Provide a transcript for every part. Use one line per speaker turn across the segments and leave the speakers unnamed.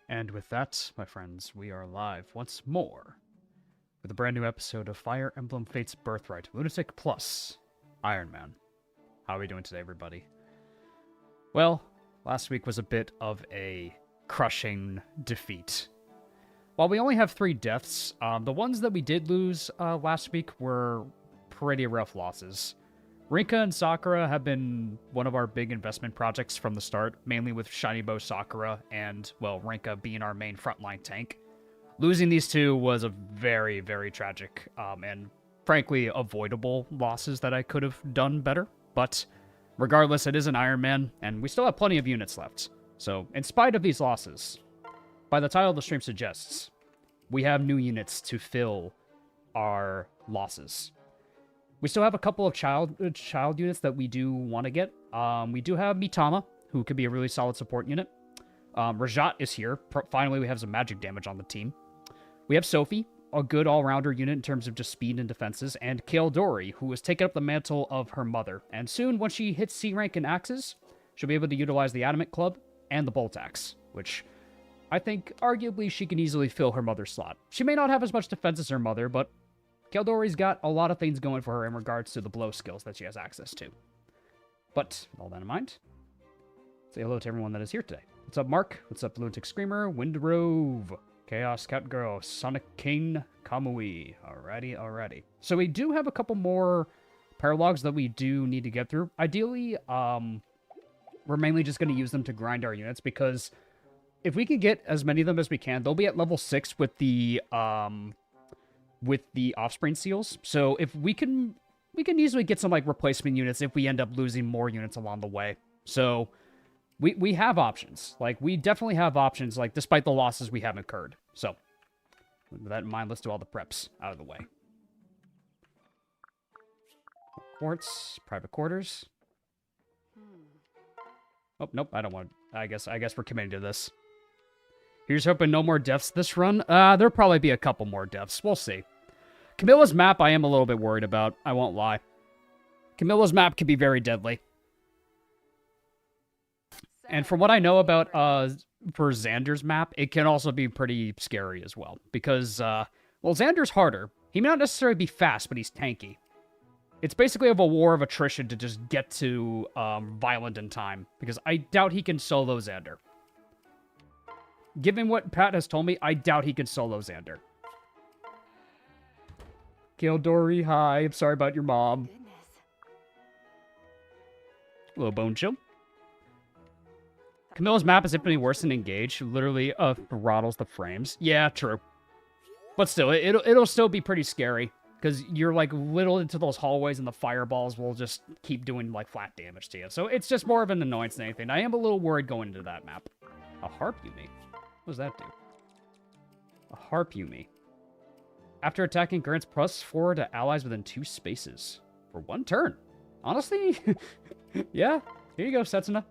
And with that, my friends, we are live once more with a brand new episode of Fire Emblem Fates Birthright, Lunatic Plus Ironman. How are we doing today, everybody? Well, last week was a bit of a crushing defeat. While we only have 3 deaths, the ones that we did lose last week were pretty rough losses. Rinka and Sakura have been one of our big investment projects from the start, mainly with Shiny Bow Sakura and, well, Rinka being our main frontline tank. Losing these two was a very, very tragic and, frankly, avoidable losses that I could have done better. But regardless, it is an Ironman, and we still have plenty of units left. So, in spite of these losses, by the title the stream suggests, we have new units to fill our losses. We still have a couple of child units that we do want to get. We do have Mitama, who could be a really solid support unit. Rajat is here. Finally, we have some magic damage on the team. We have Sophie, a good all-rounder unit in terms of just speed and defenses, and Kale Dory, who has taken up the mantle of her mother. And soon, once she hits C rank in axes, she'll be able to utilize the Adamant Club and the Bolt Axe, which I think arguably she can easily fill her mother's slot. She may not have as much defense as her mother, but Keldori's got a lot of things going for her in regards to the blow skills that she has access to. But, with all that in mind, say hello to everyone that is here today. What's up, Mark? What's up, Lunatic Screamer? Windrove, Chaos Cat Girl, Sonic King, Kamui. Alrighty. So we do have a couple more paralogs that we do need to get through. Ideally, we're mainly just going to use them to grind our units, because if we can get as many of them as we can, they'll be at level 6 with the offspring seals. So if we can easily get some like replacement units if we end up losing more units along the way. So we have options. Like, we definitely have options, like, despite the losses we have incurred. So with that in mind, let's do all the preps out of the way. Quartz, private quarters. Oh, nope, I don't want. I guess we're committing to this. Here's hoping no more deaths this run. There'll probably be a couple more deaths. We'll see. Camilla's map I am a little bit worried about. I won't lie. Camilla's map can be very deadly. And from what I know about for Xander's map, it can also be pretty scary as well. Because, well, Xander's harder. He may not necessarily be fast, but he's tanky. It's basically a war of attrition to just get to Violent in time. Because I doubt he can solo Xander. Given what Pat has told me, I doubt he can solo Xander. Gildori, hi. I'm sorry about your mom. Little bone chill. Camilla's map is infinitely worse than Engage. Literally throttles the frames. Yeah, true. But still, it'll still be pretty scary. Because you're, like, little into those hallways and the fireballs will just keep doing, like, flat damage to you. So it's just more of an annoyance than anything. I am a little worried going into that map. A harp, you mean? What does that do? A harp, you mean? After attacking, grants +4 to allies within 2 spaces. For 1 turn. Honestly, yeah. Here you go, Setsuna.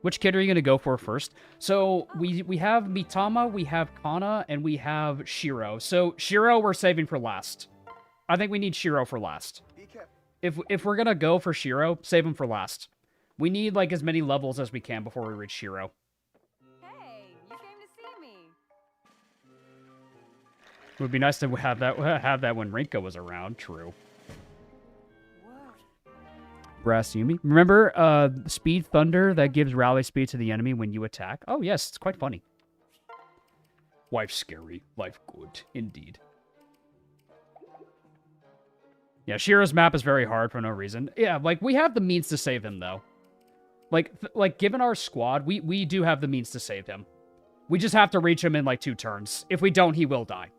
Which kid are you going to go for first? So, we have Mitama, we have Kana, and we have Shiro. So, Shiro we're saving for last. I think we need Shiro for last. If we're going to go for Shiro, save him for last. We need, like, as many levels as we can before we reach Shiro.
Hey, you came to see me.
It would be nice to have that when Rinka was around. True. Brass Yumi. Remember Speed Thunder that gives rally speed to the enemy when you attack? Oh, yes. It's quite funny. Wife scary. Life good. Indeed. Yeah, Shiro's map is very hard for no reason. Yeah, like, we have the means to save him, though. Like given our squad, we do have the means to save him. We just have to reach him in, like, 2 turns. If we don't, he will die.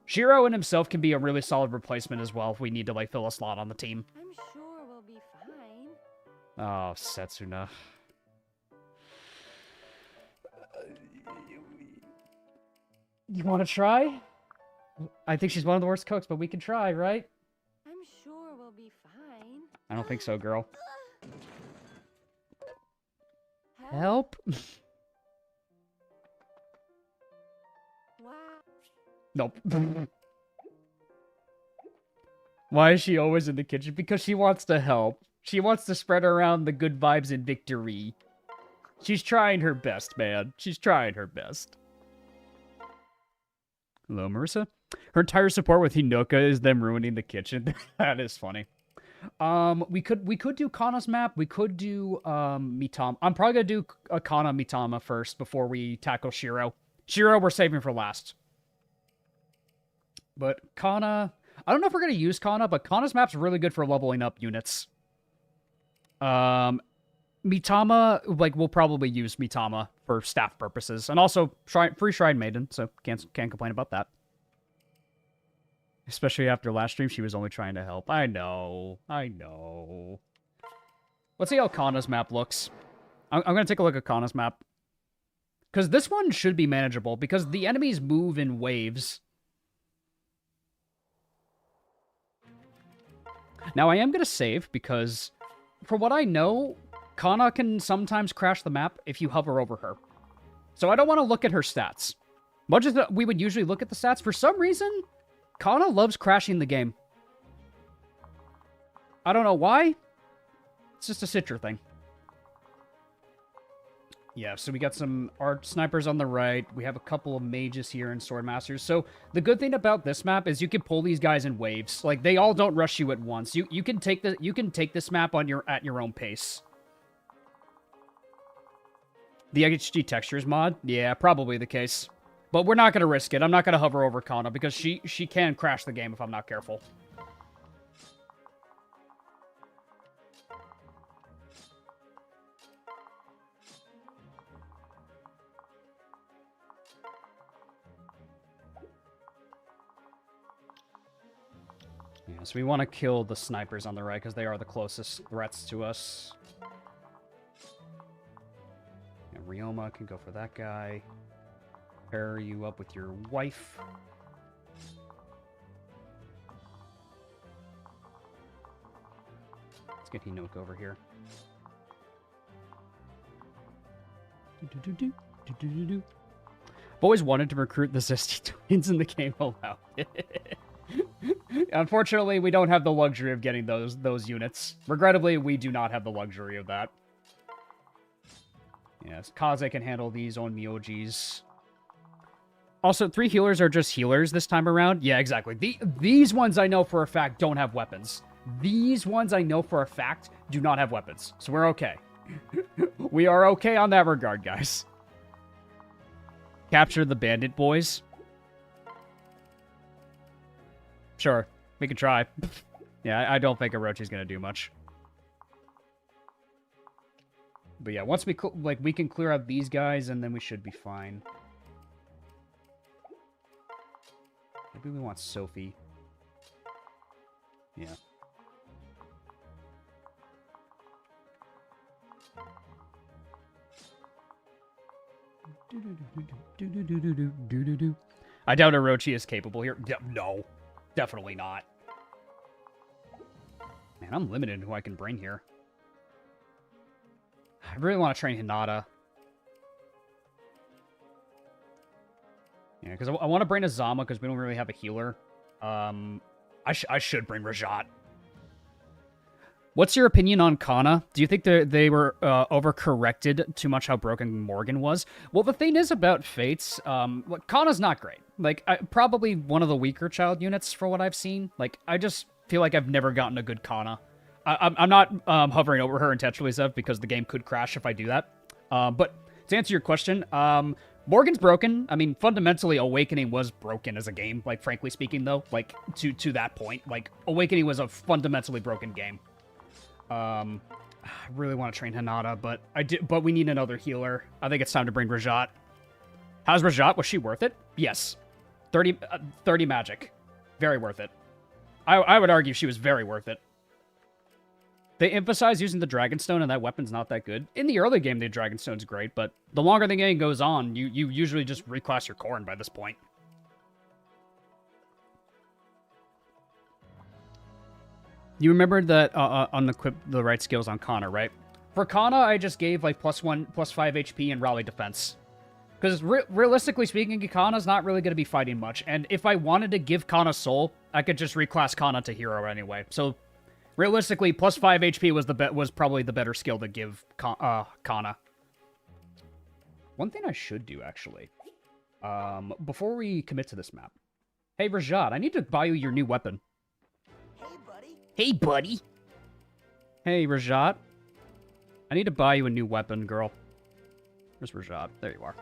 Shiro in himself can be a really solid replacement as well if we need to, like, fill a slot on the team.
I'm sure we'll be fine.
Oh, Setsuna. You want to try? I think she's one of the worst cooks, but we can try, right?
I'm sure we'll be fine.
I don't think so, girl. Help?
Wow.
Nope. Why is she always in the kitchen? Because she wants to help. She wants to spread around the good vibes and victory. She's trying her best, man. She's trying her best. Hello, Marissa. Her entire support with Hinoka is them ruining the kitchen. That is funny. We could do Kana's map. We could do Mitama. I'm probably gonna do a Kana Mitama first before we tackle Shiro. Shiro we're saving for last. But Kana, I don't know if we're gonna use Kana, but Kana's map's really good for leveling up units. Mitama, like we'll probably use Mitama for staff purposes, and also free Shrine Maiden, so can't complain about that. Especially after last stream, she was only trying to help. I know. Let's see how Kana's map looks. I'm going to take a look at Kana's map. Because this one should be manageable, because the enemies move in waves. Now, I am going to save, because for what I know, Kana can sometimes crash the map if you hover over her. So I don't want to look at her stats. Much as we would usually look at the stats, for some reason, Kana loves crashing the game. I don't know why. It's just a Citra thing. Yeah, so we got some art snipers on the right. We have a couple of mages here and swordmasters. So the good thing about this map is you can pull these guys in waves. Like they all don't rush you at once. You can take this map on at your own pace. The HD textures mod? Yeah, probably the case. But we're not going to risk it. I'm not going to hover over Kana because she can crash the game if I'm not careful. Yeah, so we want to kill the snipers on the right because they are the closest threats to us. Yeah, Ryoma can go for that guy. Pair you up with your wife. Let's get Hinoka over here. I've always wanted to recruit the Zesty twins in the game aloud. Unfortunately, we don't have the luxury of getting those units. Regrettably, we do not have the luxury of that. Yes, Kaze can handle these on Myojis. Also, 3 healers are just healers this time around. Yeah, exactly. These ones I know for a fact don't have weapons. These ones I know for a fact do not have weapons. So we're okay. We are okay on that regard, guys. Capture the bandit boys. Sure, we can try. Yeah, I don't think Orochi's gonna do much. But yeah, once we can clear out these guys, and then we should be fine. Maybe we want Sophie. Yeah. I doubt Orochi is capable here. No, definitely not. Man, I'm limited in who I can bring here. I really want to train Hinata. Yeah, because I want to bring Azama because we don't really have a healer. I should bring Rajat. What's your opinion on Kana? Do you think they were overcorrected too much how broken Morgan was? Well, the thing is about Fates, Kana's not great. Like, probably one of the weaker child units for what I've seen. Like, I just feel like I've never gotten a good Kana. I'm not hovering over her intentionally, Zev, because the game could crash if I do that. But to answer your question, Morgan's broken. I mean, fundamentally, Awakening was broken as a game. Like, frankly speaking, though, like to that point, like Awakening was a fundamentally broken game. I really want to train Hinata, but we need another healer. I think it's time to bring Rajat. How's Rajat? Was she worth it? Yes. 30 magic. Very worth it. I would argue she was very worth it. They emphasize using the Dragonstone, and that weapon's not that good. In the early game, the Dragonstone's great, but the longer the game goes on, you usually just reclass your Corn by this point. You remember that on the right skills on Kana, right? For Kana, I just gave like +1, +5 HP and rally defense. Because realistically speaking, Kana's not really going to be fighting much. And if I wanted to give Kana soul, I could just reclass Kana to hero anyway. So realistically, plus 5 HP was probably the better skill to give Kana. One thing I should do, actually, before we commit to this map. Hey, Rajat, I need to buy you your new weapon.
Hey, buddy.
Hey, buddy. Hey, Rajat. I need to buy you a new weapon, girl. Where's Rajat? There you are.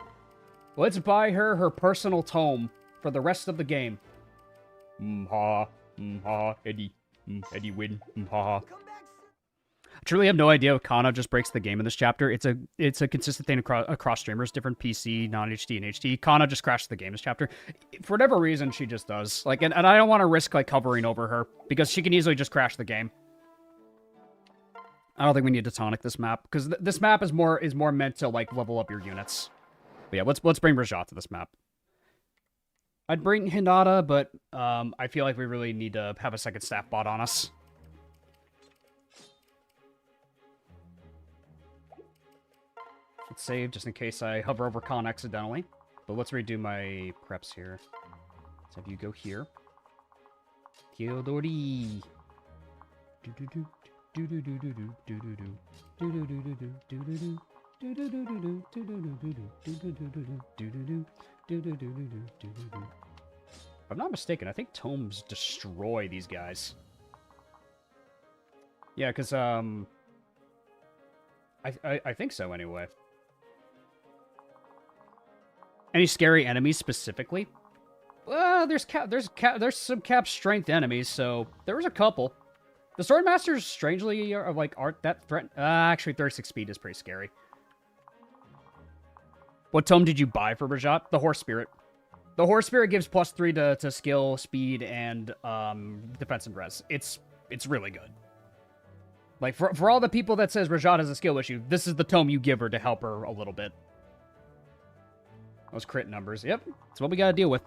Let's buy her personal tome for the rest of the game. Eddie. Eddie win.
Come back soon.
I truly have no idea if Kana just breaks the game in this chapter. It's a consistent thing across streamers, different PC, non-HD, and HD. Kana just crashed the game this chapter. For whatever reason, she just does. Like, and I don't want to risk, like, hovering over her, because she can easily just crash the game. I don't think we need to tonic this map, because this map is more meant to, like, level up your units. But yeah, let's bring Rajat to this map. I'd bring Hinata, but I feel like we really need to have a second staff bot on us. Let's save just in case I hover over Khan accidentally. But let's redo my preps here. Let's have you go here. Kyodori. If I'm not mistaken, I think tomes destroy these guys. Yeah, because I think so anyway. Any scary enemies specifically? Well, there's some cap strength enemies, so there was a couple. The Swordmasters strangely aren't that threat. Actually, 36 speed is pretty scary. What tome did you buy for Rajat? The Horse Spirit. The Horse Spirit gives +3 to skill, speed, and defense and res. It's really good. Like, for all the people that says Rajat has a skill issue, this is the tome you give her to help her a little bit. Those crit numbers. Yep, that's what we gotta deal with.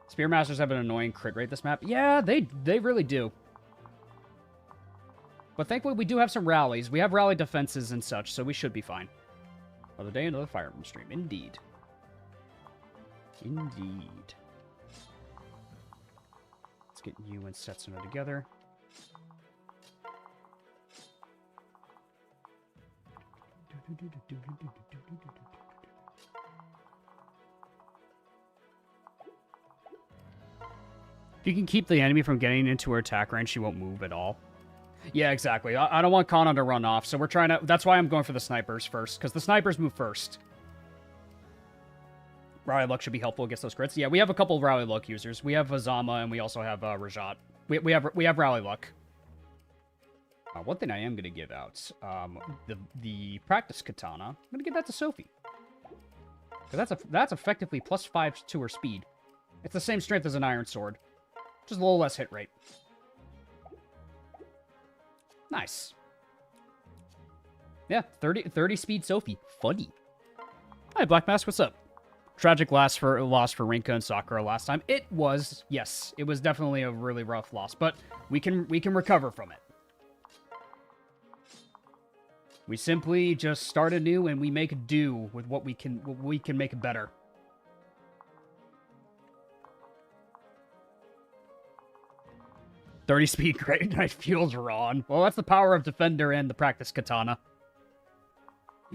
Spearmasters have an annoying crit rate this map. Yeah, they really do. But thankfully, we do have some rallies. We have rally defenses and such, so we should be fine. Another day, another Fire Emblem stream. Indeed. Indeed. Let's get you and Setsuna together. If you can keep the enemy from getting into her attack range, she won't move at all. Yeah, exactly. I don't want Kana to run off, so we're trying to... That's why I'm going for the snipers first, because the snipers move first. Rally Luck should be helpful against those crits. Yeah, we have a couple of Rally Luck users. We have Azama, and we also have Rajat. We have Rally Luck. One thing I am going to give out, the practice katana, I'm going to give that to Sophie. Because that's effectively +5 to her speed. It's the same strength as an iron sword. Just a little less hit rate. Nice. Yeah, 30 speed Sophie. Funny. Hi, Black Mask, what's up? Tragic loss for Rinka and Sakura last time. It was, yes, it was definitely a really rough loss, but we can recover from it. We simply just start anew and we make do with what we can make better. "30 speed great knife feels wrong." Well, that's the power of Defender and the practice katana.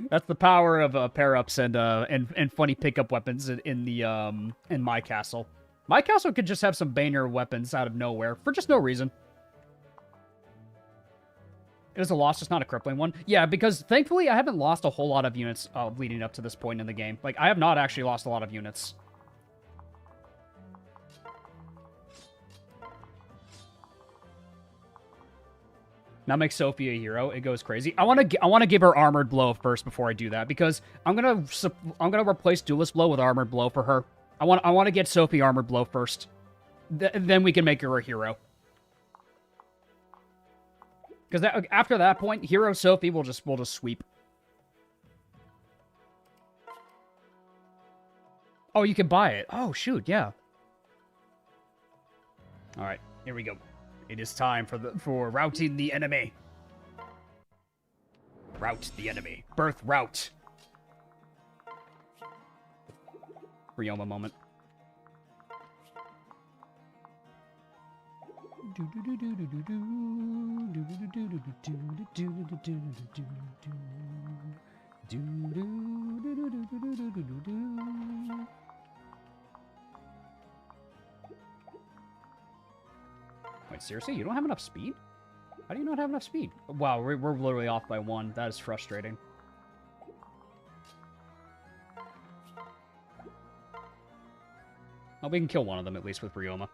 That's the power of pair-ups and funny pickup weapons in my castle. My castle could just have some banger weapons out of nowhere for just no reason. It is a loss, just not a crippling one. Yeah, because thankfully I haven't lost a whole lot of units leading up to this point in the game. Like, I have not actually lost a lot of units. Now make Sophie a hero. It goes crazy. I want to give her Armored Blow first before I do that, because I'm gonna replace Duelist Blow with Armored Blow for her. I want to get Sophie Armored Blow first. Then we can make her a hero. Because after that point, Hero Sophie will just sweep. Oh, you can buy it. Oh, shoot, yeah. All right, here we go. It is time for routing the enemy. Rout the enemy. Birth rout. Ryoma moment. Wait, seriously? You don't have enough speed? How do you not have enough speed? Wow, we're literally off by 1. That is frustrating. Oh, we can kill one of them at least with Ryoma.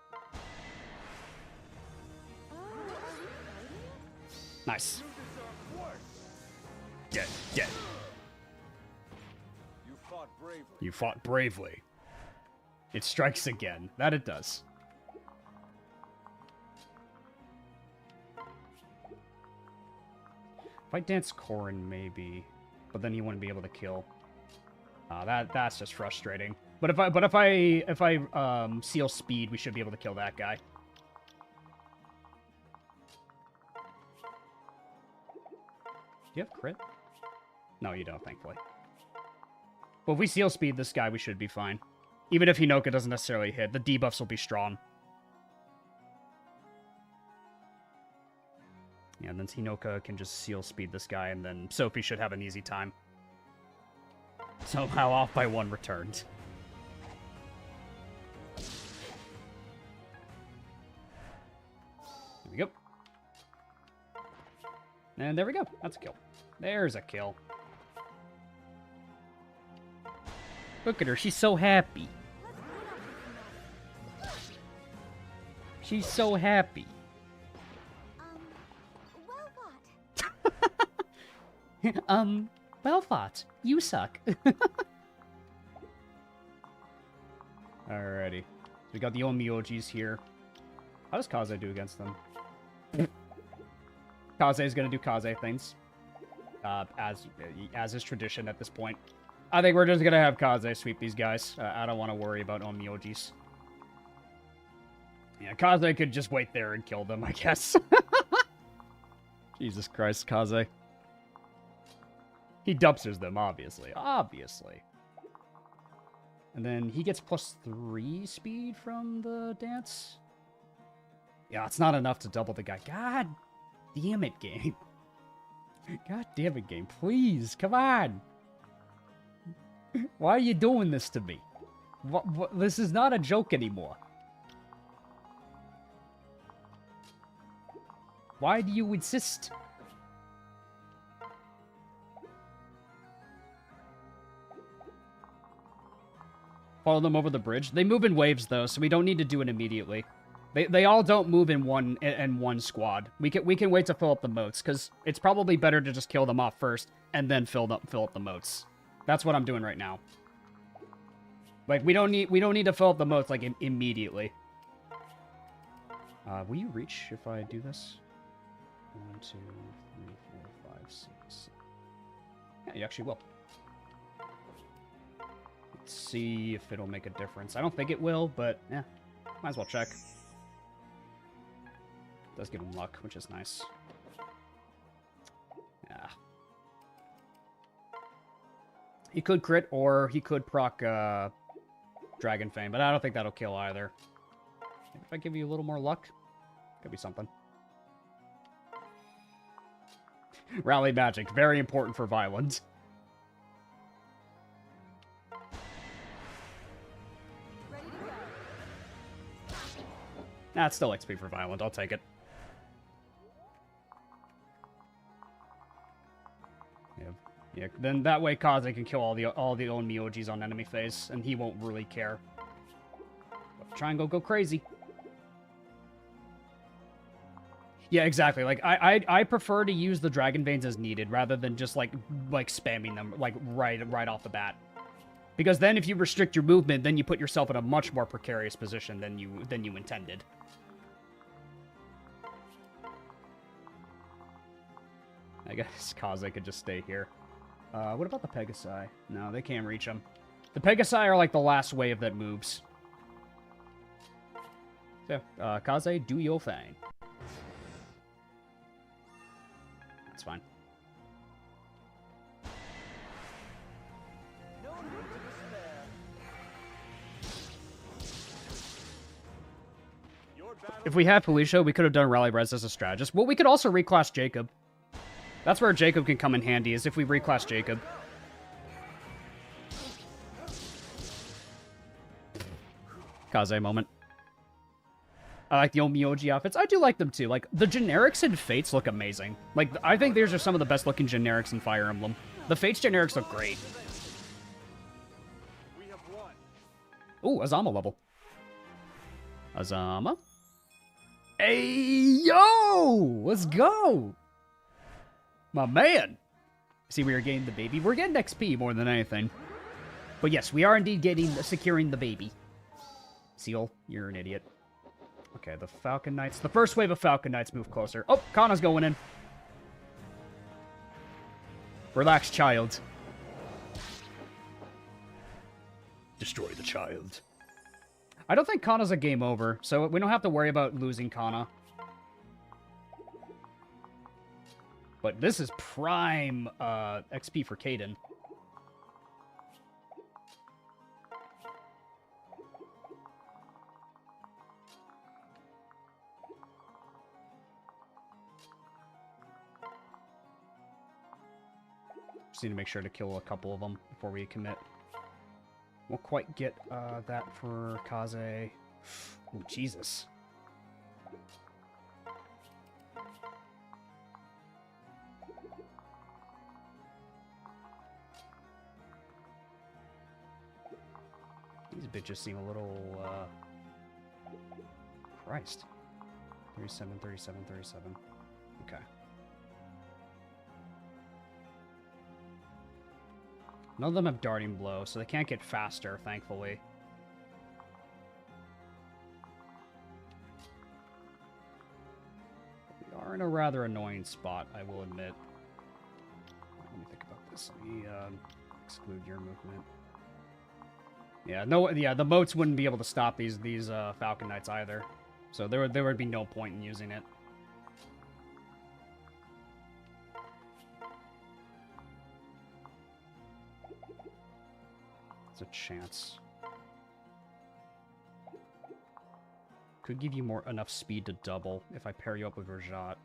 Nice. Dead. Dead.
You fought bravely.
You fought bravely. It strikes again. That it does. If I dance Corrin, maybe, but then he wouldn't be able to kill. That's just frustrating. But if I seal speed, we should be able to kill that guy. Do you have crit? No, you don't, thankfully. But if we seal speed this guy, we should be fine. Even if Hinoka doesn't necessarily hit, the debuffs will be strong. Yeah, and then Hinoka can just seal speed this guy, and then Sophie should have an easy time. Somehow off by 1 returned. There we go. And there we go. That's a kill. There's a kill. Look at her. She's so happy. She's so happy. Well fought. You suck. Alrighty. So we got the Onmyojis here. How does Kaze do against them? Kaze is gonna do Kaze things. As is tradition at this point. I think we're just gonna have Kaze sweep these guys. I don't want to worry about Onmyojis. Yeah, Kaze could just wait there and kill them, I guess. Jesus Christ, Kaze. He dumpsters them, obviously. Obviously. And then he gets +3 speed from the dance. Yeah, it's not enough to double the guy. God damn it, game. God damn it, game. Please, come on. Why are you doing this to me? What, this is not a joke anymore. Why do you insist? Follow them over the bridge. They move in waves, though, so we don't need to do it immediately. They all don't move in one squad. We can wait to fill up the moats, because it's probably better to just kill them off first and then fill up the moats. That's what I'm doing right now. Like we don't need to fill up the moats like immediately. Will you reach if I do this? 1, 2, 3, 4, 5, 6, 7. Yeah, you actually will. Let's see if it'll make a difference. I don't think it will, but yeah, might as well check. Does give him luck, which is nice. Yeah. He could crit, or he could proc Dragon Fame, but I don't think that'll kill either. Maybe if I give you a little more luck, could be something. Rally Magic, very important for Violent. Nah, it's still XP for Violent. I'll take it. Yeah, then that way Kaze can kill all the Onmyojis on enemy phase, and he won't really care. But try and go crazy. Yeah, exactly. Like I prefer to use the Dragon Veins as needed rather than just like spamming them like right off the bat. Because then if you restrict your movement, then you put yourself in a much more precarious position than you intended. I guess Kaze could just stay here. What about the Pegasi? No, they can't reach them. The Pegasi are like the last wave that moves. So, Kaze, do your thing. That's fine.
No need to despair.
If we had Felicia, we could have done Rally Res as a strategist. Well, we could also reclass Jacob. That's where Jacob can come in handy, is if we reclass Jacob. Kaze moment. I like the old Miyoji outfits. I do like them too. Like, the generics in Fates look amazing. Like, I think these are some of the best looking generics in Fire Emblem. The Fates generics look great. Ooh, Azama level. Azama. Hey, yo! Let's go! My man! See, we are getting the baby. We're getting XP more than anything. But yes, we are indeed securing the baby. Seal, you're an idiot. Okay, the Falcon Knights. The first wave of Falcon Knights move closer. Oh, Kana's going in. Relax, child. Destroy the child. I don't think Kana's a game over, so we don't have to worry about losing Kana. But this is prime XP for Kaden. Just need to make sure to kill a couple of them before we commit. Won't quite get that for Kaze. Ooh, Jesus. These bitches seem a little, Christ. 37, 37, 37. Okay. None of them have Darting Blow, so they can't get faster, thankfully. We are in a rather annoying spot, I will admit. Let me think about this. Let me exclude your movement. Yeah, no. Yeah, the moats wouldn't be able to stop these Falcon Knights either, so there would be no point in using it. It's a chance. Could give you enough speed to double if I pair you up with Rajat.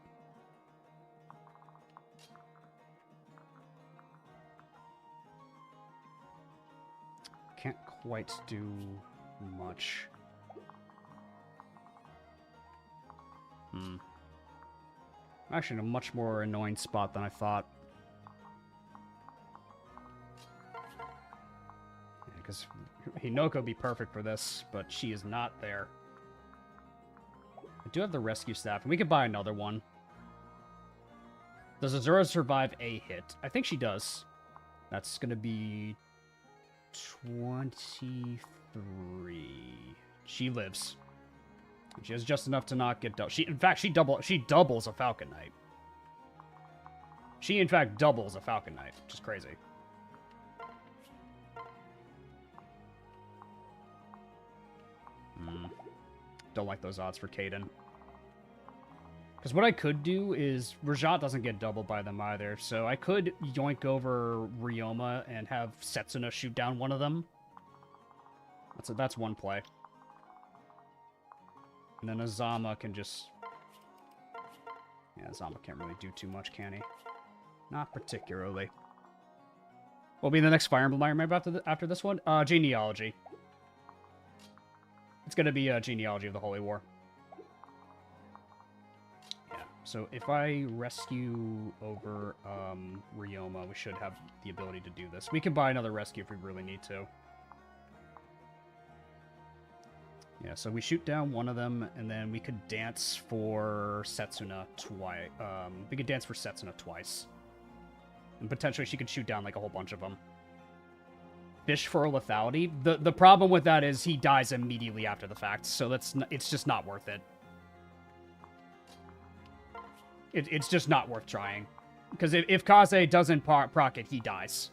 Can't quite do much. I'm actually in a much more annoying spot than I thought. Because Hinoko would be perfect for this, but she is not there. I do have the rescue staff, and we could buy another one. Does Azura survive a hit? I think she does. That's going to be 23. She lives. She has just enough to not get double. In fact, she doubles a Falcon Knight. She, in fact, doubles a Falcon Knight, which is crazy. Don't like those odds for Kaden. Because what I could do is... Rajat doesn't get doubled by them either, so I could yoink over Ryoma and have Setsuna shoot down one of them. That's one play. And then Azama can just... Yeah, Azama can't really do too much, can he? Not particularly. What'll be the next Fire Emblem I remember after this one? Genealogy. It's going to be a Genealogy of the Holy War. Yeah, so if I rescue over Ryoma, we should have the ability to do this. We can buy another rescue if we really need to. Yeah, so we shoot down one of them, and then we could dance for Setsuna twice. We could dance for Setsuna twice. And potentially she could shoot down like a whole bunch of them. Fish for a lethality. The problem with that is he dies immediately after the fact, so it's just not worth it. It's just not worth trying, because if Kaze doesn't proc it, he dies.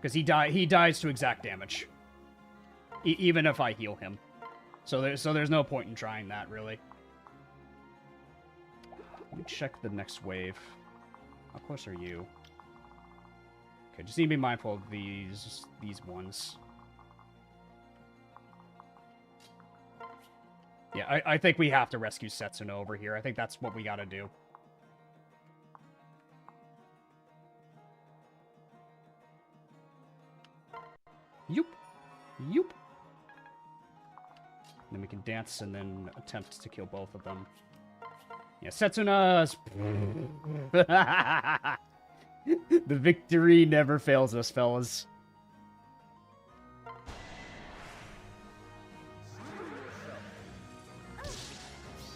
Because he dies to exact damage, even if I heal him. So there's no point in trying that, really. Let me check the next wave. How close are you? Okay, just need to be mindful of these ones. Yeah, I think we have to rescue Setsuna over here. I think that's what we gotta do. Yoop. Yoop. Then we can dance and then attempt to kill both of them. Yeah, Setsuna's... The victory never fails us, fellas.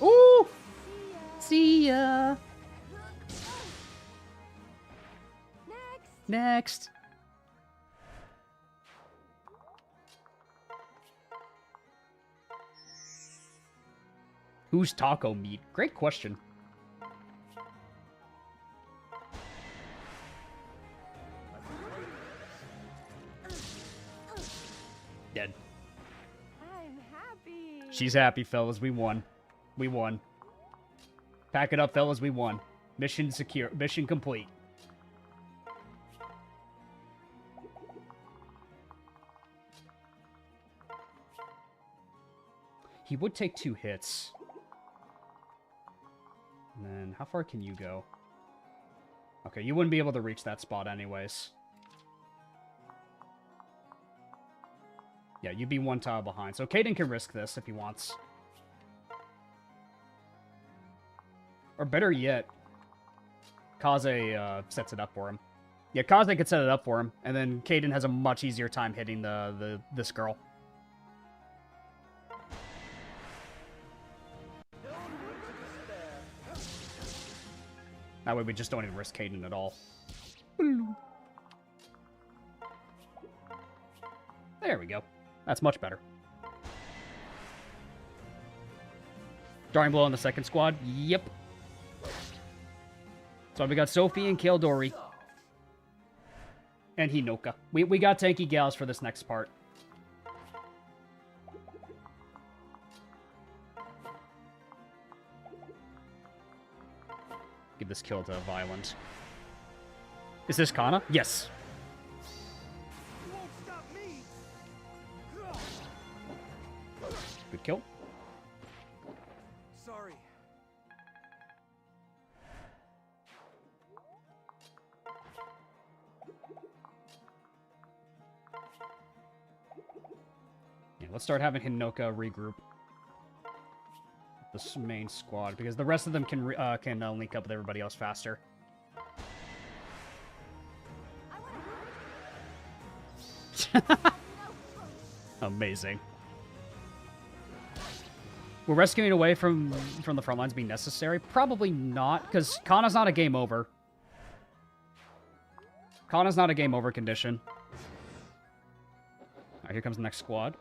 Ooh! See ya! Next! Who's taco meat? Great question. Dead.
I'm happy.
She's happy, fellas. We won. We won. Pack it up, fellas. We won. Mission secure. Mission complete. He would take 2 hits. And then, how far can you go? Okay, you wouldn't be able to reach that spot anyways. Yeah, you'd be 1 tile behind. So Caden can risk this if he wants. Or better yet, Kaze sets it up for him. Yeah, Kaze could set it up for him, and then Caden has a much easier time hitting this girl. That way we just don't even risk Caden at all. There we go. That's much better. Drawing blow on the second squad? Yep. So we got Sophie and Kaldori. And Hinoka. We got tanky gals for this next part. Give this kill to Violent. Is this Kana? Yes. Good kill.
Sorry.
Yeah, let's start having Hinoka regroup this main squad, because the rest of them can link up with everybody else faster. Amazing. Will rescuing away from the front lines be necessary? Probably not, because Kana's not a game over. Kana's not a game over condition. Alright, here comes the next squad.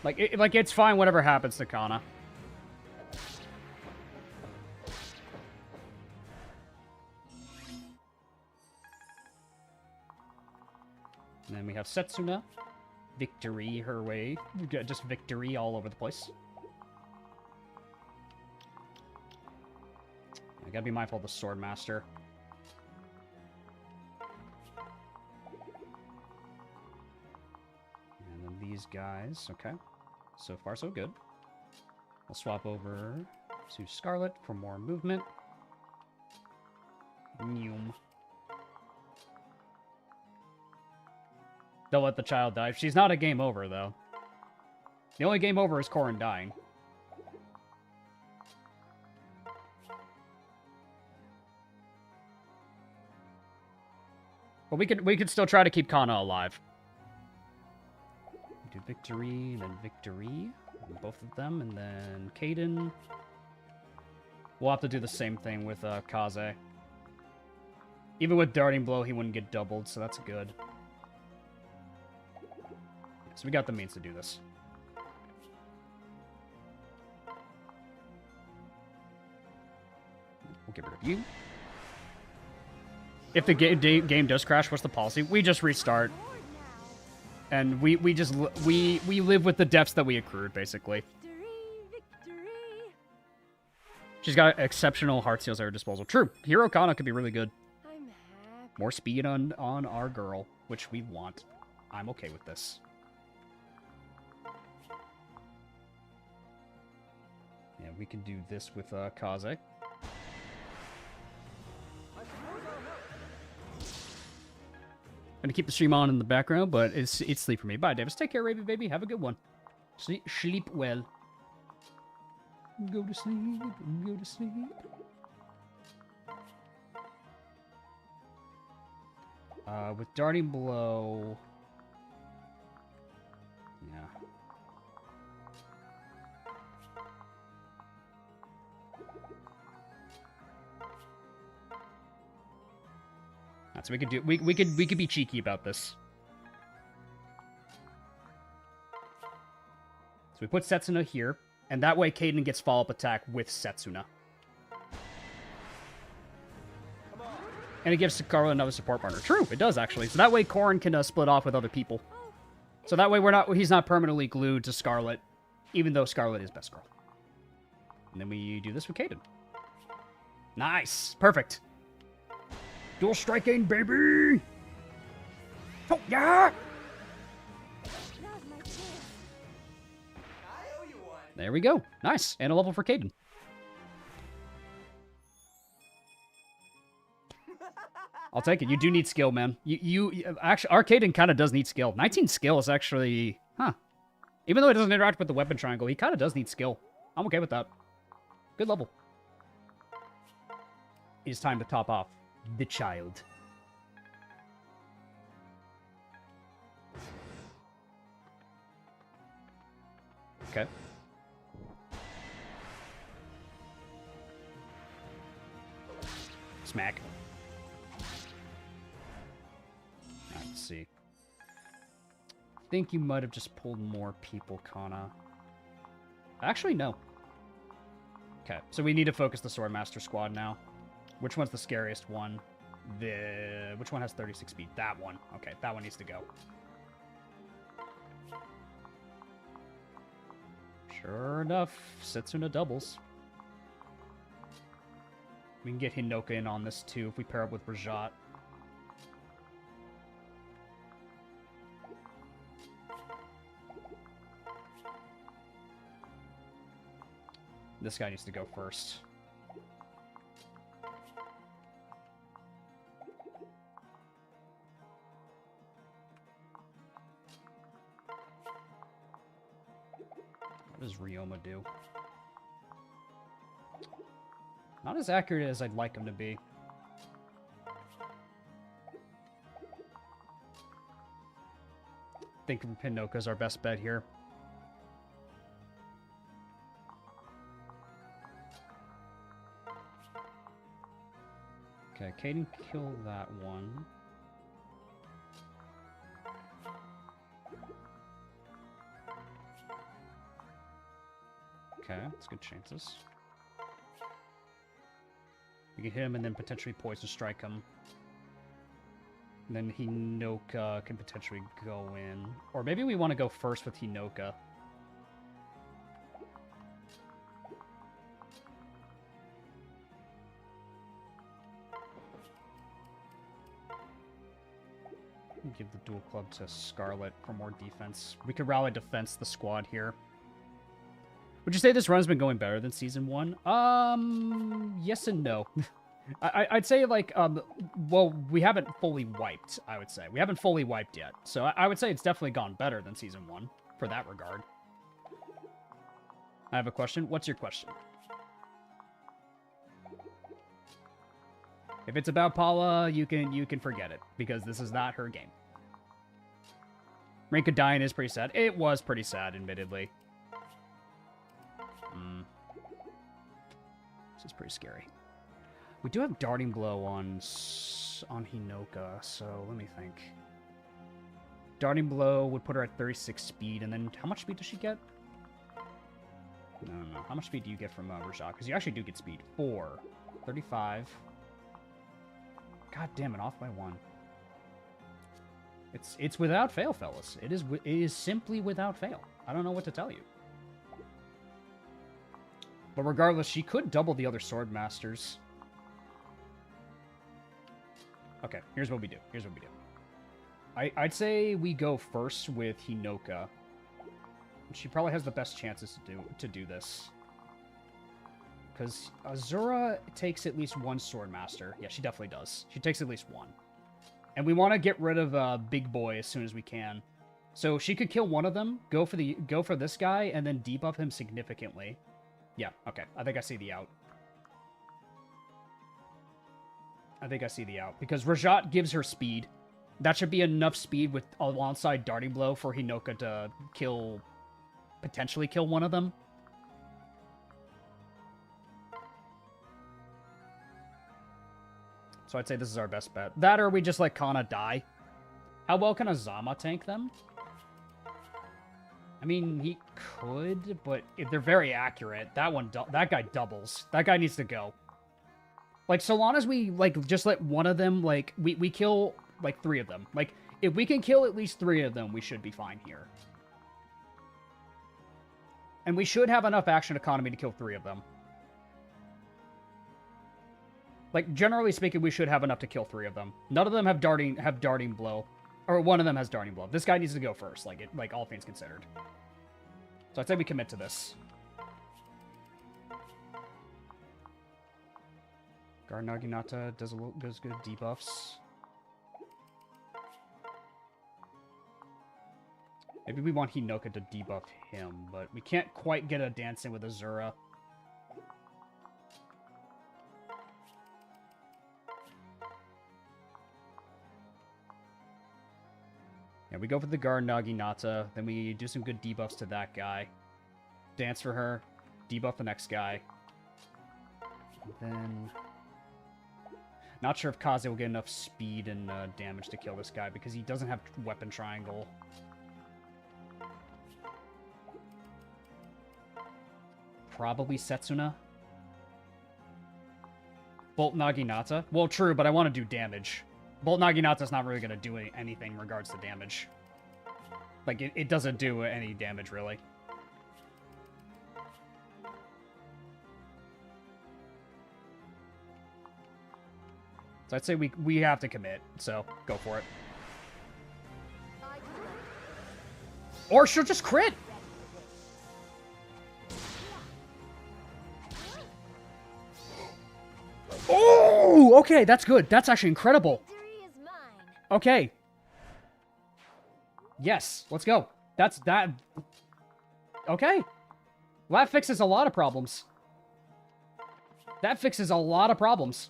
Like it's fine whatever happens to Kana. And then we have Setsuna. Victory her way. Just victory all over the place. I gotta be mindful of the Sword Master. And then these guys, okay. So far, so good. We'll swap over to Scarlet for more movement. Noom. Don't let the child die. She's not a game over, though. The only game over is Corrin dying. But we could still try to keep Kana alive. Do victory, and then victory. And both of them, and then Caden. We'll have to do the same thing with Kaze. Even with Darting Blow, he wouldn't get doubled, so that's good. So we got the means to do this. We'll get rid of you. If the game does crash, what's the policy? We just restart. And we live with the deaths that we accrued, basically.
Victory.
She's got exceptional heart seals at her disposal. True, Hero Kana could be really good.
I'm happy.
More speed on our girl, which we want. I'm okay with this. Yeah, we can do this with Kaze.
I suppose I'll help.
Gonna keep the stream on in the background, but it's sleep for me. Bye, Davis. Take care, Raven baby. Have a good one. Sleep well. Go to sleep. Go to sleep. With darting blow. Yeah. That's what we could do. We could be cheeky about this. So we put Setsuna here, and that way Caden gets follow-up attack with Setsuna. And it gives Carla another support partner. True, it does actually. So that way Corrin can split off with other people. So that way he's not permanently glued to Scarlet, even though Scarlet is best girl. And then we do this with Caden. Nice, perfect. Dual striking, baby! Oh, yeah!
Now's my chance.
I owe you one.
There we go. Nice. And a level for Caden. I'll take it. You do need skill, man. You actually, Caden kind of does need skill. 19 skill is actually, even though it doesn't interact with the weapon triangle, he kind of does need skill. I'm okay with that. Good level. It's time to top off the child. Okay. Smack. Let's see. I think you might have just pulled more people, Kana. Actually, no. Okay, so we need to focus the Swordmaster squad now. Which one's the scariest one? Which one has 36 speed? That one. Okay, that one needs to go. Sure enough, Setsuna doubles. We can get Hinoka in on this too if we pair up with Rajat. This guy needs to go first. What does Ryoma do? Not as accurate as I'd like him to be. I think Hinoka's our best bet here. Okay, Caden kill that one. Okay, that's good chances. We can hit him and then potentially poison strike him. And then Hinoka can potentially go in. Or maybe we want to go first with Hinoka. Give the dual club to Scarlet for more defense. We could rally defense the squad here. Would you say this run's been going better than Season 1? Yes and no. I'd say, like, well, we haven't fully wiped, I would say. We haven't fully wiped yet. So I would say it's definitely gone better than Season 1, for that regard. I have a question. What's your question? If it's about Paula, you can forget it, because this is not her game. Rinka dying is pretty sad. It was pretty sad, admittedly. This is pretty scary. We do have Darting Blow on Hinoka, so let me think. Darting Blow would put her at 36 speed, and then how much speed does she get? No. How much speed do you get from Rajat? Because you actually do get speed. 4. 35. God damn it, off by 1. It's without fail, fellas. It is simply without fail. I don't know what to tell you. But regardless, she could double the other sword masters. Okay, here's what we do. I'd say we go first with Hinoka. She probably has the best chances to do this. because Azura takes at least one Sword Master. Yeah, she definitely does. She takes at least one. And we want to get rid of Big Boy as soon as we can. So she could kill one of them, go for this guy, and then debuff him significantly. Yeah, okay. I think I see the out. Because Rajat gives her speed. That should be enough speed with alongside Darting Blow for Hinoka to potentially kill one of them. So I'd say this is our best bet. That or we just let Kana die. How well can Azama tank them? I mean, he could, but if they're very accurate, that guy doubles. That guy needs to go. Like, so long as we, like, just let one of them, like, we kill, like, 3 of them. Like, if we can kill at least 3 of them, we should be fine here. And we should have enough action economy to kill 3 of them. Like, generally speaking, we should have enough to kill 3 of them. None of them have darting blow. Or one of them has darting blow. This guy needs to go first, like all things considered. So I'd say we commit to this. Guard Naginata does good debuffs. Maybe we want Hinoka to debuff him, but we can't quite get a dancing with Azura. Yeah, we go for the guard Naginata, then we do some good debuffs to that guy. Dance for her, debuff the next guy. And then... Not sure if Kaze will get enough speed and damage to kill this guy, because he doesn't have weapon triangle. Probably Setsuna. Bolt Naginata. Well, true, but I want to do damage. Bolt Naginata's not really going to do anything in regards to damage. Like, it doesn't do any damage, really. So I'd say we have to commit, so go for it. Or she'll just crit! Oh! Okay, that's good. That's actually incredible. Okay. Yes, let's go. That's that. Okay. Well, that fixes a lot of problems. That fixes a lot of problems.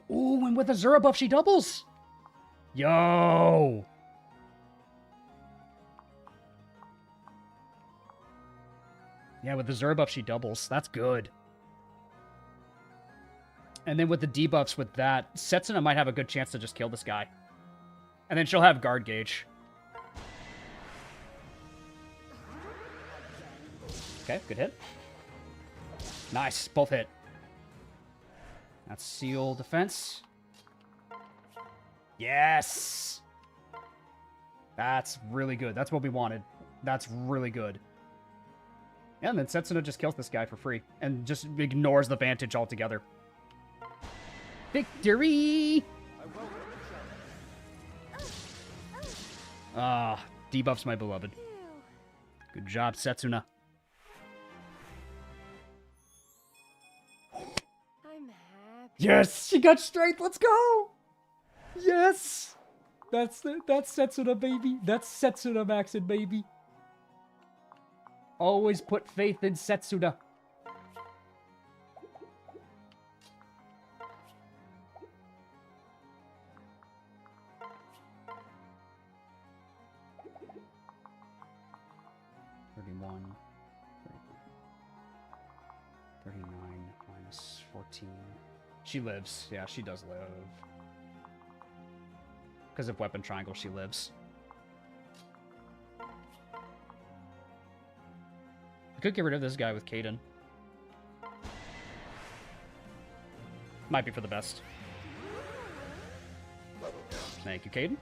Ooh, and with Azura buff, she doubles. Yo. Yeah, with the Azura buff, she doubles. That's good. And then with the debuffs with that, Setsuna might have a good chance to just kill this guy. And then she'll have guard gauge. Okay, good hit. Nice, both hit. That's seal defense. Yes! That's really good. That's what we wanted. That's really good. Yeah, and then Setsuna just kills this guy for free. And just ignores the Vantage altogether. Victory! Ah, debuffs my beloved. Good job, Setsuna.
I'm happy.
Yes! She got strength! Let's go! Yes! That's Setsuna, baby. That's Setsuna maxing, baby. Always put faith in Setsuna. She lives. Yeah, she does live. Because of Weapon Triangle, she lives. I could get rid of this guy with Kaden. Might be for the best. Thank you, Kaden.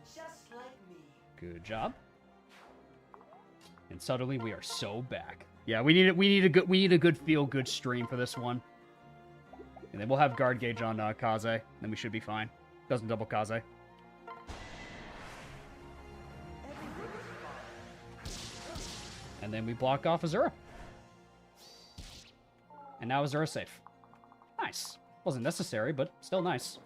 Just like me.
Good job. And suddenly we are so back. Yeah, we need a good feel-good stream for this one. And then we'll have guard gauge on Kaze. Then we should be fine. Doesn't double Kaze. And then we block off Azura. And now Azura's safe. Nice. Wasn't necessary, but still nice.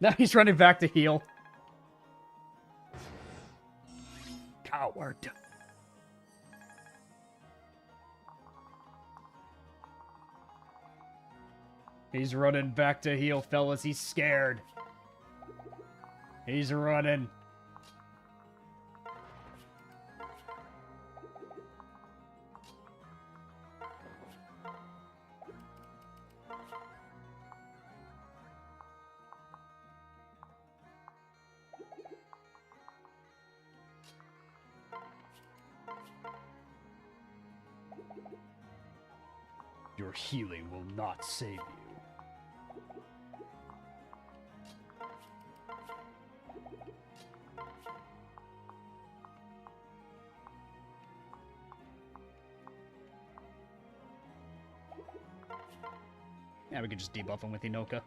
Now he's running back to heal. Coward. He's running back to heal, fellas. He's scared. He's running. Your healing will not save you. Yeah, we could just debuff him with Inoka.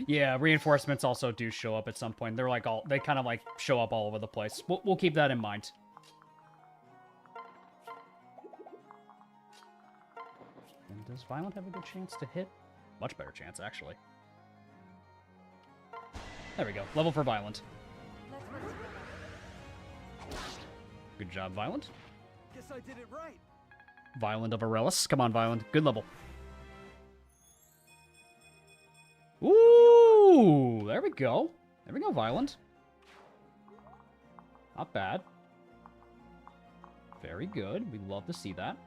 Yeah, reinforcements also do show up at some point. They're like they kind of like show up all over the place. We'll keep that in mind. And does Violent have a good chance to hit? Much better chance, actually. There we go. Level for Violent. Good job, Violent.
Guess I did it right.
Violent of Aurelius. Come on, Violent. Good level. Ooh, there we go. There we go, Violent. Not bad. Very good. We love to see that.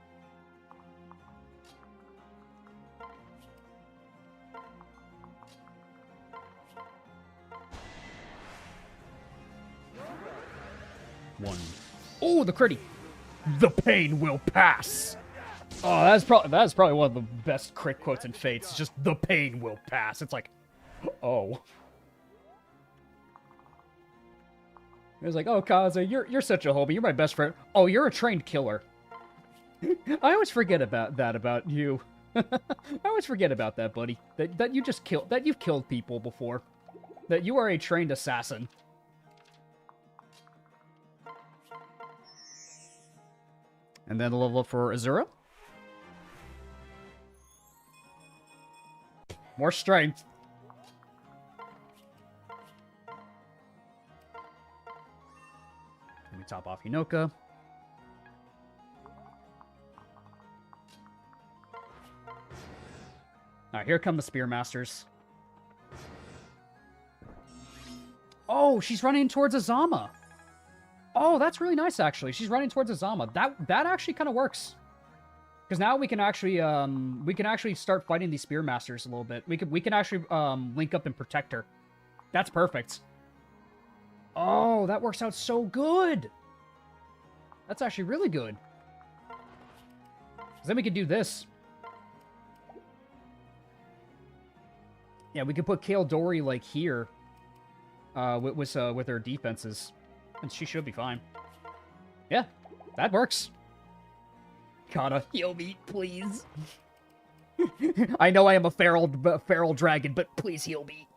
One. Oh, the critty. The pain will pass. Oh, that's probably one of the best crit quotes in Fates. It's just the pain will pass. It's like, oh. It was like, oh, Kaza, you're such a homie. You're my best friend. Oh, you're a trained killer. I always forget about that about you. I always forget about that, buddy. That you just killed. That you've killed people before. That you are a trained assassin. And then a level up for Azura. More strength. Let me top off Inoka. Alright, here come the Spearmasters. Oh, she's running towards Azama. Oh, that's really nice, actually. She's running towards Azama. That actually kind of works. Because now we can actually start fighting these Spearmasters a little bit. We can actually link up and protect her. That's perfect. Oh, that works out so good. That's actually really good. 'Cause then we could do this. Yeah, we could put Kale Dory like here, with her defenses, and she should be fine. Yeah, that works. Kana, heal me, please. I know I am a feral dragon, but please heal me.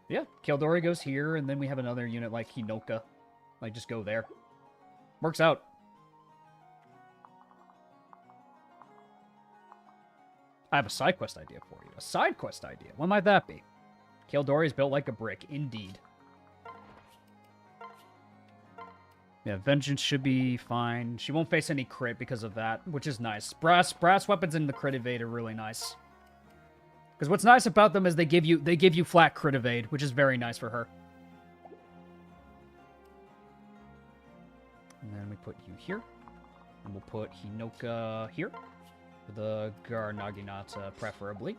Yeah, Kaldori goes here, and then we have another unit like Hinoka. Like, just go there. Works out. I have a side quest idea for you. A side quest idea. What might that be? Kaldori is built like a brick, indeed. Yeah, Vengeance should be fine. She won't face any crit because of that, which is nice. Brass weapons in the crit evade are really nice. Because what's nice about them is they give you flat crit evade, which is very nice for her. And then we put you here. And we'll put Hinoka here. The Gar Naginata, preferably.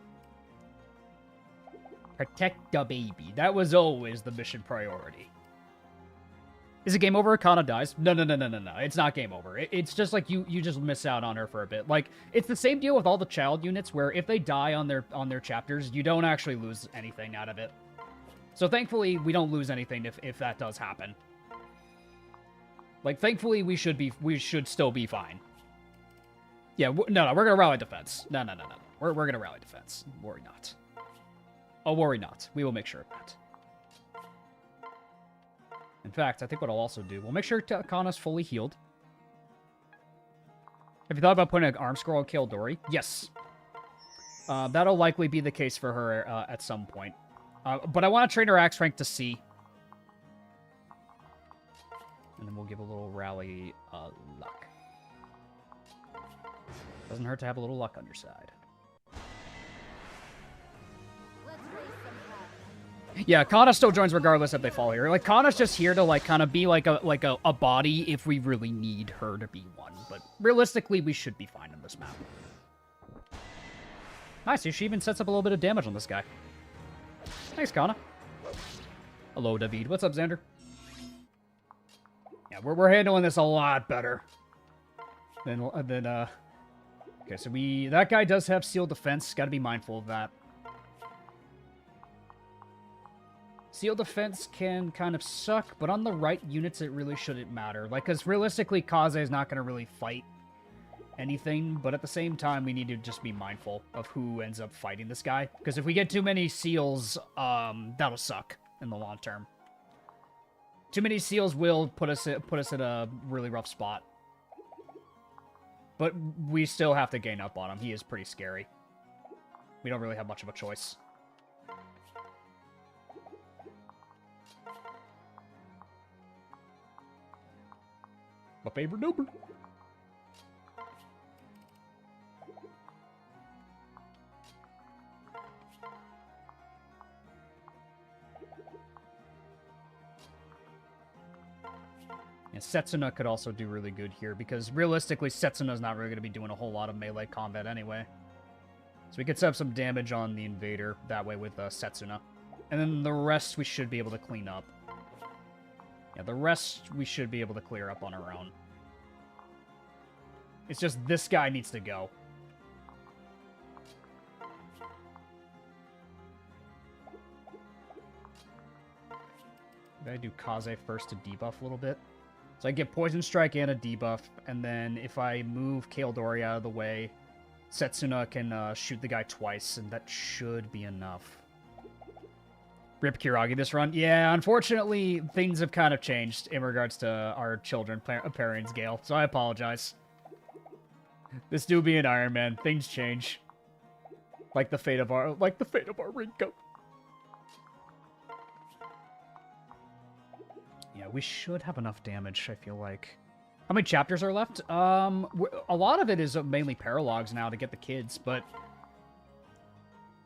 Protect the baby. That was always the mission priority. Is it game over? Kana dies. No. It's not game over. It's just like you just miss out on her for a bit. Like, it's the same deal with all the child units where if they die on their chapters, you don't actually lose anything out of it. So thankfully, we don't lose anything if that does happen. Like, thankfully, we should still be fine. Yeah, no, we're gonna rally defense. No. We're gonna rally defense. Worry not. Oh, worry not. We will make sure of that. In fact, I think what I'll also do, we'll make sure Kana's fully healed. Have you thought about putting an arm scroll on Kildori? Yes. That'll likely be the case for her at some point. But I want to train her axe rank to C. And then we'll give a little rally luck. Doesn't hurt to have a little luck on your side.
Let's raise some hell.
Yeah, Kana still joins regardless if they fall here. Like, Kana's just here to, like, kind of be like a body if we really need her to be one. But realistically, we should be fine on this map. Nice, she even sets up a little bit of damage on this guy. Thanks, Kana. Hello, David. What's up, Xander? Yeah, we're handling this a lot better than okay, so that guy does have sealed defense. Got to be mindful of that. Sealed defense can kind of suck, but on the right units, it really shouldn't matter. Like, because realistically, Kaze is not going to really fight anything, but at the same time, we need to just be mindful of who ends up fighting this guy. Because if we get too many seals, that'll suck in the long term. Too many seals will put us in a really rough spot. But we still have to gain up on him. He is pretty scary. We don't really have much of a choice. My favorite number. And Setsuna could also do really good here, because realistically, Setsuna's not really going to be doing a whole lot of melee combat anyway. So we could set up some damage on the invader that way with Setsuna. And then the rest we should be able to clean up. Yeah, the rest we should be able to clear up on our own. It's just this guy needs to go. I do Kaze first to debuff a little bit. So I get Poison Strike and a debuff, and then if I move Kildori out of the way, Setsuna can shoot the guy twice, and that should be enough. Rip Kiragi this run. Yeah, unfortunately, things have kind of changed in regards to our children pairing Gale, so I apologize. This do be an Iron Man. Things change. Like the fate of our Rinko. Yeah, we should have enough damage, I feel like. How many chapters are left? A lot of it is mainly paralogs now to get the kids, but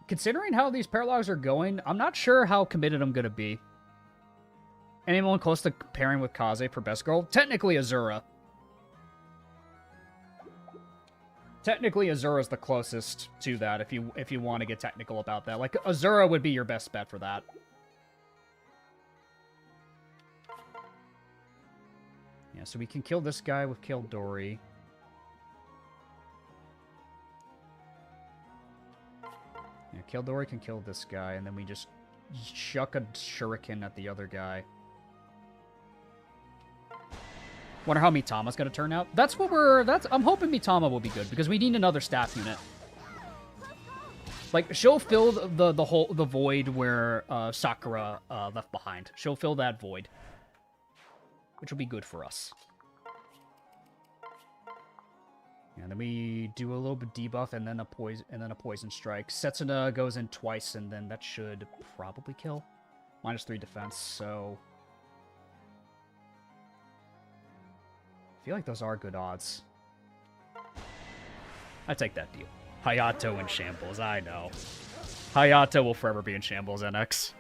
considering how these paralogs are going, I'm not sure how committed I'm going to be. Anyone close to pairing with Kaze for best girl? Technically Azura. Technically Azura's the closest to that if you want to get technical about that. Like, Azura would be your best bet for that. Yeah, so we can kill this guy with Kildori. Yeah, Kildori can kill this guy, and then we just chuck a shuriken at the other guy. Wonder how Mitama's gonna turn out. I'm hoping Mitama will be good, because we need another staff unit. Like, she'll fill the void where Sakura left behind. She'll fill that void, which will be good for us. And then we do a little bit debuff and then a poison strike. Setsuna goes in twice, and then that should probably kill. -3 defense, so I feel like those are good odds. I take that deal. Hayato in shambles, I know. Hayato will forever be in shambles, NX.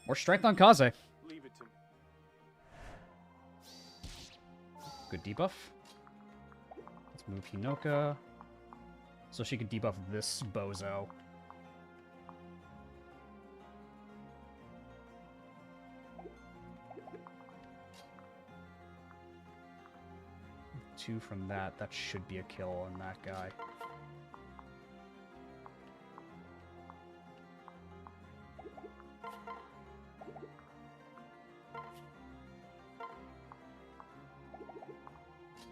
More strength on Kaze.
Leave it to me.
Good debuff. Let's move Hinoka, so she can debuff this bozo. Two from that should be a kill on that guy.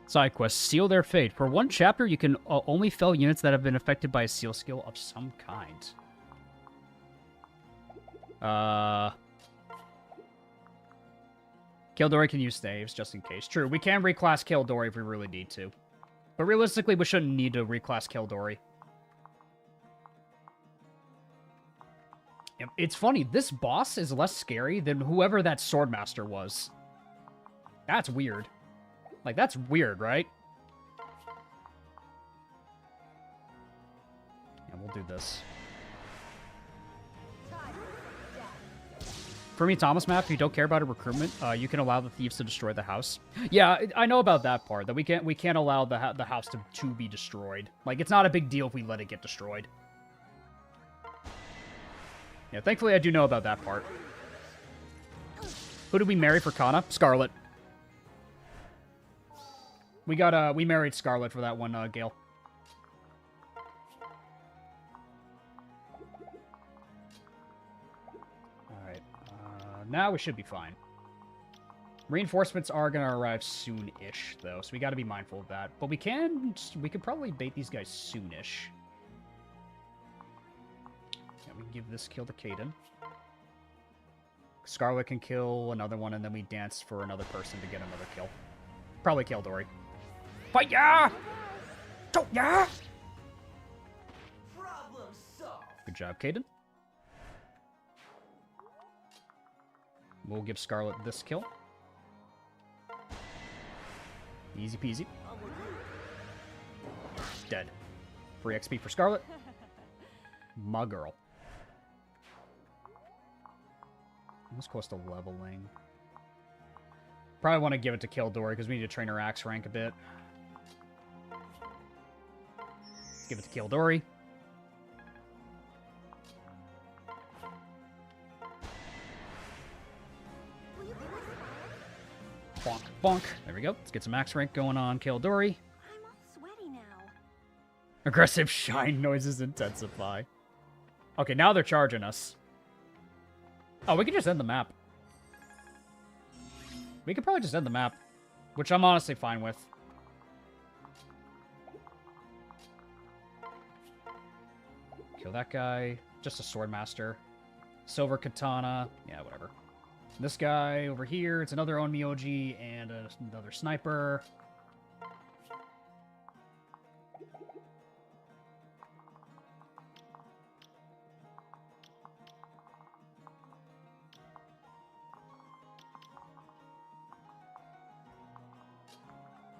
Side quest, seal their fate. For one chapter, you can only fell units that have been affected by a seal skill of some kind. Kildori can use staves, just in case. True, we can reclass Kildori if we really need to. But realistically, we shouldn't need to reclass Kildori. It's funny, this boss is less scary than whoever that Swordmaster was. That's weird. Like, that's weird, right? Yeah, we'll do this. For Mitama's map, if you don't care about a recruitment, you can allow the thieves to destroy the house. Yeah, I know about that part, that we can't allow the house to be destroyed. Like, it's not a big deal if we let it get destroyed. Yeah, thankfully I do know about that part. Who did we marry for Kana? Scarlet. We married Scarlet for that one, Gale. Alright, now we should be fine. Reinforcements are gonna arrive soon-ish, though, so we gotta be mindful of that. But we could probably bait these guys soon-ish. Yeah, we can give this kill to Caden. Scarlet can kill another one, and then we dance for another person to get another kill. Probably Kildori. Fight ya! Don't ya!
Problem solved.
Good job, Caden. We'll give Scarlet this kill. Easy peasy. Dead. Free XP for Scarlet. My girl. Almost close to leveling. Probably want to give it to Kildori because we need to train her axe rank a bit. Let's give it to Kildori. Bonk, bonk. There we go. Let's get some axe rank going on Kildori.
I'm all sweaty now.
Aggressive shine noises intensify. Okay, now they're charging us. Oh, we could just end the map. We could probably just end the map, which I'm honestly fine with. Kill that guy. Just a Swordmaster. Silver Katana. Yeah, whatever. This guy over here, it's another Onmyoji and another Sniper.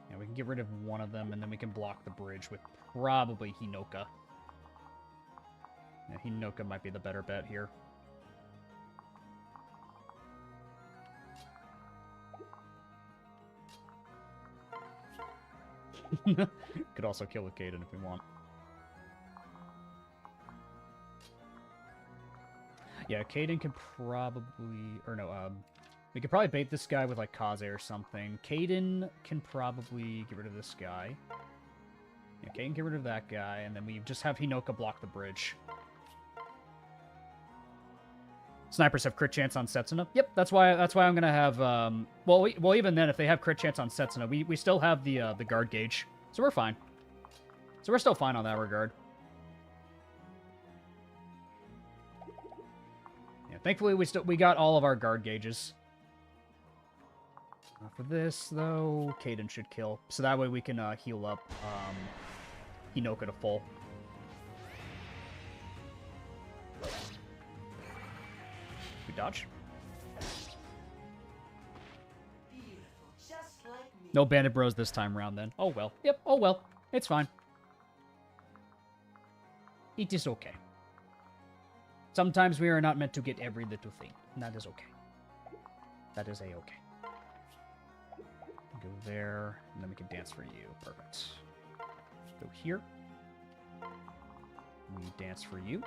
Yeah, we can get rid of one of them, and then we can block the bridge with probably Hinoka. Yeah, Hinoka might be the better bet here. Could also kill with Caden if we want. Yeah, Caden can probably... Or no, we could probably bait this guy with, like, Kaze or something. Caden can probably get rid of this guy. Yeah, Caden can get rid of that guy, and then we just have Hinoka block the bridge. Snipers have crit chance on Setsuna. Yep, that's why I'm gonna have well even then if they have crit chance on Setsuna, we still have the guard gauge. So we're fine. So we're still fine on that regard. Yeah, thankfully we got all of our guard gauges. For this though, Caden should kill. So that way we can heal up Hinoka to full. We dodge.
Just like me.
No bandit bros this time around then. Oh well. Yep, oh well. It's fine. It is okay. Sometimes we are not meant to get every little thing. And that is okay. That is a-okay. Go there, and then we can dance for you. Perfect. Go here. We dance for you.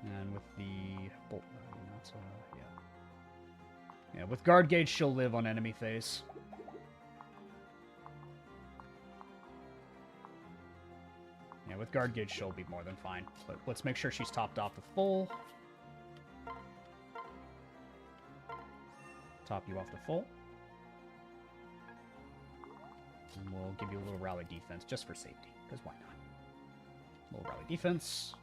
And with the bolt, yeah. Yeah, with guard gauge, she'll live on enemy phase. Yeah, with guard gauge, she'll be more than fine. But let's make sure she's topped off with full. Top you off to full. And we'll give you a little rally defense just for safety, because why not? A little rally defense.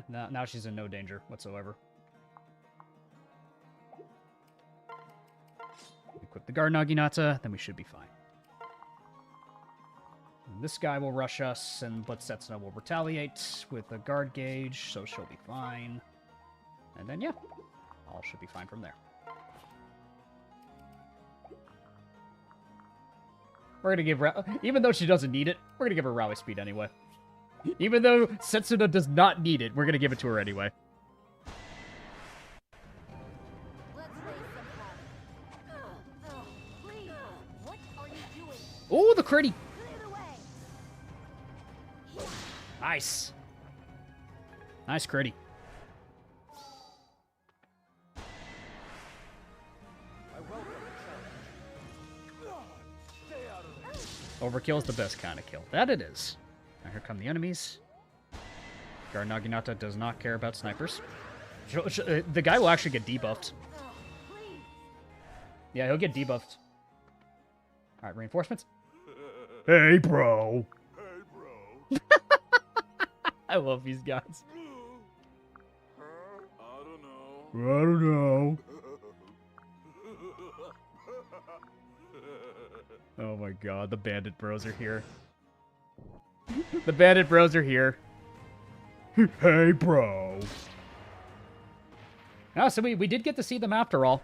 Now she's in no danger whatsoever. Equip the guard Naginata, then we should be fine. And this guy will rush us, and Blitz-Setsuna will retaliate with a guard gauge, so she'll be fine. And then, yeah, all should be fine from there. We're gonna give even though she doesn't need it, we're gonna give her rally speed anyway. Even though Setsuna does not need it, we're gonna give it to her anyway.
Let's raise some hell. Oh, please. What are you doing?
Oh, the critty!
Clear the way.
Nice. Nice critty.
I welcome the challenge. Stay out of this.
Overkill is the best kind of kill. That it is. Now here come the enemies. Guard Naginata does not care about snipers. The guy will actually get debuffed.
Oh, please.
Yeah, he'll get debuffed. Alright, reinforcements. Hey, bro.
Hey, bro.
I love these guys.
I don't know.
I don't know. Oh my god, the bandit bros are here. The bandit bros are here. Hey, bro. Ah, so we did get to see them after all.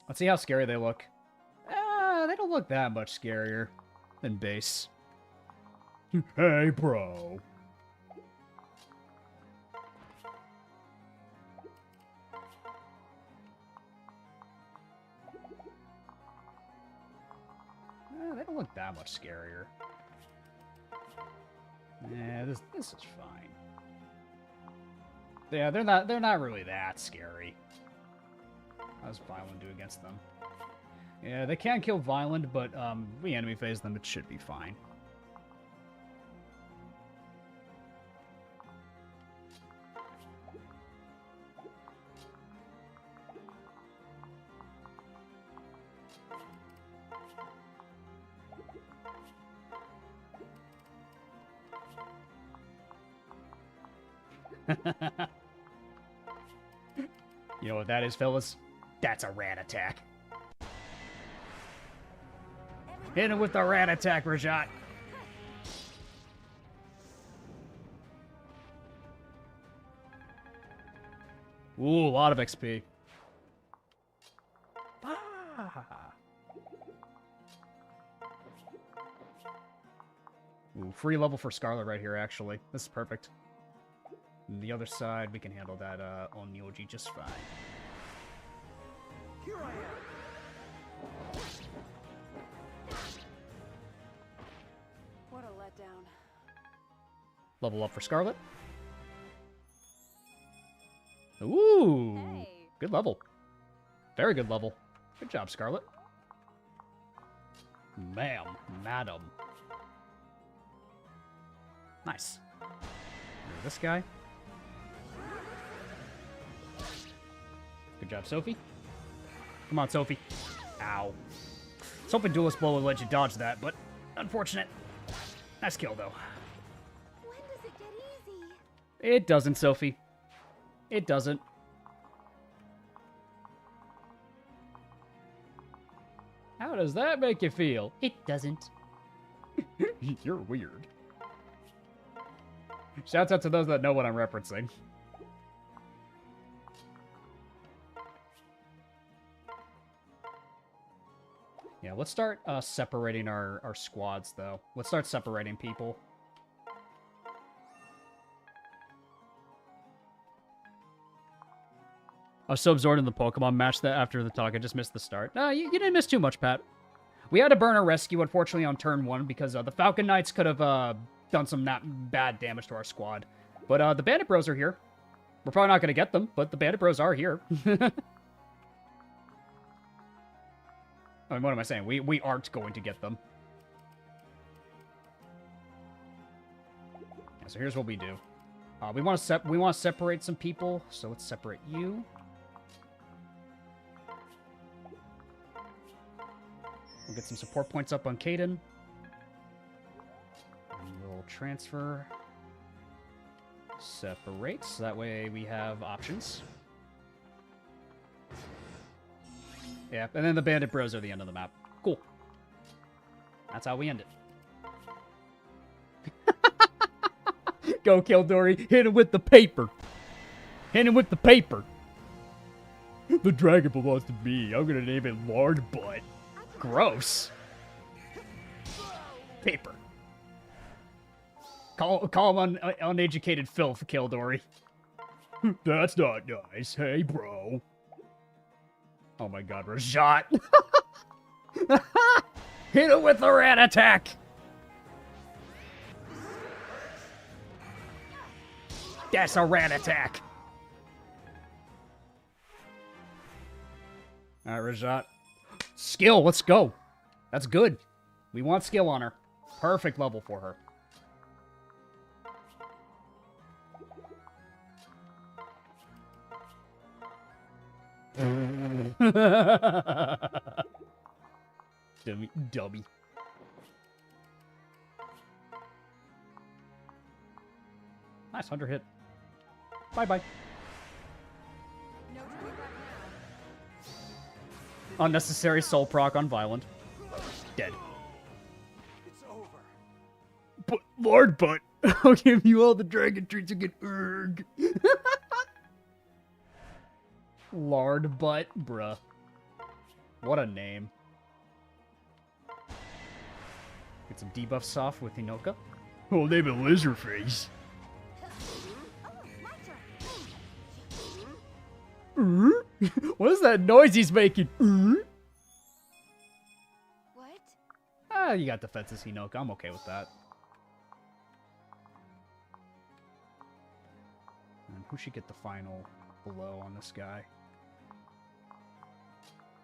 Let's see how scary they look. They don't look that much scarier than base. Hey, bro. They don't look that much scarier. Yeah, this is fine. Yeah, they're not really that scary. How does Violent do against them? Yeah, they can kill Violent, but we enemy phase them, it should be fine. You know what that is, fellas? That's a rat attack. Hit him with the rat attack, Rajat. Ooh, a lot of XP. Ooh, free level for Scarlet right here, actually. This is perfect. And the other side, we can handle that on Nyoji just fine.
Here I am.
What a letdown.
Level up for Scarlet. Ooh!
Hey.
Good level. Very good level. Good job, Scarlet. Ma'am. Madam. Nice. There's this guy. Good job, Sophie. Come on, Sophie. Ow. I was hoping Duelist Blow would let you dodge that, but unfortunate. Nice kill, though.
When does it get easy?
It doesn't, Sophie. It doesn't. How does that make you feel? It doesn't. You're weird. Shouts out to those that know what I'm referencing. Yeah, let's start separating our squads, though. Let's start separating people. I was so absorbed in the Pokemon match that after the talk, I just missed the start. No, you didn't miss too much, Pat. We had to burn a rescue, unfortunately, on turn 1, because the Falcon Knights could have done some bad damage to our squad. But the Bandit Bros are here. We're probably not going to get them, but the Bandit Bros are here. I mean, what am I saying? We aren't going to get them. Yeah, so here's what we do. We want to separate some people, so let's separate you. We'll get some support points up on Caden. And we'll transfer. Separate, so that way we have options. Yeah, and then the bandit bros are the end of the map. Cool. That's how we end it. Go, Kildori. Hit him with the paper. Hit him with the paper. The dragon belongs to me. I'm gonna name it Lard Butt. Gross. Paper. Call him uneducated filth, Kildori. That's not nice. Hey, bro. Oh my god, Rajat. Hit him with a rat attack. That's a rat attack. Alright, Rajat. Skill, let's go. That's good. We want skill on her. Perfect level for her. Dummy. Nice 100 hit. Bye-bye.
No turning back now.
Unnecessary soul proc on Violent. Dead.
It's over.
But Lord Butt, I'll give you all the dragon treats you get. Erg. Lard Butt, bruh. What a name. Get some debuffs off with Hinoka. Oh, name it Lizardface.
Oh, my turn.
What is that noise he's making?
What?
Ah, you got defenses, Hinoka. I'm okay with that. And who should get the final blow on this guy?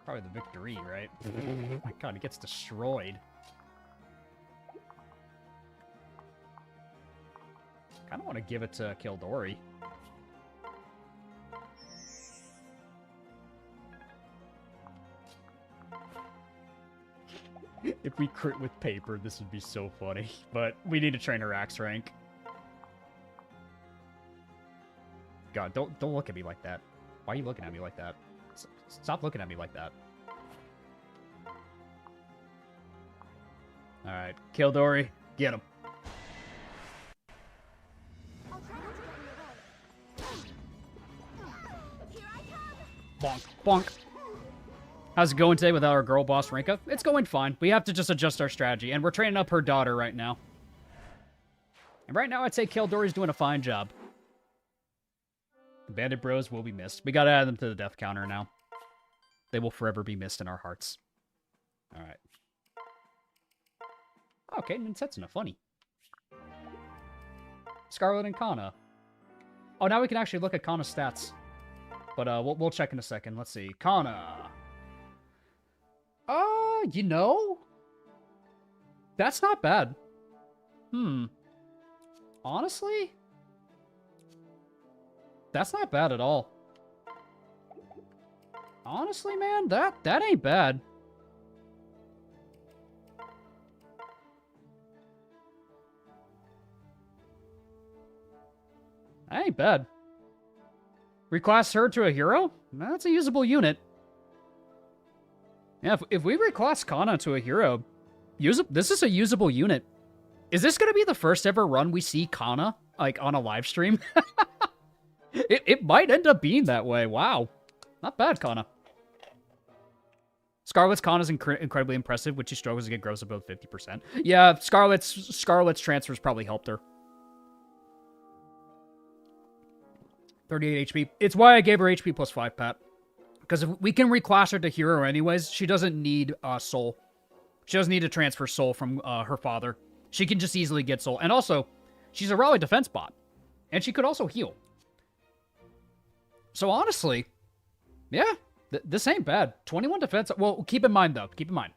Probably the victory, right? Oh my god, he gets destroyed. Kinda want to give it to Kildori. If we crit with paper, this would be so funny. But we need to train her axe rank. God, don't look at me like that. Why are you looking at me like that? Stop looking at me like that. Alright, Kildori, get him.
I'll try not to get in your way. Here I come.
Bonk, bonk. How's it going today without our girl boss, Rinka? It's going fine. We have to just adjust our strategy, and we're training up her daughter right now. And right now, I'd say Kildori's doing a fine job. The bandit bros will be missed. We gotta add them to the death counter now. They will forever be missed in our hearts. Alright. Okay, Ninsetsuna, funny. Scarlet and Kana. Oh, now we can actually look at Kana's stats. But we'll check in a second. Let's see. Kana. You know? That's not bad. Honestly? That's not bad at all. Honestly, man, that ain't bad. That ain't bad. Reclass her to a hero? That's a usable unit. Yeah, if we reclass Kana to a hero, this is a usable unit. Is this going to be the first ever run we see Kana, like, on a live stream? It might end up being that way. Wow. Not bad, Kana. Scarlet's Kana's incredibly impressive, which she struggles to get gross above 50%. Yeah, Scarlet's transfers probably helped her. 38 HP. It's why I gave her HP plus 5, Pat. Because if we can reclass her to hero anyways, she doesn't need soul. She doesn't need to transfer soul from her father. She can just easily get soul. And also, she's a rally defense bot. And she could also heal. So honestly, yeah, This ain't bad. 21 defense. Well, keep in mind, though. Keep in mind.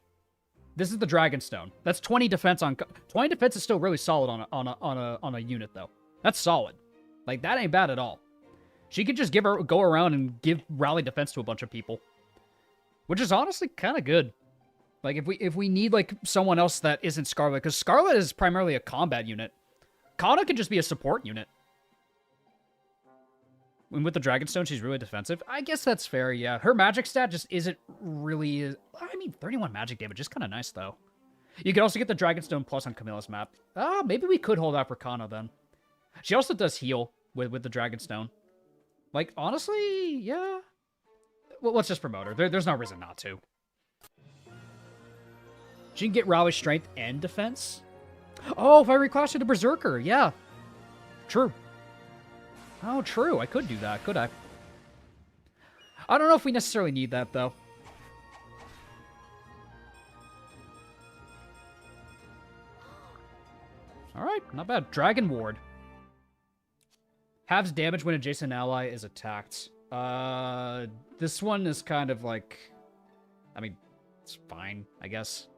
This is the Dragonstone. That's 20 defense on... 20 defense is still really solid on a unit, though. That's solid. Like, that ain't bad at all. She could just go around and give rally defense to a bunch of people. Which is honestly kind of good. Like, if we need, like, someone else that isn't Scarlet, because Scarlet is primarily a combat unit. Kana could just be a support unit. And with the Dragonstone, she's really defensive. I guess that's fair, yeah. Her magic stat just isn't really... I mean, 31 magic damage is kind of nice, though. You could also get the Dragonstone plus on Camilla's map. Maybe we could hold out for Kana, then. She also does heal with the Dragonstone. Like, honestly, yeah. Well, let's just promote her. There's no reason not to. She can get Raleigh strength and defense. Oh, if I reclass her to Berserker, yeah. True. Oh, true. I could do that, could I? I don't know if we necessarily need that, though. Alright, not bad. Dragon Ward. Halves damage when adjacent ally is attacked. This one is kind of like... I mean, it's fine, I guess.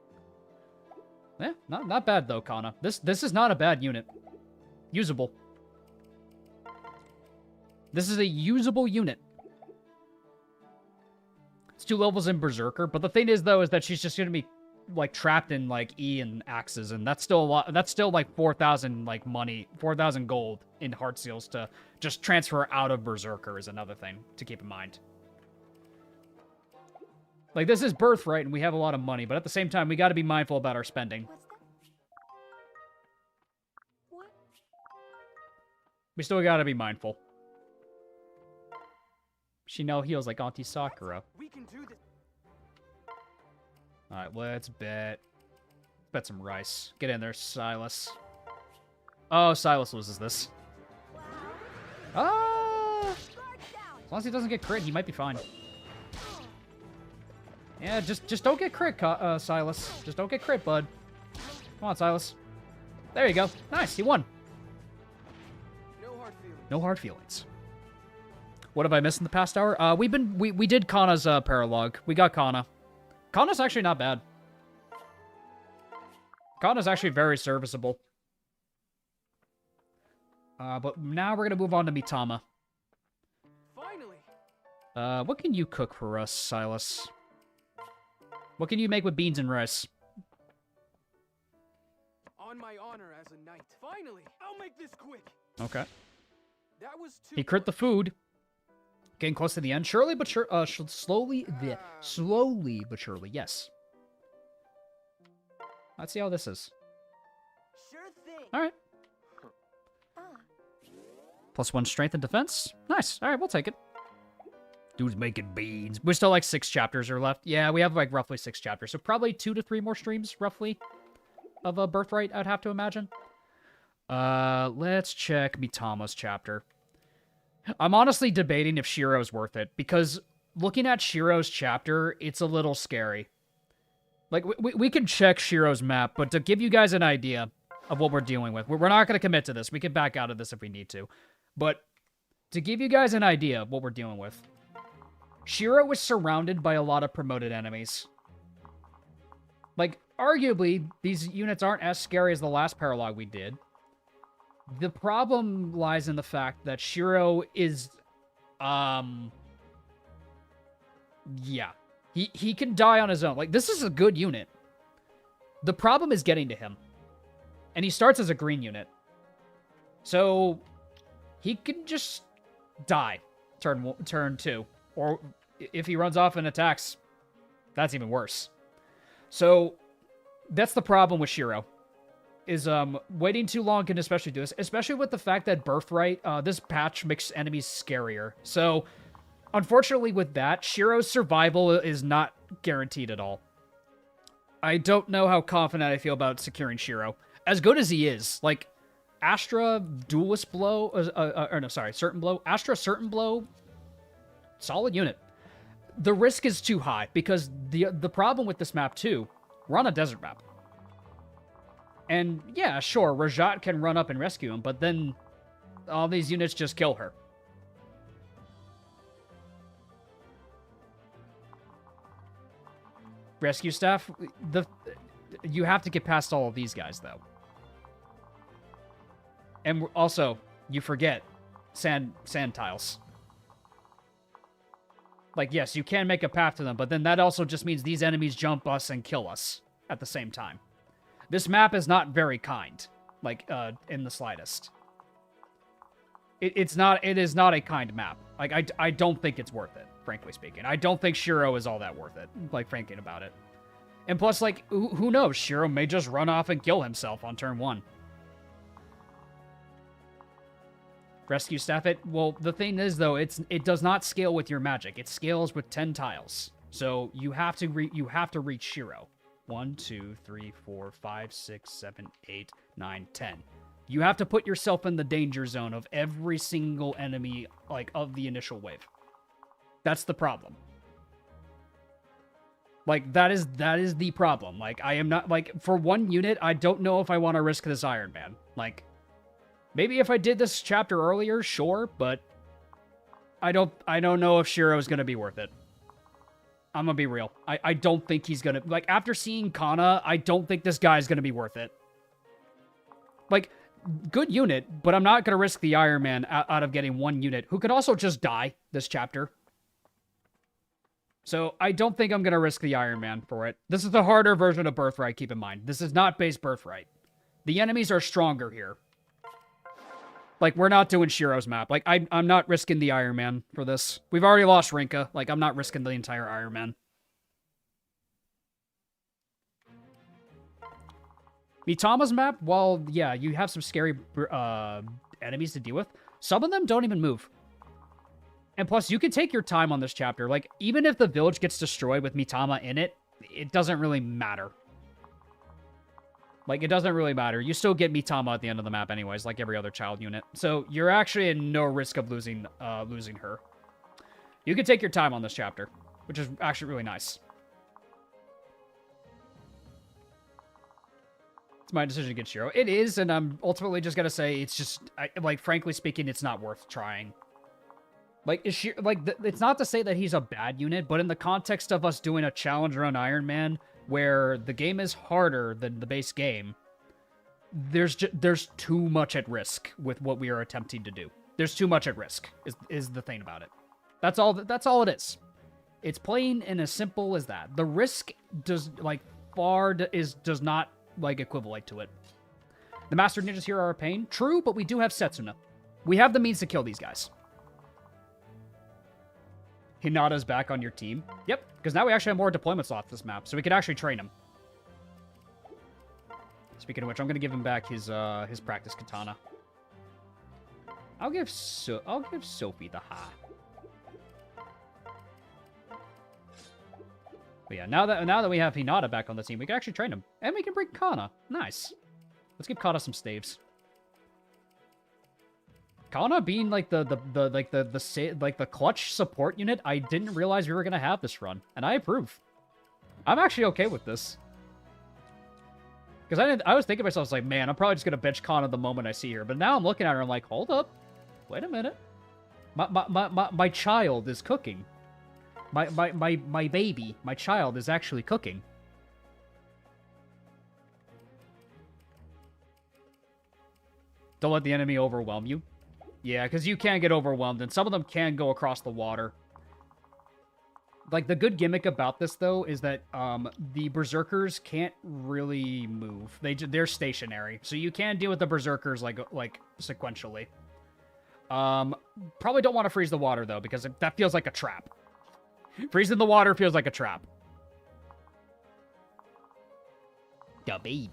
Yeah, not bad, though, Kana. This is not a bad unit. Usable. This is a usable unit. It's 2 levels in Berserker, but the thing is, though, is that she's just gonna be, like, trapped in, like, E and axes, and that's still a lot. That's still, like, 4,000, like, money, 4,000 gold in heart seals to just transfer out of Berserker is another thing to keep in mind. Like, this is Birthright, and we have a lot of money, but at the same time, we gotta be mindful about our spending.
What?
We still gotta be mindful. She now heals like Auntie Sakura.
We can do this.
Alright, let's bet. Bet some rice. Get in there, Silas. Oh, Silas loses this. Ah! As long as he doesn't get crit, he might be fine. Yeah, just don't get crit, Silas. Just don't get crit, bud. Come on, Silas. There you go. Nice, he won.
No hard feelings.
No hard feelings. What have I missed in the past hour? We did Kana's Paralogue. We got Kana. Kana's actually not bad. Kana's actually very serviceable. But now we're gonna move on to Mitama.
Finally.
What can you cook for us, Silas? What can you make with beans and rice?
On my honor as a knight. Finally, I'll make this quick.
Okay.
That was too.
He crit the food. Getting close to the end. Surely but sure. Slowly but surely. Yes. Let's see how this is.
Sure thing.
All right. +1 strength and defense. Nice. All right, we'll take it. Dude's making beans. We're still like 6 chapters are left. Yeah, we have like roughly 6 chapters. So probably 2 to 3 more streams, roughly, of a Birthright, I'd have to imagine. Let's check Mitama's chapter. I'm honestly debating if Shiro's worth it, because looking at Shiro's chapter, it's a little scary. Like, we can check Shiro's map, but to give you guys an idea of what we're dealing with, we're not going to commit to this. We can back out of this if we need to. But to give you guys an idea of what we're dealing with, Shiro was surrounded by a lot of promoted enemies. Like, arguably, these units aren't as scary as the last Paralogue we did. The problem lies in the fact that Shiro is, yeah. He can die on his own. Like, this is a good unit. The problem is getting to him. And he starts as a green unit. So, he can just die turn 2. Or if he runs off and attacks, that's even worse. So, that's the problem with Shiro. Is waiting too long can especially do this, especially with the fact that Birthright, this patch makes enemies scarier. So, unfortunately with that, Shiro's survival is not guaranteed at all. I don't know how confident I feel about securing Shiro. As good as he is, like, Astra Duelist Blow, or no, sorry, Certain Blow. Astra Certain Blow, solid unit. The risk is too high, because the problem with this map too, we're on a desert map. And, yeah, sure, Rajat can run up and rescue him, but then all these units just kill her. Rescue staff, you have to get past all of these guys, though. And also, you forget sand tiles. Like, yes, you can make a path to them, but then that also just means these enemies jump us and kill us at the same time. This map is not very kind, like, in the slightest. It is not a kind map. Like, I don't think it's worth it, frankly speaking. I don't think Shiro is all that worth it, like, thinking about it. And plus, like, who knows? Shiro may just run off and kill himself on turn 1. Rescue staff it. Well, the thing is, though, it does not scale with your magic. It scales with 10 tiles. So you have to reach Shiro. 1, 2, 3, 4, 5, 6, 7, 8, 9, 10. You have to put yourself in the danger zone of every single enemy, like, of the initial wave. That's the problem. Like, that is the problem. Like, I am not, like, for one unit, I don't know if I want to risk this Iron Man. Like, maybe if I did this chapter earlier, sure, but I don't know if Shiro's gonna be worth it. I'm gonna be real. I don't think he's gonna, like, after seeing Kana, I don't think this guy's gonna be worth it. Like, good unit, but I'm not gonna risk the Iron Man out of getting one unit who could also just die this chapter. So I don't think I'm gonna risk the Iron Man for it. This is the harder version of Birthright, keep in mind. This is not base Birthright. The enemies are stronger here. Like, we're not doing Shiro's map. Like, I'm not risking the Iron Man for this. We've already lost Rinka. Like, I'm not risking the entire Iron Man. Mitama's map, while, yeah, you have some scary enemies to deal with, some of them don't even move. And plus, you can take your time on this chapter. Like, even if the village gets destroyed with Mitama in it, it doesn't really matter. Like, it doesn't really matter. You still get Mitama at the end of the map anyways, like every other child unit. So, you're actually in no risk of losing her. You can take your time on this chapter, which is actually really nice. It's my decision against Shiro. It is, and I'm ultimately just gonna say it's just, like, frankly speaking, it's not worth trying. Like, it's not to say that he's a bad unit, but in the context of us doing a challenge run Iron Man, where the game is harder than the base game, there's too much at risk with what we are attempting to do. There's too much at risk, is the thing about it. That's all it is. It's plain and as simple as that. The risk does, like, does not, like, equivalent to it. The Master Ninjas here are a pain. True, but we do have Setsuna. We have the means to kill these guys. Hinata's back on your team. Yep, because now we actually have more deployment slots this map, so we could actually train him. Speaking of which, I'm going to give him back his practice katana. I'll give Sophie the ha. But yeah, now that we have Hinata back on the team, we can actually train him, and we can bring Kana. Nice. Let's give Kana some staves. Kana being like the clutch support unit, I didn't realize we were gonna have this run, and I approve. I'm actually okay with this. Because I was thinking to myself, I was like, man, I'm probably just gonna bench Kana the moment I see her. But now I'm looking at her, I'm like, hold up, wait a minute, my child is cooking. My baby, my child is actually cooking. Don't let the enemy overwhelm you. Yeah, because you can get overwhelmed, and some of them can go across the water. Like, the good gimmick about this, though, is that the Berserkers can't really move. They're stationary, so you can deal with the Berserkers, like sequentially. Probably don't want to freeze the water, though, because that feels like a trap. Freezing the water feels like a trap. The baby.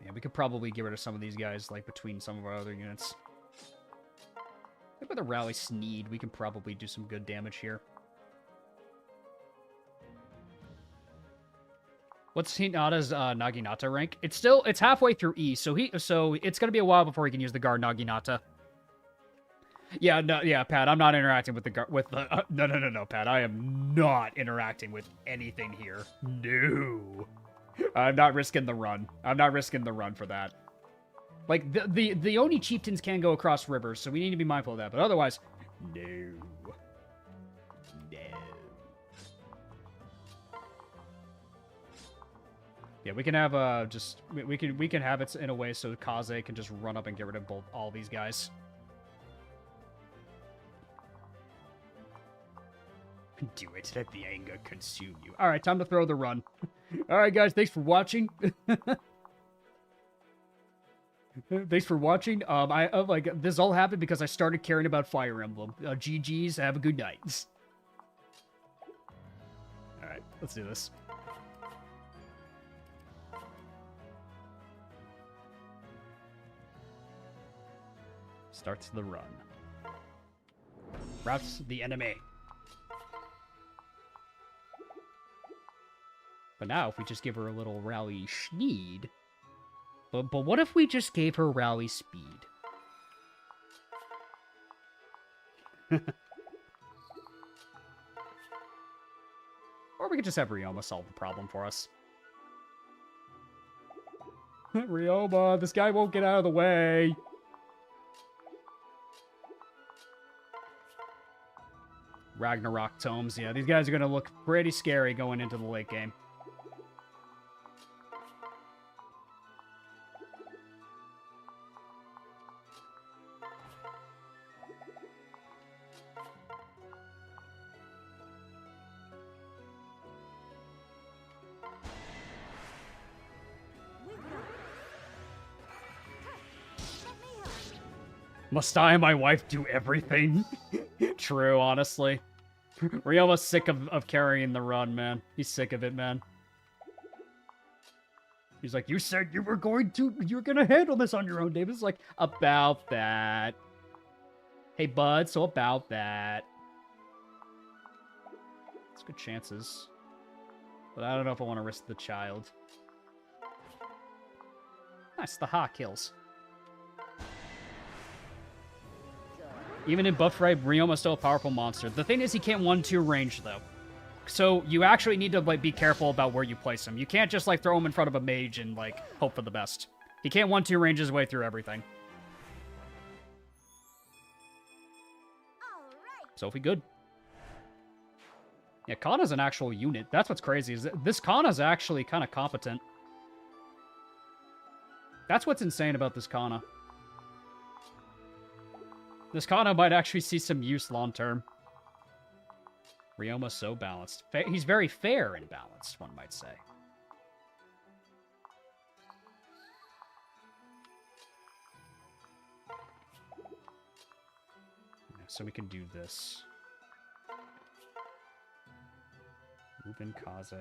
Yeah, we could probably get rid of some of these guys, like, between some of our other units. I think with a Rally Sneed, we can probably do some good damage here. What's Hinata's Naginata rank? It's halfway through E, so it's gonna be a while before he can use the guard Naginata. Yeah, no, yeah, Pat, I'm not interacting with the guard, no, Pat, I am not interacting with anything here. No. I'm not risking the run. I'm not risking the run for that. Like, the Oni chieftains can go across rivers, so we need to be mindful of that. But otherwise, no. No. Yeah, we can have we can have it in a way so Kaze can just run up and get rid of all these guys. Do it. Let the anger consume you. All right, time to throw the run. All right, guys, thanks for watching. Thanks for watching. Like this all happened because I started caring about Fire Emblem. GG's. Have a good night. All right, let's do this. Starts the run. Routes the enemy. But now, if we just give her a little rally schneed... But what if we just gave her rally speed? Or we could just have Ryoma solve the problem for us. Ryoma, this guy won't get out of the way. Ragnarok tomes. Yeah, these guys are going to look pretty scary going into the late game. Must I and my wife do everything? True, honestly. Ryoma's sick of carrying the run, man. He's sick of it, man. He's like, you said you were gonna handle this on your own, David. It's like, about that. Hey, bud, so about that. It's good chances. But I don't know if I want to risk the child. Nice, the Ha kills. Even in Birthright, Ryoma's still a powerful monster. The thing is, he can't 1-2 range, though. So you actually need to like be careful about where you place him. You can't just like throw him in front of a mage and like hope for the best. He can't 1-2 range his way through everything. So if we good. Yeah, Kana's an actual unit. That's what's crazy, is that this Kana's actually kind of competent. That's what's insane about this Kana. This Kana might actually see some use long-term. Ryoma's so balanced. He's very fair and balanced, one might say. Yeah, so we can do this. Move in Kaze.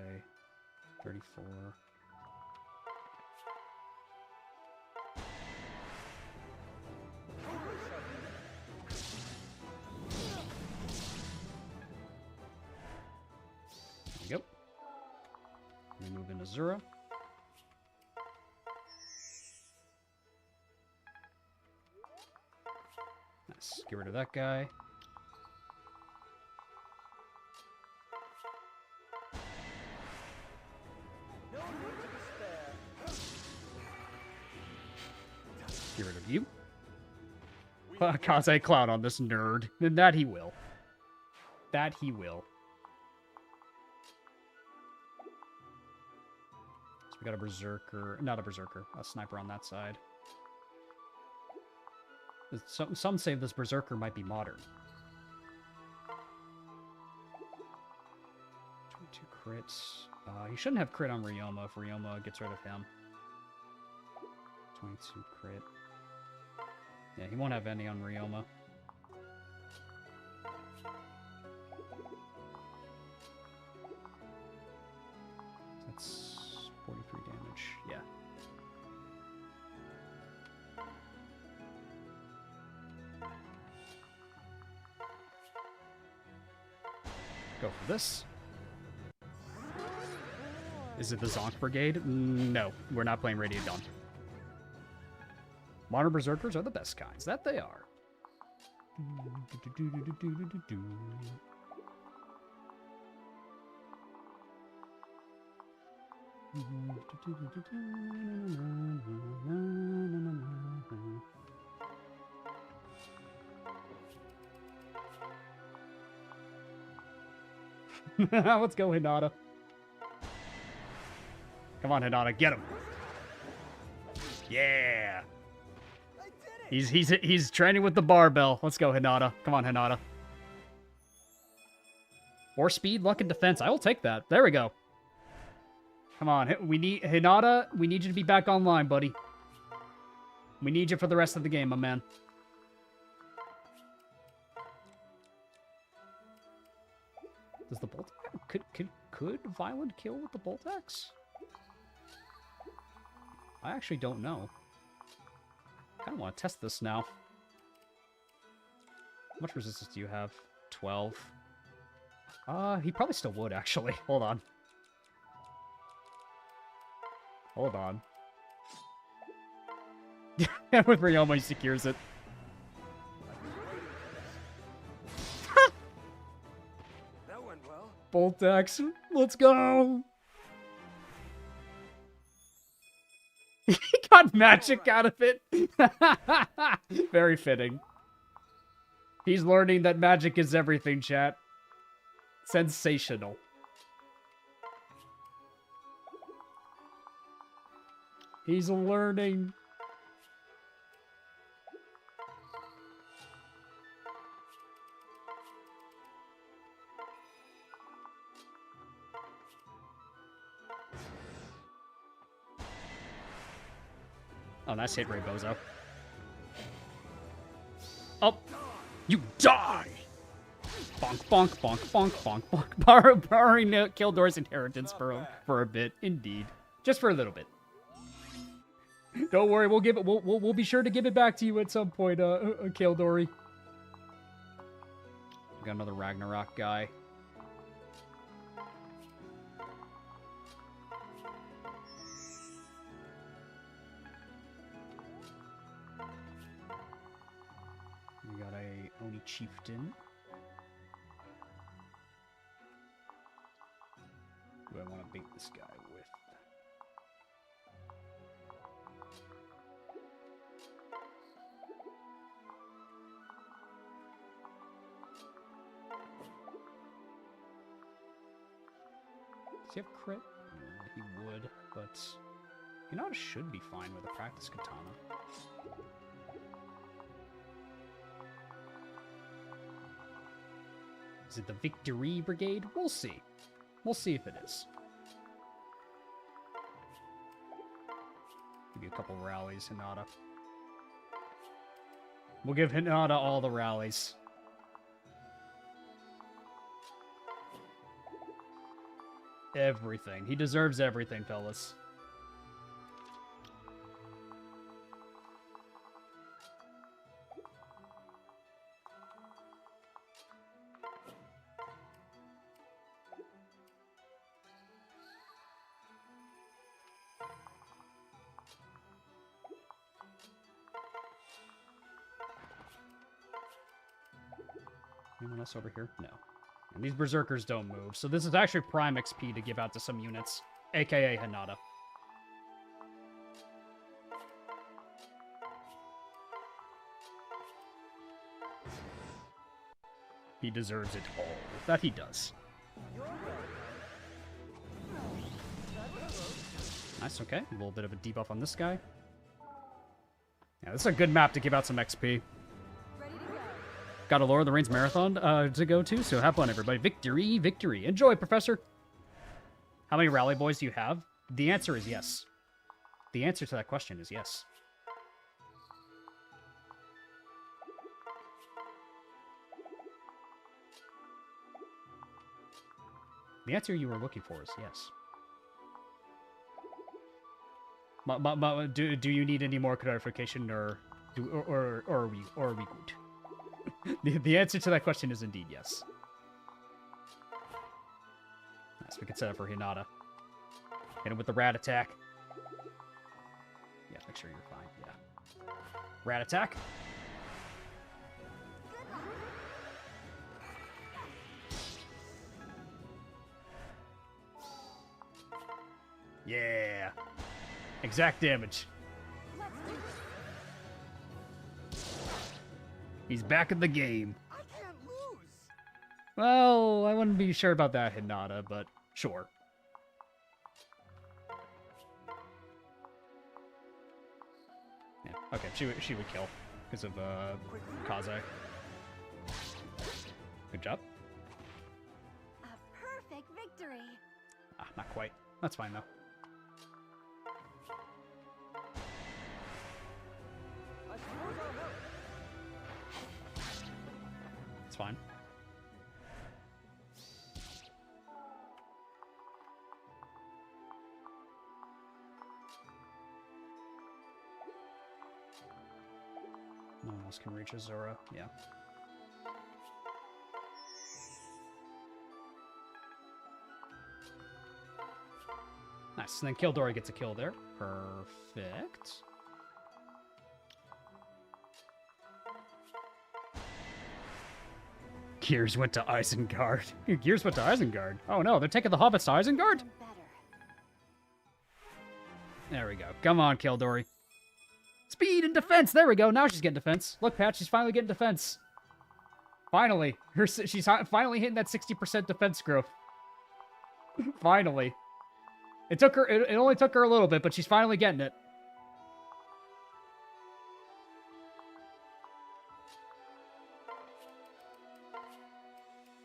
34. We move into Zura. Nice. Get rid of that guy.
No need to despair.
Get rid of you. Kaze clown on this nerd. And that he will. That he will. We got a berserker, not a berserker, a sniper on that side. Some say this berserker might be modern. 22 crits. He shouldn't have crit on Ryoma if Ryoma gets rid of him. 22 crit. Yeah, he won't have any on Ryoma. That's 43 damage, yeah. Go for this. Is it the Zonk Brigade? No, we're not playing Radiant Dawn. Modern Berserkers are the best kinds. That they are. Let's go, Hinata. Come on, Hinata, get him. Yeah.
I did it!
He's training with the barbell. Let's go, Hinata. Come on, Hinata. Or speed, luck, and defense. I will take that. There we go. Come on, we need Hinata. We need you to be back online, buddy. We need you for the rest of the game, my man. Does the bolt could Violent kill with the bolt axe? I actually don't know. I kind of want to test this now. How much resistance do you have? 12. He probably still would, actually. Hold on. Hold on. With Ryoma, he secures it.
That went well.
Bolt axe. Let's go! He got magic out of it. Very fitting. He's learning that magic is everything, chat. Sensational. He's learning. Oh, nice hit, Ray Bozo. Oh, you die! Bonk, bonk, bonk, bonk, bonk, bonk. Borrowing Kildor's inheritance for a bit, indeed. Just for a little bit. Don't worry, we'll give it. We'll be sure to give it back to you at some point, Kildori. We got another Ragnarok guy. We got a Oni Chieftain. Who I want to bait this guy with? Does he have crit? He would, but Hinata should be fine with a practice katana. Is it the Victory Brigade? We'll see. We'll see if it is. Give you a couple rallies, Hinata. We'll give Hinata all the rallies. Everything. He deserves everything, fellas. Anyone else over here? No. And these berserkers don't move, so this is actually prime XP to give out to some units, aka Hinata. He deserves it all. That he does. Nice, okay. A little bit of a debuff on this guy. Yeah, this is a good map to give out some XP. Got a Lord of the Rings marathon to go to, so have fun, everybody. Victory, victory. Enjoy, Professor. How many rally boys do you have? The answer is yes. The answer to that question is yes. The answer you were looking for is yes. Do you need any more clarification, or are we good? The answer to that question is indeed yes. Nice, we can set up for Hinata. Hit him with the rat attack. Yeah, make sure you're fine, yeah. Rat attack. Yeah. Exact damage. He's back in the game.
I can't lose.
Well, I wouldn't be sure about that, Hinata, but sure. Okay, she would kill because of Kaze. Good job.
A perfect victory.
Ah, not quite. That's fine though.
I suppose I'll help.
It's fine. No one else can reach Azura. Yeah. Nice. And then Kildori gets a kill there. Perfect. Gears went to Isengard. Gears went to Isengard. Oh no, they're taking the hobbits to Isengard?
Even better.
There we go. Come on, Kildori. Speed and defense. There we go. Now she's getting defense. Look, Pat, she's finally getting defense. Finally. She's finally hitting that 60% defense growth. Finally. It took her. It only took her a little bit, but she's finally getting it.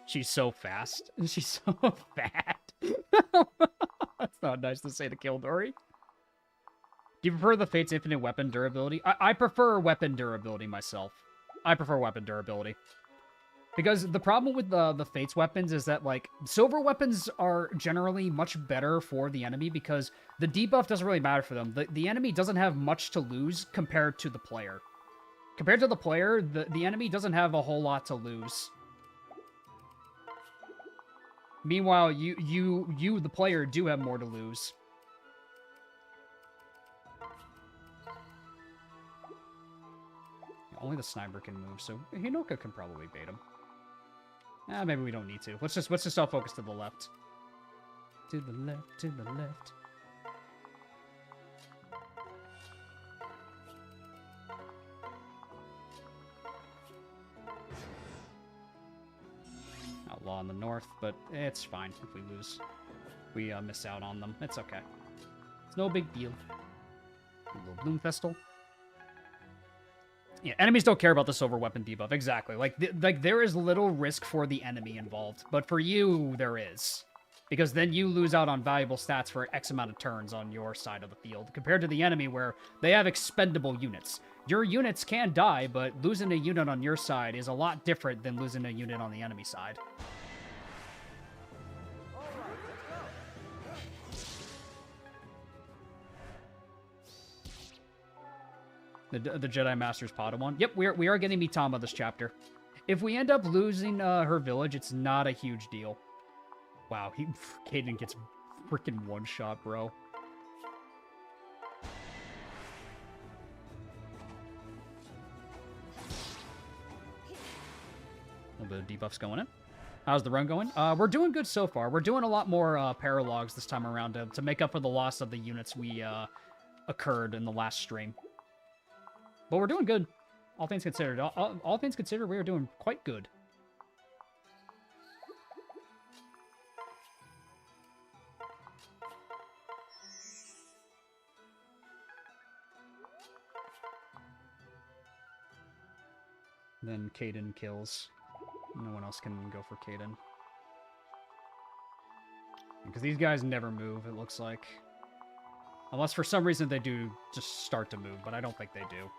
She's so fast. She's so fat. That's not nice to say to Kildori. Do you prefer the Fate's infinite weapon durability? I prefer weapon durability myself. I prefer weapon durability. Because the problem with the Fate's weapons is that, like, silver weapons are generally much better for the enemy because the debuff doesn't really matter for them. The enemy doesn't have much to lose compared to the player. Compared to the player, the enemy doesn't have a whole lot to lose. Meanwhile, you, the player, do have more to lose. Only the sniper can move, so Hinoka can probably bait him. Maybe we don't need to. Let's just all focus to the left. To the left, to the left. Outlaw in the north, but it's fine if we lose. We miss out on them. It's okay. It's no big deal. A little Bloom Festal. Yeah, enemies don't care about the silver weapon debuff. Exactly. Like there is little risk for the enemy involved, but for you, there is. Because then you lose out on valuable stats for X amount of turns on your side of the field, compared to the enemy where they have expendable units. Your units can die, but losing a unit on your side is a lot different than losing a unit on the enemy side.
All right, let's go.
The Jedi Master's Padawan. Yep, we are getting Mitama this chapter. If we end up losing her village, it's not a huge deal. Wow, Caden gets freaking one shot, bro. A little bit of debuffs going in. How's the run going? We're doing good so far. We're doing a lot more paralogs this time around to make up for the loss of the units we occurred in the last stream. But we're doing good, all things considered. All things considered, we are doing quite good. Then Caden kills. No one else can go for Caden. Because these guys never move, it looks like. Unless for some reason they do just start to move, but I don't think they do.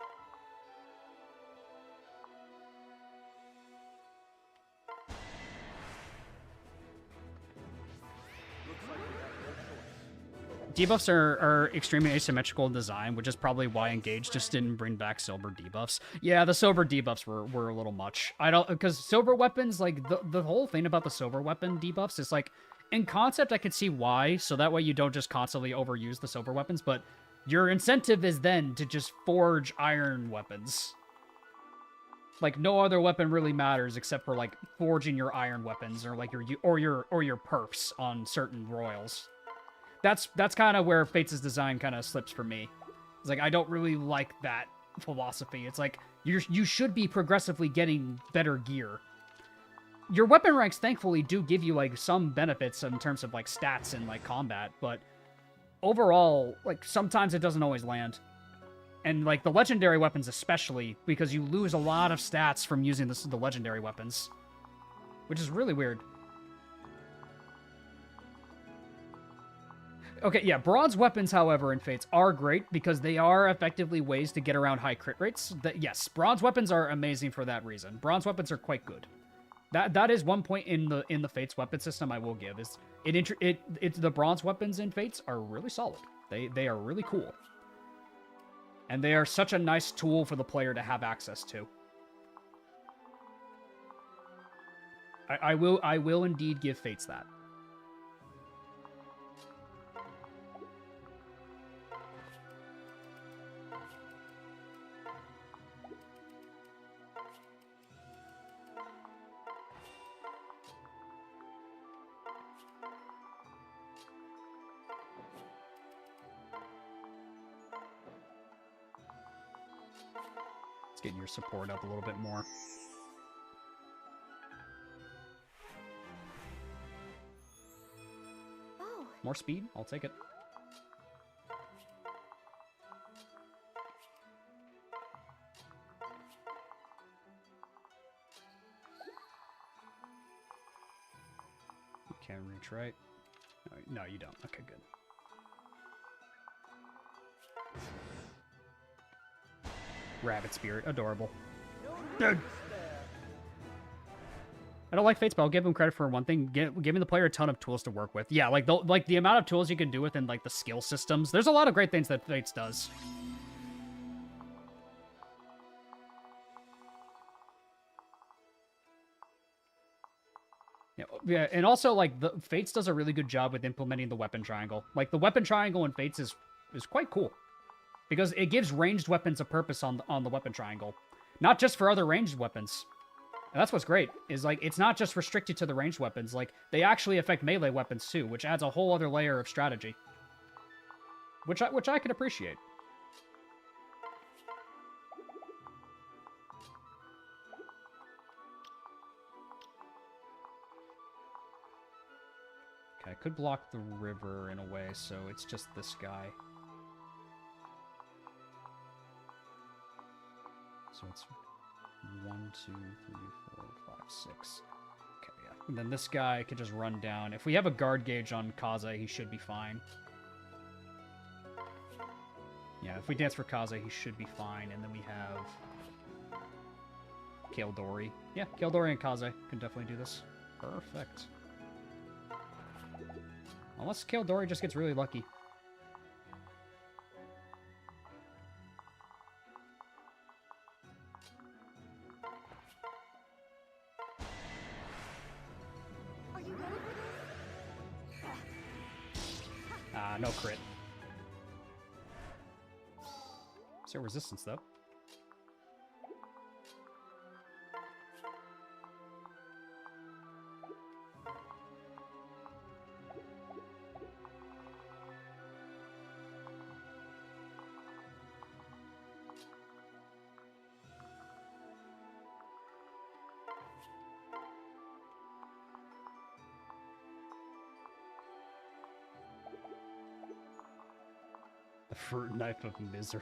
Debuffs are extremely asymmetrical in design, which is probably why Engage just didn't bring back silver debuffs. Yeah, the silver debuffs were a little much. I don't, because silver weapons, like, the whole thing about the silver weapon debuffs is, like, in concept, I could see why, so that way you don't just constantly overuse the silver weapons, but your incentive is then to just forge iron weapons. Like, no other weapon really matters except for, like, forging your iron weapons, or, like, your perfs on certain royals. That's kind of where Fates' design kind of slips for me. It's like, I don't really like that philosophy. It's like, you should be progressively getting better gear. Your weapon ranks, thankfully, do give you, like, some benefits in terms of, like, stats and, like, combat, but overall, like, sometimes it doesn't always land. And, like, the legendary weapons especially, because you lose a lot of stats from using the legendary weapons. Which is really weird. Okay, yeah, bronze weapons, however, in Fates are great because they are effectively ways to get around high crit rates. Yes, bronze weapons are amazing for that reason. Bronze weapons are quite good. That is one point in the Fates weapon system I will give is it's the bronze weapons in Fates are really solid. They are really cool. And they are such a nice tool for the player to have access to. I will indeed give Fates that. Let's get your support up a little bit more.
Oh,
More speed? I'll take it. You can reach, right? No, you don't. Okay, good. Rabbit spirit, adorable.
No
Dude. I don't like Fates, but I'll give him credit for one thing: giving the player a ton of tools to work with. Yeah, like the amount of tools you can do within like the skill systems. There's a lot of great things that Fates does. Yeah, and also like the Fates does a really good job with implementing the weapon triangle. Like the weapon triangle in Fates is quite cool. Because it gives ranged weapons a purpose on the weapon triangle. Not just for other ranged weapons. And that's what's great, is like, it's not just restricted to the ranged weapons, like, they actually affect melee weapons too, which adds a whole other layer of strategy. Which I can appreciate. Okay, I could block the river in a way, so it's just this guy. So it's 1, 2, 3, 4, 5, 6. Okay, yeah. And then this guy could just run down. If we have a guard gauge on Kaze, he should be fine. Yeah, if we dance for Kaze, he should be fine. And then we have Kaldori. Yeah, Kaldori and Kaze can definitely do this. Perfect. Unless Kaldori just gets really lucky.
are you ready for this?
No crit. Zero resistance, though. The fruit knife of misery.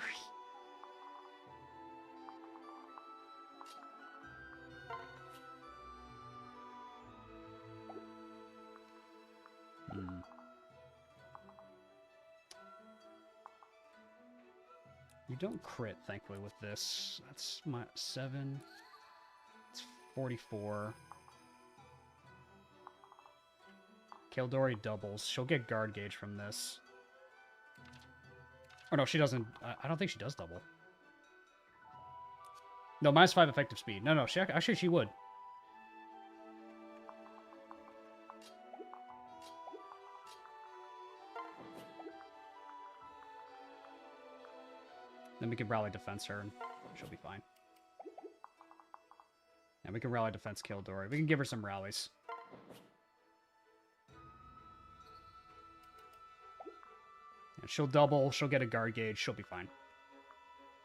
You don't crit, thankfully, with this. That's my 7. It's 44. Kaldori doubles. She'll get guard gauge from this. Oh, no, she doesn't. I don't think she does double. No, -5 effective speed. No, actually, she would. Then we can rally defense her, and she'll be fine. And we can rally defense Kaldori. We can give her some rallies. And she'll double, she'll get a guard gauge, she'll be fine.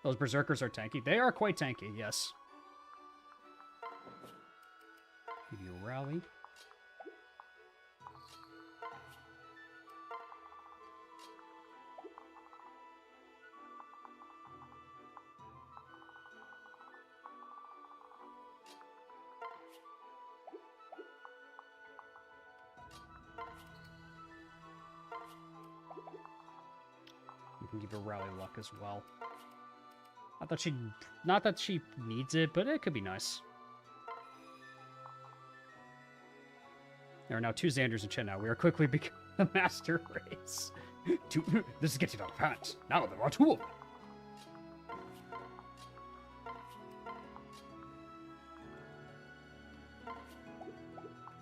Those berserkers are tanky. They are quite tanky, yes. Give you a rally. can give her rally luck as well. Not that she needs it, but it could be nice. There are now 2 Xanders in chat now. We are quickly becoming the master race. This is getting out of hand. Now there are 2 of them.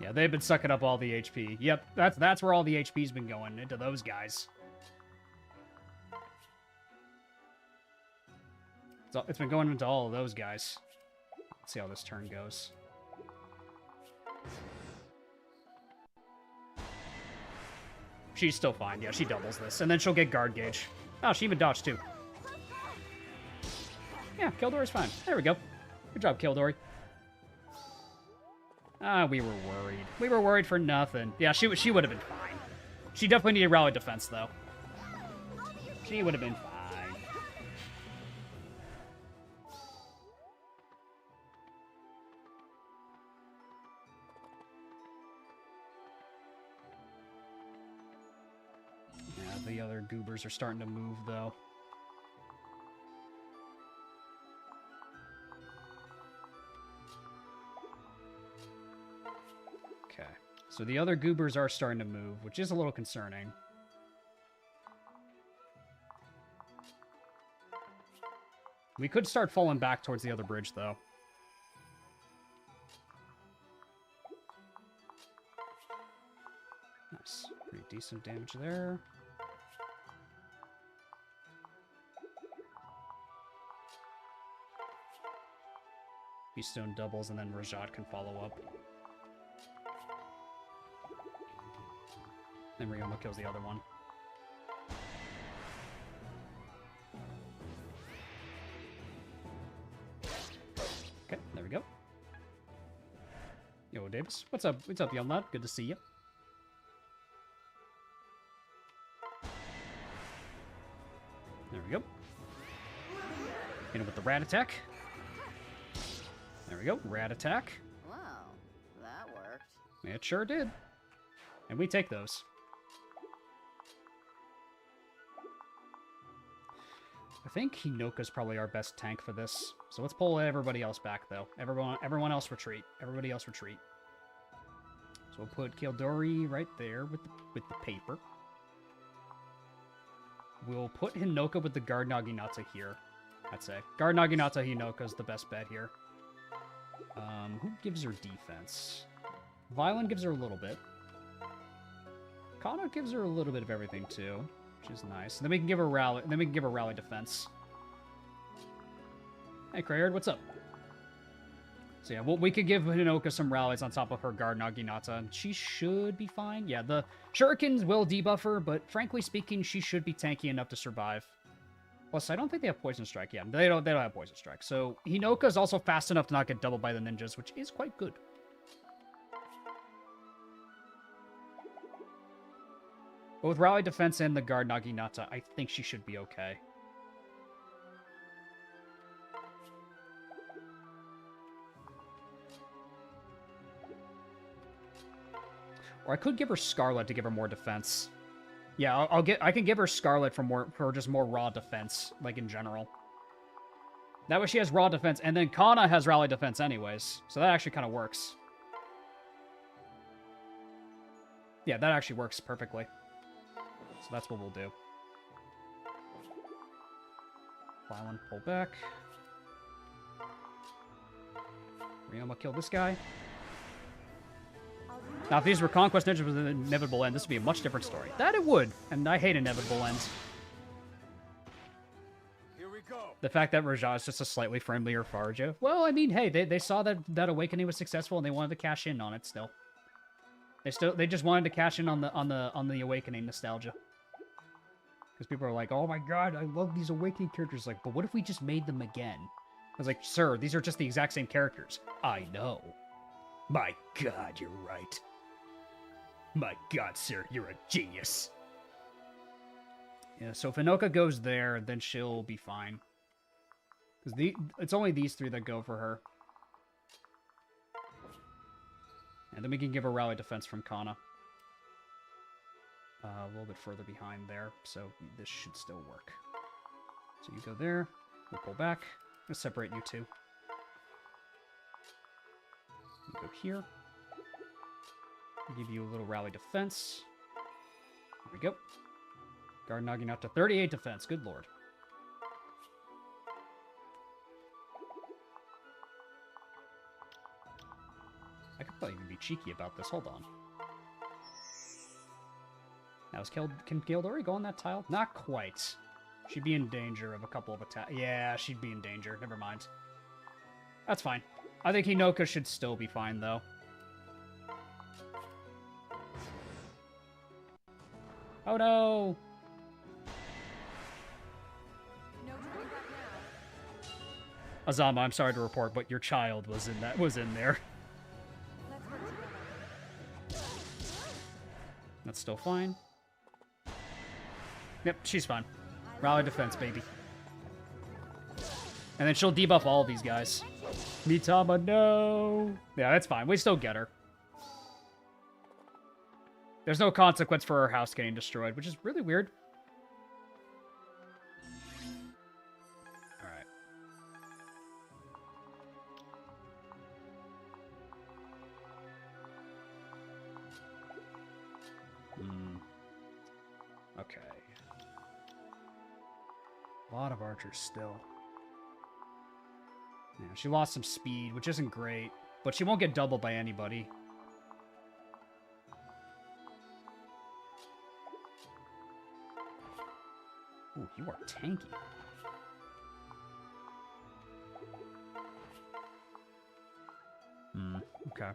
Yeah, they've been sucking up all the HP. Yep, that's where all the HP's been going, into those guys. So it's been going into all of those guys. Let's see how this turn goes. She's still fine. Yeah, she doubles this. And then she'll get guard gauge. Oh, she even dodged too. Yeah, Kildori's fine. There we go. Good job, Kildori. Ah, we were worried. We were worried for nothing. Yeah, she would have been fine. She definitely needed rally defense, though. She would have been fine. Yeah, the other goobers are starting to move, though. Okay, so the other goobers are starting to move, which is a little concerning. We could start falling back towards the other bridge, though. Nice. Pretty decent damage there. Stone doubles, and then Rajat can follow up. Then Ryoma kills the other one. Okay, there we go. Yo, Davis. What's up? What's up, young lad? Good to see you. There we go. Hit him with the rat attack. There we go, rat attack.
Wow, that worked.
It sure did. And we take those. I think Hinoka's probably our best tank for this. So let's pull everybody else back, though. Everyone else retreat. Everybody else retreat. So we'll put Kildori right there with the paper. We'll put Hinoka with the Guard Naginata here. I'd say. Guard Naginata Hinoka's the best bet here. Who gives her defense? Violin gives her a little bit. Kana gives her a little bit of everything too, which is nice. And then we can give her rally. Then we can give her rally defense. Hey, Crayard, what's up? So yeah, well, we could give Hinoka some rallies on top of her Guard Naginata, and she should be fine. Yeah, the Shurikens will debuff her, but frankly speaking, she should be tanky enough to survive. Plus, I don't think they have Poison Strike. Yeah, they don't have Poison Strike. So Hinoka is also fast enough to not get doubled by the ninjas, which is quite good. But with Rally Defense and the Guard Naginata, I think she should be okay. Or I could give her Scarlet to give her more defense. Yeah, I can give her Scarlet for just more raw defense, like in general. That way she has raw defense, and then Kana has rally defense anyways, so that actually kind of works. Yeah, that actually works perfectly. So that's what we'll do. Violin, pull back. Ryoma, kill this guy. Now, if these were Conquest Ninjas with an inevitable end, this would be a much different story. That it would, and I hate inevitable ends.
Here we go.
The fact that Rajat is just a slightly friendlier Farja. Well, I mean, hey, they saw that Awakening was successful, and they wanted to cash in on it still. They just wanted to cash in on the Awakening nostalgia. Because people are like, oh my god, I love these Awakening characters. Like, but what if we just made them again? I was like, sir, these are just the exact same characters. I know. My god, you're right. My god, sir, you're a genius. Yeah, so if Hinoka goes there, then she'll be fine. Because it's only these 3 that go for her. And then we can give her rally defense from Kana. a little bit further behind there, so this should still work. So you go there, we'll pull back, we'll separate you two. You go here. I'll give you a little rally defense. There we go. Guard knocking out to 38 defense, good lord. I could probably even be cheeky about this, hold on. Now, can Gildori go on that tile? Not quite. She'd be in danger of a couple of attacks. Yeah, she'd be in danger. Never mind. That's fine. I think Hinoka should still be fine, though. Oh, no!
No turning back now.
Azama, I'm sorry to report, but your child was in there.
Let's work together.
That's still fine. Yep, she's fine. Rally defense, baby. And then she'll debuff all of these guys. Mitama, no! Yeah, that's fine. We still get her. There's no consequence for her house getting destroyed, which is really weird. Alright. Okay. A lot of archers still. Yeah, she lost some speed, which isn't great, but she won't get doubled by anybody. Ooh, you are tanky. Okay.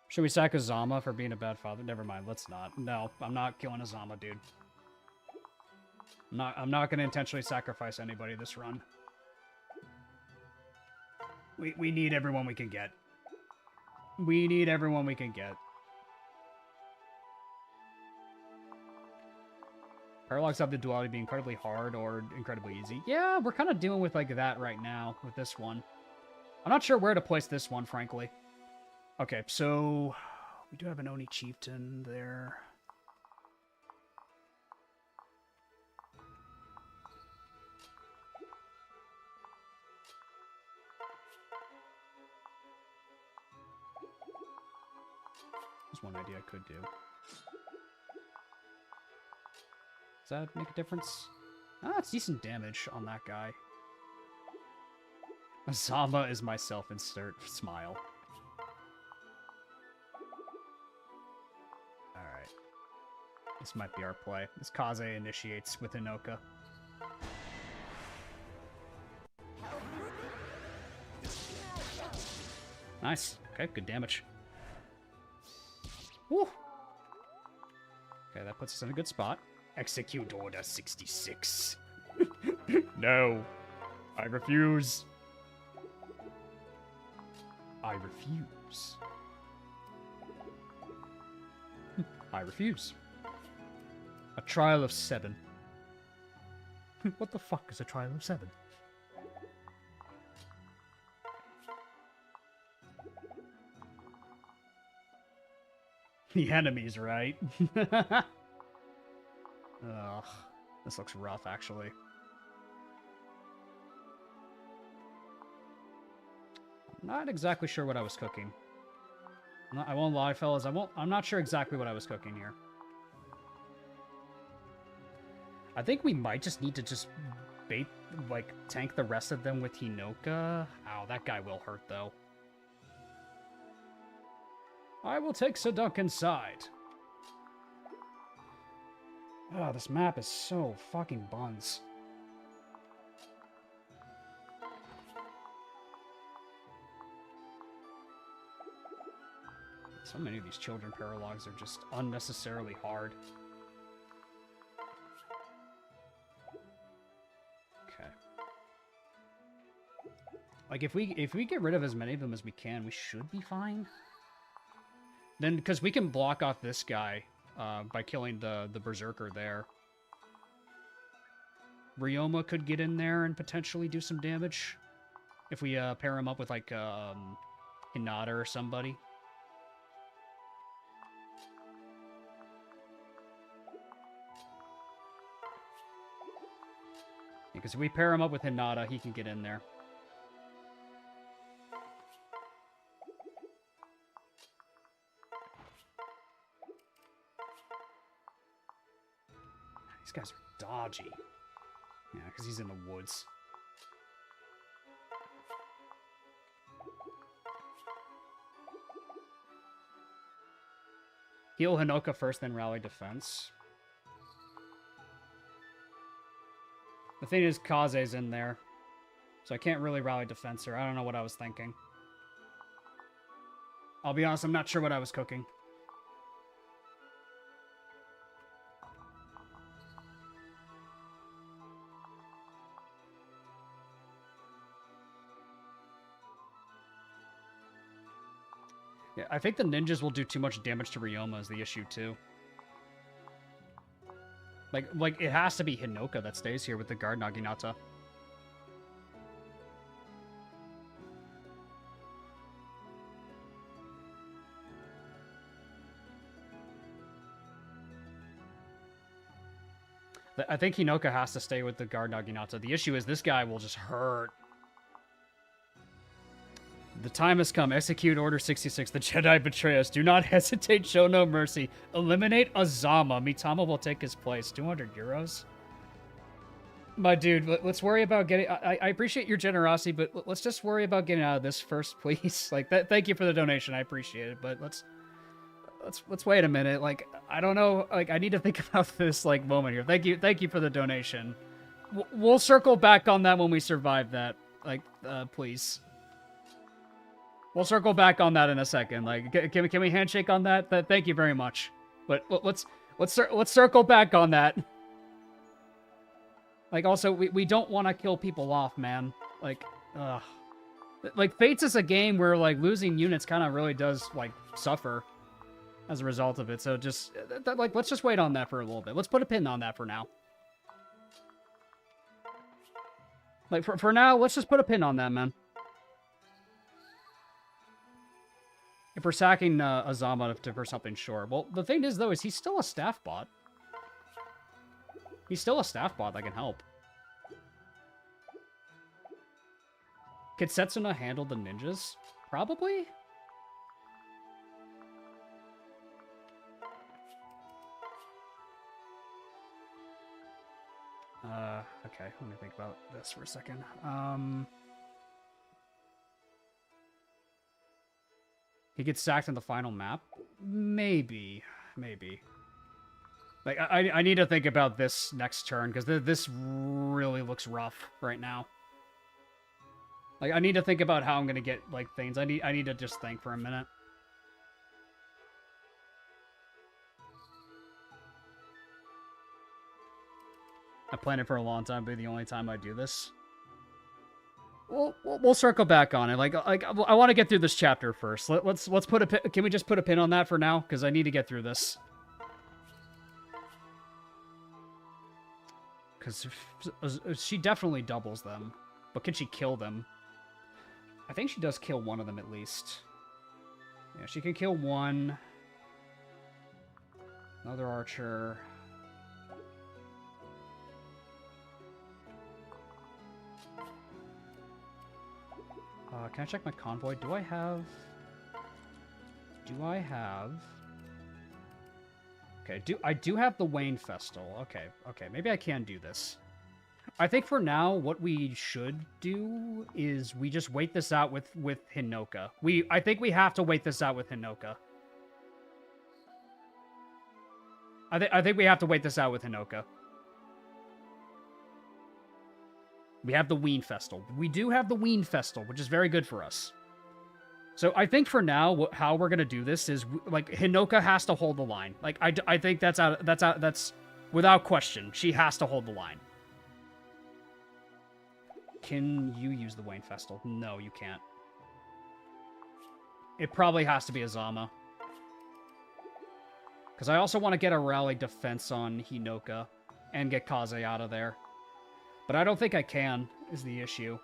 Should we sack Azama for being a bad father? Never mind, let's not. No, I'm not killing Azama, dude. I'm not gonna intentionally sacrifice anybody this run. We need everyone we can get. We need everyone we can get. Paralogues have the duality being incredibly hard or incredibly easy. Yeah, we're kind of dealing with like that right now with this one. I'm not sure where to place this one, frankly. Okay, so we do have an Oni chieftain there. There's one idea I could do. Does that make a difference? Ah, it's decent damage on that guy. Azama is my self-insert smile. Alright. This might be our play. This Kaze initiates with Hinoka. Nice. Okay, good damage. Woo! Okay, that puts us in a good spot. Execute Order 66. No. I refuse. I refuse. I refuse. A trial of 7. What the fuck is a trial of 7? The enemies, right? Ugh. This looks rough, actually. I'm not exactly sure what I was cooking. I won't lie, fellas. I'm not sure exactly what I was cooking here. I think we might just need to just tank the rest of them with Hinoka. Ow, that guy will hurt, though. I will take Seduncan's side. Oh, this map is so fucking buns. So many of these children paralogs are just unnecessarily hard. Okay. Like if we get rid of as many of them as we can, we should be fine. Then, because we can block off this guy by killing the berserker there. Ryoma could get in there and potentially do some damage if we pair him up with like Hinata or somebody. Because if we pair him up with Hinata, he can get in there. These guys are dodgy. Yeah, because he's in the woods. Heal Hinoka first, then rally defense. The thing is, Kaze's in there. So I can't really rally defense her. I don't know what I was thinking. I'll be honest, I'm not sure what I was cooking. Yeah, I think the ninjas will do too much damage to Ryoma is the issue, too. Like it has to be Hinoka that stays here with the guard Naginata. I think Hinoka has to stay with the guard Naginata. The issue is this guy will just hurt. The time has come. Execute Order 66. The Jedi betray us. Do not hesitate. Show no mercy. Eliminate Azama. Mitama will take his place. 200 euros? My dude, let's worry about getting... I appreciate your generosity, but let's just worry about getting out of this first, please. Like, thank you for the donation. I appreciate it, but let's wait a minute. Like, I don't know. Like, I need to think about this, like, moment here. Thank you for the donation. We'll circle back on that when we survive that. Like, please. We'll circle back on that in a second. Like, can we handshake on that? Thank you very much. But let's circle back on that. Like, also, we don't want to kill people off, man. Like, ugh. Like, Fates is a game where, like, losing units kind of really does, like, suffer as a result of it. So just, like, let's just wait on that for a little bit. Let's put a pin on that for now. Like, for now, let's just put a pin on that, man. If we're sacking Azama for something, sure. Well, the thing is, though, is he's still a staff bot. He's still a staff bot that can help. Could Setsuna handle the ninjas? Probably? Okay, let me think about this for a second. He gets sacked in the final map? Maybe. Like, I need to think about this next turn, because this really looks rough right now. Like, I need to think about how I'm gonna get, like, things. I need to just think for a minute. I planned it for a long time, but the only time I do this. We'll circle back on it. Like I want to get through this chapter first. Let's put a pin. Can we just put a pin on that for now? Because I need to get through this. Because she definitely doubles them, but can she kill them? I think she does kill one of them at least. Yeah, she can kill one. Another archer. Can I check my convoy? Do I have... Okay, I do have the Wayne Festal. Okay, maybe I can do this. I think for now, what we should do is we just wait this out with Hinoka. I think we have to wait this out with Hinoka. I think we have to wait this out with Hinoka. We have the Ween Festal. We do have the Ween Festal, which is very good for us. So I think for now, how we're gonna do this is like Hinoka has to hold the line. Like I think that's without question. She has to hold the line. Can you use the Wayne Festal? No, you can't. It probably has to be Azama. Because I also want to get a rally defense on Hinoka and get Kaze out of there. But I don't think I can, is the issue.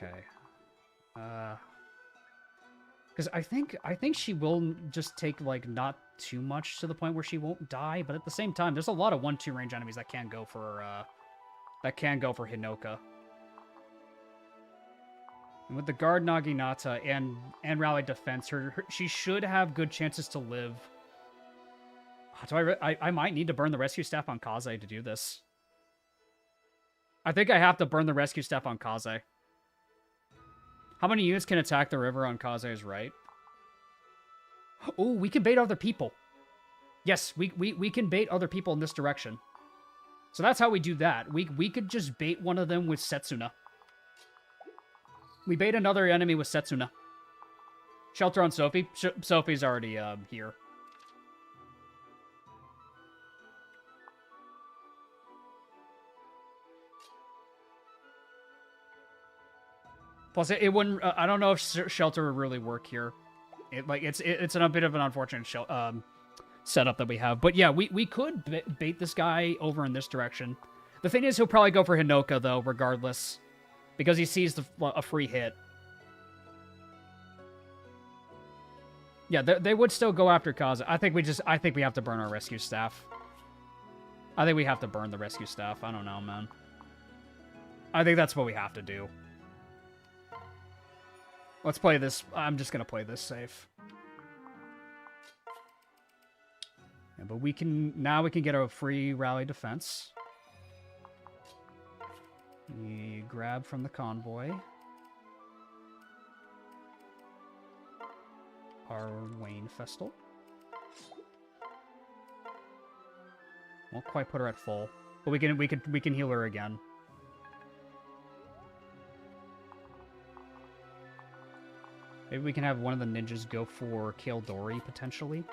Okay. Because I think she will just take like not too much to the point where she won't die, but at the same time, there's a lot of 1-2 range enemies that can go for Hinoka. And with the guard Naginata and rally defense, she should have good chances to live. So I might need to burn the rescue staff on Kaze to do this. I think I have to burn the rescue staff on Kaze. How many units can attack the river on Kaze's right? Oh, we can bait other people. Yes, we can bait other people in this direction. So that's how we do that. We could just bait one of them with Setsuna. We bait another enemy with Setsuna. Shelter on Sophie. Sophie's already here. Plus, it wouldn't. I don't know if shelter would really work here. It's a bit of an unfortunate setup that we have. But yeah, we could bait this guy over in this direction. The thing is, he'll probably go for Hinoka though, regardless, because he sees a free hit. Yeah, they would still go after Kaze. I think we have to burn our rescue staff. I think we have to burn the rescue staff. I don't know, man. I think that's what we have to do. Let's play this. I'm just going to play this safe. Yeah, but now we can get a free rally defense. We grab from the convoy. Our Wayne Festal. Won't quite put her at full, but we can heal her again. Maybe we can have one of the ninjas go for Kildori, potentially.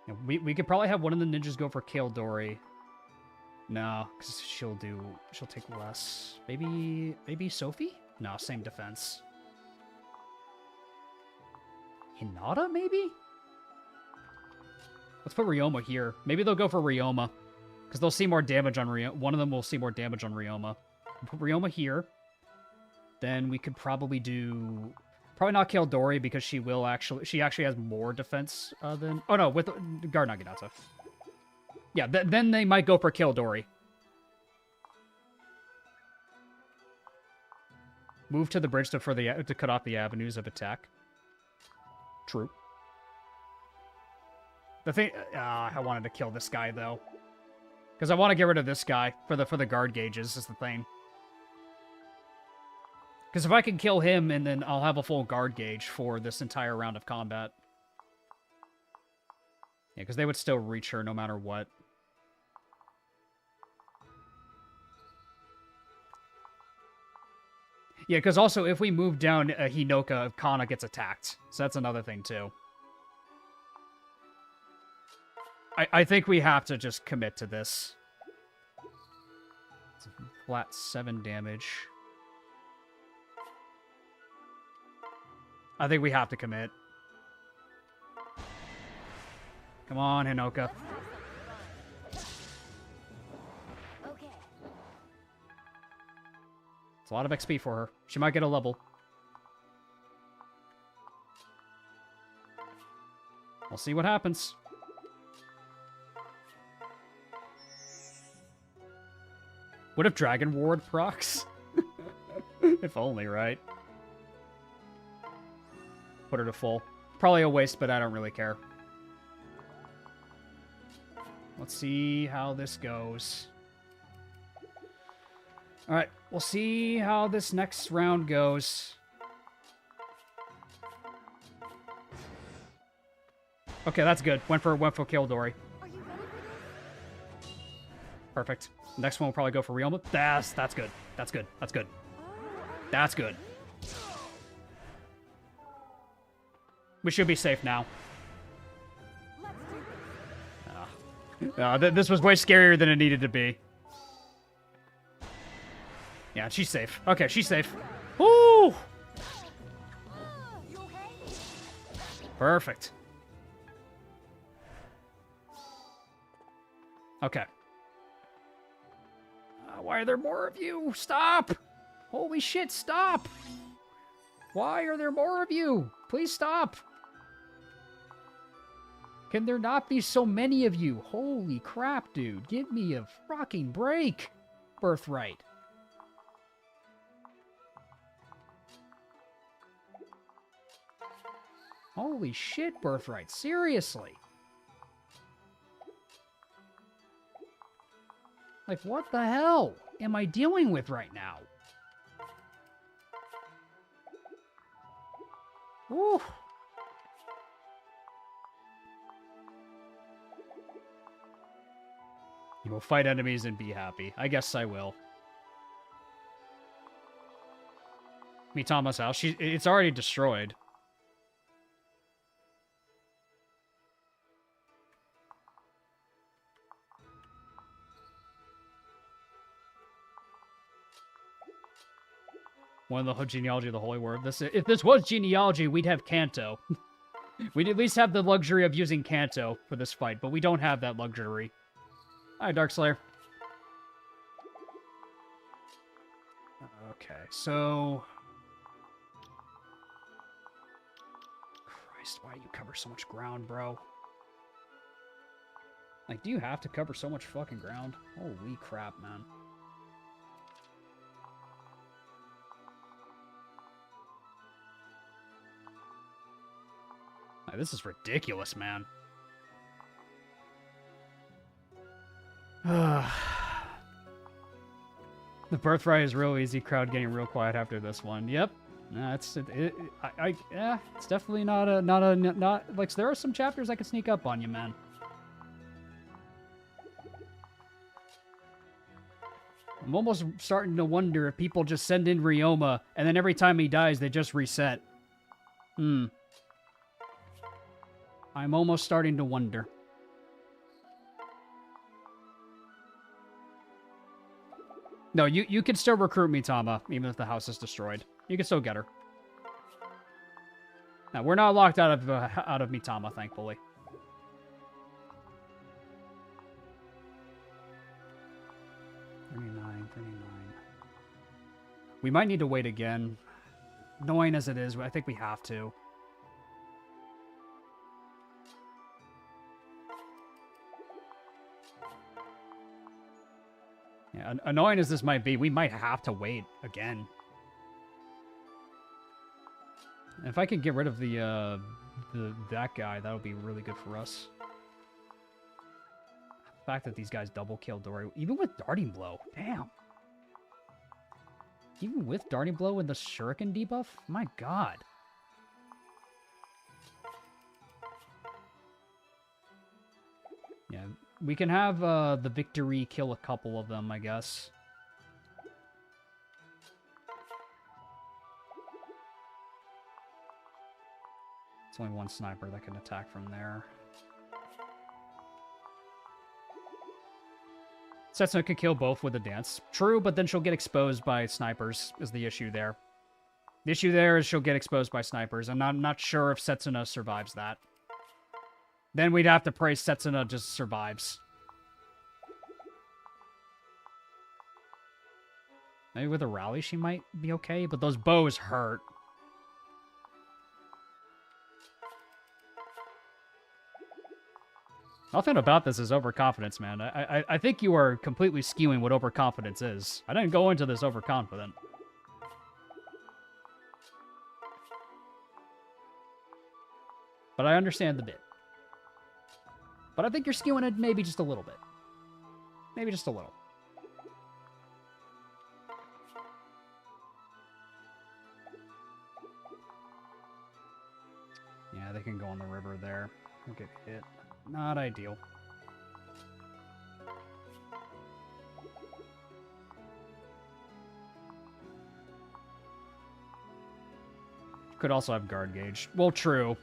Yeah, we could probably have one of the ninjas go for Kildori. No, because she'll take less. Maybe Sophie? No, same defense. Hinata, maybe? Let's put Ryoma here. Maybe they'll go for Ryoma, because they'll see more damage on Ryoma. One of them will see more damage on Ryoma. Put Ryoma here. Then we could probably do... Probably not Kildori, because she actually has more defense than... Oh, no, with Guard Naginata. Yeah, then they might go for Kildori. Move to the bridge to cut off the avenues of attack. True. The thing... I wanted to kill this guy, though. Because I want to get rid of this guy for the guard gauges, is the thing. Because if I can kill him, and then I'll have a full guard gauge for this entire round of combat. Yeah, because they would still reach her no matter what. Yeah, because also, if we move down Hinoka, Kana gets attacked. So that's another thing, too. I think we have to just commit to this. It's a flat 7 damage. I think we have to commit. Come on, Hinoka.
Okay.
It's a lot of XP for her. She might get a level. We'll see what happens. What if Dragon Ward procs? If only, right? Put her to full. Probably a waste, but I don't really care. Let's see how this goes. Alright, we'll see how this next round goes. Okay, that's good. Went for Kildori.
Are you ready for this?
Perfect. Next one will probably go for Ryoma. That's good. That's good. That's good. That's good. We should be safe now.
Let's do this.
This was way scarier than it needed to be. Yeah, she's safe. Okay, she's safe. Woo!
You okay?
Perfect. Okay. Why are there more of you? Stop! Holy shit, stop! Why are there more of you? Please stop! Can there not be so many of you? Holy crap, dude. Give me a fucking break. Birthright. Holy shit, Birthright. Seriously. Like, what the hell am I dealing with right now? Woo. You will fight enemies and be happy. I guess I will. Mitama's house. It's already destroyed. One of the genealogy of the Holy Word. If this was genealogy, we'd have Kanto. We'd at least have the luxury of using Kanto for this fight, but we don't have that luxury. Hi, Darkslayer. Okay, so... Christ, why do you cover so much ground, bro? Like, do you have to cover so much fucking ground? Holy crap, man. Like, this is ridiculous, man. The Birthright is real easy. Crowd getting real quiet after this one. Yep. Nah, it's definitely not like, there are some chapters I could sneak up on you, man. I'm almost starting to wonder if people just send in Ryoma and then every time he dies they just reset. I'm almost starting to wonder. No, you can still recruit Mitama, even if the house is destroyed. You can still get her. Now, we're not locked out of Mitama, thankfully. $39. We might need to wait again. Annoying as it is, I think we have to. Yeah, annoying as this might be, we might have to wait again. If I could get rid of that guy, that would be really good for us. The fact that these guys double kill Dory, even with Darting Blow, damn. Even with Darting Blow and the Shuriken debuff, my god. Yeah, we can have the victory kill a couple of them, I guess. It's only one sniper that can attack from there. Setsuna could kill both with a dance. True, but then she'll get exposed by snipers, is the issue there. The issue there is she'll get exposed by snipers, and I'm not sure if Setsuna survives that. Then we'd have to pray Setsuna just survives. Maybe with a rally she might be okay, but those bows hurt. Nothing about this is overconfidence, man. I think you are completely skewing what overconfidence is. I didn't go into this overconfident. But I understand the bit. But I think you're skewing it maybe just a little bit. Maybe just a little. Yeah, they can go on the river there. They'll get hit. Not ideal. Could also have guard gauge. Well, true.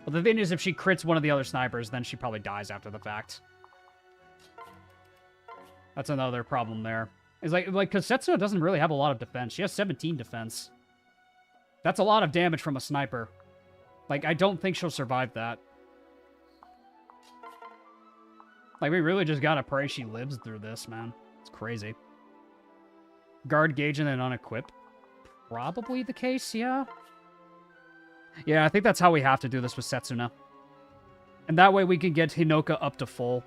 But the thing is, if she crits one of the other snipers, then she probably dies after the fact. That's another problem there. It's like because Setsuna doesn't really have a lot of defense. She has 17 defense. That's a lot of damage from a sniper. Like, I don't think she'll survive that. Like, we really just gotta pray she lives through this, man. It's crazy. Guard gauge and then unequip. Probably the case, yeah. Yeah, I think that's how we have to do this with Setsuna. And that way we can get Hinoka up to full.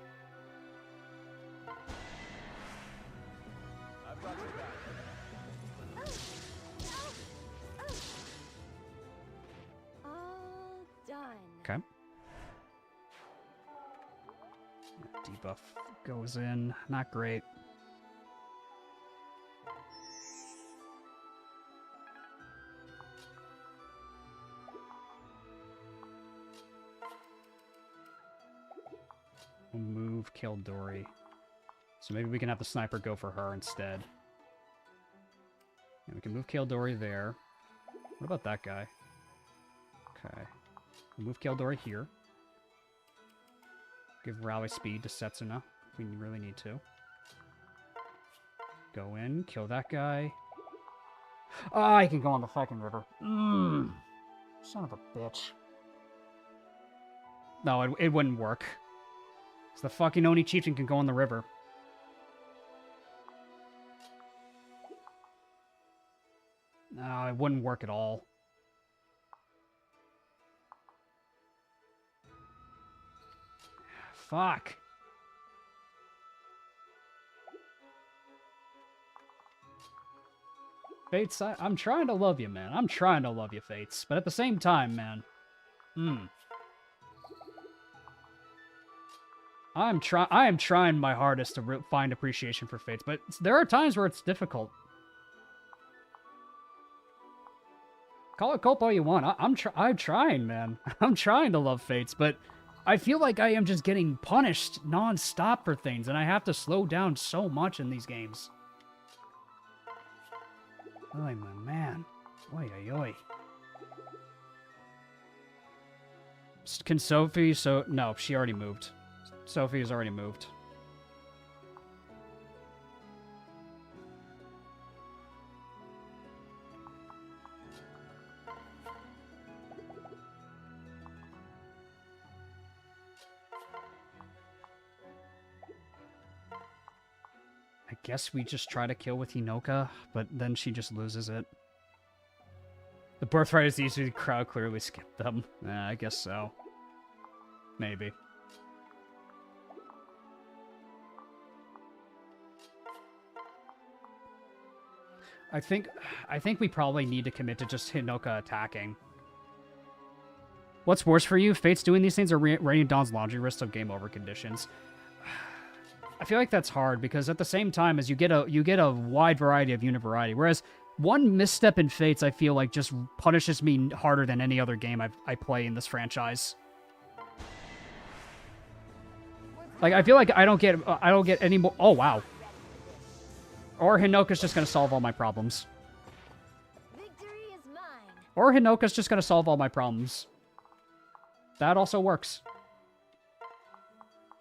I've got your back.
All done.
Okay. Debuff goes in. Not great. We'll move, kill Dory. So maybe we can have the sniper go for her instead. And we can move Kaldori there. What about that guy? Okay. We'll move Kaldori here. Give rally speed to Setsuna if we really need to. Go in, kill that guy. Ah, I can go on the fucking river. Son of a bitch. No, it wouldn't work. Because the fucking Oni chieftain can go on the river. No, it wouldn't work at all. Fuck. Fates, I'm trying to love you, man. I'm trying to love you, Fates. But at the same time, man. I am trying my hardest to find appreciation for Fates, but there are times where it's difficult. Call it cult all you want. I'm trying, man. I'm trying to love Fates, but I feel like I am just getting punished non-stop for things, and I have to slow down so much in these games. Oy, my man. Oy, oy, oy. Can Sophie... No, she already moved. Sophie has already moved. I guess we just try to kill with Hinoka, but then she just loses it. The Birthright is easy, the crowd clearly skipped them. I guess so. Maybe. I think we probably need to commit to just Hinoka attacking. What's worse for you? Fate's doing these things or Raining Dawn's laundry list of game over conditions? I feel like that's hard because at the same time as you get a wide variety of unit variety, whereas one misstep in Fates I feel like just punishes me harder than any other game I play in this franchise. Like I feel like I don't get any more. Oh wow. Or Hinoka's just gonna solve all my problems.
Victory is mine.
Or Hinoka's just gonna solve all my problems. That also works.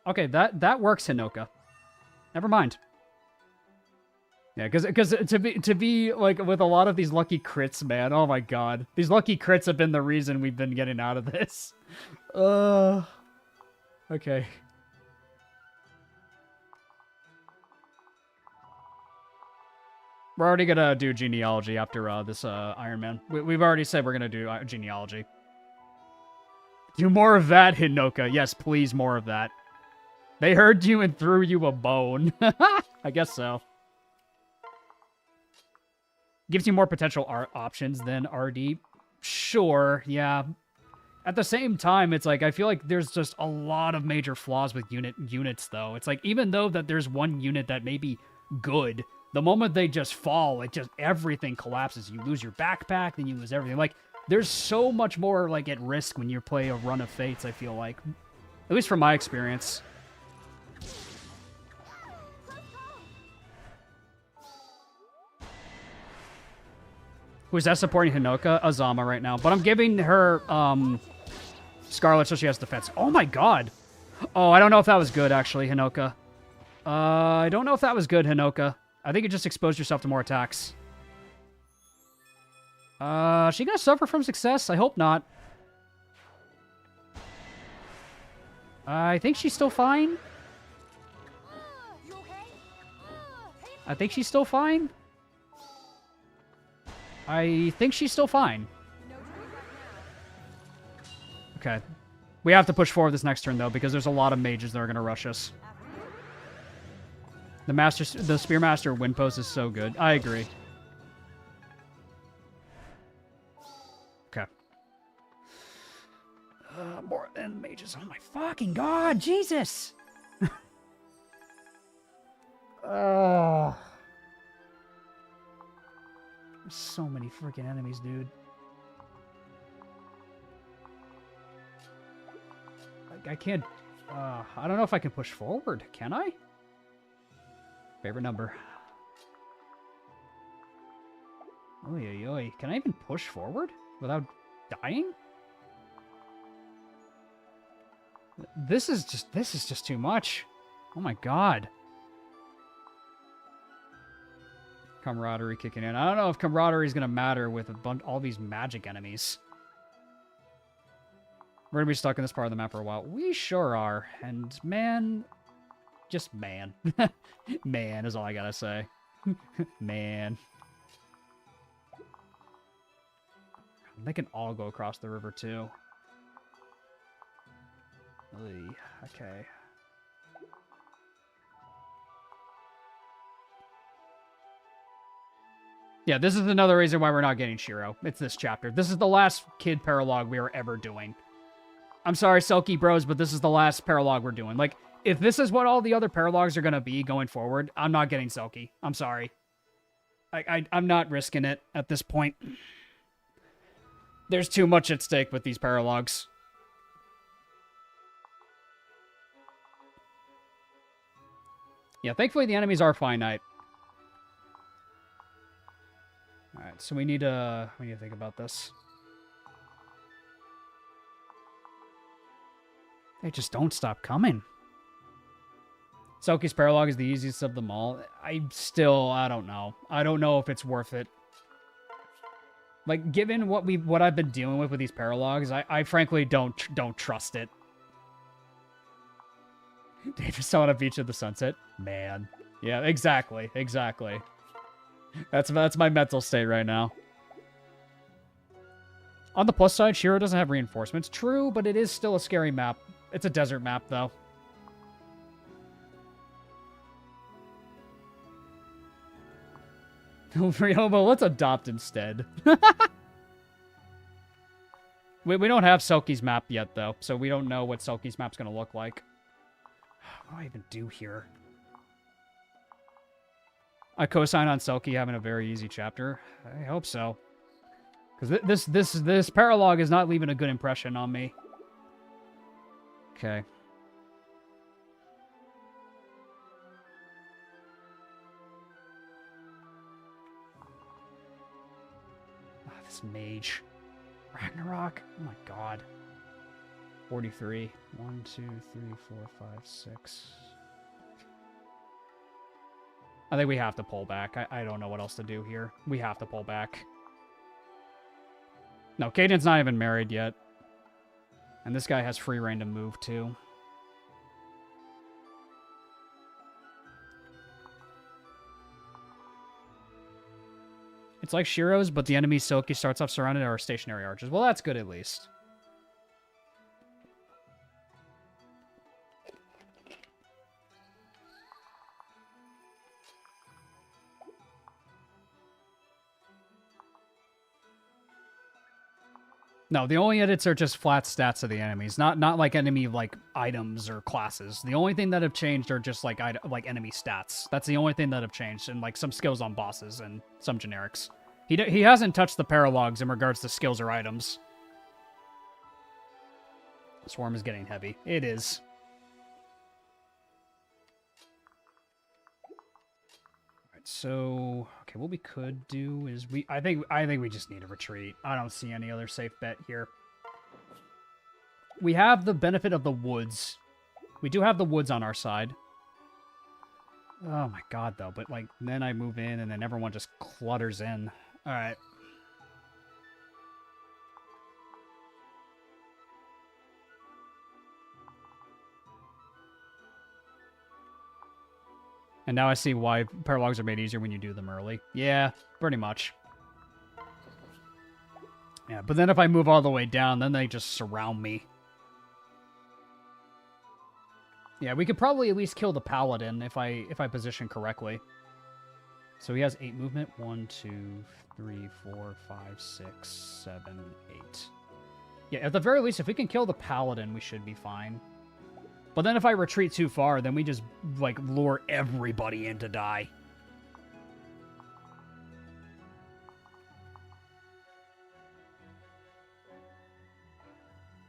Okay, that works, Hinoka. Never mind. Yeah, because to be like with a lot of these lucky crits, man. Oh my god, these lucky crits have been the reason we've been getting out of this. Okay. We're already gonna do genealogy after this Ironman. We've already said we're gonna do genealogy. Do more of that, Hinoka. Yes, please, more of that. They heard you and threw you a bone. I guess so. Gives you more potential options than RD. Sure, yeah. At the same time, it's like, I feel like there's just a lot of major flaws with units, though. It's like, even though that there's one unit that may be good, the moment they just fall, it just, everything collapses. You lose your backpack, then you lose everything. Like, there's so much more, like, at risk when you play a run of Fates, I feel like. At least from my experience. Who's that supporting Hinoka? Azama right now. But I'm giving her, Scarlet so she has defense. Oh my god! Oh, I don't know if that was good, actually, Hinoka. I don't know if that was good, Hinoka. I think you just exposed yourself to more attacks. She gonna suffer from success? I hope not. I think she's still fine.
You okay?
I think she's still fine. I think she's still fine.
No trade right now.
Okay. We have to push forward this next turn, though, because there's a lot of mages that are going to rush us. The Spearmaster wind post is so good. I agree. Okay. More than mages. Oh my fucking god, Jesus! Oh. There's so many freaking enemies, dude. I can't... I don't know if I can push forward. Can I? Favorite number. Oy, oy, oy. Can I even push forward without dying? This is just too much. Oh my god. Camaraderie kicking in. I don't know if camaraderie is going to matter with all these magic enemies. We're going to be stuck in this part of the map for a while. We sure are. And man, just man. Man is all I gotta say. Man. They can all go across the river too. Oy, okay. Yeah, this is another reason why we're not getting Shiro. It's this chapter. This is the last kid paralogue we are ever doing. I'm sorry, Selkie bros, but this is the last paralogue we're doing. Like, if this is what all the other paralogues are going to be going forward, I'm not getting Selkie. I'm sorry. I'm not risking it at this point. There's too much at stake with these paralogues. Yeah, thankfully the enemies are finite. Alright, so we need to think about this. They just don't stop coming. Selkie's Paralogue is the easiest of them all. I don't know. I don't know if it's worth it. Like, given what I've been dealing with these paralogues, I frankly don't trust it. Davis on a beach of the sunset. Man. Yeah, exactly. Exactly. That's my mental state right now. On the plus side, Shiro doesn't have reinforcements. True, but it is still a scary map. It's a desert map, though. Ryomo, let's adopt instead. we don't have Selkie's map yet, though, so we don't know what Selkie's map's going to look like. What do I even do here? I co-sign on Selkie having a very easy chapter. I hope so. Because this paralogue is not leaving a good impression on me. Okay. This mage. Ragnarok. Oh my god. 43. 1, 2, 3, 4, 5, 6. I think we have to pull back. I don't know what else to do here. We have to pull back. No, Caden's not even married yet. And this guy has free reign to move, too. It's like Shiro's, but the enemy Silky starts off surrounded are stationary archers. Well, that's good at least. No, the only edits are just flat stats of the enemies, not like enemy like items or classes. The only thing that have changed are just like enemy stats. That's the only thing that have changed, and like some skills on bosses and some generics. He hasn't touched the paralogs in regards to skills or items. Swarm is getting heavy. It is. Alright, so okay, what we could do is I think we just need a retreat. I don't see any other safe bet here. We have the benefit of the woods. We do have the woods on our side. Oh my god, though. But like then I move in and then everyone just clutters in. Alright. And now I see why paralogs are made easier when you do them early. Yeah, pretty much. Yeah, but then if I move all the way down, then they just surround me. Yeah, we could probably at least kill the paladin if I position correctly. So he has 8 movement. 1, 2, 3, 4, 5, 6, 7, 8. Yeah, at the very least, if we can kill the paladin, we should be fine. But then if I retreat too far, then we just, like, lure everybody in to die.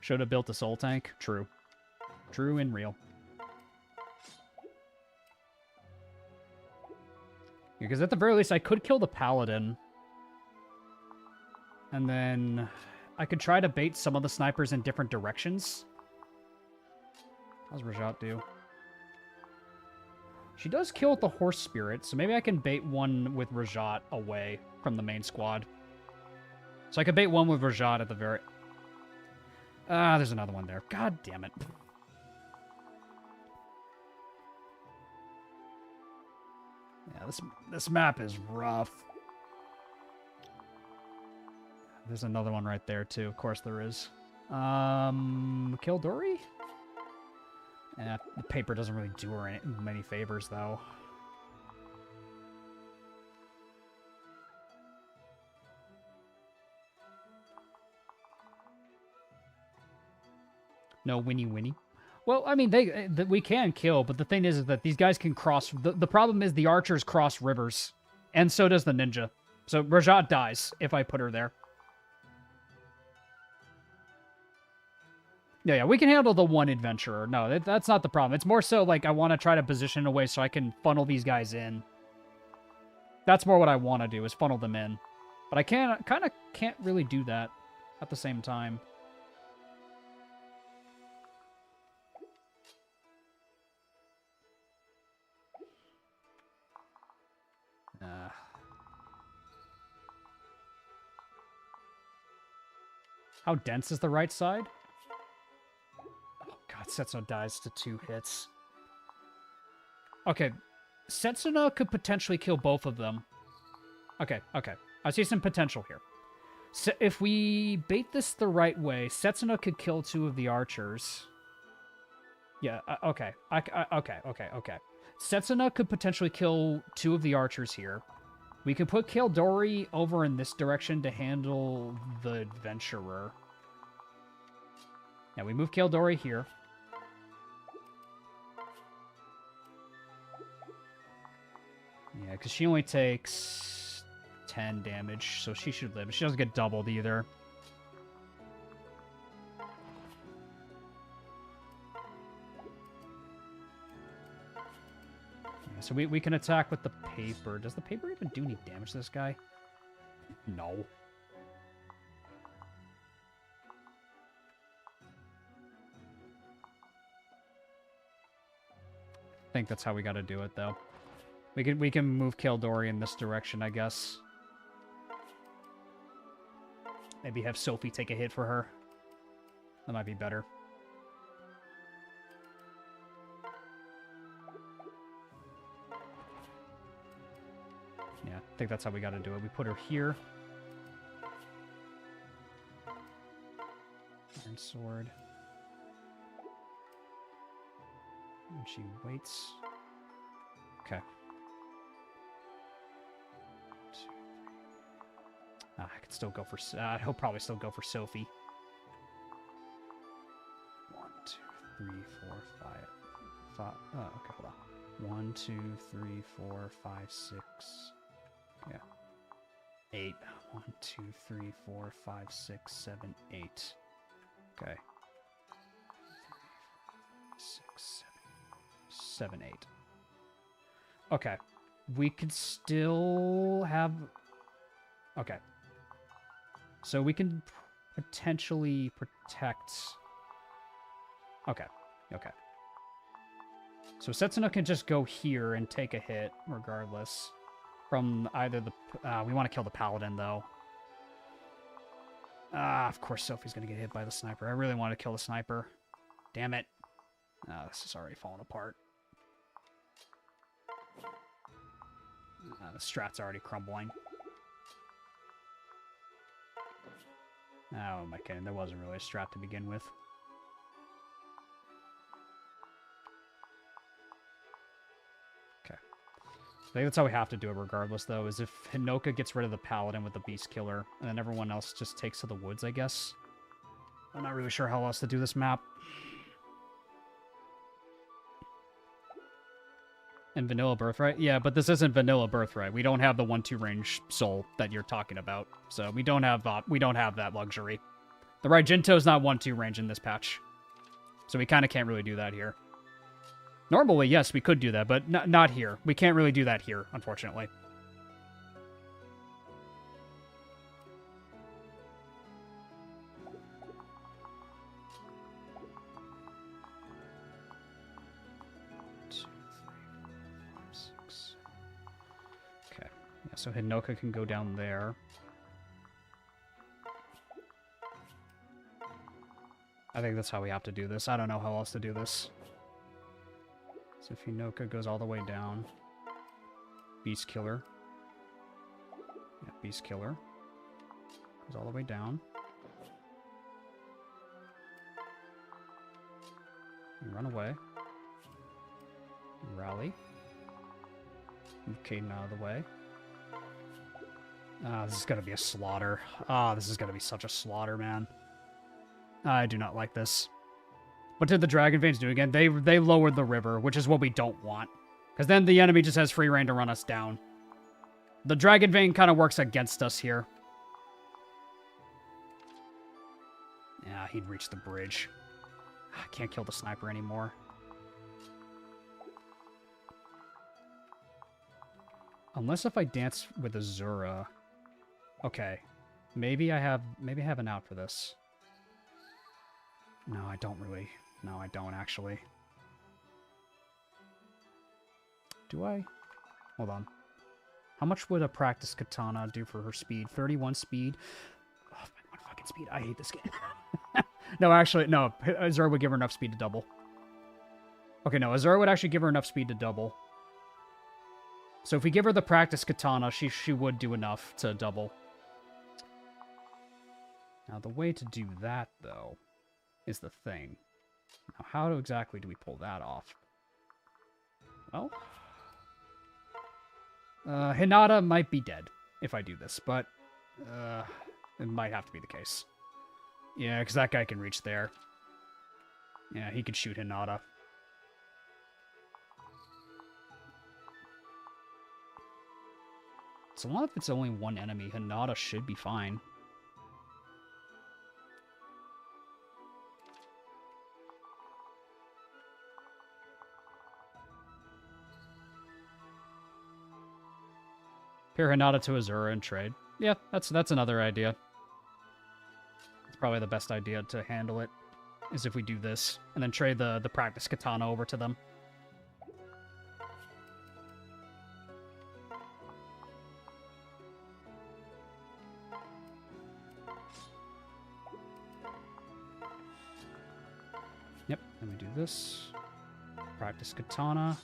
Should have built a soul tank. True. True and real. Because at the very least, I could kill the paladin. And then I could try to bait some of the snipers in different directions. How's Rajat do? She does kill with the horse spirit, so maybe I can bait one with Rajat away from the main squad. So I could bait one with Rajat at the very... Ah, there's another one there. God damn it. Yeah, this map is rough. There's another one right there, too. Of course there is. Kill Dory? The paper doesn't really do her any, many favors, though. No Winnie. Well, I mean, we can kill, but the thing is that these guys can cross... The problem is the archers cross rivers, and so does the ninja. So Rajat dies if I put her there. Yeah, we can handle the one adventurer. No, that's not the problem. It's more so, like, I want to try to position in a way so I can funnel these guys in. That's more what I want to do, is funnel them in. But I kind of can't really do that at the same time. How dense is the right side? Oh god, Setsuna dies to 2 hits. Okay, Setsuna could potentially kill both of them. Okay. I see some potential here. So if we bait this the right way, Setsuna could kill 2 of the archers. Yeah, okay. Okay. Setsuna could potentially kill 2 of the archers here. We could put Kaldori over in this direction to handle the adventurer. Now we move Kaldori here. Yeah, because she only takes 10 damage, so she should live. She doesn't get doubled either. So we can attack with the paper. Does the paper even do any damage to this guy? No. I think that's how we gotta do it, though. We can move Kaldori in this direction, I guess. Maybe have Sophie take a hit for her. That might be better. Yeah, I think that's how we gotta do it. We put her here. Iron sword. And she waits. Okay. I could still go for... he'll probably still go for Sophie. 1, 2, 3, 4, 5. Oh, okay, hold on. 1, 2, 3, 4, 5, 6... Yeah. 8. 1, 2, 3, 4, 5, 6, 7, 8. Okay. 6, 7, 8. Okay. We could still have... Okay. So we can potentially protect... Okay. So Setsuna can just go here and take a hit, regardless. From either the... we want to kill the paladin, though. Of course Sophie's going to get hit by the sniper. I really want to kill the sniper. Damn it. This is already falling apart. The strat's already crumbling. Oh, am I kidding? There wasn't really a strat to begin with. Okay. I think that's how we have to do it regardless, though, is if Hinoka gets rid of the Paladin with the Beast Killer, and then everyone else just takes to the woods, I guess. I'm not really sure how else to do this map. And Vanilla Birthright? Yeah, but this isn't Vanilla Birthright. We don't have the 1-2 range soul that you're talking about. So we don't have that luxury. The Raijinto's not 1-2 range in this patch. So we kind of can't really do that here. Normally, yes, we could do that, but not here. We can't really do that here, unfortunately. So Hinoka can go down there. I think that's how we have to do this. I don't know how else to do this. So if Hinoka goes all the way down. Beast Killer. Yeah, Beast Killer. Goes all the way down. You run away. You rally. Move Caden out of the way. Ah, this is going to be a slaughter. Ah, this is going to be such a slaughter, man. I do not like this. What did the Dragon Veins do again? They lowered the river, which is what we don't want. Because then the enemy just has free reign to run us down. The Dragon Vein kind of works against us here. Yeah, he'd reach the bridge. I can't kill the sniper anymore. Unless if I dance with Azura. Okay. Maybe I have an out for this. No, I don't really. No, I don't actually. Do I? Hold on. How much would a practice katana do for her speed? 31 speed? Oh, 1 fucking speed. I hate this game. No, actually, no. Azura would give her enough speed to double. Okay, no. Azura would actually give her enough speed to double. So if we give her the practice katana, she would do enough to double. Now, the way to do that, though, is the thing. Now, how exactly do we pull that off? Well, Hinata might be dead if I do this, but it might have to be the case. Yeah, because that guy can reach there. Yeah, he could shoot Hinata. So long if it's only one enemy, Hinata should be fine. Pair Hinata to Azura and trade. Yeah, that's another idea. It's probably the best idea to handle it, is if we do this, and then trade the practice katana over to them. Yep, then we do this. Practice katana.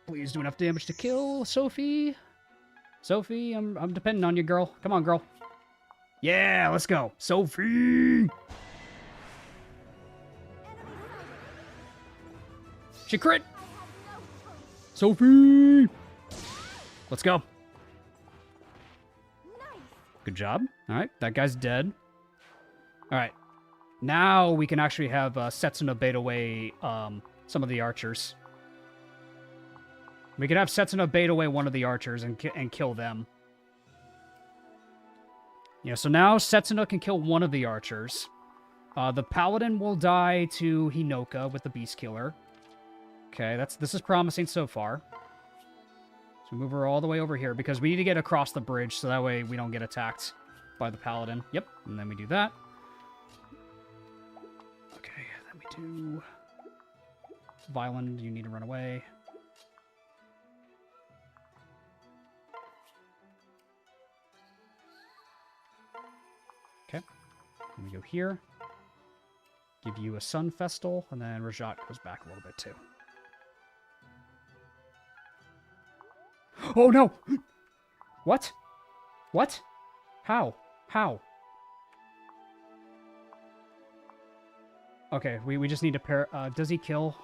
Please do enough damage to kill Sophie. Sophie, I'm depending on you, girl. Come on, girl. Yeah, let's go. Sophie! She crit! Sophie! Let's go. Good job. Alright, that guy's dead. Alright. Now we can actually have Setsuna bait away some of the archers. We could have Setsuna bait away one of the archers and kill them. Yeah, so now Setsuna can kill one of the archers. The Paladin will die to Hinoka with the Beast Killer. Okay, this is promising so far. So move her all the way over here because we need to get across the bridge so that way we don't get attacked by the Paladin. Yep, and then we do that. Okay, then we do... Violin, you need to run away. Then we go here. Give you a Sun Festal, and then Rajat goes back a little bit too. Oh no! What? What? How? How? Okay, we just need to pair... does he kill?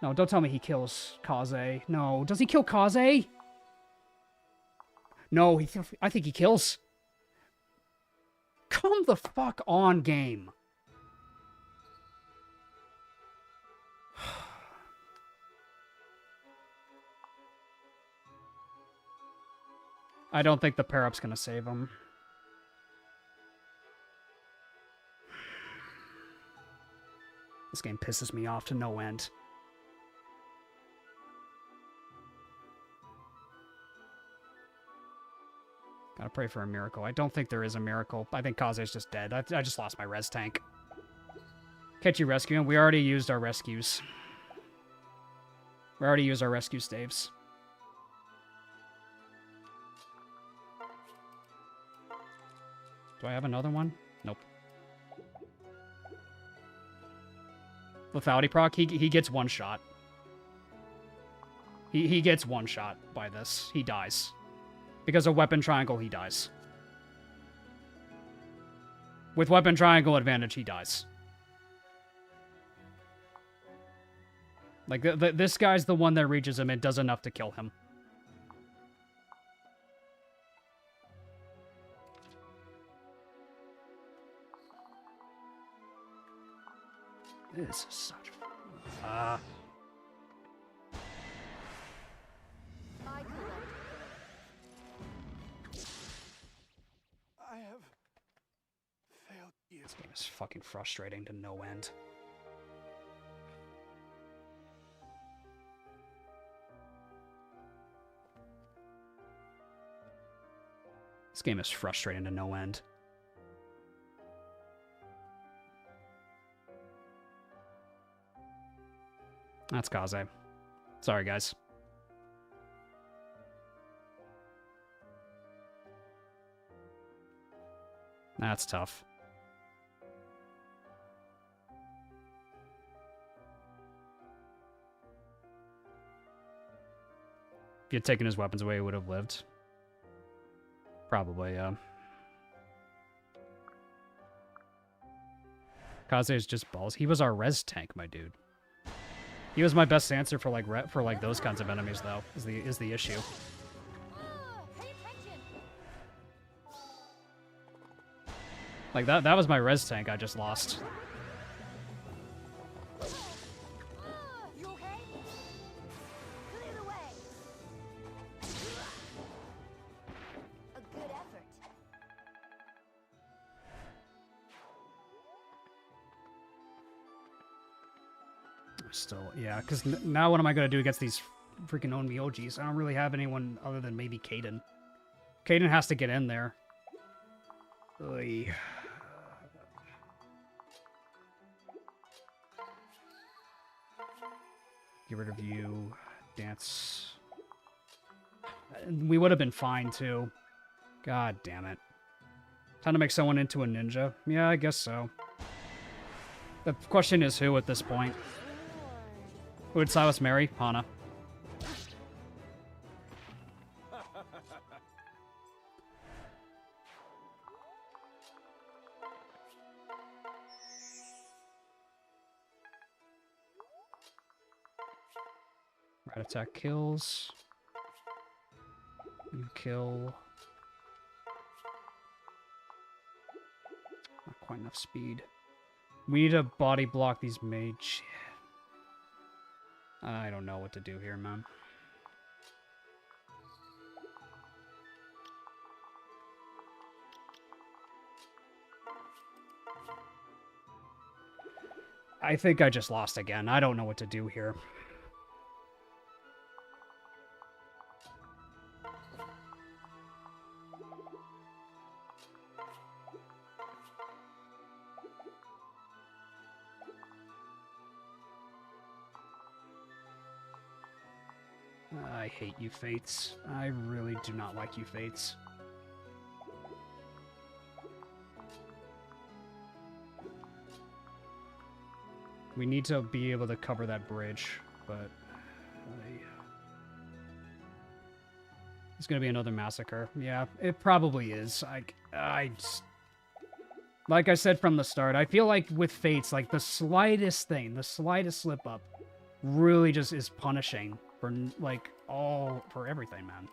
No, don't tell me he kills Kaze. No, does he kill Kaze? No, I think he kills. Come the fuck on, game. I don't think the pair-up's gonna save him. This game pisses me off to no end. Gotta pray for a miracle. I don't think there is a miracle. I think Kaze's just dead. I just lost my res tank. Can't you rescue him? We already used our rescues. We already used our rescue staves. Do I have another one? Nope. Lethality proc, he gets one shot. He gets one shot by this. He dies. Because of weapon triangle, he dies. With weapon triangle advantage, he dies. Like, this guy's the one that reaches him and does enough to kill him. This is such...
I
have failed you.
This game is fucking frustrating to no end. This game is frustrating to no end. That's Kaze. Sorry, guys. That's tough. If he had taken his weapons away, he would have lived. Probably, yeah. Kaze is just balls. He was our res tank, my dude. He was my best answer for like those kinds of enemies, though. Is the issue.
pay attention.
Like that was my res tank I just lost.
You okay? Clear the way. A good effort.
Still, yeah, because now what am I going to do against these freaking Onmyojis? I don't really have anyone other than maybe Kaden. Kaden has to get in there. Oy. Get rid of you. Dance. We would have been fine, too. God damn it. Time to make someone into a ninja? Yeah, I guess so. The question is who at this point? Who would Silas marry? Kana. Right attack kills. You kill. Not quite enough speed. We need to body block these mage. I don't know what to do here, man. I think I just lost again. I don't know what to do here. I hate you, Fates. I really do not like you, Fates. We need to be able to cover that bridge, but... It's gonna be another massacre. Yeah, it probably is. I just... Like I said from the start, I feel like with Fates, like the slightest thing, the slightest slip up, really just is punishing for like for everything, man.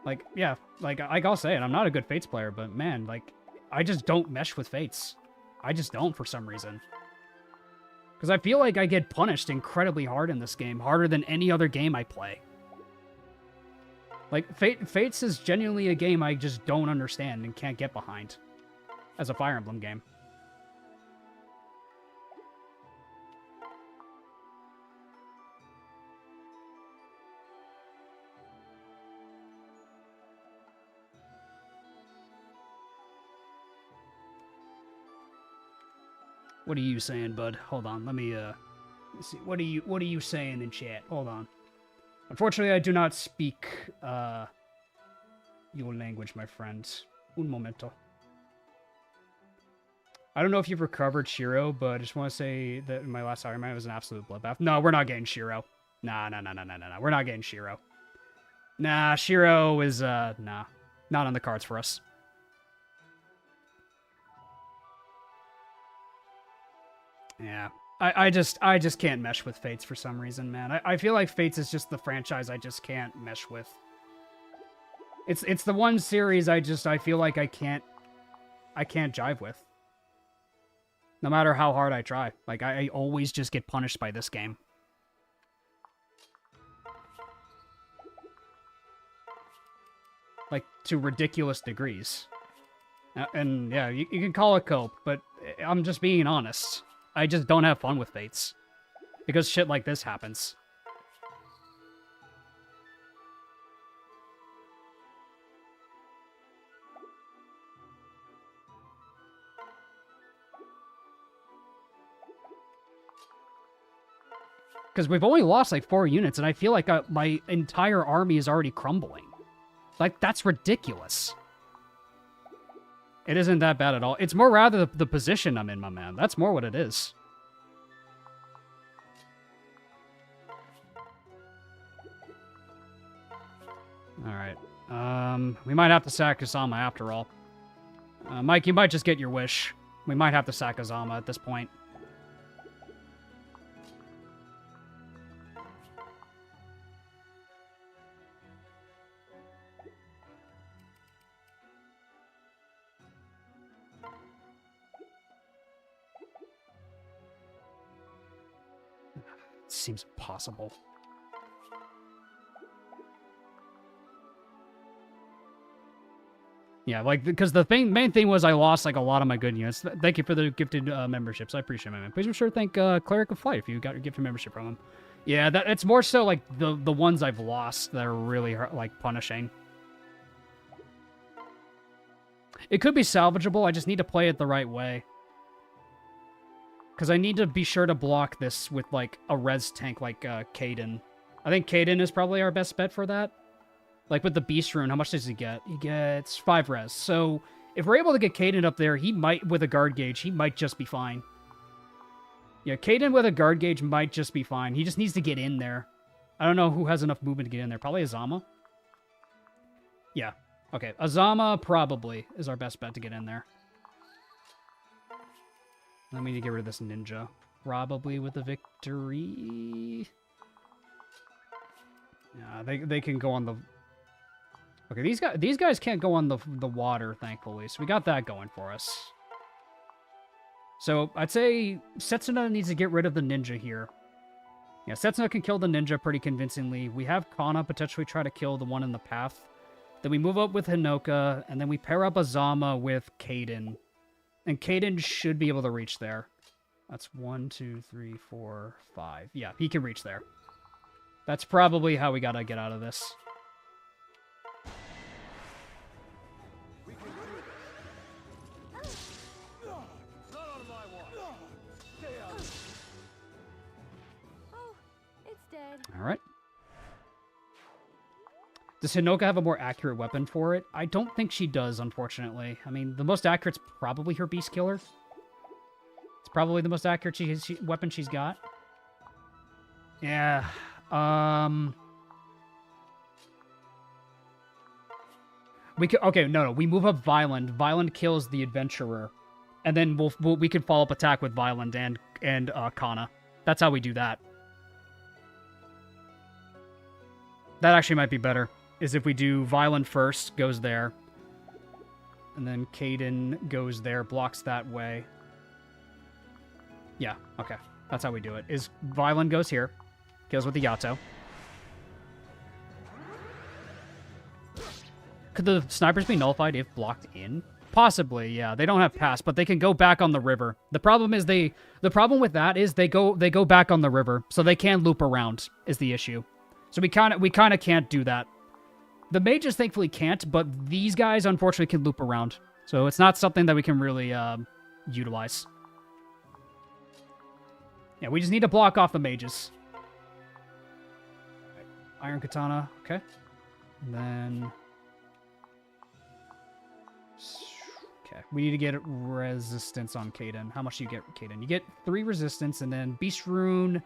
Like, yeah, like I'll say it, I'm not a good Fates player, but man, like I just don't mesh with Fates. I just don't for some reason. Because I feel like I get punished incredibly hard in this game, harder than any other game I play. Like, Fates is genuinely a game I just don't understand and can't get behind as a Fire Emblem game. What are you saying, bud? Hold on, let me see. What are you saying in chat? Hold on. Unfortunately, I do not speak your language, my friend. Un momento. I don't know if you've recovered Shiro, but I just want to say that in my last Ironman, it was an absolute bloodbath. No, we're not getting Shiro. Nah. We're not getting Shiro. Nah, Shiro is, nah. Not on the cards for us. Yeah. I just can't mesh with Fates for some reason, man. I feel like Fates is just the franchise I just can't mesh with. It's the one series I feel like I can't jive with. No matter how hard I try. Like, I always just get punished by this game. Like, to ridiculous degrees. And, yeah, you can call it cope, but I'm just being honest. I just don't have fun with Fates. Because shit like this happens. Because we've only lost like 4 units, and I feel like my entire army is already crumbling. Like, that's ridiculous. It isn't that bad at all. It's more rather the position I'm in, my man. That's more what it is. Alright. We might have to sack Kusama after all. Mike, you might just get your wish. We might have to sack Azama at this point. Seems impossible. Yeah, like, because the main thing was I lost, like, a lot of my good units. Thank you for the gifted memberships. I appreciate it, man. Please be sure to thank Cleric of Flight if you got your gifted membership from him. Yeah, it's more so, like, the ones I've lost that are really, like, punishing. It could be salvageable. I just need to play it the right way. Because I need to be sure to block this with, like, a res tank like Kaden. I think Kaden is probably our best bet for that. Like, with the Beast Rune, how much does he get? He gets 5 res. So, if we're able to get Kaden up there, he might, with a guard gauge, he might just be fine. Yeah, Kaden with a guard gauge might just be fine. He just needs to get in there. I don't know who has enough movement to get in there. Probably Azama? Yeah. Okay, Azama probably is our best bet to get in there. Let me get rid of this ninja. Probably with a victory. Yeah, they can go on the... Okay, these guys can't go on the water, thankfully. So we got that going for us. So I'd say Setsuna needs to get rid of the ninja here. Yeah, Setsuna can kill the ninja pretty convincingly. We have Kana potentially try to kill the one in the path. Then we move up with Hinoka, and then we pair up Azama with Kaden. And Kaden should be able to reach there. That's 1, 2, 3, 4, 5. Yeah, he can reach there. That's probably how we gotta get out of this.
We can do this. Not on my watch. Stay out.
Oh, it's dead.
Alright. Does Hinoka have a more accurate weapon for it? I don't think she does, unfortunately. I mean, the most accurate's probably her Beast Killer. It's probably the most accurate weapon she's got. Yeah. We can, okay, no, we move up Violent. Violent kills the adventurer, and then we can follow up attack with Violent and Kana. That's how we do that. That actually might be better. Is if we do Violent first, goes there, and then Caden goes there, blocks that way. Yeah, okay, that's how we do it. Is Violent goes here, kills with the Yato. Could the snipers be nullified if blocked in? Possibly, yeah. They don't have pass, but they can go back on the river. The problem is the problem with that is they go back on the river, so they can loop around is the issue. So we kind of can't do that. The mages thankfully can't, but these guys unfortunately can loop around. So it's not something that we can really utilize. Yeah, we just need to block off the mages. Iron Katana, okay. And then okay, we need to get resistance on Caden. How much do you get, Caden? You get 3 resistance, and then Beast Rune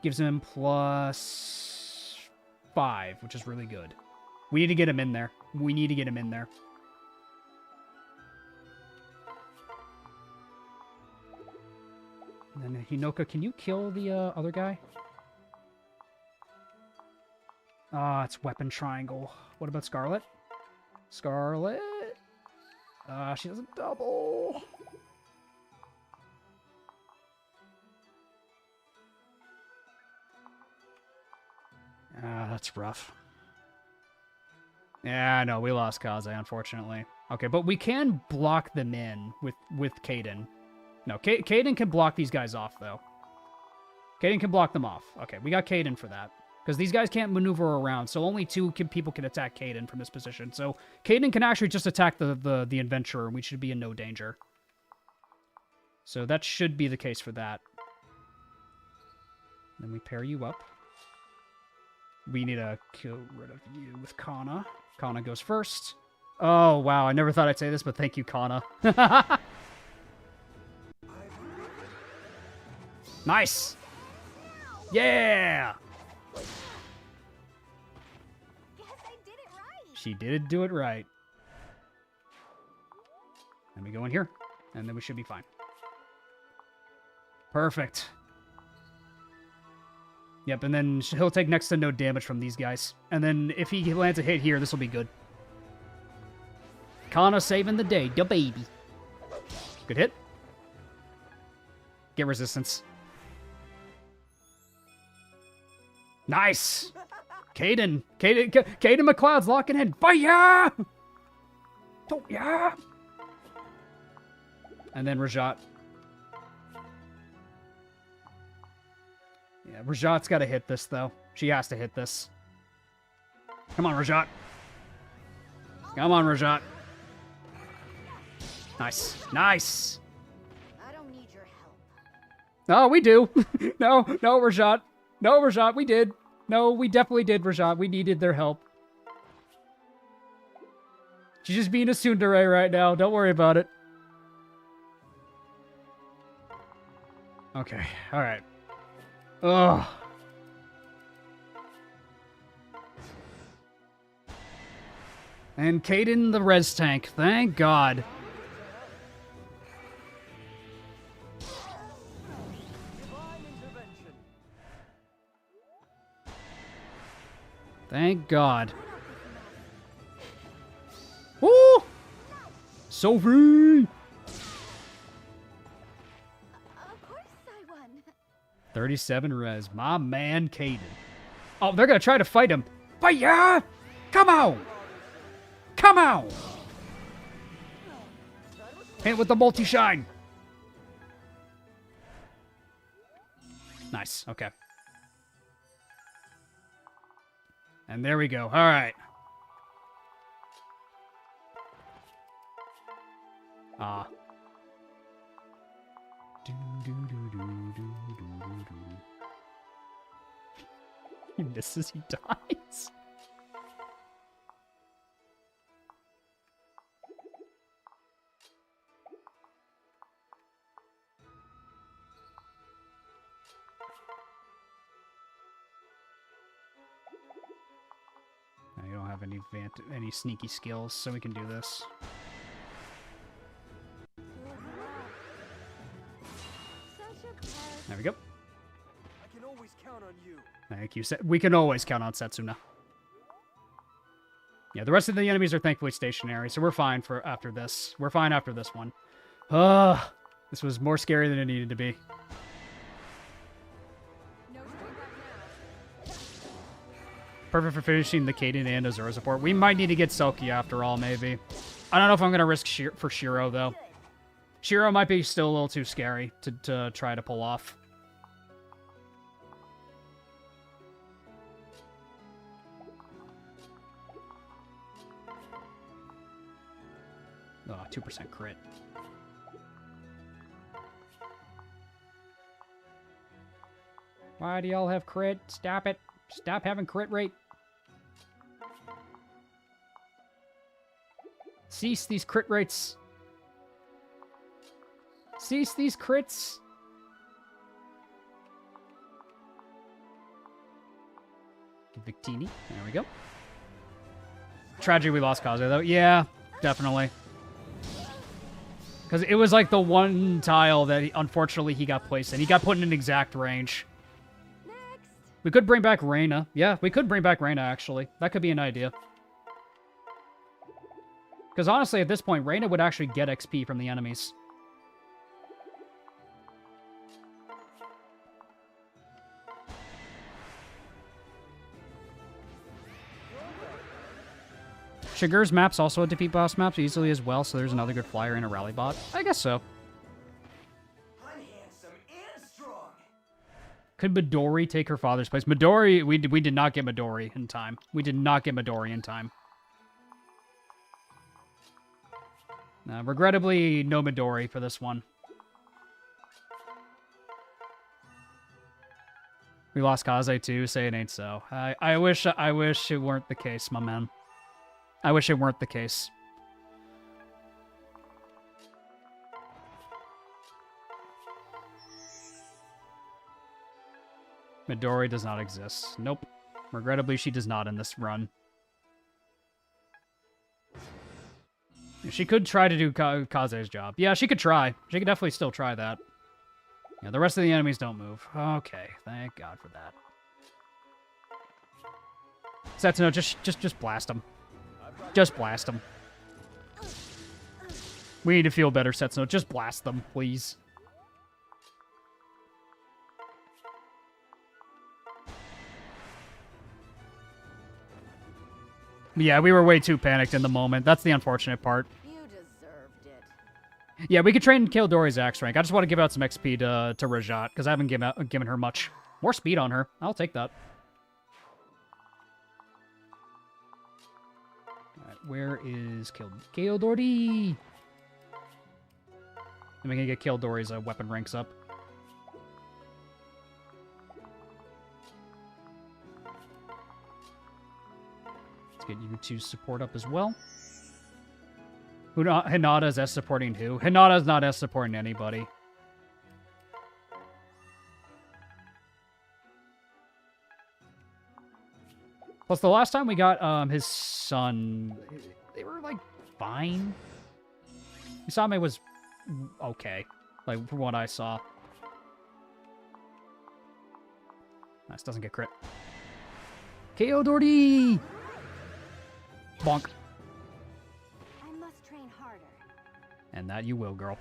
gives him plus 5, which is really good. We need to get him in there. We need to get him in there. And then Hinoka, can you kill the other guy? Ah, it's weapon triangle. What about Scarlet? Scarlet? She doesn't double. That's rough. Yeah, no, we lost Kaze, unfortunately. Okay, but we can block them in with Caden. No, Caden can block these guys off, though. Caden can block them off. Okay, we got Caden for that. Because these guys can't maneuver around, so only 2 people can attack Caden from this position. So Caden can actually just attack the adventurer, and we should be in no danger. So that should be the case for that. Then we pair you up. We need to kill rid of you with Kana. Kana goes first. Oh, wow, I never thought I'd say this, but thank you, Kana. Nice! Yeah! She did do it right. And we go in here, and then we should be fine. Perfect. Yep, and then he'll take next to no damage from these guys. And then if he lands a hit here, this will be good. Kana saving the day, da baby. Good hit. Get resistance. Nice! Caden McLeod's locking in. Fire! Oh, yeah! And then Rajat. Yeah, Rajat's got to hit this, though. She has to hit this. Come on, Rajat. Come on, Rajat. Nice. Nice!
I don't need your help.
No, we do. No, Rajat. No, Rajat, we did. No, we definitely did, Rajat. We needed their help. She's just being a tsundere right now. Don't worry about it. Okay, alright. Ugh. And Caden the res tank. Thank God. Thank God. Woo! Sophie!
Of course I won.
37 res. My man, Caden. Oh, they're gonna try to fight him. Fire! Come on! Come on! Hit with the multi-shine. Nice. Okay. And there we go. All right. Ah. He misses, he dies. have any sneaky skills, so we can do this. There we go.
I can always count on you.
Thank you. We can always count on Setsuna. Yeah, the rest of the enemies are thankfully stationary, so we're fine for after this. We're fine after this one. This was more scary than it needed to be. Perfect for finishing the Kaden and Azura support. We might need to get Selkie after all, maybe. I don't know if I'm going to risk for Shiro, though. Shiro might be still a little too scary to try to pull off. Oh, 2% crit. Why do y'all have crit? Stop it. Stop having crit rate. Cease these crit rates. Cease these crits. Victini. There we go. Tragedy we lost Kaze, though. Yeah, definitely. Because it was like the one tile that, unfortunately, he got placed in. He got put in an exact range. We could bring back Reina. Yeah, we could bring back Reina, actually. That could be an idea. Because honestly, at this point, Reina would actually get XP from the enemies. Shigur's map's also a defeat boss maps easily as well, so there's another good flyer in a rally bot. I guess so. Could Midori take her father's place? Midori, we did not get Midori in time. We did not get Midori in time. Regrettably, no Midori for this one. We lost Kaze too. Say it ain't so. I wish it weren't the case, my man. I wish it weren't the case. Midori does not exist. Nope. Regrettably, she does not in this run. She could try to do Kaze's job. Yeah, she could try. She could definitely still try that. Yeah, the rest of the enemies don't move. Okay, thank God for that. Setsuno, just blast them. Just blast them. We need to feel better, Setsuno. Just blast them, please. Yeah, we were way too panicked in the moment. That's the unfortunate part.
You deserved it.
Yeah, we could train and kill Dory's axe rank. I just want to give out some XP to Rajat, because I haven't given her much. More speed on her. I'll take that. Alright, where is Kildori? Am I going to get Kildori's weapon ranks up? Get you to support up as well. Hinata's S supporting who? Hinata's not S supporting anybody. Plus, the last time we got his son, they were like fine. Isame was okay, like from what I saw. Nice, doesn't get crit. KO Dory! Bonk.
I must train harder.
And that you will, girl.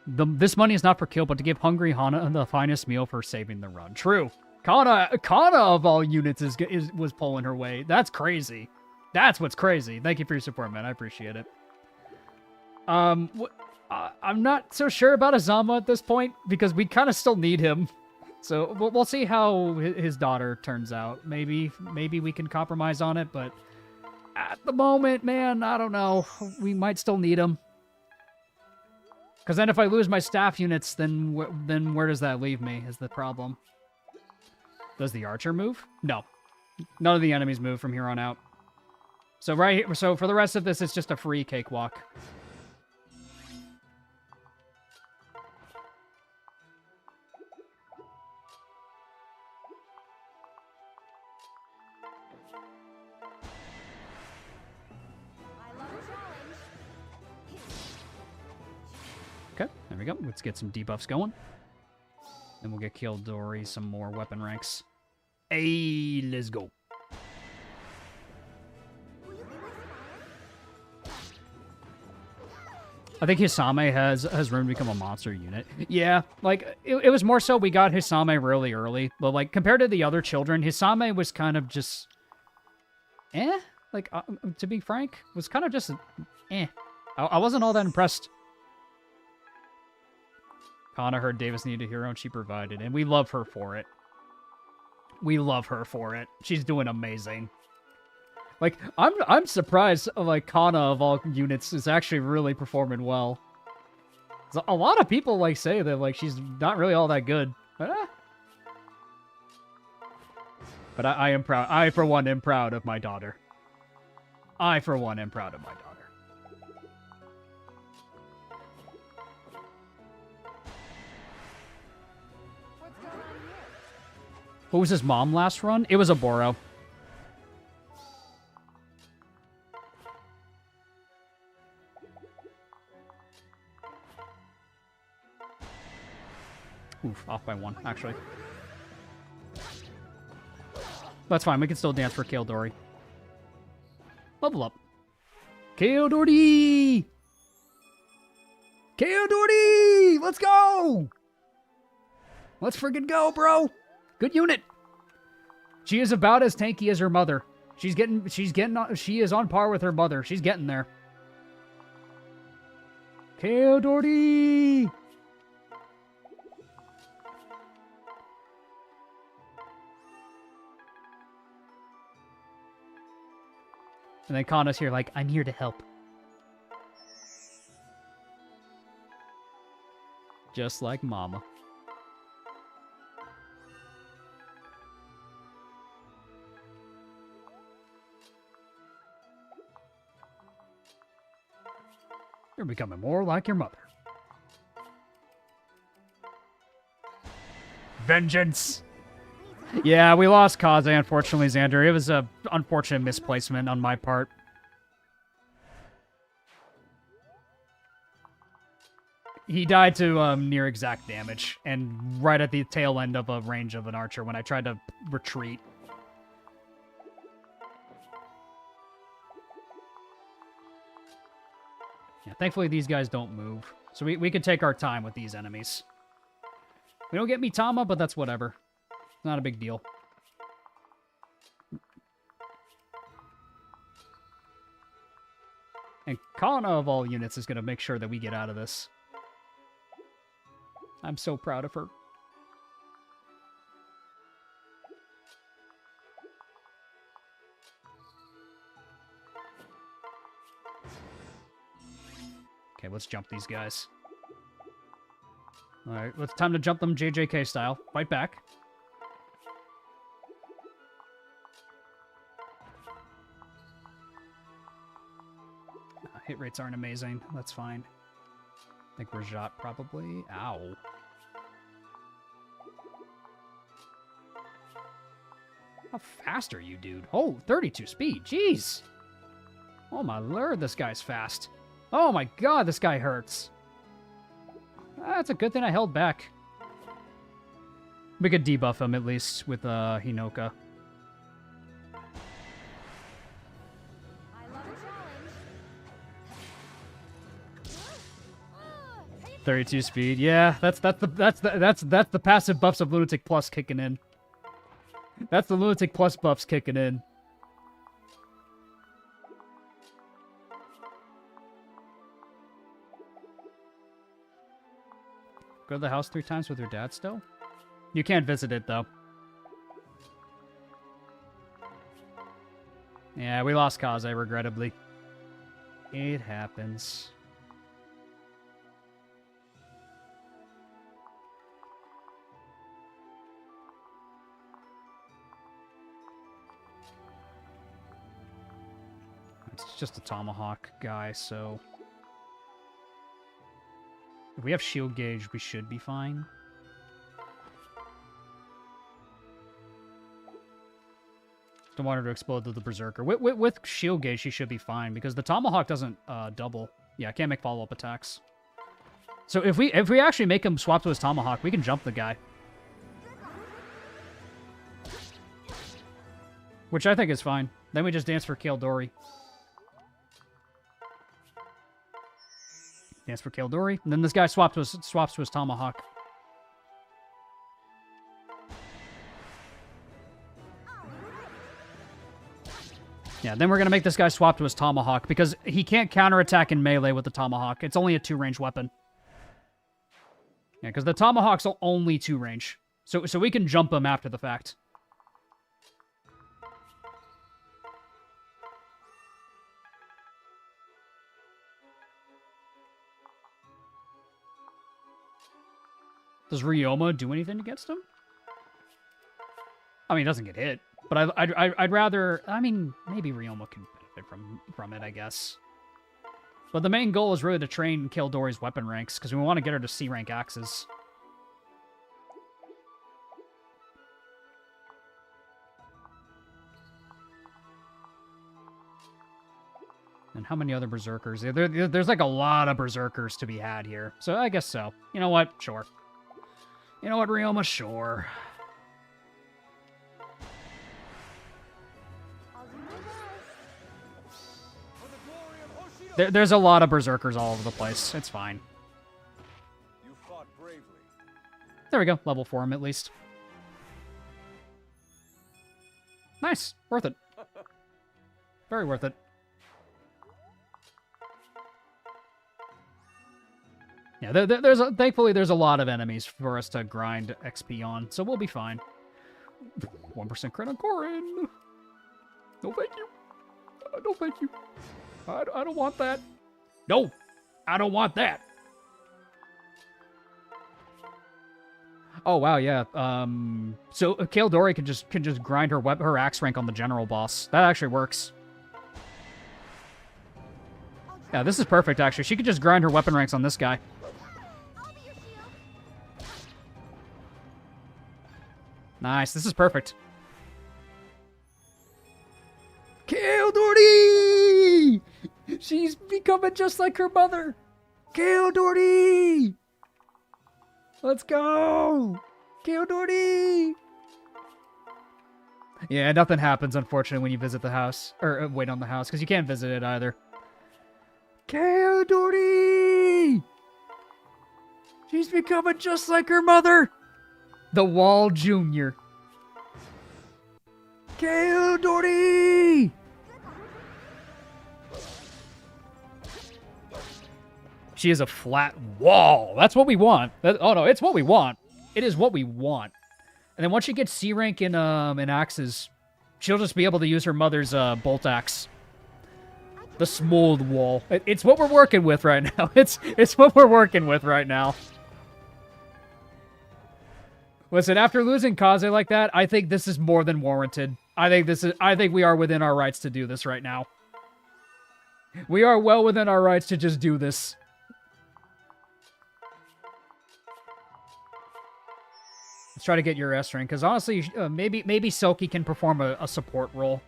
This money is not for kill, but to give hungry Hana the finest meal for saving the run. True. Kana of all units was pulling her weight. That's crazy. That's what's crazy. Thank you for your support, man. I appreciate it. I'm not so sure about Azama at this point because we kind of still need him. So we'll see how his daughter turns out. Maybe we can compromise on it, but at the moment, man, I don't know. We might still need him. Because then if I lose my staff units, then where does that leave me is the problem. Does the archer move? No. None of the enemies move from here on out. So so for the rest of this, it's just a free cakewalk. Okay, there we go. Let's get some debuffs going. Then we'll get Kildori some more weapon ranks. Hey, let's go. I think Hisame has room to become a monster unit. Yeah, like, it was more so we got Hisame really early. But, like, compared to the other children, Hisame was kind of just... eh? Like, to be frank, was kind of just... eh. I wasn't all that impressed. Kana heard Davis needed a hero, and she provided, and we love her for it. We love her for it. She's doing amazing. Like, I'm surprised, like, Kana of all units is actually really performing well. So a lot of people, like, say that, like, she's not really all that good. But I am proud. I, for one, am proud of my daughter. I, for one, am proud of my daughter.
What's going on here?
What was his mom last run? It was a Boro. Oof, off by one, actually. That's fine, we can still dance for Kildori. Level up. Kildori! Kildori! Let's go! Let's friggin' go, bro! Good unit. She is about as tanky as her mother. She is on par with her mother. She's getting there. Kildori! And then Kana's here like, I'm here to help. Just like Mama. You're becoming more like your mother. Vengeance! Yeah, we lost Kaze, unfortunately, Xander. It was a unfortunate misplacement on my part. He died to near exact damage, and right at the tail end of a range of an archer when I tried to retreat. Yeah, thankfully these guys don't move, so we can take our time with these enemies. We don't get Mitama, but that's whatever. Not a big deal. And Kana of all units is going to make sure that we get out of this. I'm so proud of her. Okay, let's jump these guys. Alright, it's time to jump them JJK style. Fight back. Hit rates aren't amazing. That's fine. I think Rajat probably. Ow. How fast are you, dude? Oh, 32 speed. Jeez. Oh my lord, this guy's fast. Oh my god, this guy hurts. That's a good thing I held back. We could debuff him at least with Hinoka. 32 speed. Yeah, that's the passive buffs of Lunatic Plus kicking in. That's the Lunatic Plus buffs kicking in. Go to the house 3 times with your dad still? You can't visit it though. Yeah, we lost Kaze, regrettably. It happens. It's just a tomahawk guy, so... If we have shield gauge, we should be fine. Don't want her to explode to the Berserker. With shield gauge, she should be fine, because the tomahawk doesn't double. Yeah, I can't make follow-up attacks. So if we actually make him swap to his tomahawk, we can jump the guy. Which I think is fine. Then we just dance for Kaldori. Dance for Kaldori. And then this guy swaps to his tomahawk. Yeah, then we're going to make this guy swap to his tomahawk because he can't counterattack in melee with the tomahawk. It's only a 2-range weapon. Yeah, because the tomahawk's only 2-range. So we can jump him after the fact. Does Ryoma do anything against him? I mean, he doesn't get hit. But I'd rather... I mean, maybe Ryoma can benefit from it, I guess. But the main goal is really to train Kaldori's weapon ranks, because we want to get her to C-rank axes. And how many other berserkers? There's like a lot of berserkers to be had here. So I guess so. You know what? Sure. You know what, Ryoma? Sure. There's a lot of berserkers all over the place. It's fine.
You fought bravely.
There we go. Level 4 him at least. Nice. Worth it. Very worth it. Yeah, thankfully there's a lot of enemies for us to grind XP on, so we'll be fine. 1% crit on Corin. No thank you. No thank you. I don't want that. No, I don't want that. Oh wow, yeah. So Kaldori can just grind her axe rank on the general boss. That actually works. Yeah, this is perfect actually. She could just grind her weapon ranks on this guy. Nice, this is perfect. Kaldori! She's becoming just like her mother. Kaldori! Let's go! Kaldori! Yeah, nothing happens, unfortunately, when you visit the house. Or wait on the house, because you can't visit it either. Kaldori! She's becoming just like her mother! The Wall Jr. Kaldori! She is a flat wall. That's what we want. Oh no, it's what we want. It is what we want. And then once she gets C rank in axes, she'll just be able to use her mother's bolt axe. The smooth wall. It's what we're working with right now. It's what we're working with right now. Listen, after losing Kaze like that, I think this is more than warranted. I think we are within our rights to do this right now. We are well within our rights to just do this. Let's try to get your S rank, because honestly, maybe Selkie can perform a support role.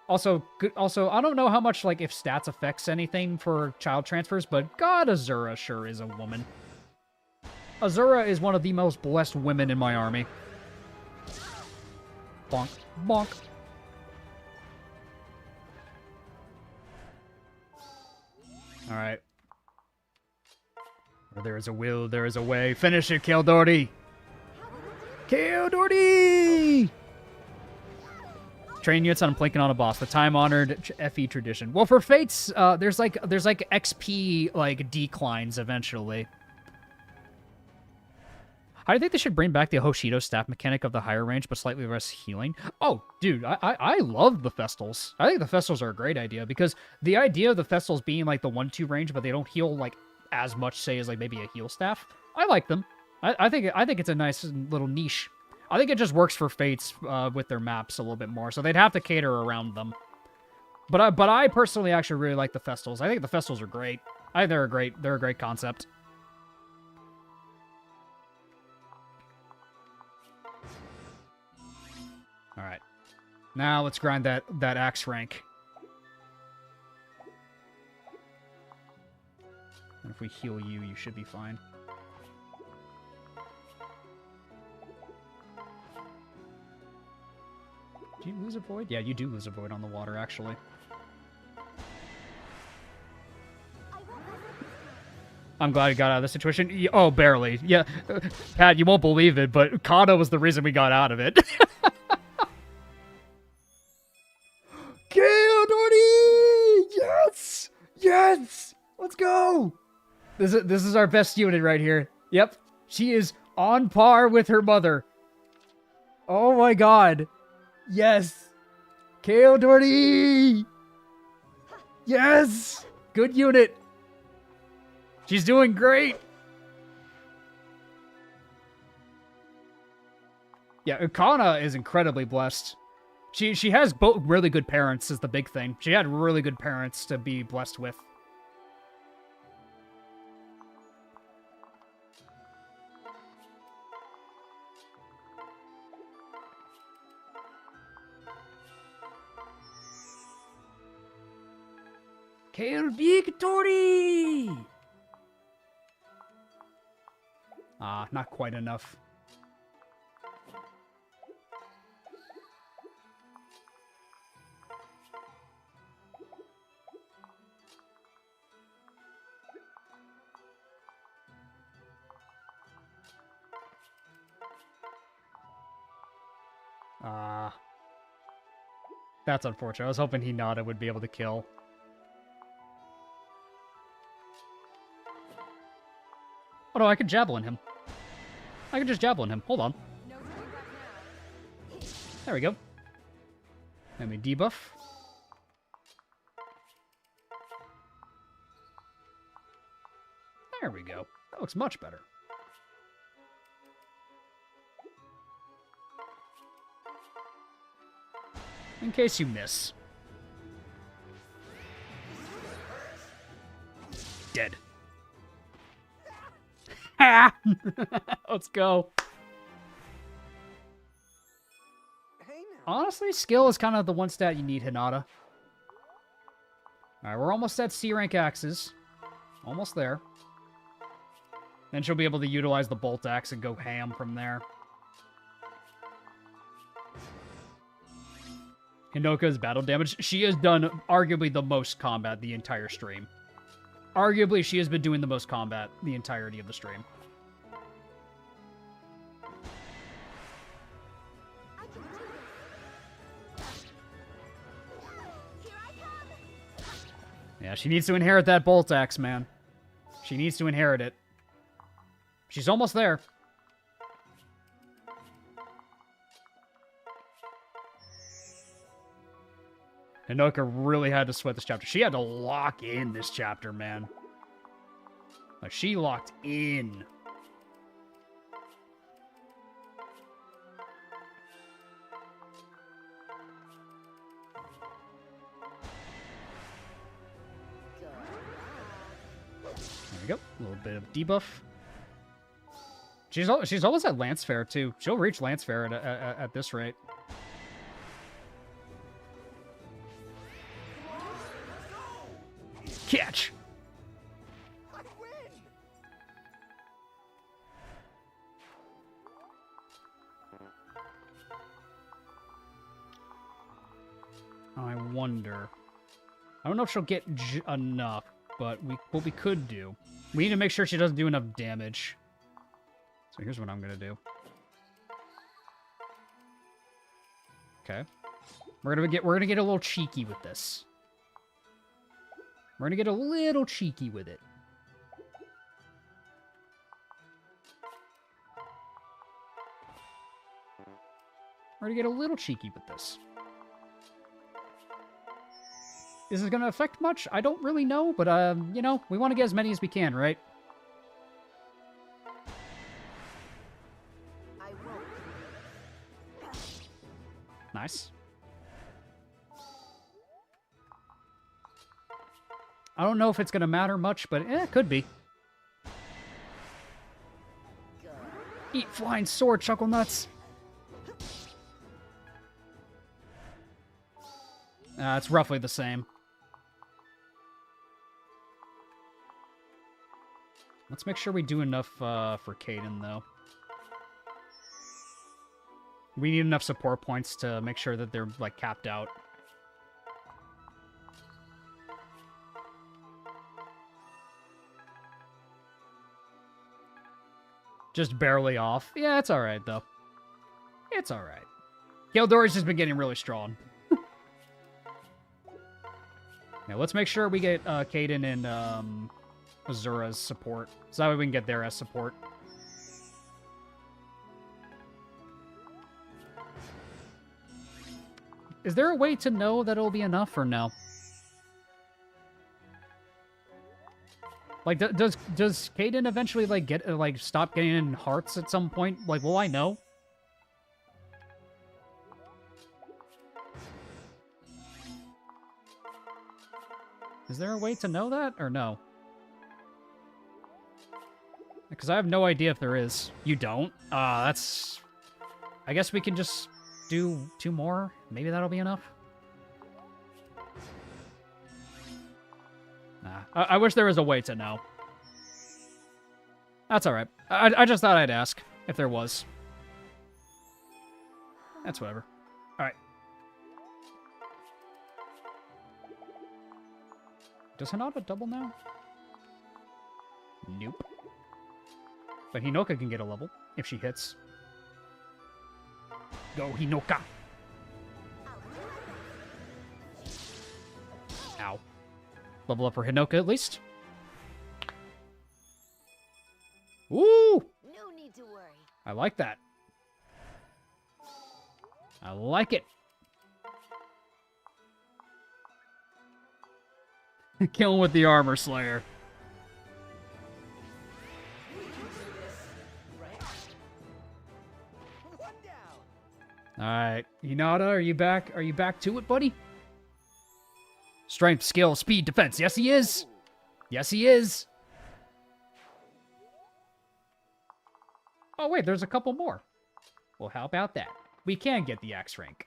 Also, I don't know how much, like, if stats affects anything for child transfers, but God, Azura sure is a woman. Azura is one of the most blessed women in my army. Bonk. Bonk. Alright. Where there is a will, there is a way. Finish it, Kaldori! Kaldori! Train units on planking on a boss. The time-honored FE tradition. Well, for Fates, there's like XP like declines eventually. I think they should bring back the Hoshido staff mechanic of the higher range, but slightly less healing. Oh, dude, I love the Festals. I think the Festals are a great idea, because the idea of the Festals being like the 1-2 range, but they don't heal like as much, say, as like maybe a heal staff. I like them. I think it's a nice little niche. I think it just works for Fates with their maps a little bit more, so they'd have to cater around them. But I personally actually really like the Festals. I think the Festals are great. I think they're a great concept. All right, now let's grind that axe rank. And if we heal you, you should be fine. Do you lose a void? Yeah, you do lose a void on the water, actually. I'm glad we got out of the situation. Oh, barely. Yeah, Pat, you won't believe it, but Kana was the reason we got out of it. KO Dorty! Yes! Yes! Let's go! This is our best unit right here. Yep. She is on par with her mother. Oh my god. Yes! KO Dorty! Yes! Good unit! She's doing great! Yeah, Kana is incredibly blessed. She has both really good parents is the big thing. She had really good parents to be blessed with. Que victory! Ah, not quite enough. That's unfortunate. I was hoping Hinata would be able to kill. Oh no, I could javelin him. I could just javelin him. Hold on. There we go. Let me debuff. There we go. That looks much better. In case you miss. Dead. Ha! Let's go. Honestly, skill is kind of the one stat you need, Hinata. Alright, we're almost at C rank axes. Almost there. Then she'll be able to utilize the bolt axe and go ham from there. Hinoka's battle damage. She has done arguably the most combat the entire stream. Arguably, she has been doing the most combat the entirety of the stream. Yeah, she needs to inherit that bolt axe, man. She needs to inherit it. She's almost there. Hinoka really had to sweat this chapter. She had to lock in this chapter, man. Like, she locked in. There we go. A little bit of debuff. She's almost at Lance Fair, too. She'll reach Lance Fair at this rate. Catch!
I win.
I wonder. I don't know if she'll get enough, but what we could do. We need to make sure she doesn't do enough damage. So here's what I'm gonna do. Okay. We're gonna get a little cheeky with this. We're gonna get a little cheeky with it. We're gonna get a little cheeky with this. Is this gonna affect much? I don't really know, but, you know, we want to get as many as we can, right? Nice. I don't know if it's going to matter much, but it could be. Eat flying sword, Chuckle Nuts. It's roughly the same. Let's make sure we do enough for Caden, though. We need enough support points to make sure that they're, like, capped out. Just barely off. Yeah, it's alright, though. It's alright. Kildori's just been getting really strong. Now, let's make sure we get Caden and Azura's support. So that way we can get their as support. Is there a way to know that it'll be enough or no? Like, does Caden eventually, like, stop getting in hearts at some point? Like, will I know? Is there a way to know that, or no? Because I have no idea if there is. You don't? That's... I guess we can just do 2 more. Maybe that'll be enough. Nah. I wish there was a way to know. That's alright. I just thought I'd ask if there was. That's whatever. Alright. Does Hinata double now? Nope. But Hinoka can get a level if she hits. Go, Hinoka! Ow. Level up for Hinoka at least. Woo!
No need to worry.
I like that. I like it. Kill him with the Armor Slayer. Alright. Hinata, are you back? Are you back to it, buddy? Strength, skill, speed, defense. Yes, he is. Yes, he is. Oh, wait, there's a couple more. Well, how about that? We can get the Axe rank.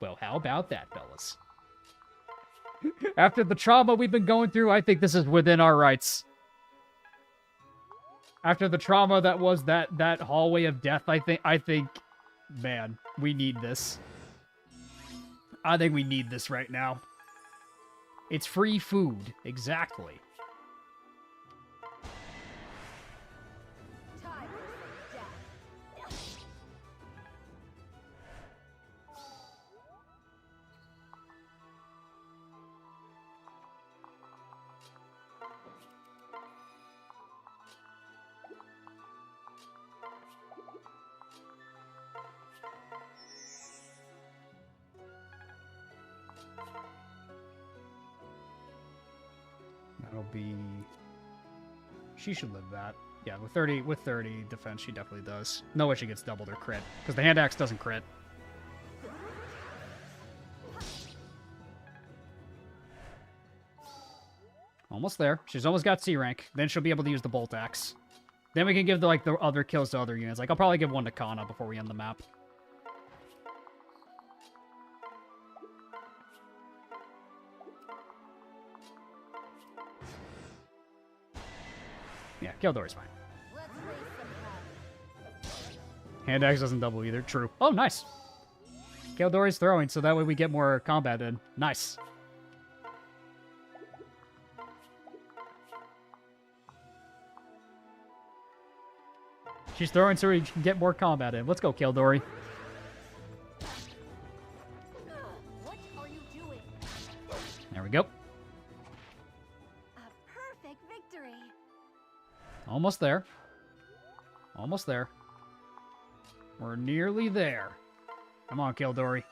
Well, how about that, fellas? After the trauma we've been going through, I think this is within our rights. After the trauma that was that hallway of death, I think, man, we need this. I think we need this right now. It's free food, exactly.
Time for death.
That'll be... She should live that. Yeah, with 30 defense, she definitely does. No way she gets doubled or crit, because the hand axe doesn't crit. Almost there. She's almost got C rank. Then she'll be able to use the bolt axe. Then we can give the other kills to other units. Like, I'll probably give one to Kana before we end the map. Yeah, Kildori's fine.
Let's raise some havoc.
Hand axe doesn't double either. True. Oh, nice. Kildori's throwing, so that way we get more combat in. Nice. She's throwing so we can get more combat in. Let's go, Kildori.
What are you doing?
There we go.
A perfect victory.
Almost there. Almost there. We're nearly there. Come on, Kildori.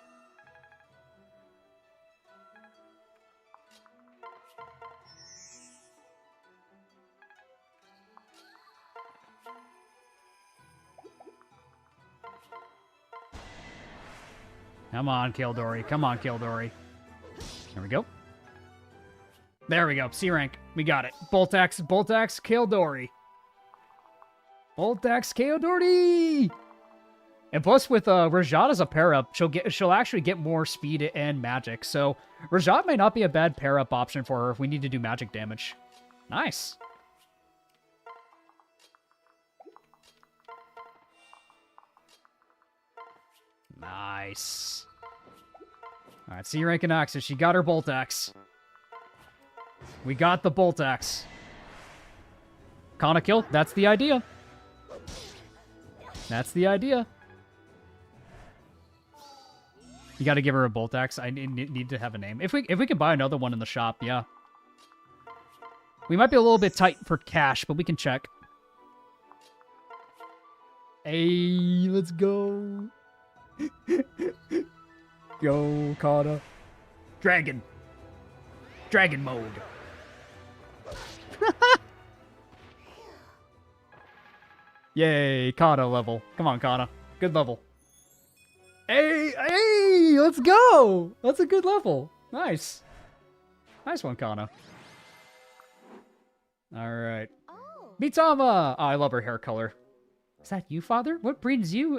Come on, Kildori. Come on, Kildori. There we go. There we go. C rank. We got it. Bolt axe, Kildori. Bolt axe, Kildori! And plus, with Rajat as a pair-up, she'll actually get more speed and magic. So Rajat may not be a bad pair-up option for her if we need to do magic damage. Nice. Nice. Alright, C rank in axe. She got her bolt axe. We got the bolt axe. Kana kill. That's the idea. That's the idea. You gotta give her a bolt axe. I need to have a name. If we can buy another one in the shop, yeah. We might be a little bit tight for cash, but we can check. Hey, let's go. Go, Kana. Dragon. Dragon mode. Yay, Kana level. Come on, Kana. Good level. Hey, let's go. That's a good level. Nice. Nice one, Kana. All right.
Oh.
Mitama! Oh, I love her hair color. Is that you, father? What brings you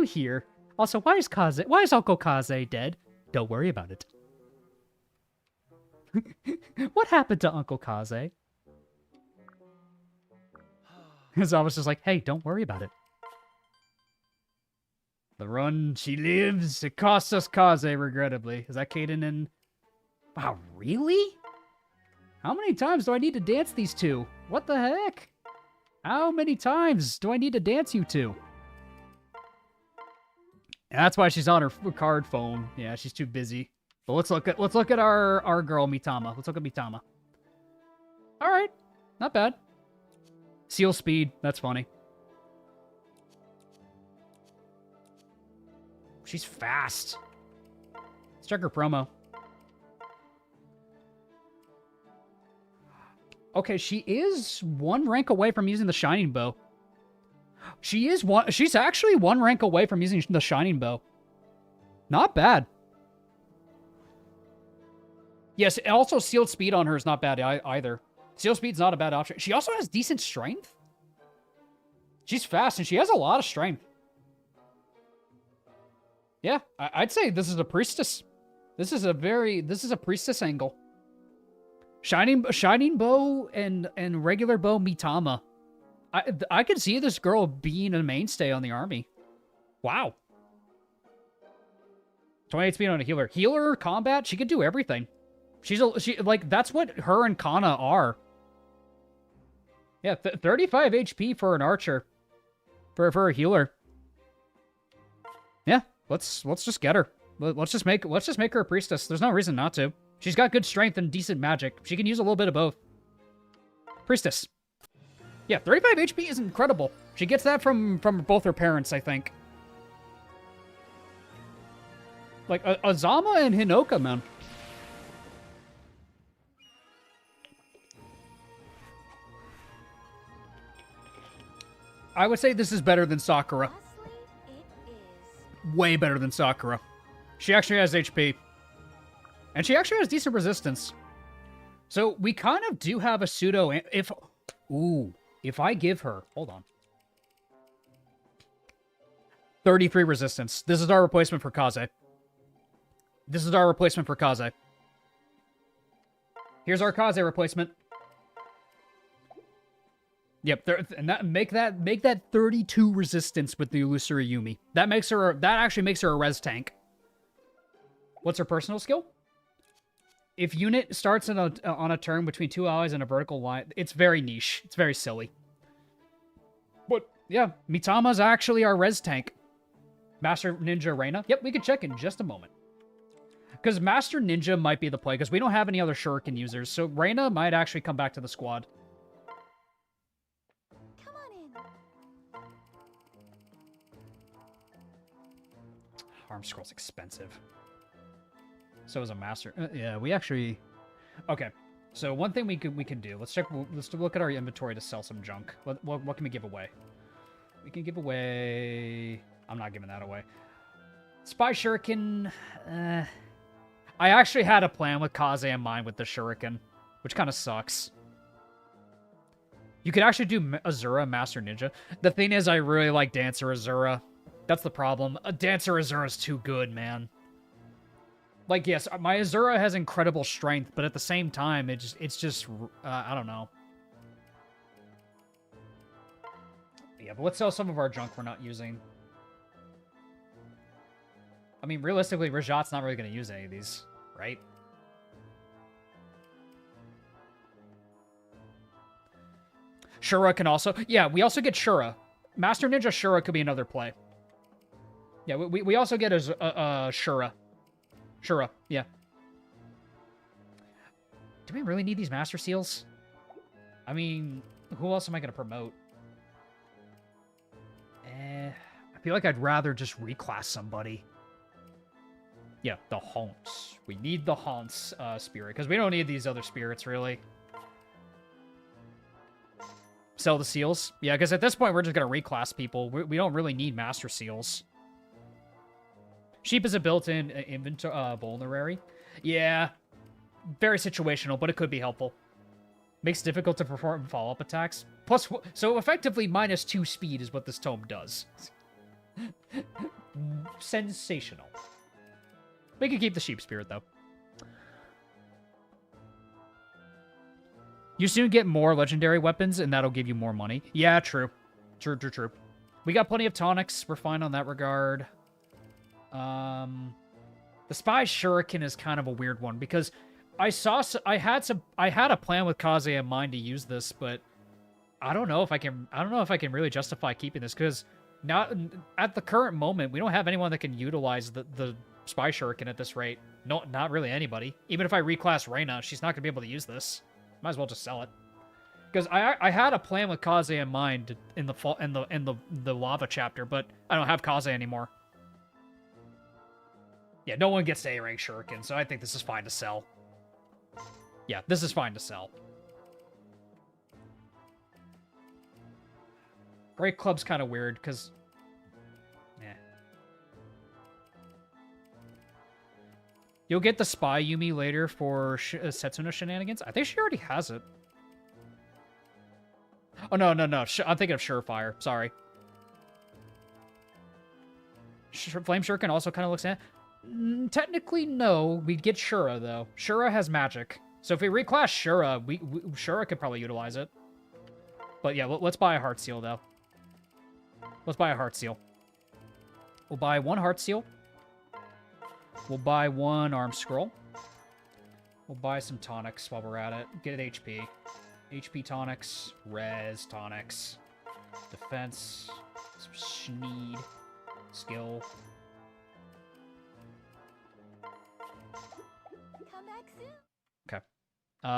here? Also, why is Uncle Kaze dead? Don't worry about it. What happened to Uncle Kaze? Zama's just like, hey, don't worry about it. The run, she lives. It costs us Kaze, regrettably. Is that Kaden and... Wow, really? How many times do I need to dance these two? What the heck? How many times do I need to dance you two? And that's why she's on her card phone. Yeah, she's too busy. But let's look at our girl Mitama. Let's look at Mitama. All right, not bad. Seal speed. That's funny. She's fast. Let's check her promo. Okay, she is 1 rank away from using the Shining Bow. She's actually 1 rank away from using the Shining Bow. Not bad. Yes, also sealed speed on her is not bad either. Sealed speed's not a bad option. She also has decent strength. She's fast and she has a lot of strength. Yeah, I'd say this is a priestess. This is a priestess angle. Shining bow and regular bow Mitama. I could see this girl being a mainstay on the army. Wow. 28 speed on a healer. Healer combat, she could do everything. She like that's what her and Kana are. Yeah, 35 HP for an archer. For a healer. Yeah, let's just get her. Let's just make her a priestess. There's no reason not to. She's got good strength and decent magic. She can use a little bit of both. Priestess. Yeah, 35 HP is incredible. She gets that from both her parents, I think. Like, Azama and Hinoka, man. I would say this is better than Sakura.
Honestly, it is.
Way better than Sakura. She actually has HP. And she actually has decent resistance. So we kind of do have a pseudo... If I give her... Hold on. 33 resistance. This is our replacement for Kaze. This is our replacement for Kaze. Here's our Kaze replacement. Yep, and make that 32 resistance with the Illusory Yumi. That actually makes her a res tank. What's her personal skill? If unit starts on a turn between 2 allies in a vertical line, it's very niche. It's very silly. But yeah, Mitama's actually our res tank. Master Ninja Reina. Yep, we can check in just a moment. Because Master Ninja might be the play, because we don't have any other Shuriken users, so Reina might actually come back to the squad.
Come on in.
Arm scroll's expensive. So is a master. Yeah, we actually... Okay, so one thing we can do. Let's look at our inventory to sell some junk. What can we give away? We can give away... I'm not giving that away. Spy Shuriken... I actually had a plan with Kaze in mind with the Shuriken, which kind of sucks. You could actually do Azura Master Ninja. The thing is, I really like Dancer Azura. That's the problem. Dancer Azura is too good, man. Like, yes, my Azura has incredible strength, but at the same time, it's just I don't know. Yeah, but let's sell some of our junk we're not using. I mean, realistically, Rajat's not really going to use any of these, right? Shura can also... Yeah, we also get Shura. Master Ninja Shura could be another play. Yeah, we also get a Shura. Shura, yeah. Do we really need these Master Seals? I mean, who else am I going to promote? I feel like I'd rather just reclass somebody. Yeah, the Haunts. We need the Haunts spirit, because we don't need these other spirits, really. Sell the seals? Yeah, because at this point, we're just going to reclass people. We don't really need Master Seals. Sheep is a built-in inventory vulnerary. Yeah, very situational, but it could be helpful. Makes it difficult to perform follow-up attacks. Plus, so effectively, -2 speed is what this tome does. Sensational. We can keep the sheep spirit, though. You soon get more legendary weapons, and that'll give you more money. Yeah, true. True. We got plenty of tonics. We're fine on that regard. The Spy Shuriken is kind of a weird one, because I had a plan with Kaze in mind to use this, but I don't know if I can really justify keeping this, because not at the current moment, we don't have anyone that can utilize the Spy Shuriken at this rate. No, not really anybody. Even if I reclass Reina, she's not going to be able to use this. Might as well just sell it. Because I had a plan with Kaze in mind in the lava chapter, but I don't have Kaze anymore. Yeah, no one gets to A-rank Shuriken, so I think this is fine to sell. Yeah, this is fine to sell. Great Club's kind of weird, because... Yeah. You'll get the Spy Yumi later for Setsuna Shenanigans? I think she already has it. Oh, no. I'm thinking of Surefire. Sorry. Flame Shuriken also kind of looks at... Technically, no. We'd get Shura, though. Shura has magic. So if we reclass Shura, Shura could probably utilize it. But yeah, let's buy a Heart Seal, though. Let's buy a Heart Seal. We'll buy 1 Heart Seal. We'll buy 1 Arm Scroll. We'll buy some tonics while we're at it. Get it HP. HP tonics. Res tonics. Defense. Some Schneed. Skill.
Come back soon.
Okay.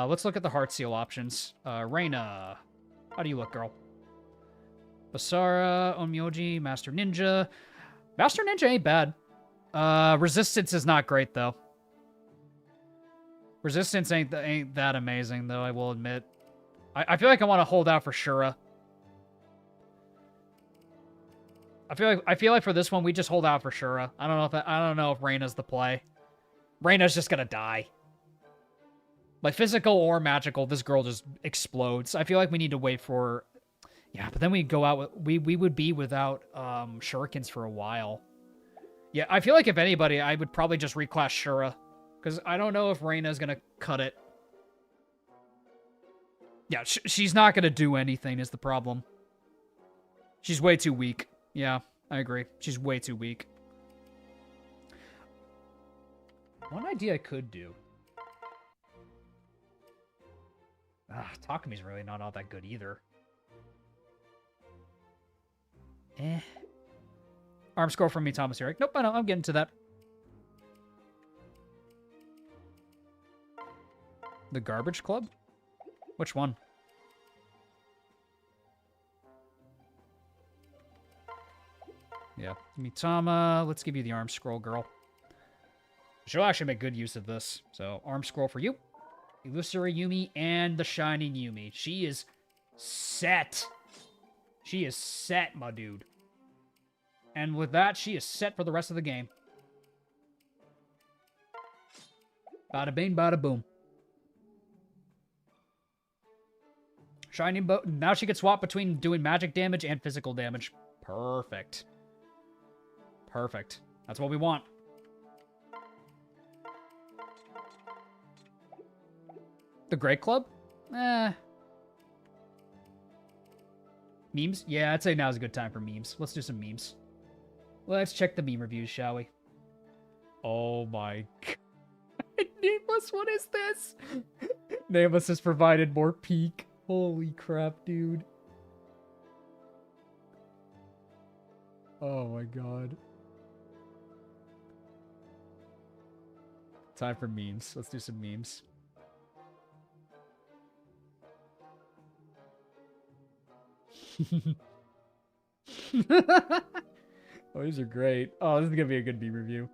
Let's look at the Heart Seal options. Reina. How do you look, girl? Basara, Onmyoji, Master Ninja. Master Ninja ain't bad. Resistance is not great, though. Resistance ain't that amazing, though, I will admit. I feel like I want to hold out for Shura. I feel like for this one, we just hold out for Shura. I don't know if Reina's the play. Reina's just gonna die. Like, physical or magical, this girl just explodes. I feel like we need to wait for... Yeah, but then we go out with... We would be without shurikens for a while. Yeah, I feel like if anybody, I would probably just reclass Shura. Because I don't know if Reina's going to cut it. Yeah, she's not going to do anything is the problem. She's way too weak. Yeah, I agree. She's way too weak. One idea I could do... Takumi's really not all that good either. Arm Scroll from Mitama here. Nope, I know. I'm getting to that. The Garbage Club? Which one? Yeah. Mitama, let's give you the Arm Scroll, girl. She'll actually make good use of this. So, Arm Scroll for you. Illusory Yumi and the Shining Yumi. She is set. She is set, my dude. And with that, she is set for the rest of the game. Bada bing, bada boom. Shining Bow. Now she can swap between doing magic damage and physical damage. Perfect. Perfect. That's what we want. The Great Club? Memes? Yeah, I'd say now's a good time for memes. Let's do some memes. Let's check the meme reviews, shall we? Oh my god. Nameless, what is this? Nameless has provided more peak. Holy crap, dude. Oh my god. Time for memes. Let's do some memes. Oh, these are great. Oh, this is gonna be a good meme review.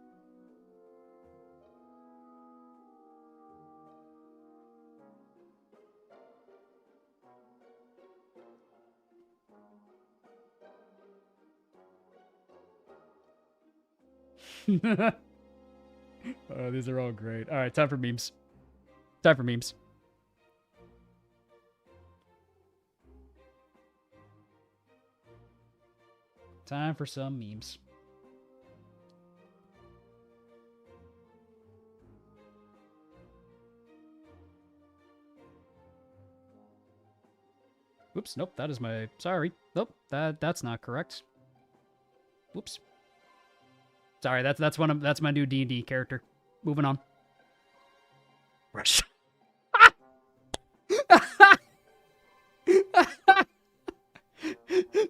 Oh, these are all great. All right, time for memes. Time for memes. Time for some memes. Whoops, nope, that is my... Sorry. Nope, that's not correct. Whoops. Sorry, that's my new D&D character. Moving on. Rush.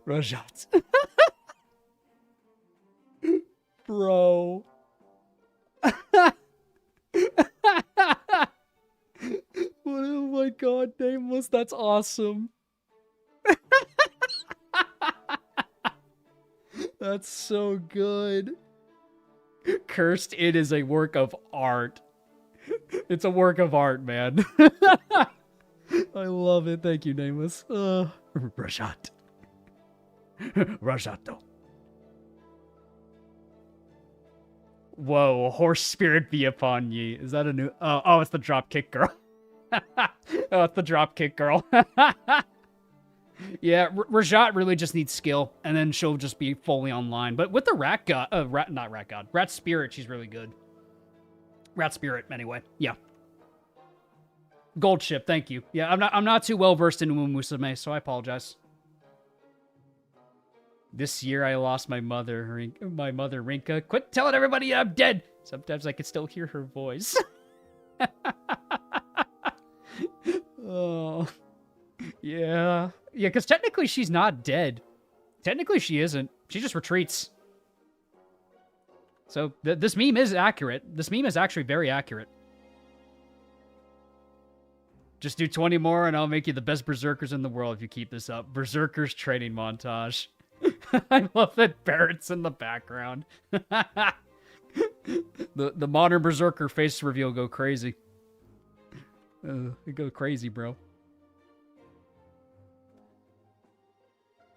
Rajat. Bro. Oh my god, Nameless, that's awesome. That's so good. Cursed, it is a work of art. It's a work of art, man. I love it. Thank you, Nameless. Rajat. Rajato. Whoa, horse spirit be upon ye. Is that a new... Oh, it's the dropkick girl. Oh, it's the dropkick girl. Yeah, Rajat really just needs skill, and then she'll just be fully online. But with the Rat God, not Rat God, Rat Spirit, she's really good. Rat Spirit, anyway. Yeah. Gold ship, thank you. Yeah, I'm not too well versed in Musume, so I apologize. This year I lost my mother, Rinka. Quit telling everybody I'm dead. Sometimes I can still hear her voice. Oh. Yeah. Yeah, because technically she's not dead. Technically she isn't. She just retreats. So this meme is accurate. This meme is actually very accurate. Just do 20 more and I'll make you the best berserkers in the world if you keep this up. Berserkers training montage. I love that Barrett's in the background. The modern berserker face reveal go crazy. It go crazy, bro.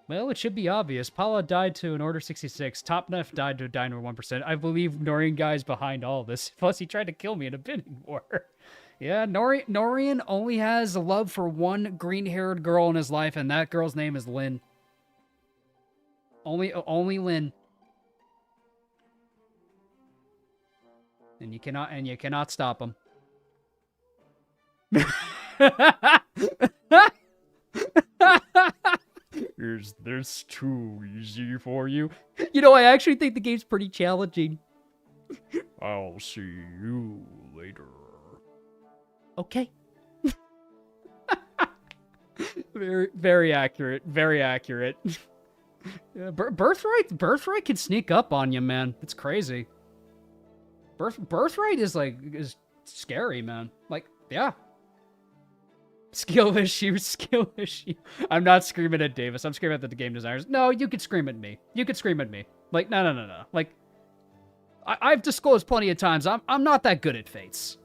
Well, it should be obvious. Paula died to an Order 66. Topnef died to a Dino 1%. I believe Norian guy's behind all this. Plus, he tried to kill me in a bidding war. Yeah, Norian only has a love for one green-haired girl in his life, and that girl's name is Lynn. Only Lynn. And you cannot stop him. Is this too easy for you? You know, I actually think the game's pretty challenging. I'll see you later. Okay. Very accurate. Very accurate. Yeah, Birthright can sneak up on you, man. It's crazy. Birthright is scary, man. Like, yeah. Skill issue. I'm not screaming at Davis. I'm screaming at the game designers. No, you could scream at me. Like, no. Like, I've disclosed plenty of times, I'm not that good at Fates.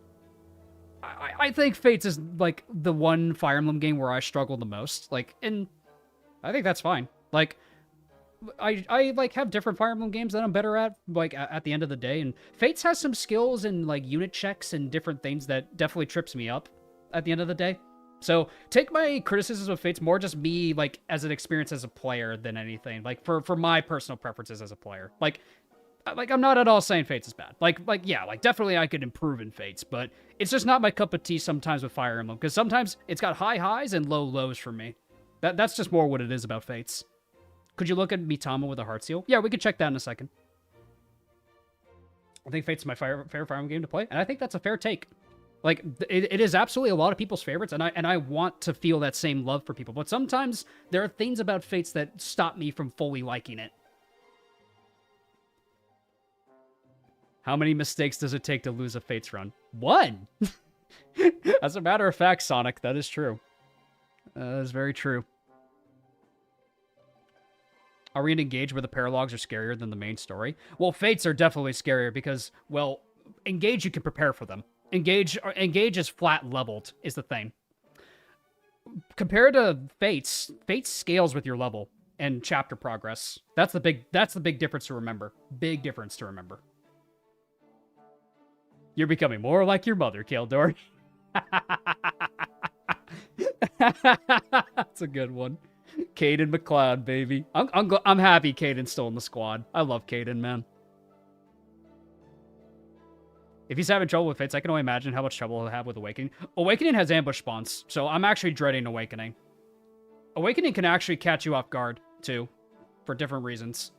I think Fates is, like, the one Fire Emblem game where I struggle the most. Like, and I think that's fine. Like, I like, have different Fire Emblem games that I'm better at, like, at the end of the day. And Fates has some skills and, like, unit checks and different things that definitely trips me up at the end of the day. So take my criticisms of Fates more just me, like, as an experience as a player than anything. Like, for my personal preferences as a player. Like, I'm not at all saying Fates is bad. Like, yeah, like, definitely I could improve in Fates, but it's just not my cup of tea sometimes with Fire Emblem, because sometimes it's got high highs and low lows for me. That's just more what it is about Fates. Could you look at Mitama with a heart seal? Yeah, we could check that in a second. I think Fate's my favorite Fire Emblem game to play, and I think that's a fair take. Like, it is absolutely a lot of people's favorites, and I want to feel that same love for people. But sometimes there are things about Fates that stop me from fully liking it. How many mistakes does it take to lose a Fates run? One! As a matter of fact, Sonic, that is true. That is very true. Are we engaged where the paralogs are scarier than the main story? Well, Fates are definitely scarier because, well, Engage, you can prepare for them. Engage is flat leveled, is the thing. Compared to Fates, Fates scales with your level and chapter progress. That's the big difference to remember. Big difference to remember. You're becoming more like your mother, Kaldor. That's a good one. Caden McLeod, baby. I'm happy Caden's still in the squad. I love Caden, man. If he's having trouble with Fates, I can only imagine how much trouble he'll have with Awakening. Awakening has ambush spawns, so I'm actually dreading Awakening. Awakening can actually catch you off guard, too, for different reasons.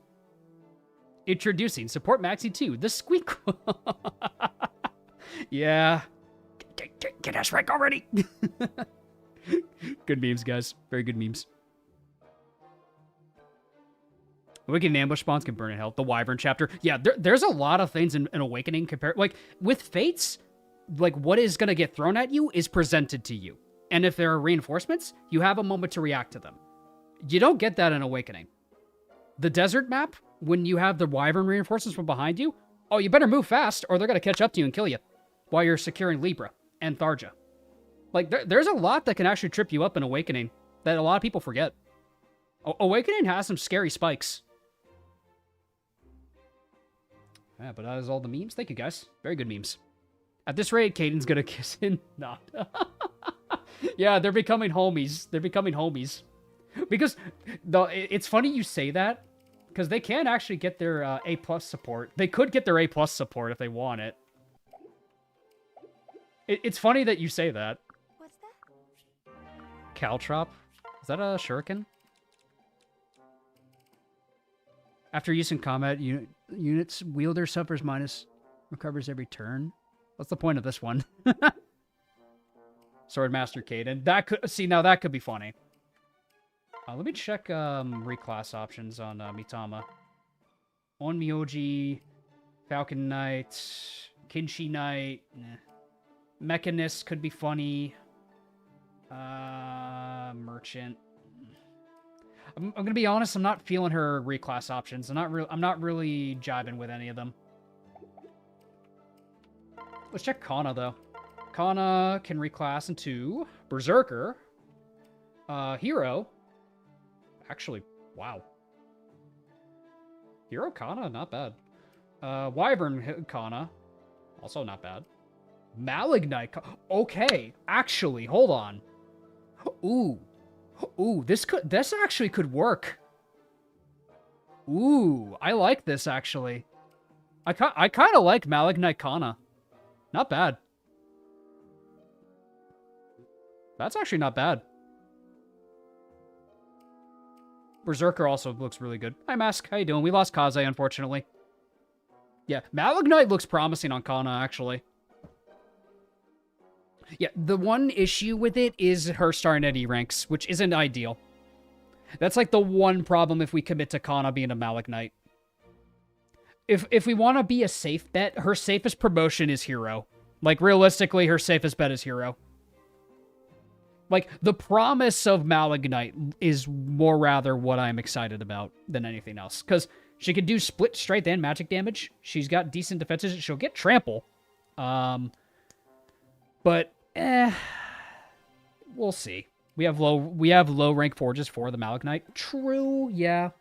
Introducing Support Maxi 2, the Squeak. Yeah. Get us right already. Good memes, guys. Very good memes. Awakening ambush spawns can burn in hell. The Wyvern chapter. Yeah, there's a lot of things in Awakening compared. Like, with Fates, like, what is going to get thrown at you is presented to you. And if there are reinforcements, you have a moment to react to them. You don't get that in Awakening. The desert map, when you have the Wyvern reinforcements from behind you, oh, you better move fast or they're going to catch up to you and kill you while you're securing Libra and Tharja. Like, there's a lot that can actually trip you up in Awakening that a lot of people forget. Awakening has some scary spikes. Yeah, but that is all the memes. Thank you, guys. Very good memes. At this rate, Caden's gonna kiss him. Not. Yeah, they're becoming homies. They're becoming homies. Because it's funny you say that, because they can actually get their A+ support. They could get their A+ support if they want it. It's funny that you say that.
What's that?
Caltrop? Is that a shuriken? After use in combat, units wielder suffers minus, recovers every turn. What's the point of this one? Swordmaster Caden. That could now that could be funny. Let me check reclass options on Mitama. Onmyoji, Falcon Knight, Kinshi Knight. Mechanist could be funny. Merchant. I'm gonna be honest. I'm not feeling her reclass options. I'm not really jiving with any of them. Let's check Kana though. Kana can reclass into Berserker, Hero. Actually, wow. Hero Kana, not bad. Wyvern Kana, also not bad. Malignite. Okay, actually, hold on. Ooh, this actually could work. Ooh, I like this actually. I kind of like Malignite Kana. Not bad. That's actually not bad. Berserker also looks really good. Hi, Mask. How you doing? We lost Kaze, unfortunately. Yeah, Malignite looks promising on Kana, actually. Yeah, the one issue with it is her starting at E ranks, which isn't ideal. That's like the one problem if we commit to Kana being a Malignite. If we want to be a safe bet, her safest promotion is Hero. Like, realistically, her safest bet is Hero. Like, the promise of Malignite is more rather what I'm excited about than anything else. Because she can do split, strength, and magic damage. She's got decent defenses. She'll get trample. But, we'll see. We have low rank forges for the Malignite. True, yeah.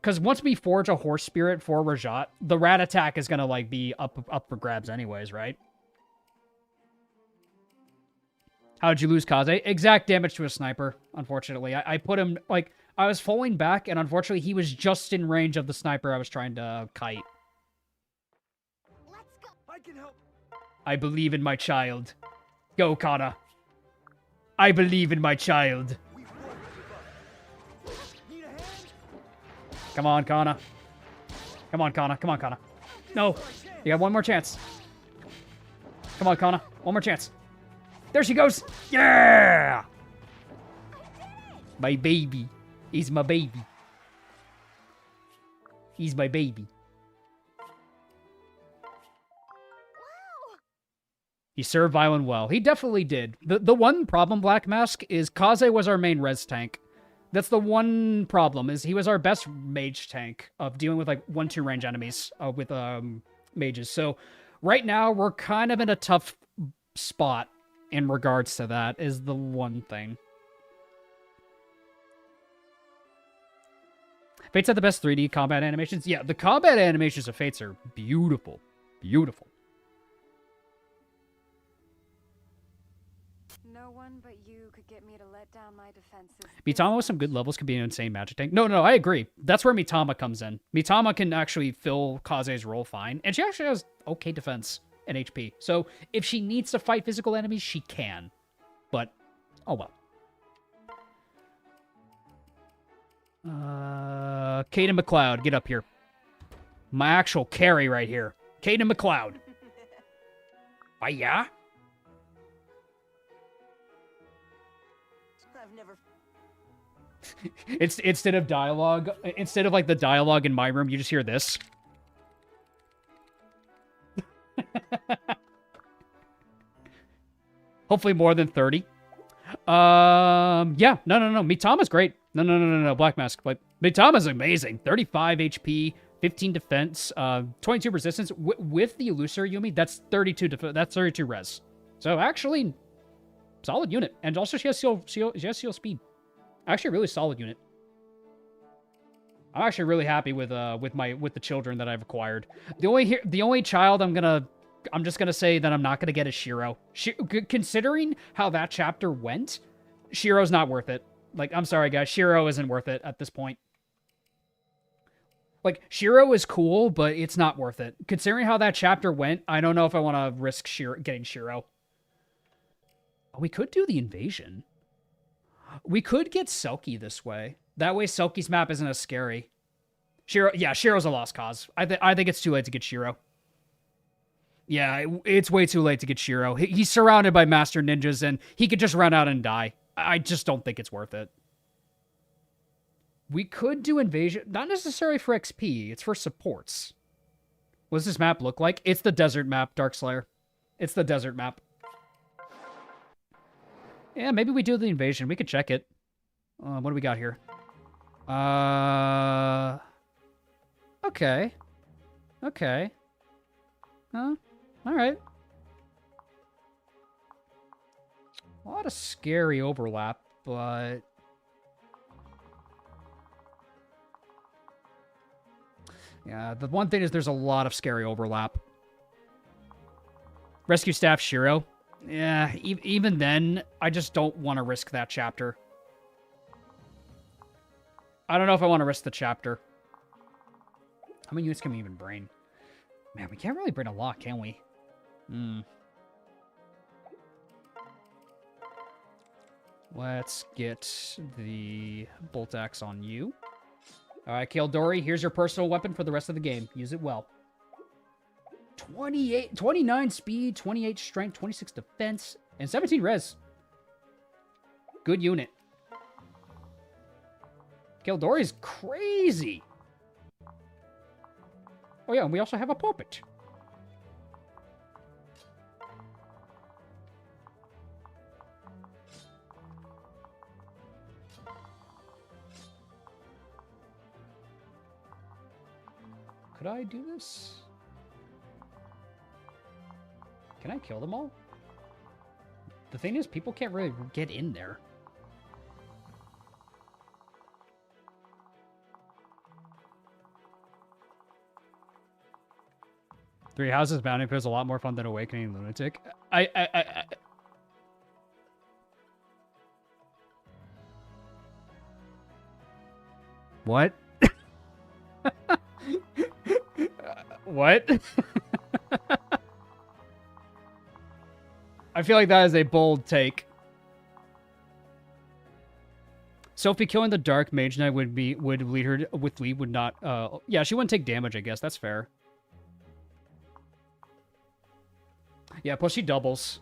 Because once we forge a horse spirit for Rajat, the rat attack is gonna like be up for grabs anyways, right? How'd you lose Kaze? Exact damage to a sniper, unfortunately. I put him, like, I was falling back, and unfortunately he was just in range of the sniper I was trying to kite.
Let's go.
I can help.
I believe in my child. Go, Kana. I believe in my child.
We won't give up. Need a hand?
Come on, Kana. Come on, Kana. Come on, Kana. No. You got one more chance. Come on, Kana. One more chance. There she goes. Yeah! My baby. He's my baby. He's my baby. He served Violin well. He definitely did. The one problem, Black Mask, is Kaze was our main res tank. That's the one problem, is he was our best mage tank of dealing with, like, 1-2 range enemies with mages. So, right now, we're kind of in a tough spot in regards to that, is the one thing. Fates had the best 3D combat animations. Yeah, the combat animations of Fates are beautiful. Beautiful.
No one but you could get me to let down my defenses.
Mitama with some good levels could be an insane magic tank. No, I agree. That's where Mitama comes in. Mitama can actually fill Kaze's role fine, and she actually has okay defense and HP. So if she needs to fight physical enemies, she can. But, oh well. Caden McLeod, get up here. My actual carry right here. Caden McLeod. Yeah?
I've never.
It's instead of dialogue, instead of like the dialogue in my room, you just hear this. Hopefully more than 30. Yeah, no. Mitama's great. No, Black Mask. But Mitama's amazing. 35 HP, 15 defense, 22 resistance. With the Illusory Yumi, that's 32 that's 32 res. So actually, solid unit. And also she has seal speed. Actually, a really solid unit. I'm actually really happy with the children that I've acquired. The only child I'm just gonna say that I'm not gonna get is Shiro. Considering how that chapter went, Shiro's not worth it. Like, I'm sorry, guys. Shiro isn't worth it at this point. Like, Shiro is cool, but it's not worth it. Considering how that chapter went, I don't know if I want to risk getting Shiro. Oh, we could do the invasion. We could get Selkie this way. That way, Selkie's map isn't as scary. Shiro's a lost cause. I think it's too late to get Shiro. Yeah, it's way too late to get Shiro. He's surrounded by master ninjas, and he could just run out and die. I just don't think it's worth it. We could do invasion. Not necessarily for XP. It's for supports. What does this map look like? It's the desert map, Darkslayer. It's the desert map. Yeah, maybe we do the invasion. We could check it. What do we got here? Okay. Huh? Alright. A lot of scary overlap, but... yeah, the one thing is there's a lot of scary overlap. Rescue Staff Shiro. Yeah, even then, I just don't want to risk that chapter. I don't know if I want to risk the chapter. How many units can we even bring? Man, we can't really bring a lot, can we? Let's get the bolt axe on you. Alright, Kildori, here's your personal weapon for the rest of the game. Use it well. 29 speed, 28 strength, 26 defense, and 17 res. Good unit. Kildori's crazy. Oh yeah, and we also have a puppet. Could I do this? Can I kill them all? The thing is, people can't really get in there. Three Houses Bounty appears a lot more fun than Awakening Lunatic. What? What? I feel like that is a bold take. Sophie killing the Dark Mage Knight would lead her with lead would not. Yeah, she wouldn't take damage. I guess that's fair. Yeah, plus she doubles.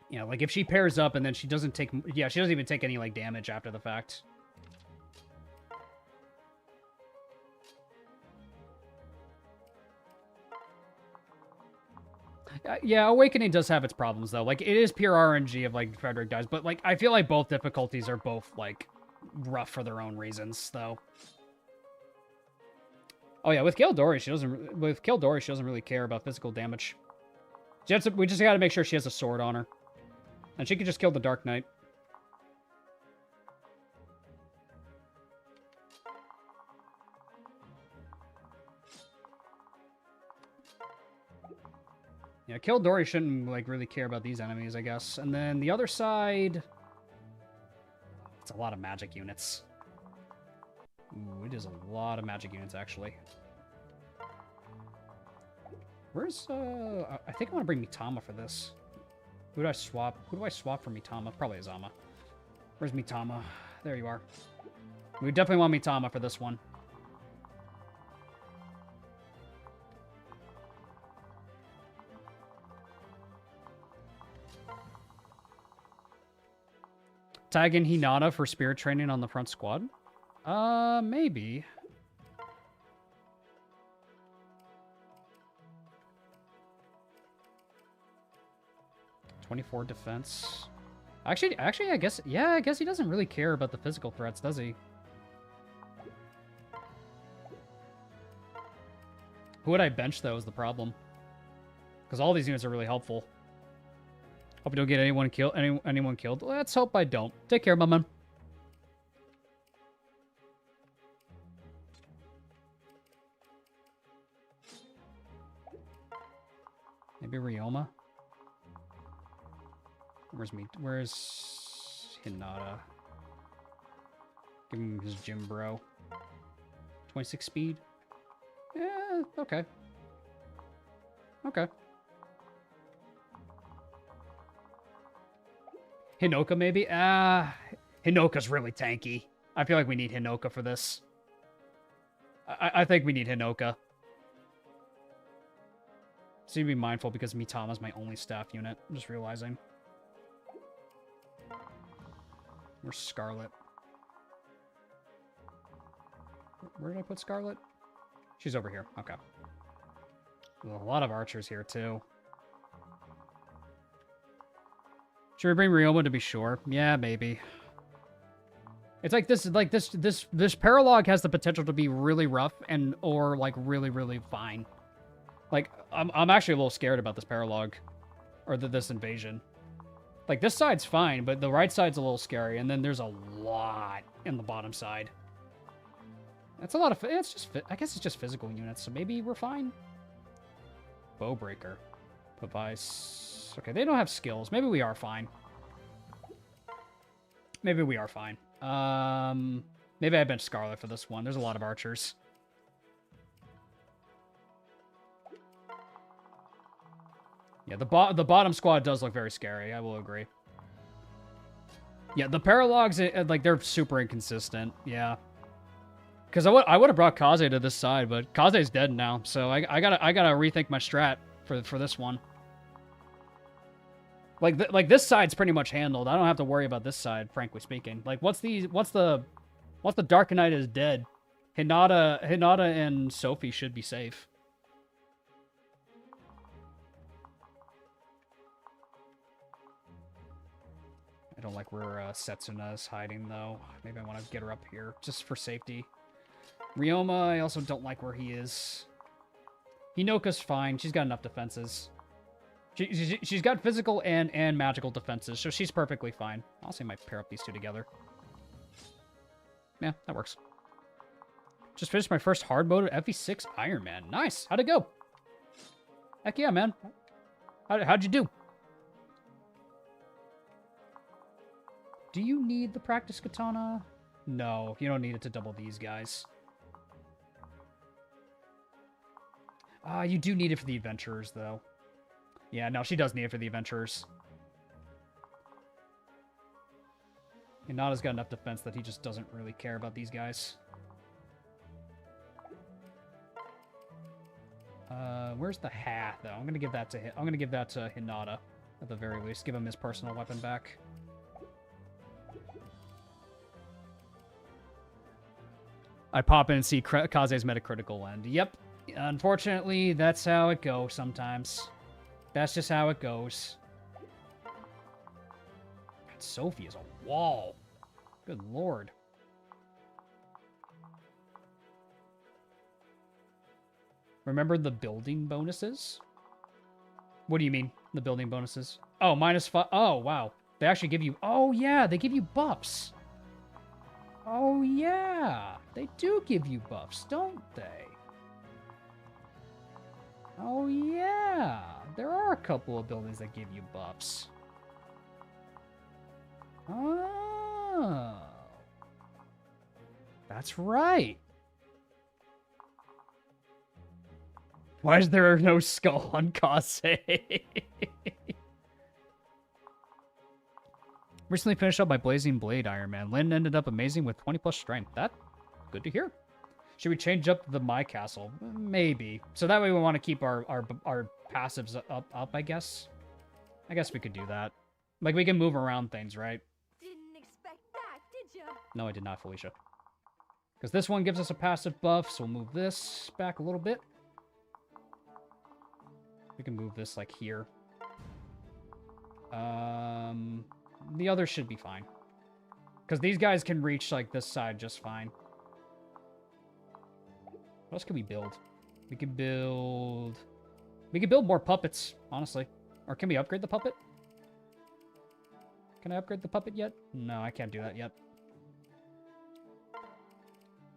Yeah, like if she pairs up and then she doesn't take... Yeah, she doesn't even take any, like, damage after the fact. Yeah, Awakening does have its problems, though. Like, it is pure RNG of, like, Frederick dies. But, like, I feel like both difficulties are both, like, rough for their own reasons, though. Oh, yeah, with Kildori, she doesn't really care about physical damage. We just gotta make sure she has a sword on her. And she can just kill the Dark Knight. Yeah, Kildori shouldn't, like, really care about these enemies, I guess. And then the other side... It's a lot of magic units. Ooh, it is a lot of magic units, actually. Where's, I think I want to bring Mitama for this. Who do I swap? Who do I swap for Mitama? Probably Azama. Where's Mitama? There you are. We definitely want Mitama for this one. Tag in Hinata for spirit training on the front squad? Maybe. .24 defense. Actually, I guess, yeah, I guess he doesn't really care about the physical threats, does he? Who would I bench, though, is the problem. Because all these units are really helpful. Hope you don't get anyone killed. Let's hope I don't. Take care, my man. Maybe Ryoma? Where's Hinata? Give him his gym bro. 26 speed? Yeah, okay. Okay. Hinoka, maybe? Hinoka's really tanky. I feel like we need Hinoka for this. I think we need Hinoka. So you be mindful because Mitama's my only staff unit. I'm just realizing. Where's Scarlet? Where did I put Scarlet? She's over here. Okay. There's a lot of archers here, too. Should we bring Ryoma to be sure? Yeah, maybe. It's like this Paralogue has the potential to be really rough or like really, really fine. Like, I'm actually a little scared about this Paralogue. Or this invasion. Like, this side's fine, but the right side's a little scary, and then there's a lot in the bottom side. That's a lot of... It's just... I guess it's just physical units, so maybe we're fine. Bowbreaker. Device. Okay, they don't have skills. Maybe we are fine. Maybe we are fine. Maybe I bench Scarlet for this one. There's a lot of archers. Yeah, the bottom squad does look very scary. I will agree. Yeah, the Paralogues, like, they're super inconsistent. Yeah. Because I would have brought Kaze to this side, but Kaze's dead now, so I gotta rethink my strat for this one. Like this side's pretty much handled. I don't have to worry about this side, frankly speaking. Like, once the Dark Knight is dead, Hinata and Sophie should be safe. I don't like where Setsuna is hiding, though. Maybe I want to get her up here, just for safety. Ryoma, I also don't like where he is. Hinoka's fine. She's got enough defenses. She's got physical and magical defenses, so she's perfectly fine. Honestly, I might pair up these two together. Yeah, that works. Just finished my first hard mode at FE6 Ironman. Nice. How'd it go? Heck yeah, man. How'd you do? Do you need the practice katana? No, you don't need it to double these guys. You do need it for the adventurers, though. Yeah, no, she does need it for the adventurers. Hinata's got enough defense that he just doesn't really care about these guys. Where's the hat, though? I'm gonna give that to Hinata, at the very least. Give him his personal weapon back. I pop in and see Kaze's Metacritical end. Yep. Unfortunately, that's how it goes sometimes. That's just how it goes. God, Sophie is a wall. Good lord. Remember the building bonuses? What do you mean, the building bonuses? Oh, -5. Oh, wow. They actually give you... Oh, yeah, they give you buffs. Oh, yeah. They do give you buffs, don't they? Oh, yeah. There are a couple of buildings that give you buffs. Oh. That's right. Why is there no skull on Kaze? Recently finished up my Blazing Blade Ironman. Lynn ended up amazing with 20+ strength. That, good to hear. Should we change up the My Castle? Maybe. So that way we want to keep our passives up, I guess. I guess we could do that. Like, we can move around things, right?
Didn't expect that, did ya?
No, I did not, Felicia. Because this one gives us a passive buff, so we'll move this back a little bit. We can move this, like, here. The others should be fine. Because these guys can reach, like, this side just fine. What else can we build? We can build more puppets, honestly. Or can we upgrade the puppet? Can I upgrade the puppet yet? No, I can't do that yet.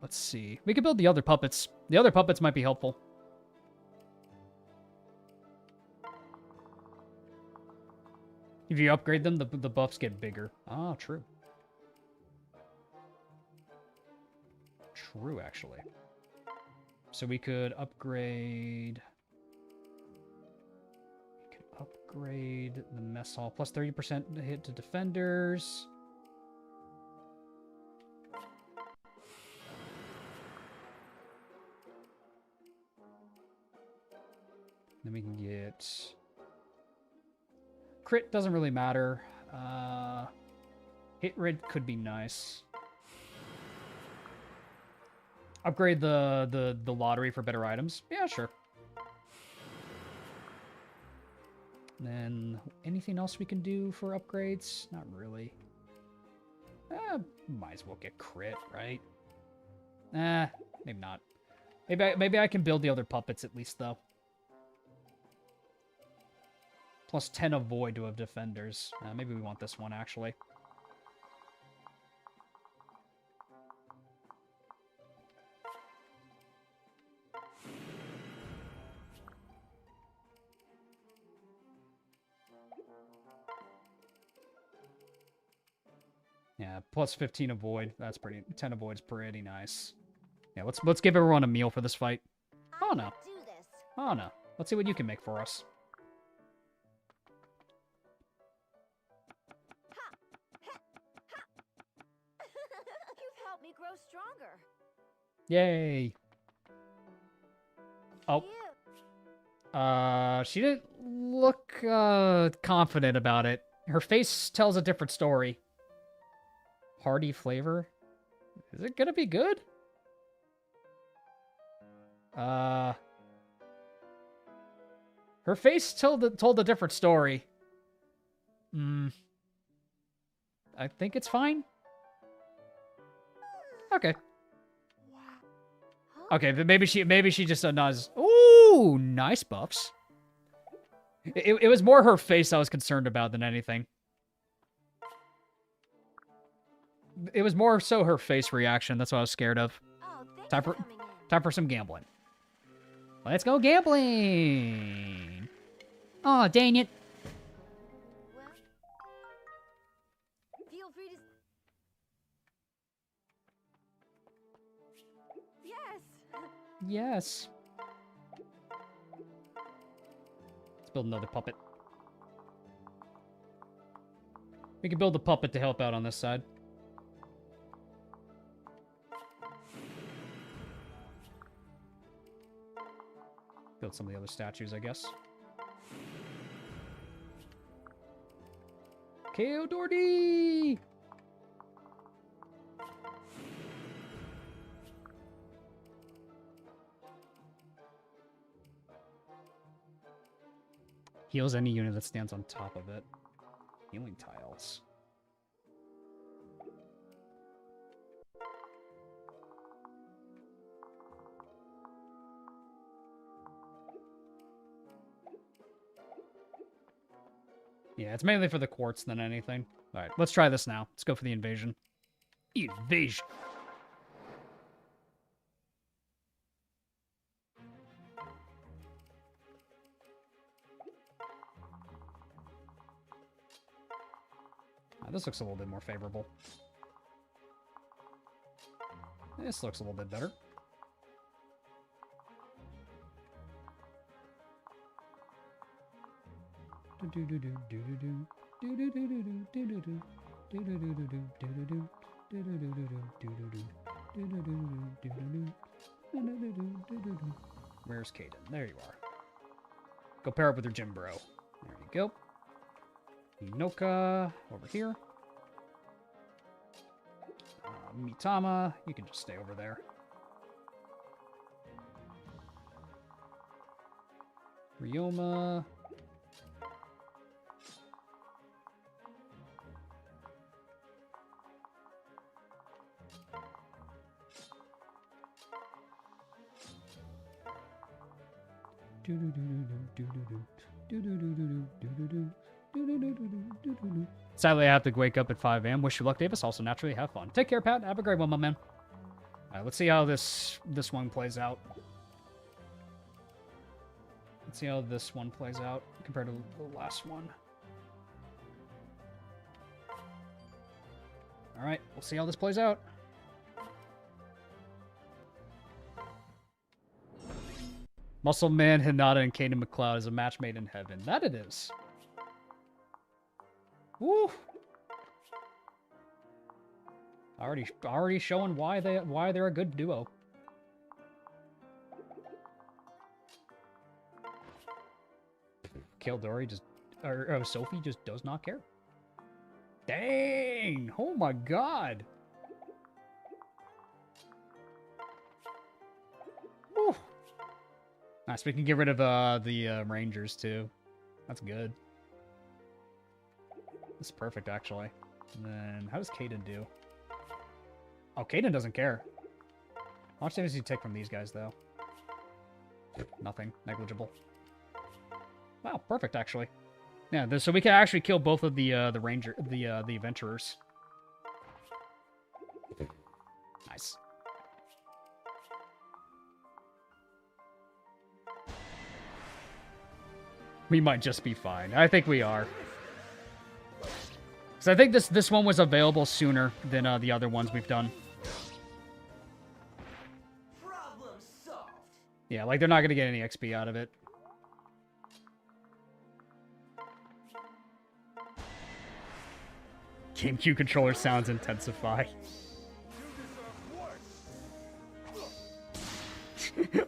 Let's see. We can build the other puppets. The other puppets might be helpful. If you upgrade them, the buffs get bigger. Ah, true. True, actually. So we could upgrade... We could upgrade the mess hall. Plus 30% hit to defenders. Then we can get... Crit doesn't really matter. Hit rate could be nice. Upgrade the lottery for better items. Yeah, sure. Then anything else we can do for upgrades? Not really. Might as well get crit, right? Maybe not. Maybe I can build the other puppets at least, though. Plus 10 avoid to have defenders. Maybe we want this one, actually. Yeah, plus 15 avoid. That's pretty... 10 avoid's pretty nice. Yeah, let's give everyone a meal for this fight. Oh, no.
Do this.
Oh, no. Let's see what you can make for us.
You've helped me grow stronger.
Yay. Oh.
Phew.
She didn't look, confident about it. Her face tells a different story. Hearty flavor? Is it gonna be good? Her face told a different story. I think it's fine. Okay. Okay, but maybe she just nods. Ooh, nice buffs. It was more her face I was concerned about than anything. It was more so her face reaction. That's what I was scared of.
Oh, thanks
Time
for
for
coming in.
time for some gambling. Let's go gambling. Oh, dang it.
Well, feel free to... Yes.
Yes. Let's build another puppet. We can build a puppet to help out on this side. Build out some of the other statues, I guess. KO Doherty! Heals any unit that stands on top of it. Healing tiles. Yeah, it's mainly for the quartz than anything. Alright, let's try this now. Let's go for the invasion. Invasion! This looks a little bit more favorable. This looks a little bit better. Where's Caden? There you are. Go pair up with your gym bro. There you go. Inoka over here. Mitama, you can just stay over there. Ryoma. Sadly, I have to wake up at 5 a.m. Wish you luck, Davis. Also, naturally, have fun. Take care, Pat. Have a great one, my man. All right, let's see how this one plays out. Let's see how this one plays out compared to the last one. All right, we'll see how this plays out. Muscle Man, Hinata, and Caden McLeod is a match made in heaven. That it is. Woo! Already showing why they're a good duo. Kildori just, or Sophie just does not care. Dang! Oh my god! Woo! Nice, we can get rid of the Rangers too. That's good. This is perfect, actually. And then, how does Caden do? Oh, Caden doesn't care. How much damage does he take from these guys, though? Nothing. Negligible. Wow, perfect, actually. Yeah, so we can actually kill both of the adventurers. Nice. We might just be fine. I think we are. Because I think this one was available sooner than the other ones we've done.
Problem solved.
Yeah, like they're not going to get any XP out of it. GameCube controller sounds intensify.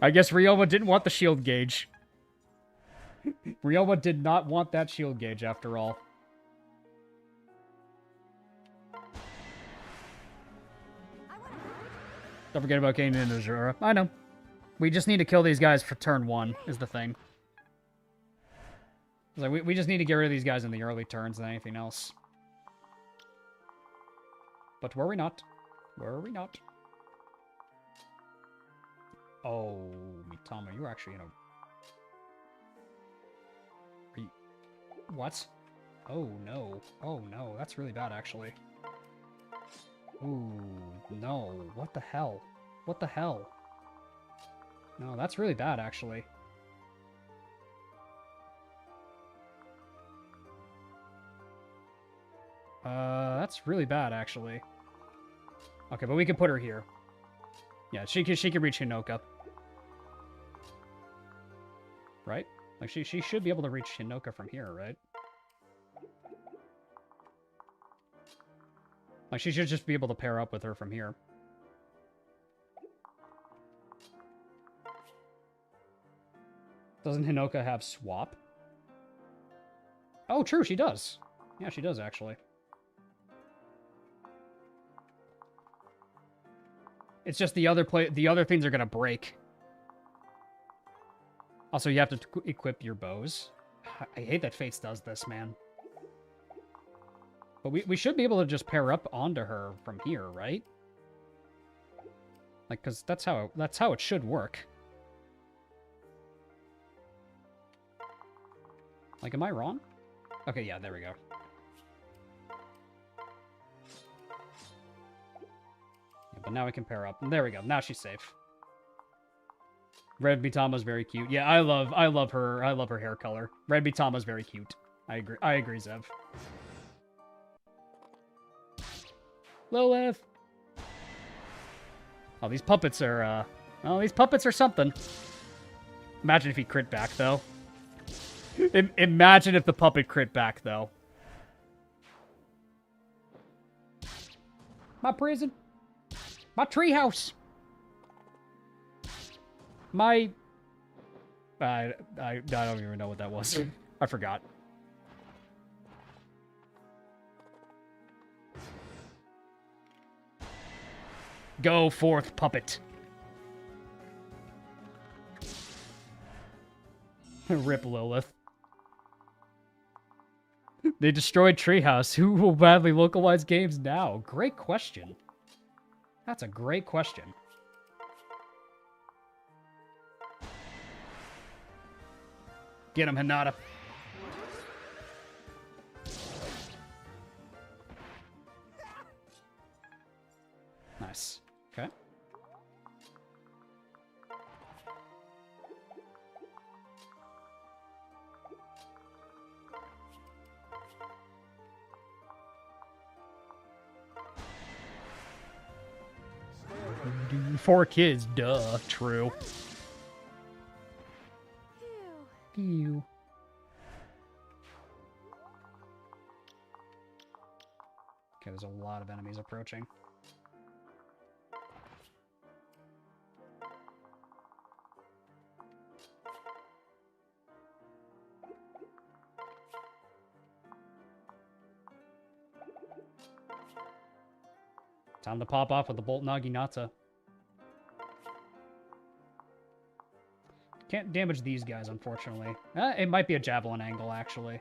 I guess Ryoma didn't want the shield gauge. Ryoma did not want that shield gauge after all. Don't forget about getting into Zura. I know. We just need to kill these guys for turn 1, is the thing. It's like we just need to get rid of these guys in the early turns than anything else. But were we not? Were we not? Oh, Mitama, you were actually in a... What? Oh, no. Oh, no. That's really bad, actually. Ooh, no. What the hell? What the hell? No, that's really bad, actually. That's really bad, actually. Okay, but we can put her here. Yeah, she can reach Hinoka. Right? Like, she should be able to reach Hinoka from here, right? Like, she should just be able to pair up with her from here. Doesn't Hinoka have swap? Oh, true, she does. Yeah, she does, actually. It's just the other things are gonna break. Also, you have to equip your bows. I hate that Fates does this, man. But we should be able to just pair up onto her from here, right? Like, cause that's how it should work. Like, am I wrong? Okay, yeah, there we go. Yeah, but now we can pair up. There we go. Now she's safe. Red Mitama's very cute. Yeah, I love her. I love her hair color. Red Mitama's very cute. I agree, Zev. Lilith. Oh, these puppets are something. Imagine if he crit back though. Imagine if the puppet crit back though. My prison. My treehouse. My... I don't even know what that was. I forgot. Go forth, puppet. Rip Lilith. They destroyed Treehouse. Who will badly localize games now? Great question. That's a great question. Get him, Hinata. Nice. Okay. Four kids, duh. True. Ew. Okay, there's a lot of enemies approaching. Time to pop off with the Bolt Naginata. Can't damage these guys, unfortunately. It might be a javelin angle, actually.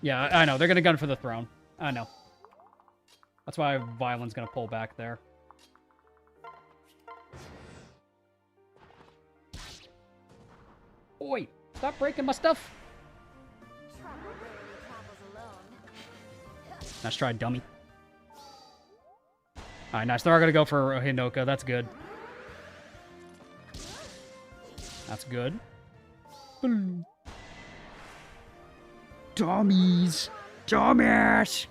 Yeah, I know. They're gonna gun for the throne. I know. That's why Violin's gonna pull back there. Oi! Stop breaking my stuff! Nice try, dummy. Alright, nice. They're all gonna go for Hinoka. That's good. That's good. Boom. Dummies! Dumbass!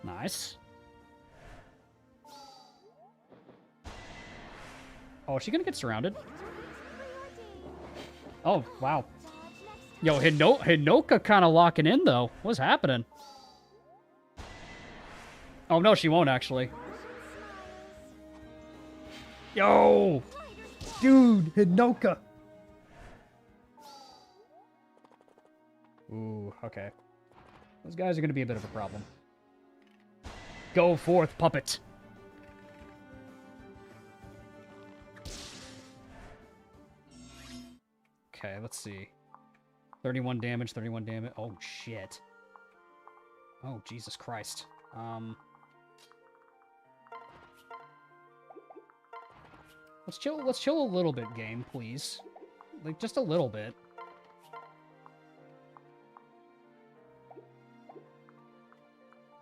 Nice. Oh, is she gonna get surrounded? Oh, wow. Yo, Hinoka kind of locking in, though. What's happening? Oh, no, she won't, actually. Yo! Dude, Hinoka! Ooh, okay. Those guys are going to be a bit of a problem. Go forth, puppet! Okay, let's see. 31 damage, 31 damage. Oh, shit. Oh, Jesus Christ. Let's chill a little bit, game, please. Like, just a little bit.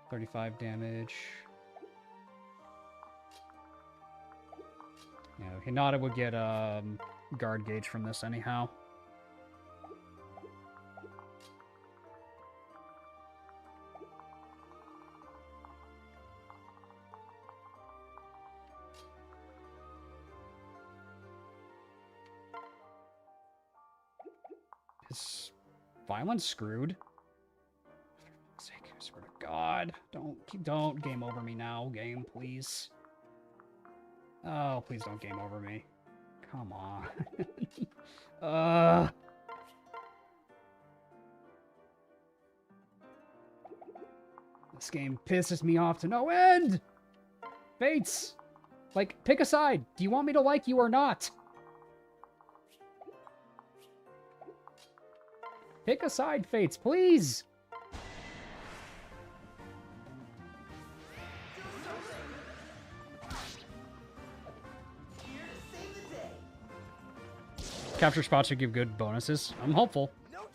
$35 damage. Yeah, Hinata would get guard gauge from this anyhow. Is Violence screwed? God. Don't game over me now, game, please. Oh, please don't game over me. Come on. This game pisses me off to no end! Fates! Like, pick a side. Do you want me to like you or not? Pick a side, Fates, please! Capture spots should give good bonuses. I'm hopeful.
No chance.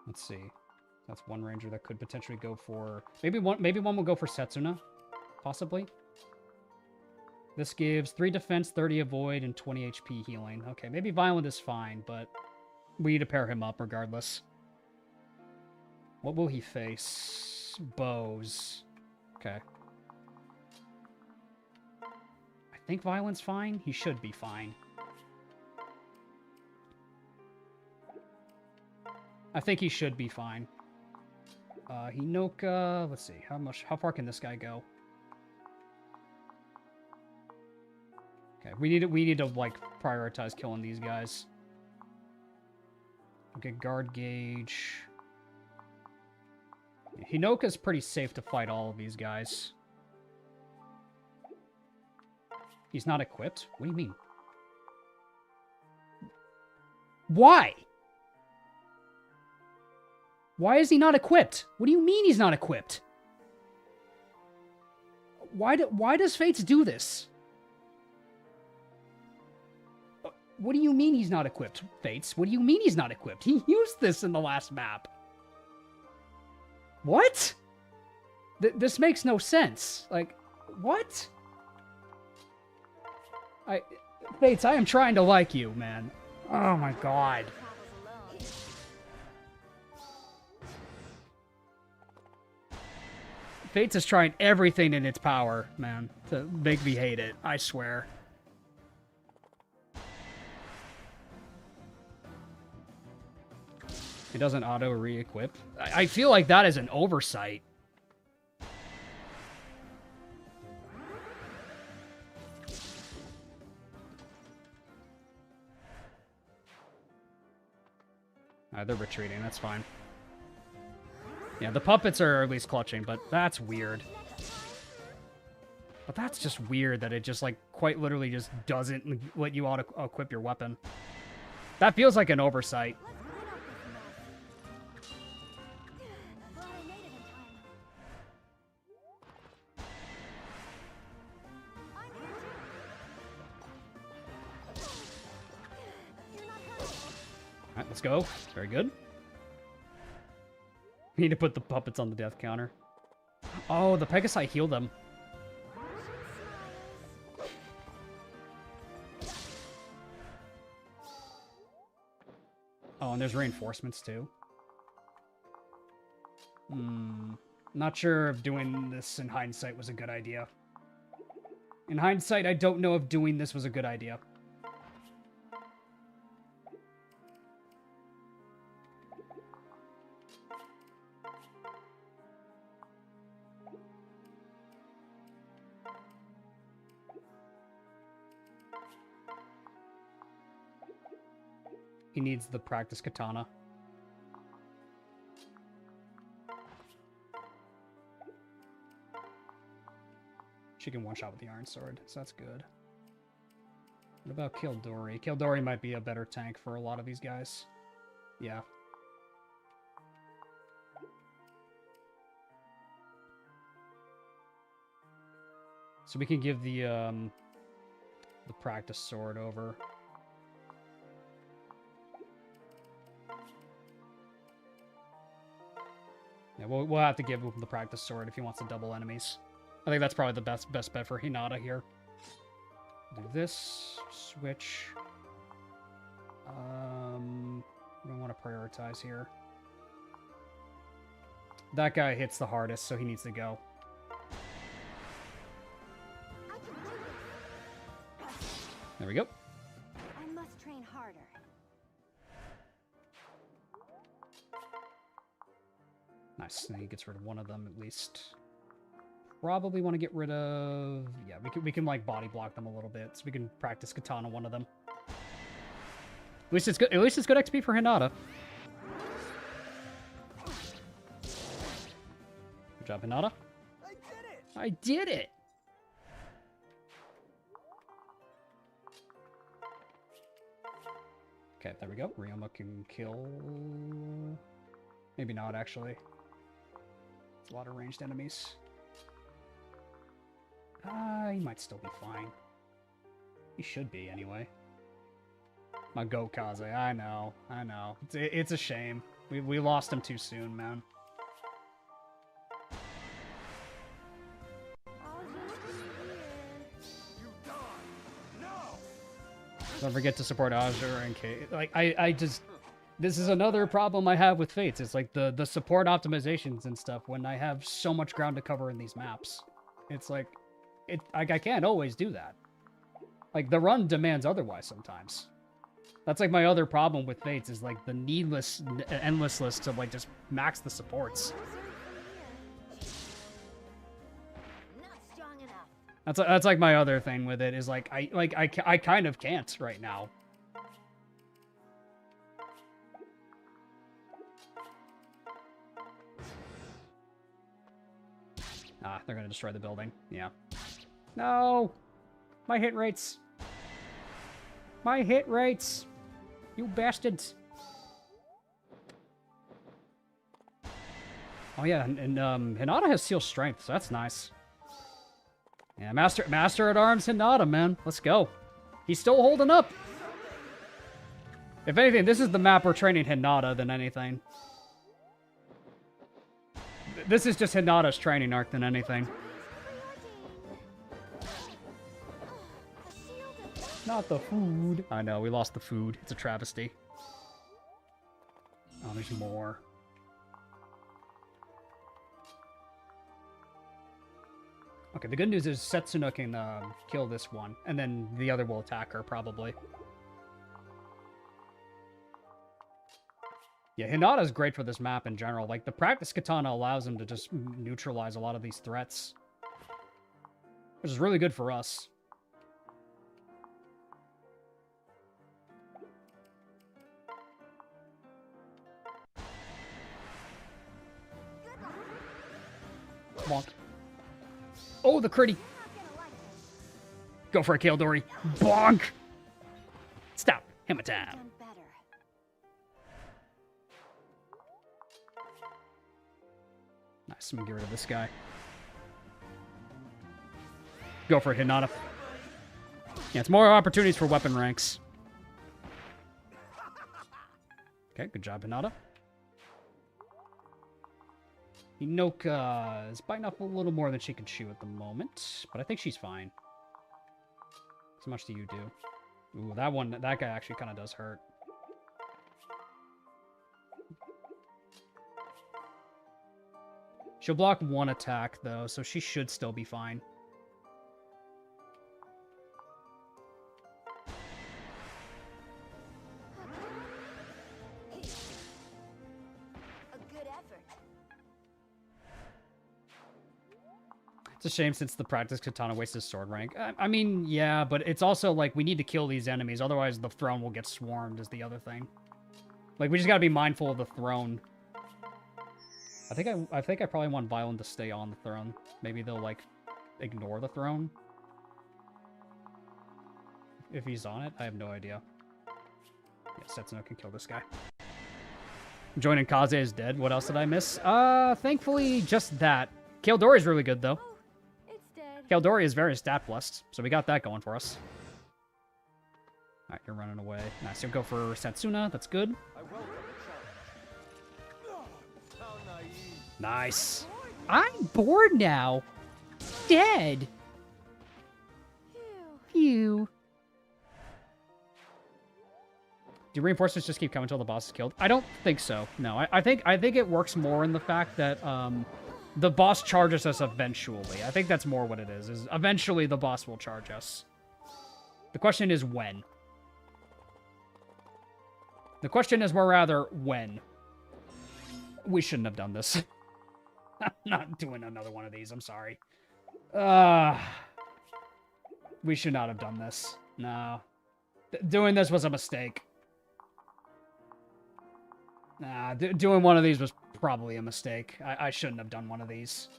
Let's see. That's one ranger that could potentially go for... Maybe one will go for Setsuna. Possibly. This gives 3 defense, 30 avoid, and 20 HP healing. Okay, maybe Violent is fine, but we need to pair him up regardless. What will he face? Bows. Okay. I think Violent's fine. He should be fine. I think he should be fine. Hinoka, let's see, how far can this guy go? Okay, we need to like prioritize killing these guys. Okay, guard gauge. Hinoka's pretty safe to fight all of these guys. He's not equipped? What do you mean? Why? Why is he not equipped? What do you mean he's not equipped? Why does Fates do this? What do you mean he's not equipped, Fates? What do you mean he's not equipped? He used this in the last map. What? This makes no sense. Like, what? Fates, I am trying to like you, man. Oh my god. Fates is trying everything in its power, man, to make me hate it. I swear. It doesn't auto re-equip. I feel like that is an oversight. They're retreating, that's fine. Yeah, the puppets are at least clutching, but that's weird. But that's just weird that it just, like, quite literally just doesn't let you auto-equip your weapon. That feels like an oversight. Alright, let's go. Very good. We need to put the puppets on the death counter. Oh, the Pegasi healed them. Oh, and there's reinforcements too. Not sure if doing this in hindsight was a good idea. In hindsight, I don't know if doing this was a good idea. He needs the practice katana. She can one-shot with the iron sword, so that's good. What about Kildori? Kildori might be a better tank for a lot of these guys. Yeah. So we can give the practice sword over. Yeah, we'll have to give him the practice sword if he wants to double enemies. I think that's probably the best bet for Hinata here. Do this, switch. We don't want to prioritize here. That guy hits the hardest, so he needs to go. There we go.
I must train harder.
Nice. And he gets rid of one of them at least. Probably want to get rid of... Yeah, we can like body block them a little bit, so we can practice katana one of them. At least it's good. At least it's good XP for Hinata. Good job, Hinata.
I did it!
I did it. Okay, there we go. Ryoma can kill... Maybe not, actually. It's a lot of ranged enemies. He might still be fine. He should be, anyway. My goat Kaze, I know. It's a shame. We lost him too soon, man.
You die! No!
Don't forget to support Azure and Kate. Like, I just... This is another problem I have with Fates. It's like the support optimizations and stuff when I have so much ground to cover in these maps. It's like... I can't always do that. Like, the run demands otherwise sometimes. That's like my other problem with Fates is like the needless, endless list to like just max the supports.
Not strong enough.
That's like my other thing with it is like I kind of can't right now. Ah, they're gonna destroy the building. Yeah. No! My hit rates! My hit rates! You bastards! Oh yeah, and Hinata has Seal Strength, so that's nice. Yeah, Master at Arms Hinata, man. Let's go. He's still holding up. If anything, this is the map we're training Hinata than anything. This is just Hinata's training arc than anything. Not the food. I know, we lost the food. It's a travesty. Oh, there's more. Okay, the good news is Setsuna can kill this one, and then the other will attack her, probably. Yeah, Hinata's great for this map in general. Like, the practice katana allows him to just neutralize a lot of these threats. Which is really good for us. Bonk. Oh, the critty. Go for a Kaldori. Bonk. Stop. Hammer time.
Done better.
Nice. I'm gonna get rid of this guy. Go for it, Hinata. Yeah, it's more opportunities for weapon ranks. Okay, good job, Hinata. Hinoka is biting off a little more than she can chew at the moment, but I think she's fine. How much do you do? Ooh, that guy actually kind of does hurt. She'll block one attack, though, so she should still be fine.
A good effort.
It's a shame since the practice katana wastes his sword rank. I mean, yeah, but it's also like we need to kill these enemies, otherwise the throne will get swarmed is the other thing. Like, we just gotta be mindful of the throne. I think I probably want Violin to stay on the throne. Maybe they'll, like, ignore the throne. If he's on it, I have no idea. Yeah, Setsuna can kill this guy. Joining Kaze is dead. What else did I miss? Thankfully, just that. Kaldori is really good, though.
Oh, it's dead.
Kaldori is very stat blessed, so we got that going for us. Alright, you're running away. Nice, you'll go for Setsuna. That's good.
I welcome the challenge. How naive.
Nice. I'm bored now. Dead.
Phew.
Phew. Do reinforcements just keep coming until the boss is killed? I don't think so. No, I think it works more in the fact that the boss charges us eventually. I think that's more what it is eventually the boss will charge us. The question is when. The question is more rather when. We shouldn't have done this. I'm not doing another one of these, I'm sorry. We should not have done this. No. Doing this was a mistake. Nah, doing one of these was probably a mistake. I shouldn't have done one of these.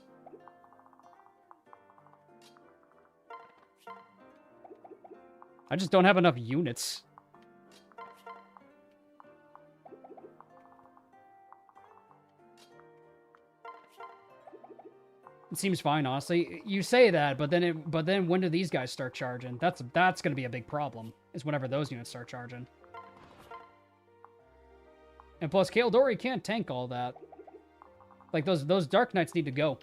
I just don't have enough units. It seems fine, honestly. You say that, but then when do these guys start charging? That's gonna be a big problem. Is whenever those units start charging. And plus, Kaeldori can't tank all that. Like those Dark Knights need to go.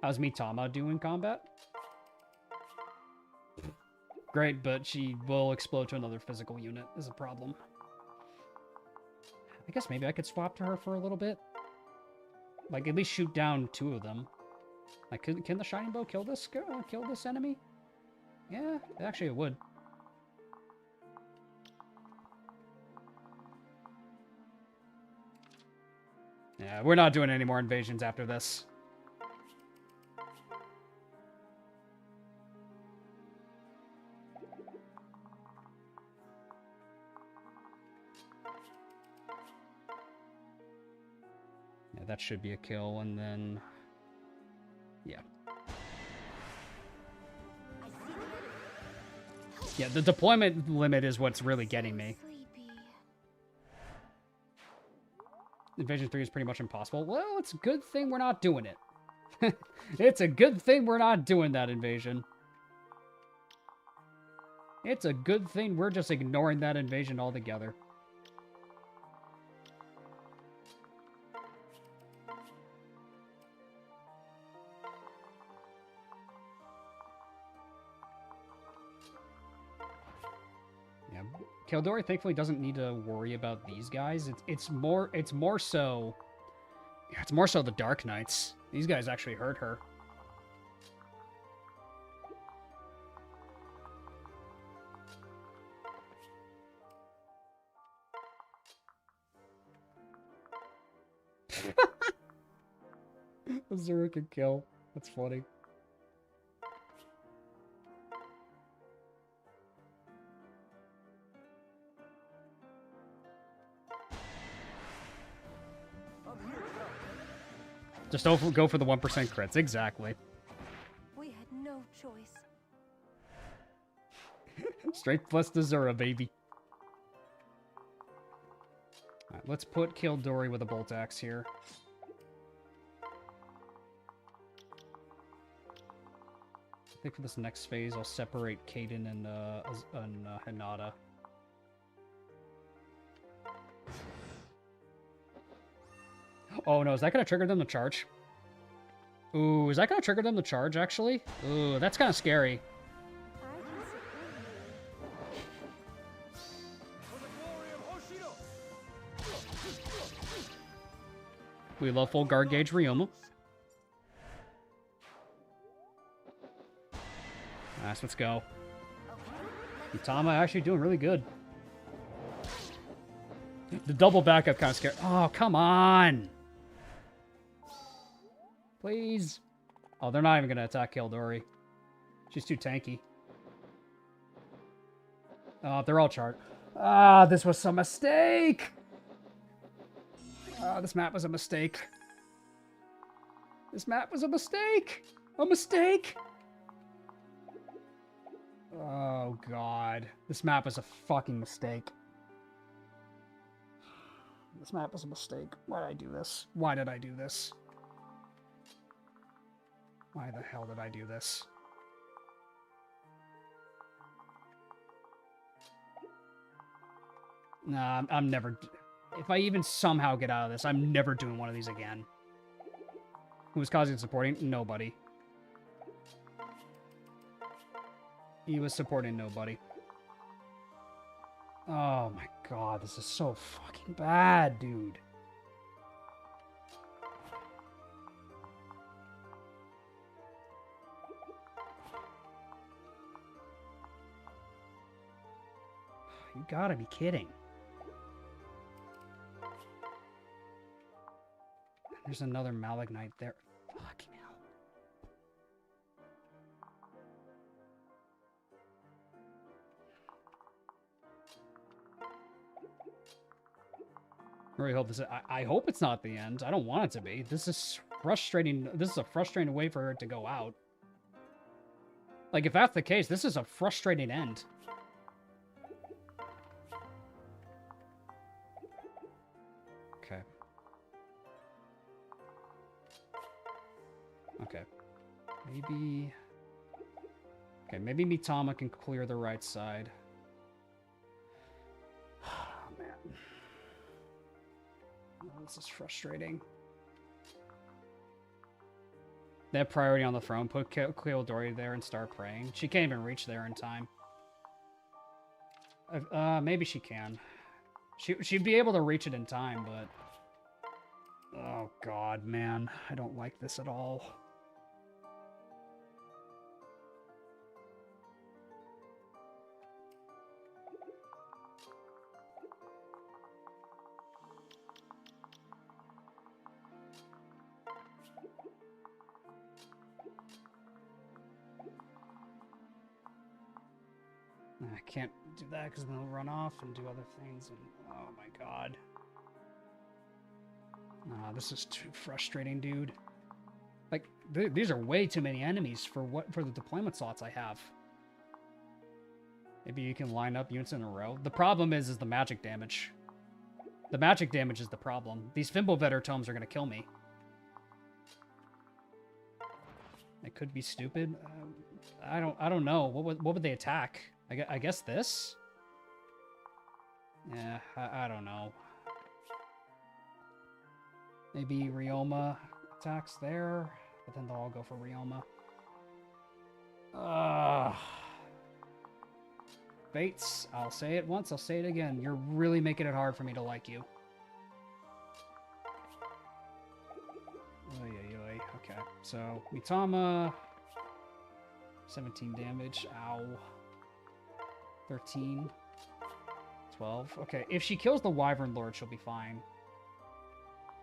How's Mitama doing combat? Great, but she will explode to another physical unit is a problem. I guess maybe I could swap to her for a little bit. Like, at least shoot down 2 of them. Like, can the Shining Bow kill this enemy? Yeah, actually it would. Yeah, we're not doing any more invasions after this. That should be a kill, and then... Yeah. Yeah, the deployment limit is what's really getting me. Invasion 3 is pretty much impossible. Well, it's a good thing we're not doing it. It's a good thing we're not doing that invasion. It's a good thing we're just ignoring that invasion altogether. Kaeldori thankfully doesn't need to worry about these guys. It's more so the Dark Knights. These guys actually hurt her. Azura can kill. That's funny. Just don't go for the 1% crits. Exactly.
We had no choice.
Straight plus the Zura, baby. Alright, let's put Kaeldori with a Bolt Axe here. I think for this next phase, I'll separate Kaden and Hinata. Oh no, is that going to trigger them to charge? Ooh, is that going to trigger them to charge, actually? Ooh, that's kind of scary. We love full guard gauge Ryoma. Nice, let's go. Mitama actually doing really good. The double backup kind of scared. Oh, come on! Please. Oh, they're not even going to attack Kaeldori. She's too tanky. Oh, they're all charged. Ah, this was a mistake! Ah, this map was a mistake. This map was a mistake! A mistake! Oh, God. This map was a fucking mistake. This map was a mistake. Why did I do this? Why did I do this? Why the hell did I do this? Nah, I'm never... If I even somehow get out of this, I'm never doing one of these again. Who was causing and supporting? Nobody. He was supporting nobody. Oh my god, this is so fucking bad, dude. You gotta be kidding. There's another Malignite there. Fucking hell. I really hope this. I hope it's not the end. I don't want it to be. This is frustrating. This is a frustrating way for her to go out. Like, if that's the case, this is a frustrating end. Okay. Okay. Maybe... Okay, maybe Mitama can clear the right side. Oh, man. Oh, this is frustrating. They have priority on the throne. Put Cleodori there and start praying. She can't even reach there in time. Maybe she can. She'd be able to reach it in time, but... Oh, God, man. I don't like this at all. I can't do that because then they'll run off and do other things. And oh my god. This is too frustrating, dude. Like, these are way too many enemies for the deployment slots I have. Maybe you can line up units in a row. The problem is the magic damage. The magic damage is the problem. These Fimbulvetr tomes are going to kill me. It could be stupid. I don't know. What would they attack? I guess this? Yeah, I don't know. Maybe Ryoma attacks there, but then they'll all go for Ryoma. Fates, I'll say it once, I'll say it again. You're really making it hard for me to like you. Oy, oy, oy. Okay, so Mitama, 17 damage. Ow. 13. 12. Okay, if she kills the Wyvern Lord, she'll be fine.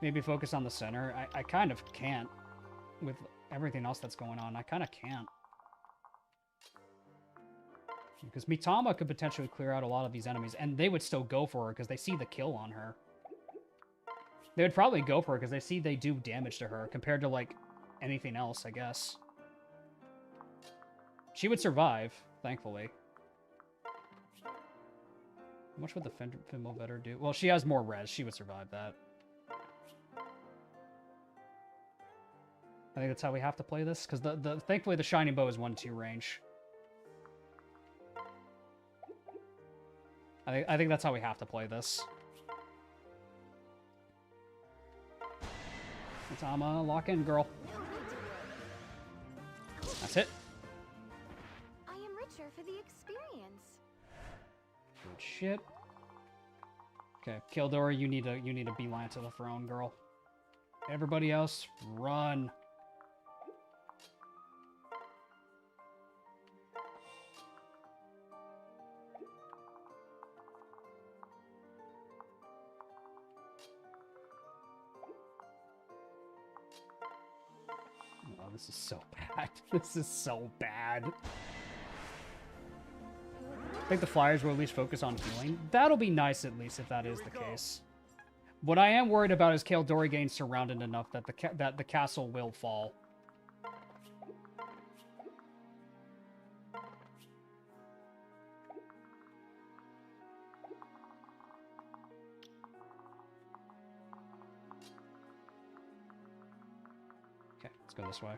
Maybe focus on the center. I kind of can't. With everything else that's going on, I kind of can't. Because Mitama could potentially clear out a lot of these enemies, and they would still go for her because they see the kill on her. They would probably go for her because they see they do damage to her compared to, like, anything else, I guess. She would survive, thankfully. How much would the Fimbulvetr do? Well, she has more res. She would survive that. I think that's how we have to play this, because thankfully the Shining Bow is 1-2 range. I think that's how we have to play this. Mitama, lock in, girl. That's it.
I am richer for the experience.
Good shit. Okay, Cleodori, you need a beeline to the throne, girl. Everybody else, run. Oh, this is so bad. This is so bad. I think the Flyers will at least focus on healing. That'll be nice, at least, if that is the case. What I am worried about is Cleodori getting surrounded enough that the castle will fall. Okay, let's go this way.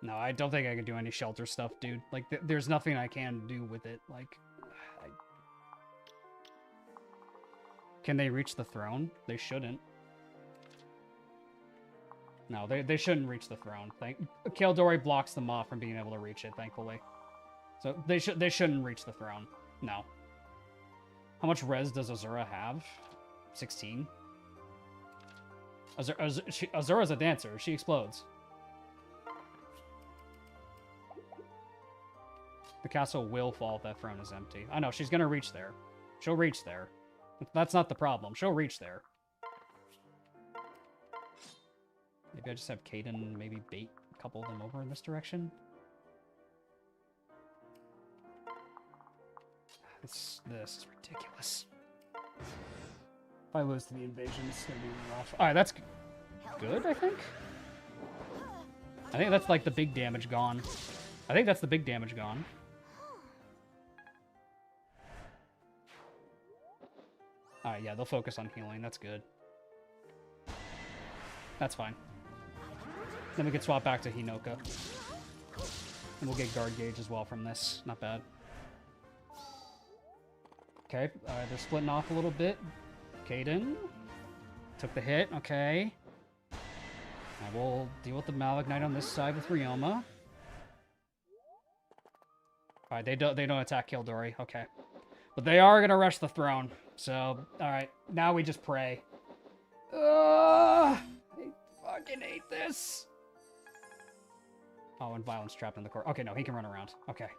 No, I don't think I can do any shelter stuff, dude. Like, there's nothing I can do with it. Like, can they reach the throne? They shouldn't. No, they shouldn't reach the throne. Kildori blocks them off from being able to reach it, thankfully. So they shouldn't reach the throne. No. How much res does Azura have? 16? Azura's a dancer. She explodes. The castle will fall if that throne is empty. I know, she's gonna reach there. She'll reach there. That's not the problem. She'll reach there. Maybe I just have Caden maybe bait a couple of them over in this direction. This is ridiculous. If I lose to the invasion, it's gonna be rough. Alright, that's good, I think? I think that's like the big damage gone. I think that's the big damage gone. Alright, yeah, they'll focus on healing. That's good. That's fine. Then we can swap back to Hinoka. And we'll get guard gauge as well from this. Not bad. Okay, they're splitting off a little bit. Caden took the hit. Okay. I will deal with the Malignite on this side with Ryoma. Alright, they don't attack Kildori. Okay. But they are gonna rush the throne. So, alright. Now we just pray. I fucking hate this. Oh, and Violence trapped in the court. Okay, no, he can run around. Okay.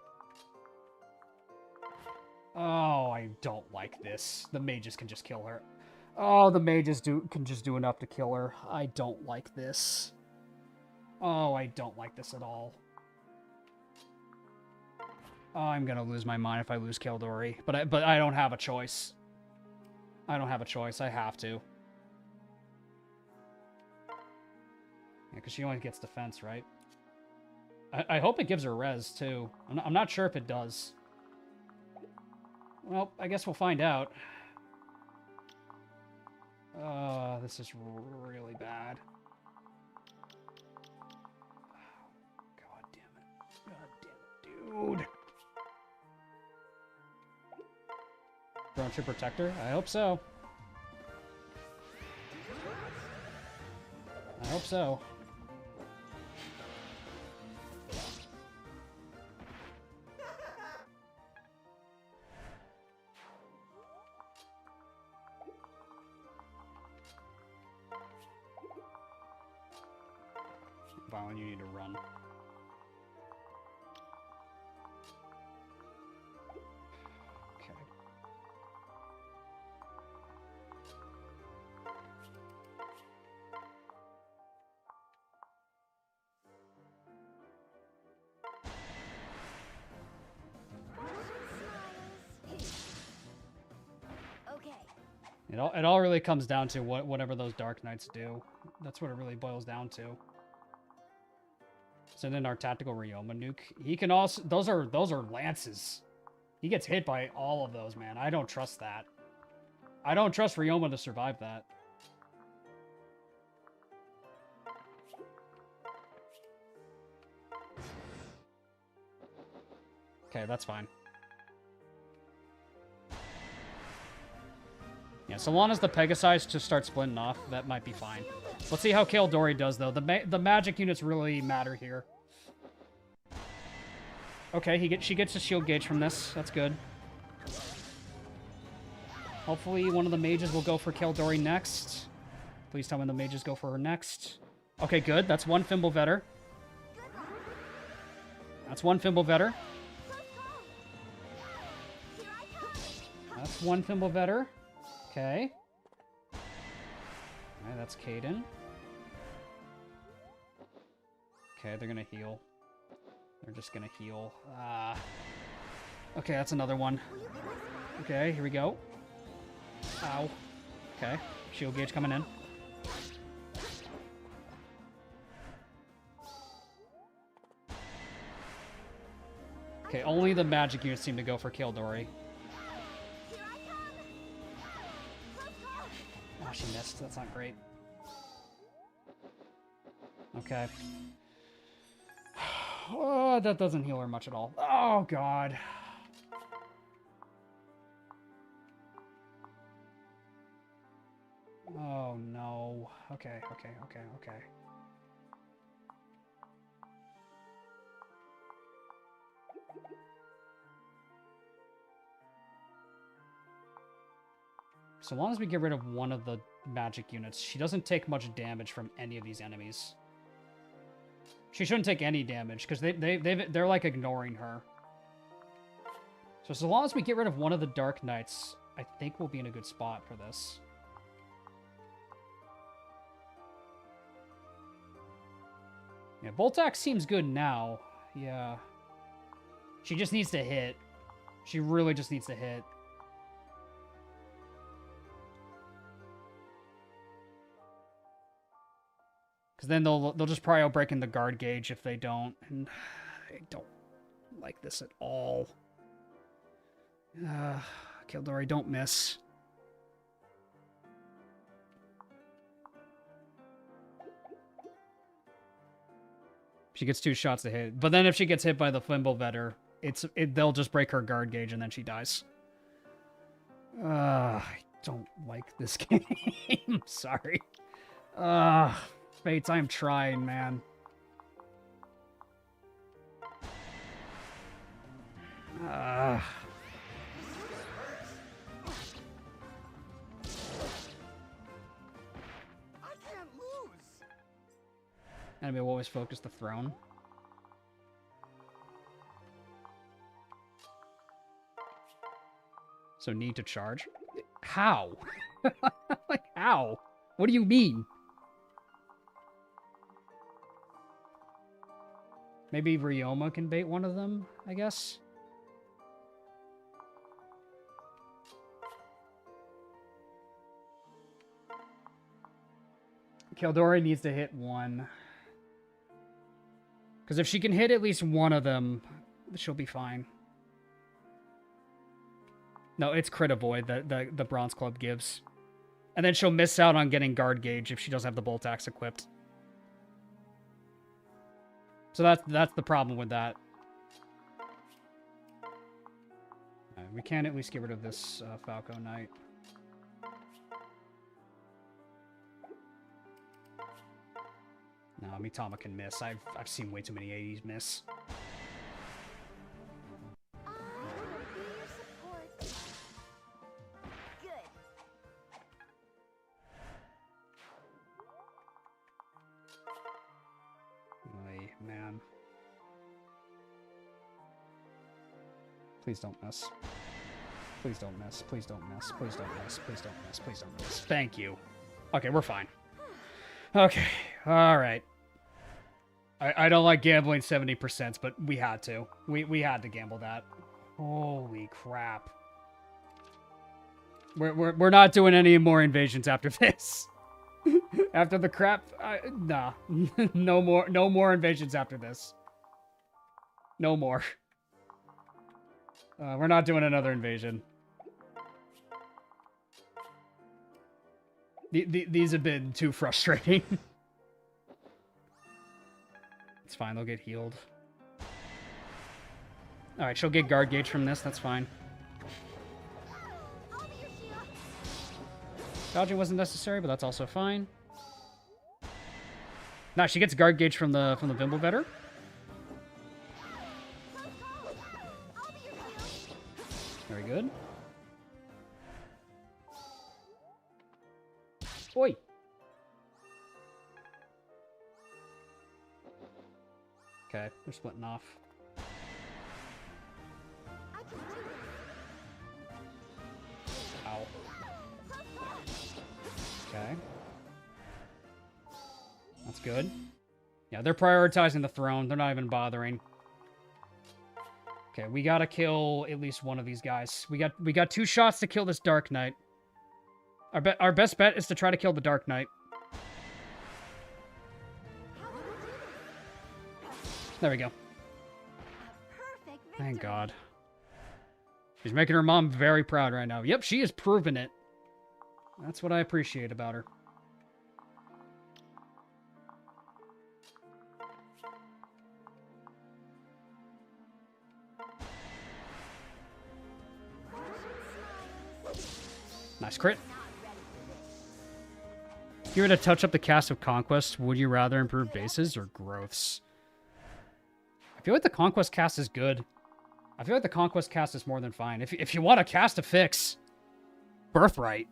Oh, I don't like this. The mages can just kill her. Oh, the mages can just do enough to kill her. I don't like this. Oh, I don't like this at all. Oh, I'm gonna lose my mind if I lose Kildori. But I don't have a choice. I don't have a choice. I have to. Yeah, because she only gets defense, right? I hope it gives her res, too. I'm not sure if it does. Well, I guess we'll find out. This is really bad. God damn it. God damn it, dude. Throne Tree Protector? I hope so. I hope so. Valen, you need to run. Okay. It all really comes down to whatever those Dark Knights do. That's what it really boils down to. Send in our tactical Ryoma nuke. He can also those are lances. He gets hit by all of those, man. I don't trust that. I don't trust Ryoma to survive that. Okay, that's fine. Yeah, so long as the Pegasi just start splitting off, that might be fine. Let's see how Kildori does, though. The magic units really matter here. Okay, she gets a shield gauge from this. That's good. Hopefully one of the mages will go for Kildori next. Please tell me the mages go for her next. Okay, good. That's one Fimbulvetter. That's one Fimbulvetter. That's one Fimbulvetter. Okay. Alright, that's Caden. Okay, they're gonna heal. They're just gonna heal. Okay, that's another one. Okay, here we go. Ow. Okay, shield gauge coming in. Okay, only the magic units seem to go for Kildori. Oh, she missed. That's not great. Okay. Oh, that doesn't heal her much at all. Oh, God. Oh, no. Okay. So long as we get rid of one of the magic units, she doesn't take much damage from any of these enemies. She shouldn't take any damage, because they're like ignoring her. So long as we get rid of one of the Dark Knights, I think we'll be in a good spot for this. Yeah, Bolt Axe seems good now. Yeah. She just needs to hit. She really just needs to hit. Because then they'll just probably break in the guard gauge if they don't. And I don't like this at all. Kildori, don't miss. She gets 2 shots to hit. But then if she gets hit by the Fimbulvetter, they'll just break her guard gauge and then she dies. I don't like this game. Sorry. Fates, I am trying, man. Enemy will always focus the throne. So need to charge? How? Like, how? What do you mean? Maybe Ryoma can bait one of them, I guess? Kildori needs to hit one. Because if she can hit at least one of them, she'll be fine. No, it's crit avoid that the Bronze Club gives. And then she'll miss out on getting guard gauge if she doesn't have the Bolt Axe equipped. So that's the problem with that. We can at least get rid of this Falco Knight. No, Mitama can miss. I've seen way too many 80s miss.
I will be your support. Good.
Oy, man. Please don't miss. Please don't miss. Please don't miss. Please don't miss. Please don't miss. Please don't miss. Thank you. Okay, we're fine. Okay. All right. I don't like gambling 70%, but we had to. We had to gamble that. Holy crap. We're not doing any more invasions after this. After the crap, nah. No more invasions after this. No more. We're not doing another invasion. These have been too frustrating. It's fine, they'll get healed. Alright, she'll get guard gauge from this, that's fine. Dodging wasn't necessary, but that's also fine. Nah, she gets guard gauge from the Fimbulvetter. Very good. Oi! Okay, they're splitting off. Ow. Okay. That's good. Yeah, they're prioritizing the throne. They're not even bothering. Okay, we gotta kill at least one of these guys. We got 2 shots to kill this Dark Knight. Our best bet is to try to kill the Dark Knight. There we go. Thank God. She's making her mom very proud right now. Yep, she has proven it. That's what I appreciate about her. Nice crit. If you were to touch up the cast of Conquest, would you rather improve bases or growths? I feel like the Conquest cast is good. I feel like the Conquest cast is more than fine. If you want to cast a fix, Birthright.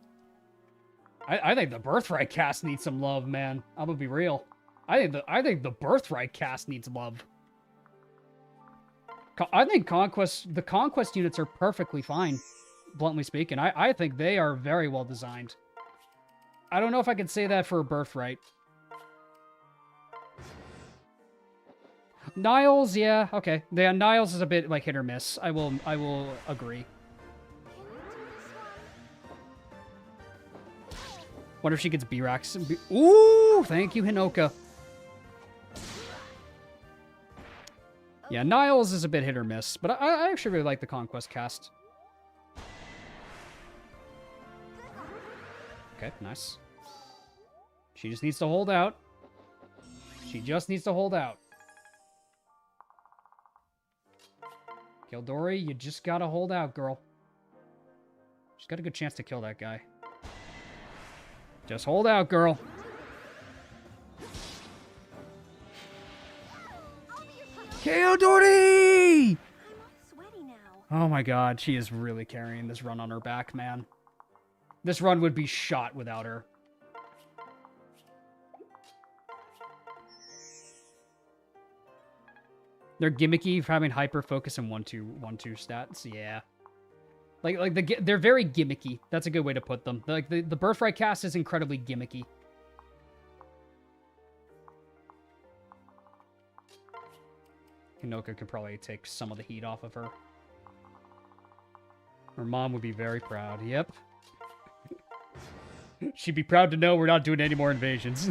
I think the Birthright cast needs some love, man. I'm gonna be real. I think the Birthright cast needs love. I think the Conquest units are perfectly fine, bluntly speaking. I think they are very well designed. I don't know if I can say that for Birthright. Niles, yeah, okay. Yeah, Niles is a bit like hit or miss. I will agree. Wonder if she gets B-Rax. Ooh, thank you, Hinoka. Yeah, Niles is a bit hit or miss, but I actually really like the Conquest cast. Okay, nice. She just needs to hold out. She just needs to hold out. Kildori, you just gotta hold out, girl. She's got a good chance to kill that guy. Just hold out, girl. Kildori! Oh my god, she is really carrying this run on her back, man. This run would be shot without her. They're gimmicky for having hyper focus and 1-2 stats. Yeah, they're very gimmicky. That's a good way to put them. Like the Birthright cast is incredibly gimmicky. Hinoka could probably take some of the heat off of her. Her mom would be very proud. Yep. She'd be proud to know we're not doing any more invasions.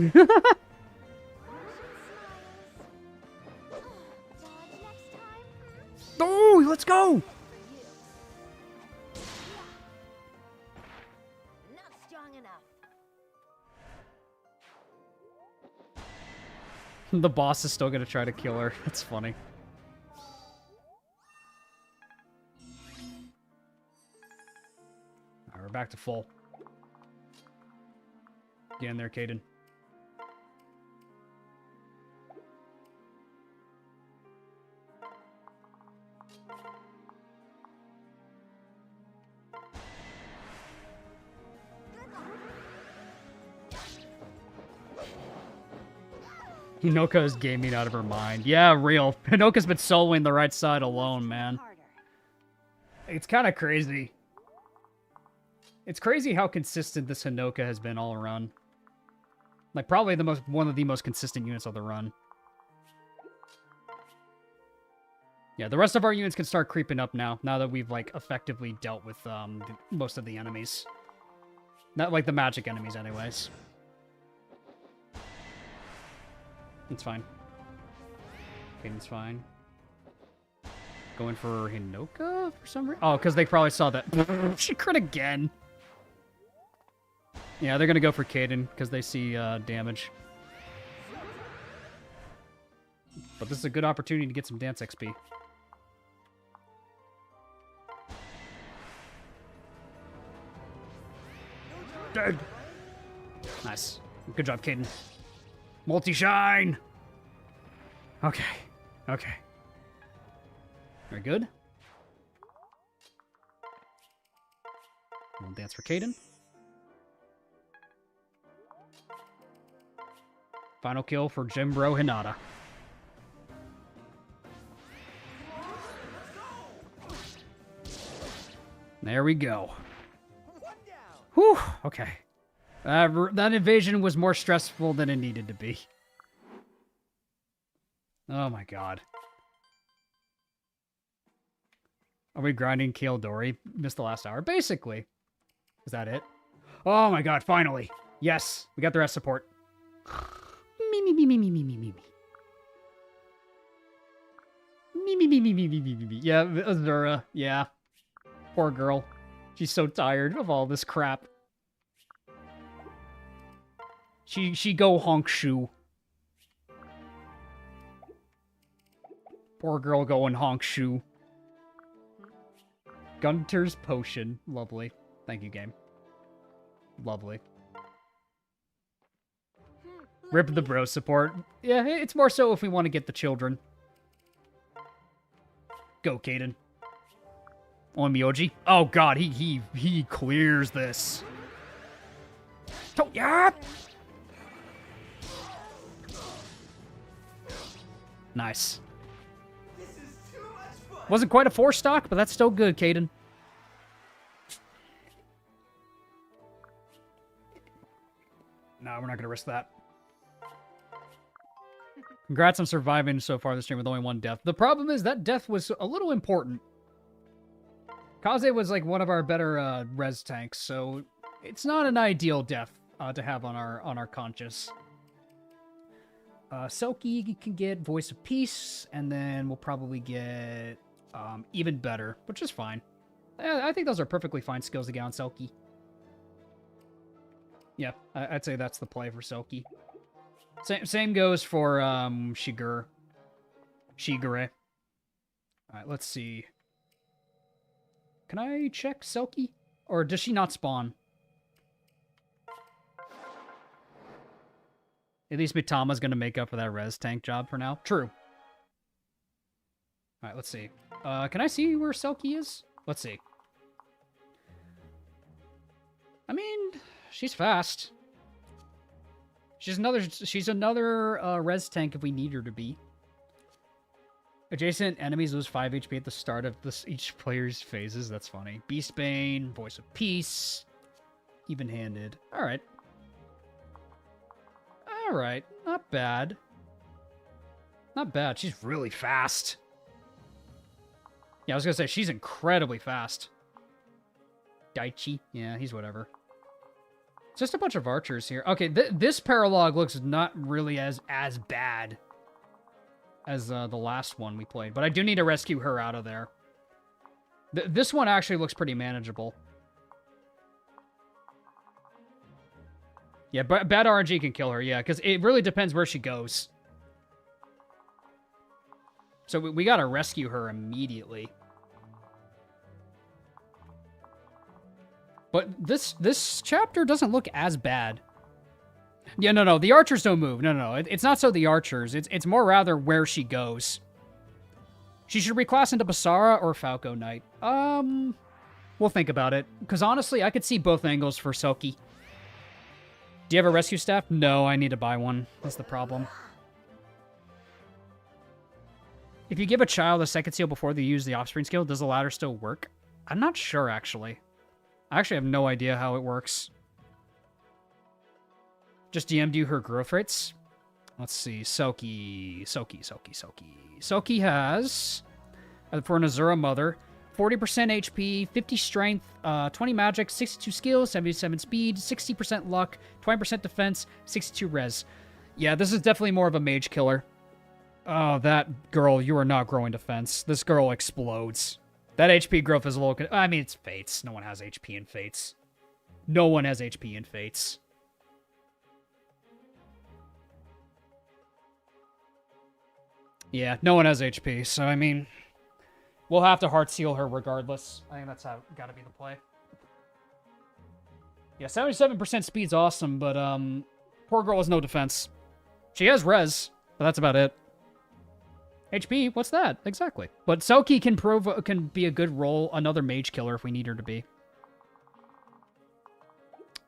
Oh, let's go!
Not strong enough.
The boss is still gonna try to kill her. That's funny. Alright, we're back to full. Get in there, Caden. Hinoka is gaming out of her mind. Yeah, real. Hinoka's been soloing the right side alone, man. It's kind of crazy. It's crazy how consistent this Hinoka has been all around. Like, probably one of the most consistent units of the run. Yeah, the rest of our units can start creeping up now that we've, like, effectively dealt with most of the enemies. Not, like, the magic enemies, anyways. It's fine. Caden's fine. Going for Hinoka for some reason? Oh, because they probably saw that. She crit again. Yeah, they're going to go for Caden because they see damage. But this is a good opportunity to get some dance XP. Dead. Nice. Good job, Caden. Multi-shine! Okay. Okay. Very good. We'll dance for Caden. Final kill for Jimbro Hinata. There we go. Whew, okay. That invasion was more stressful than it needed to be. Oh my god. Are we grinding Kildori? Missed the last hour? Basically. Is that it? Oh my god, finally. Yes, we got the rest support. Me, me, me, me, me, me, me, me, me. Me, me, me, me, me, me, me, me, me. Yeah, Azura. Yeah. Poor girl. She's so tired of all this crap. She go honk shoe. Poor girl going honk shoe. Gunter's potion. Lovely. Thank you, game. Lovely. Rip the bro support. Yeah, it's more so if we want to get the children. Go, Caden. On Miyoji. Oh god, he clears this. Yeah. Nice. Wasn't quite a 4-stock, but that's still good, Caden. No, we're not going to risk that. Congrats on surviving so far this stream with only 1 death. The problem is that death was a little important. Kaze was like one of our better res tanks, so it's not an ideal death to have on our conscience. Selkie can get Voice of Peace, and then we'll probably get Even Better, which is fine. I think those are perfectly fine skills to get on Selkie. Yeah, I'd say that's the play for Selkie. Same goes for Shigure. Alright, let's see. Can I check Selkie? Or does she not spawn? At least Mitama's gonna make up for that res tank job for now. True. Alright, let's see. Can I see where Selkie is? Let's see. I mean, she's fast. She's another res tank if we need her to be. Adjacent enemies lose 5 HP at the start of each player's phases. That's funny. Beastbane, Voice of Peace, Even-handed. Alright. Alright, not bad. Not bad. She's really fast. Yeah, I was gonna say, she's incredibly fast. Daichi. Yeah, he's whatever. Just a bunch of archers here. Okay, this Paralogue looks not really as bad as the last one we played, but I do need to rescue her out of there. This one actually looks pretty manageable. Yeah, but bad RNG can kill her, yeah, because it really depends where she goes. So we gotta rescue her immediately. But this chapter doesn't look as bad. Yeah, no, the archers don't move. No. It's not so the archers. It's more rather where she goes. She should reclass into Basara or Falco Knight. We'll think about it. Because honestly, I could see both angles for Selkie. Do you have a rescue staff? No, I need to buy one. That's the problem. If you give a child a second seal before they use the offspring skill, does the ladder still work? I'm not sure, actually. I actually have no idea how it works. Just DM'd you her growth rates. Let's see. Selkie. Selkie has, for an Azura Mother, 40% HP, 50 strength, 20 magic, 62 skills, 77 speed, 60% luck, 20% defense, 62 res. Yeah, this is definitely more of a mage killer. Oh, that girl, you are not growing defense. This girl explodes. That HP growth is a little... I mean, it's Fates. No one has HP in Fates. No one has HP in Fates. Yeah, no one has HP, so I mean... We'll have to heart seal her regardless. I think that's how gotta be the play. Yeah, 77% speed's awesome, but poor girl has no defense. She has res, but that's about it. HP, what's that? Exactly. But Selkie can be a good role, another mage killer if we need her to be.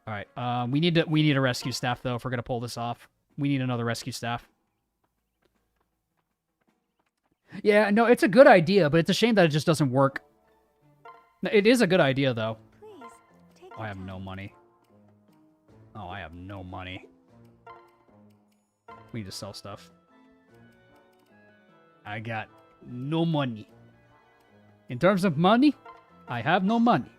All right, we need a rescue staff though if we're gonna pull this off. We need another rescue staff. Yeah, no, it's a good idea, but it's a shame that it just doesn't work. It is a good idea though.
Please, take
Oh, I have no money. Oh, I have no money. We need to sell stuff. I got no money. In terms of money, I have no money.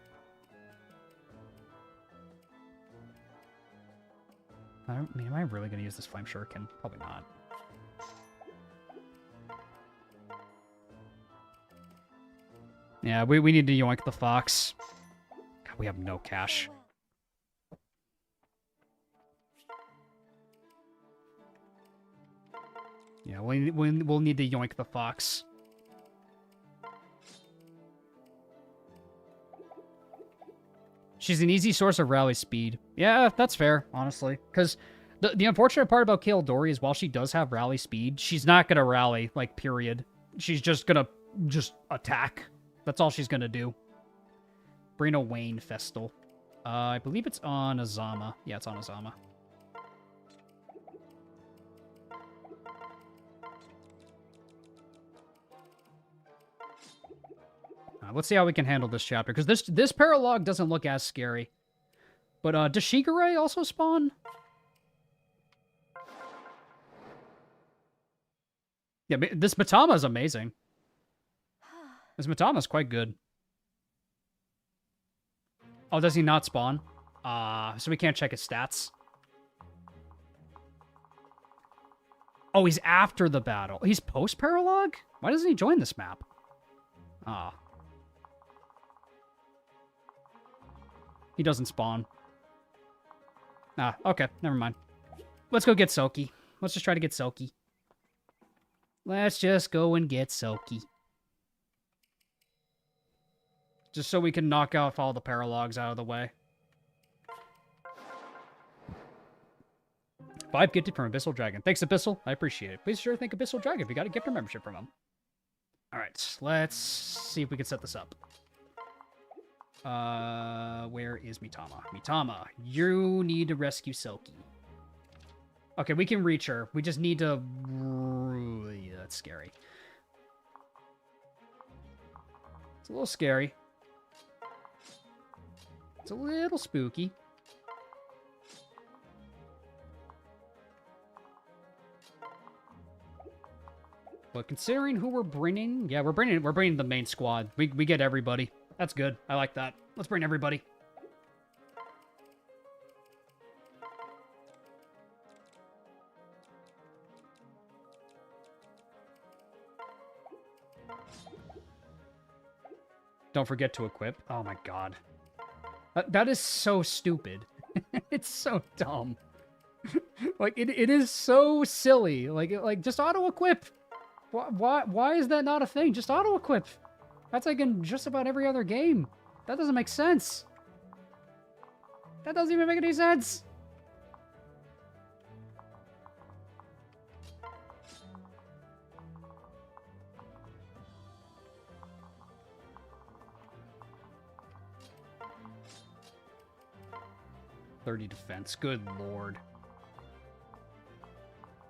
I mean, am I really going to use this flame shuriken? Probably not. Yeah, we need to yoink the fox. God, we have no cash. Yeah, we'll need to yoink the fox. She's an easy source of rally speed. Yeah, that's fair, honestly. Because the unfortunate part about Kaeldori is while she does have rally speed, she's not going to rally, like, period. She's just going to attack. That's all she's going to do. Brino Wayne Festal. I believe it's on Azama. Yeah, it's on Azama. Let's see how we can handle this chapter, because this Paralogue doesn't look as scary. But does Shigure also spawn? Yeah, this Mitama is amazing. This Mitama is quite good. Oh, does he not spawn? So we can't check his stats. Oh, he's after the battle. He's post-Paralogue? Why doesn't he join this map? Ah. He doesn't spawn. Ah, okay, never mind. Let's go get Soki. Let's just try to get Soki. Let's just go and get Soki. Just so we can knock out all the Paralogues out of the way. 5 gifted from Abyssal Dragon. Thanks, Abyssal. I appreciate it. Please sure thank Abyssal Dragon if you got a gift or membership from him. Alright, let's see if we can set this up. Where is Mitama? Mitama, you need to rescue Soki. Okay, we can reach her. We just need to... Yeah, that's scary. It's a little scary. It's a little spooky. But considering who we're bringing... Yeah, we're bringing the main squad. We get everybody. That's good. I like that. Let's bring everybody. Don't forget to equip. Oh my god. That is so stupid. It's so dumb. Like, it is so silly. Like just auto-equip. Why is that not a thing? Just auto-equip. That's like in just about every other game. That doesn't make sense. That doesn't even make any sense. .30 defense. Good lord.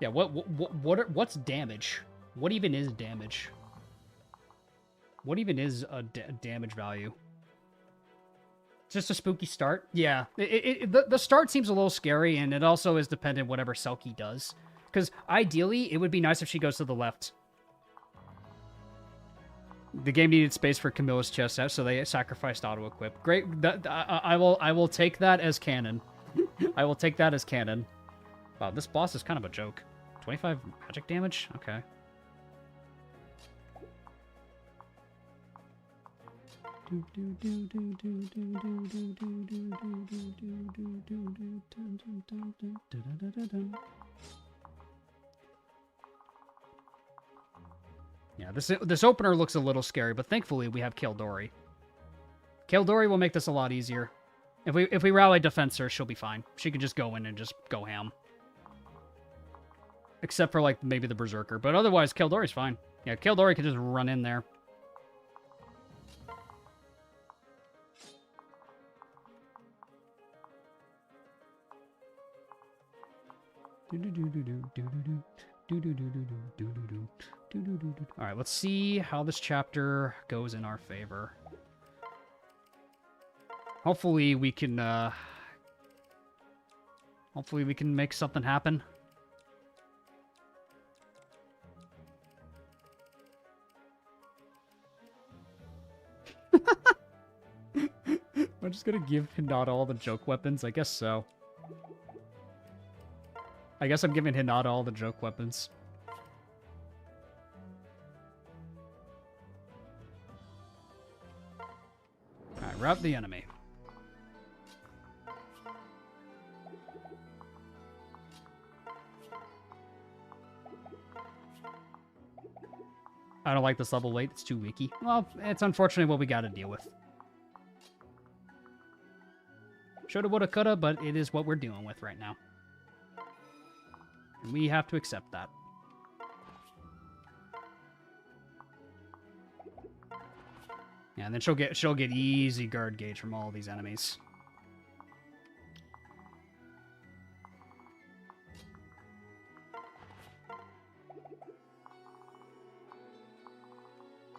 Yeah, what's damage? What even is damage? What even is a damage value? Just a spooky start? Yeah. The start seems a little scary, and it also is dependent whatever Selkie does. Because ideally, it would be nice if she goes to the left. The game needed space for Camilla's chest out, so they sacrificed auto-equip. Great. I will take that as canon. I will take that as canon. Wow, this boss is kind of a joke. 25 magic damage? Okay. Yeah, this opener looks a little scary, but thankfully we have Kildori. Kildori will make this a lot easier. If we rally Defensor, she'll be fine. She can just go in and just go ham. Except for, like, maybe the Berserker. But otherwise, Kildori's fine. Yeah, Kildori can just run in there. Alright, let's see how this chapter goes in our favor. Hopefully we can, hopefully we can make something happen. I'm just gonna give Hinata all the joke weapons? I guess so. I guess I'm giving Hinata all the joke weapons. Alright, rout the enemy. I don't like this level weight. It's too wiki. Well, it's unfortunately what we gotta deal with. Shoulda, woulda, coulda, but it is what we're dealing with right now. And we have to accept that. Yeah, and then she'll get easy guard gauge from all these enemies.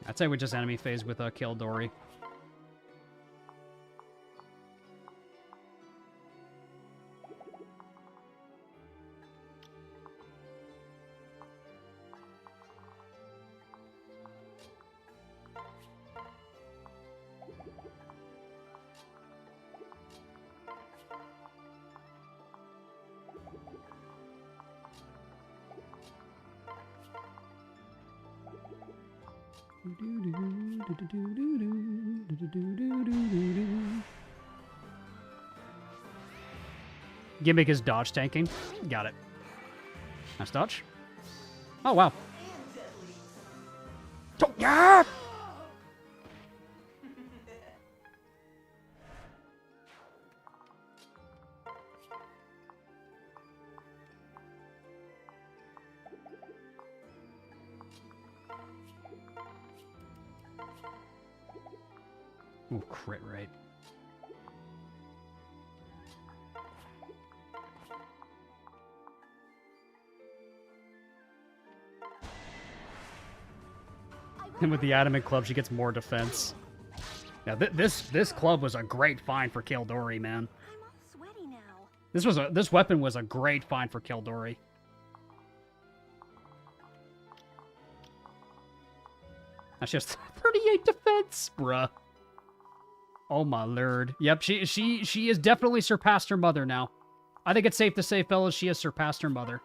I'd say we just enemy phase with Kildori. Gimmick is dodge tanking. Got it. Nice dodge. Oh, wow. Oh, yeah! Ooh, crit rate. And with the adamant club, she gets more defense. Now, this club was a great find for Kildori, man.
I'm all sweaty now.
This weapon was a great find for Kildori. That's just 38 defense, bruh. Oh my lord. Yep, she has definitely surpassed her mother now. I think it's safe to say, fellas, she has surpassed her mother.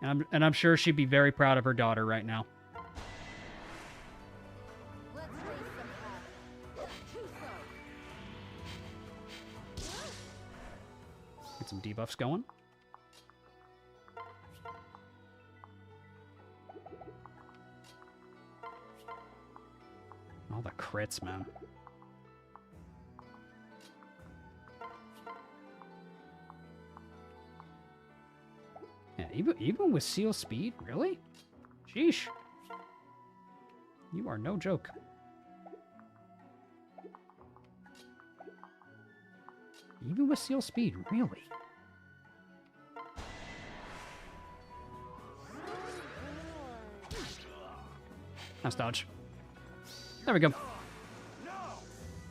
And I'm sure she'd be very proud of her daughter right now.
Let's raise some havoc.
Get some debuffs going. All the crits, man. Yeah, even with seal speed, really? Sheesh. You are no joke. Even with seal speed, really? Nice dodge. There we go.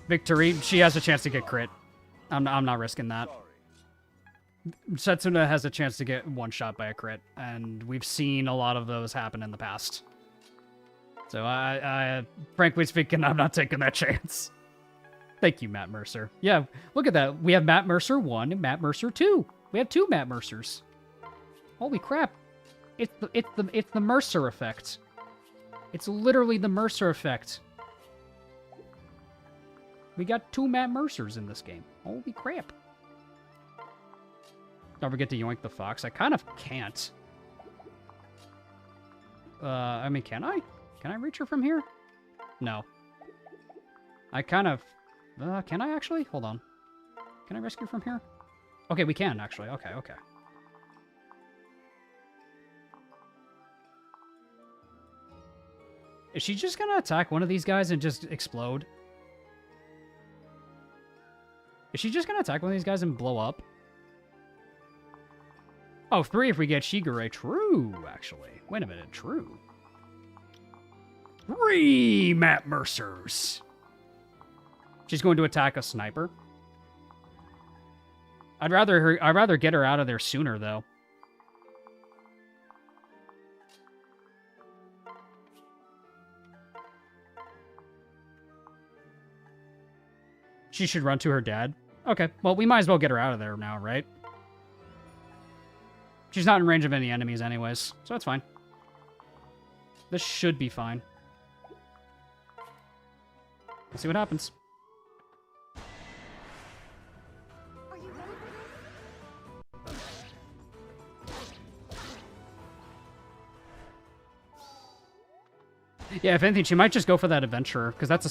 Victory. She has a chance to get crit. I'm not risking that. Setsuna has a chance to get one shot by a crit, and we've seen a lot of those happen in the past. So I frankly speaking, I'm not taking that chance. Thank you, Matt Mercer. Yeah, look at that. We have Matt Mercer 1 and Matt Mercer 2. We have 2 Matt Mercers. Holy crap. It's the Mercer effect. It's literally the Mercer effect. We got 2 Matt Mercers in this game. Holy crap. Don't forget to yoink the fox. I kind of can't. I mean, can I? Can I reach her from here? No. I kind of... can I actually? Hold on. Can I rescue from here? Okay, we can, actually. Okay. Is she just gonna attack one of these guys and just explode? Is she just gonna attack one of these guys and blow up? Oh, 3 if we get Shigure. True, actually. Wait a minute, true. 3 Matt Mercers. She's going to attack a sniper. I'd rather get her out of there sooner, though. She should run to her dad. Okay, well, we might as well get her out of there now, right? She's not in range of any enemies anyways, so that's fine. This should be fine. Let's see what happens.
Are you ready for this?
Yeah, if anything, she might just go for that adventurer, because that's a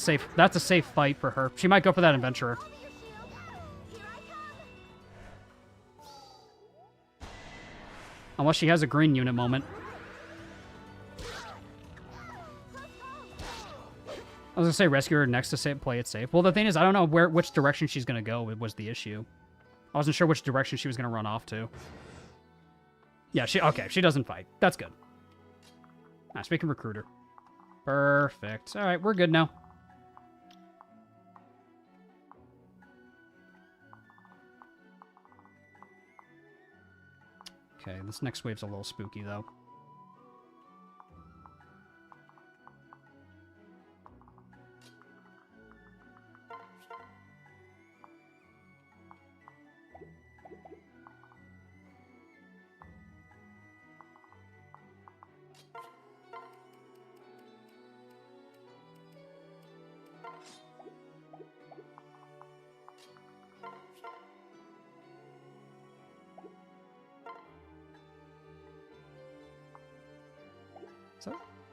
safe fight for her. She might go for that adventurer.
Hold your shield. Here I come.
Unless she has a green unit moment. I was gonna say rescue her next to play it safe. Well, the thing is, I don't know which direction she's gonna go was the issue. I wasn't sure which direction she was gonna run off to. Yeah, she doesn't fight. That's good. Nice, we can recruit her. Perfect. All right, we're good now. Okay, this next wave's a little spooky, though.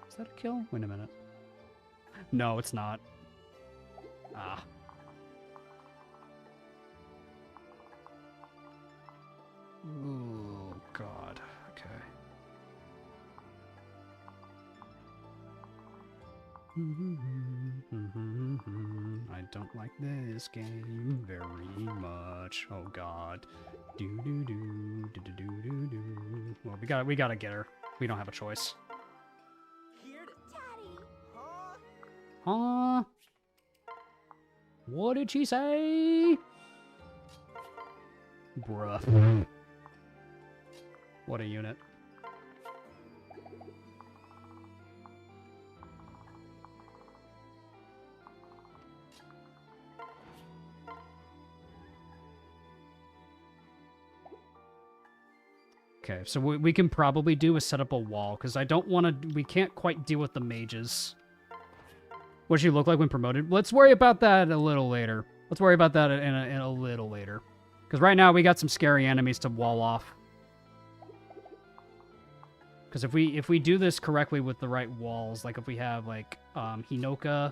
Is that a kill? Wait a minute. No, it's not. Ah. Ooh, God. Okay. I don't like this game very much. Oh God. Do do do do do do do do. Well, we gotta get her. We don't have a choice.
Here to...
Daddy!
Huh?
Huh? What did she say? Bruh. What a unit. Okay, so what we can probably do is set up a wall, because I don't want to... We can't quite deal with the mages. What she look like when promoted? Let's worry about that a little later. Let's worry about that in a little later. Because right now we got some scary enemies to wall off. Because if we do this correctly with the right walls, like if we have like Hinoka...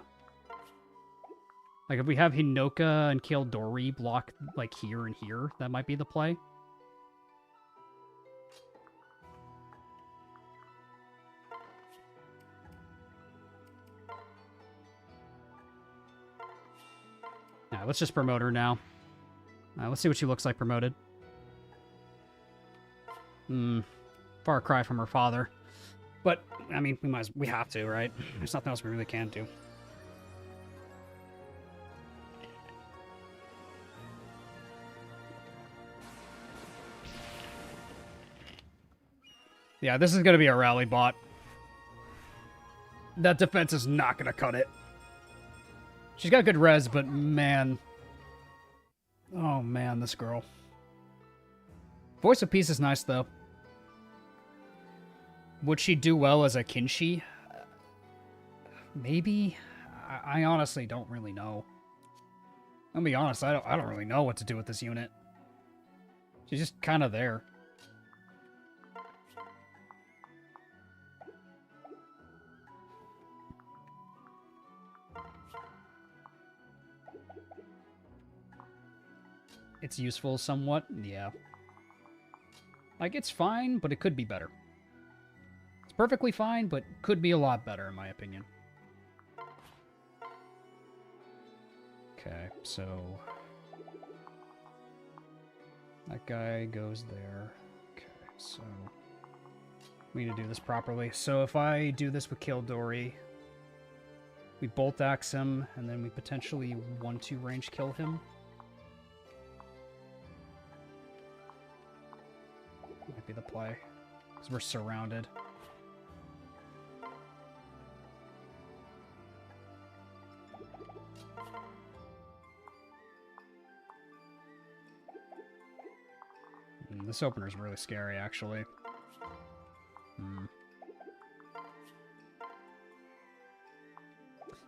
Like if we have Hinoka and Kildori block like here and here, that might be the play. Alright, let's just promote her now. Let's see what she looks like promoted. Far cry from her father. But, I mean, we have to, right? There's nothing else we really can do. Yeah, this is going to be a rally bot. That defense is not going to cut it. She's got good res, but man... Oh man, this girl. Voice of Peace is nice, though. Would she do well as a Kinshi? Maybe? I honestly don't really know. I'll be honest, I don't really know what to do with this unit. She's just kind of there. It's useful somewhat, yeah. Like, it's fine, but it could be better. It's perfectly fine, but could be a lot better, in my opinion. Okay, so... that guy goes there. Okay, so... we need to do this properly. So if I do this with Kildori, we bolt axe him, and then we potentially 1-2 range kill him. Might be the play, because we're surrounded. This opener is really scary, actually.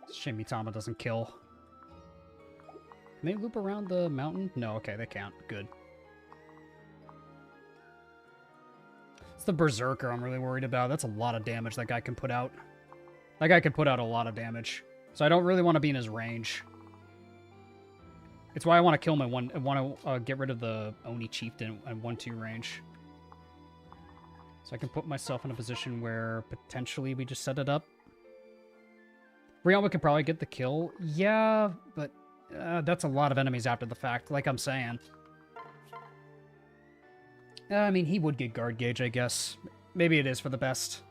It's a shame Mitama doesn't kill. Can they loop around the mountain? No, okay, they can't. Good. It's the Berserker I'm really worried about. That's a lot of damage that guy can put out. That guy can put out a lot of damage. So I don't really want to be in his range. It's why I want to kill him at one. I want to get rid of the Oni Chieftain at 1-2 range. So I can put myself in a position where potentially we just set it up. Ryoma could probably get the kill. Yeah, but that's a lot of enemies after the fact, like I'm saying. I mean, he would get guard gauge, I guess. Maybe it is for the best.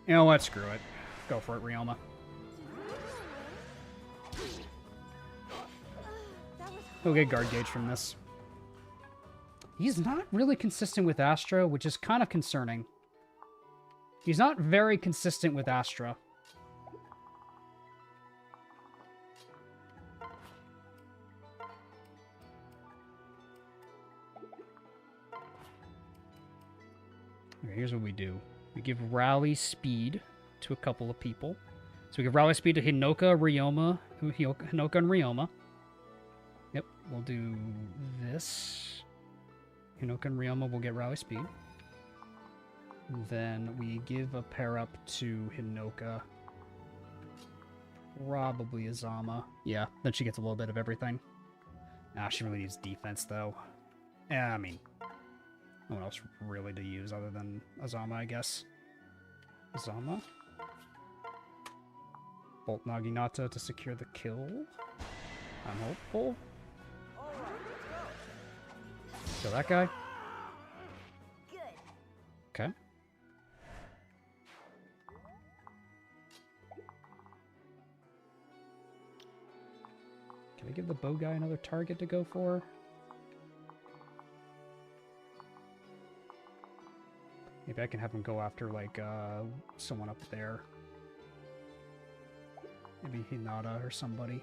You know what? Screw it. Go for it, Ryoma. We'll get guard gauge from this. He's not really consistent with Astra, which is kind of concerning. He's not very consistent with Astra. Okay, here's what we do. We give rally speed to a couple of people. So we give rally speed to Hinoka, Ryoma, Hinoka and Ryoma. Yep, we'll do this. Hinoka and Ryoma will get rally speed. Then we give a pair up to Hinoka. Probably Azama. Yeah, then she gets a little bit of everything. Nah, she really needs defense, though. Yeah, I mean, no one else really to use other than Azama, I guess. Azama. Bolt Naginata to secure the kill. I'm hopeful. Kill that guy.
Good.
Okay. Can I give the bow guy another target to go for? Maybe I can have him go after, like, someone up there. Maybe Hinata or somebody.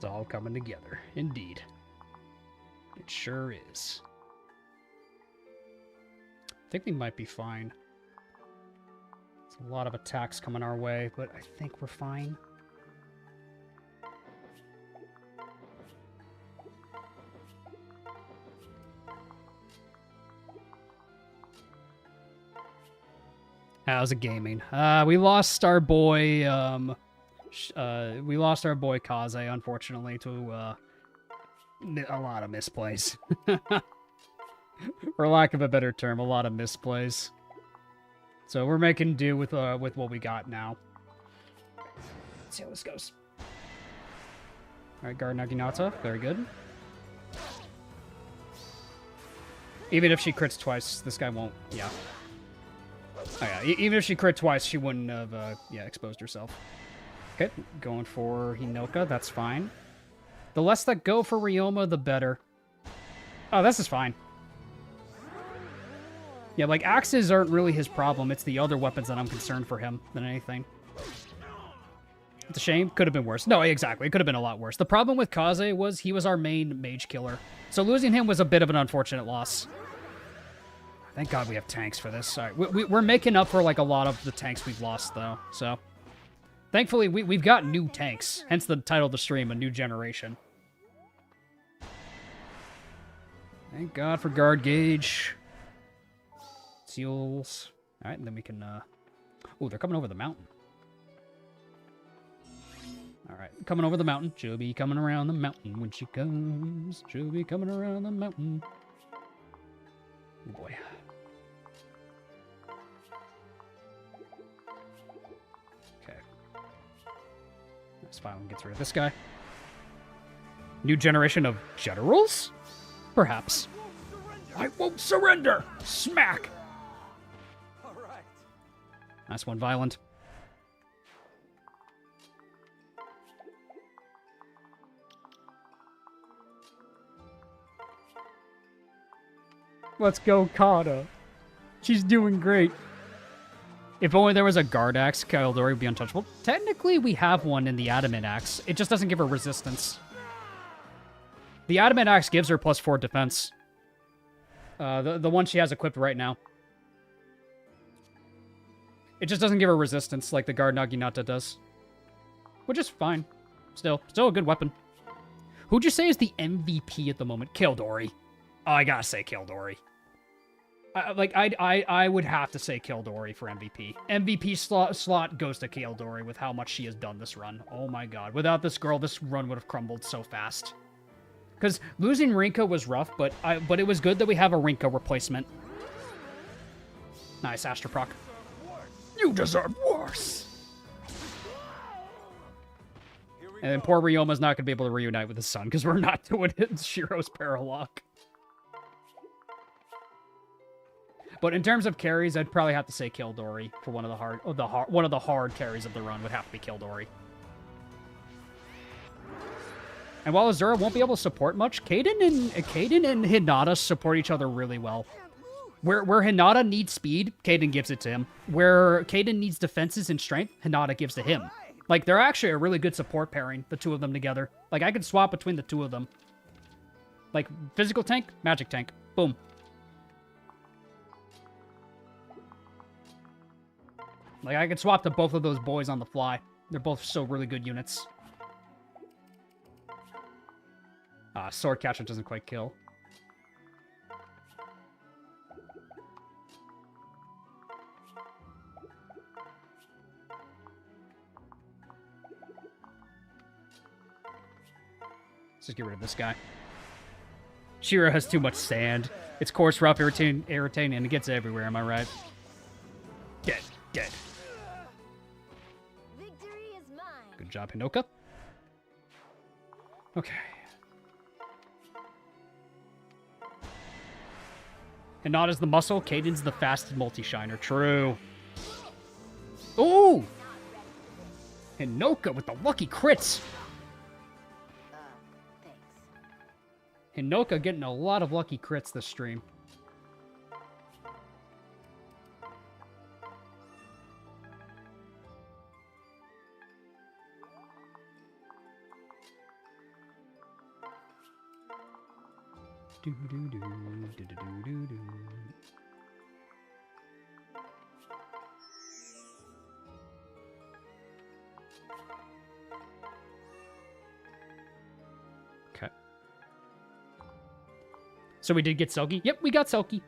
It's all coming together, indeed. It sure is. I think we might be fine. It's a lot of attacks coming our way, but I think we're fine. How's it gaming? We lost our boy, we lost our boy Kaze, unfortunately, to a lot of misplays. For lack of a better term, a lot of misplays. So we're making do with what we got now. Let's see how this goes. Alright, guard Naginata. Very good. Even if she crits twice, this guy won't... Yeah. Oh yeah, even if she crit twice, she wouldn't have, yeah, exposed herself. Okay, going for Hinoka, that's fine. The less that go for Ryoma, the better. Oh, this is fine. Yeah, like, axes aren't really his problem. It's the other weapons that I'm concerned for him than anything. It's a shame. Could have been worse. No, exactly. It could have been a lot worse. The problem with Kaze was he was our main mage killer. So losing him was a bit of an unfortunate loss. Thank God we have tanks for this. All right, we're making up for, like, a lot of the tanks we've lost, though. So, thankfully, we've got new tanks. Hence the title of the stream, A New Generation. Thank God for guard gauge. Seals. All right, and then we can... Oh, they're coming over the mountain. All right, coming over the mountain. She'll be coming around the mountain when she comes. She'll be coming around the mountain. Oh, boy. Okay. Let's finally get rid of this guy. New generation of generals? Perhaps. I won't surrender! Smack!
Alright.
Nice one, Violent. Let's go, Kana. She's doing great. If only there was a guard axe, Kaldori would be untouchable. Technically, we have one in the adamant axe. It just doesn't give her resistance. The adamant axe gives her +4 defense. The one she has equipped right now. It just doesn't give her resistance like the Guard Naginata does. Which is fine. Still a good weapon. Who'd you say is the MVP at the moment? Kildori. Oh, I gotta say Kildori. I would have to say Kildori for MVP. MVP slot goes to Kildori with how much she has done this run. Oh my god. Without this girl, this run would have crumbled so fast. Because losing Rinka was rough, but it was good that we have a Rinka replacement. Nice, Astra proc. You deserve worse! And then poor Ryoma's not going to be able to reunite with his son, because we're not doing it in Shiro's Paralogue. But in terms of carries, I'd probably have to say Kildori for one of the hard carries of the run would have to be Kildori. And while Azura won't be able to support much, Kaden and Hinata support each other really well. Where Hinata needs speed, Kaden gives it to him. Where Kaden needs defenses and strength, Hinata gives to him. Like, they're actually a really good support pairing, the two of them together. Like, I could swap between the two of them. Like, physical tank, magic tank. Boom. Like, I could swap to both of those boys on the fly. They're both so really good units. Sword catcher doesn't quite kill. Let's just get rid of this guy. Shiro has too much sand. Its coarse, rough, irritating, and it gets everywhere, am I right? Dead.
Victory is mine.
Good job, Hinoka. Okay. Hinata's the muscle, Kaden's the fast multi-shiner. True. Ooh! Hinoka with the lucky crits.
Thanks.
Hinoka getting a lot of lucky crits this stream. Okay. So we did get Selkie? Yep, we got Selkie.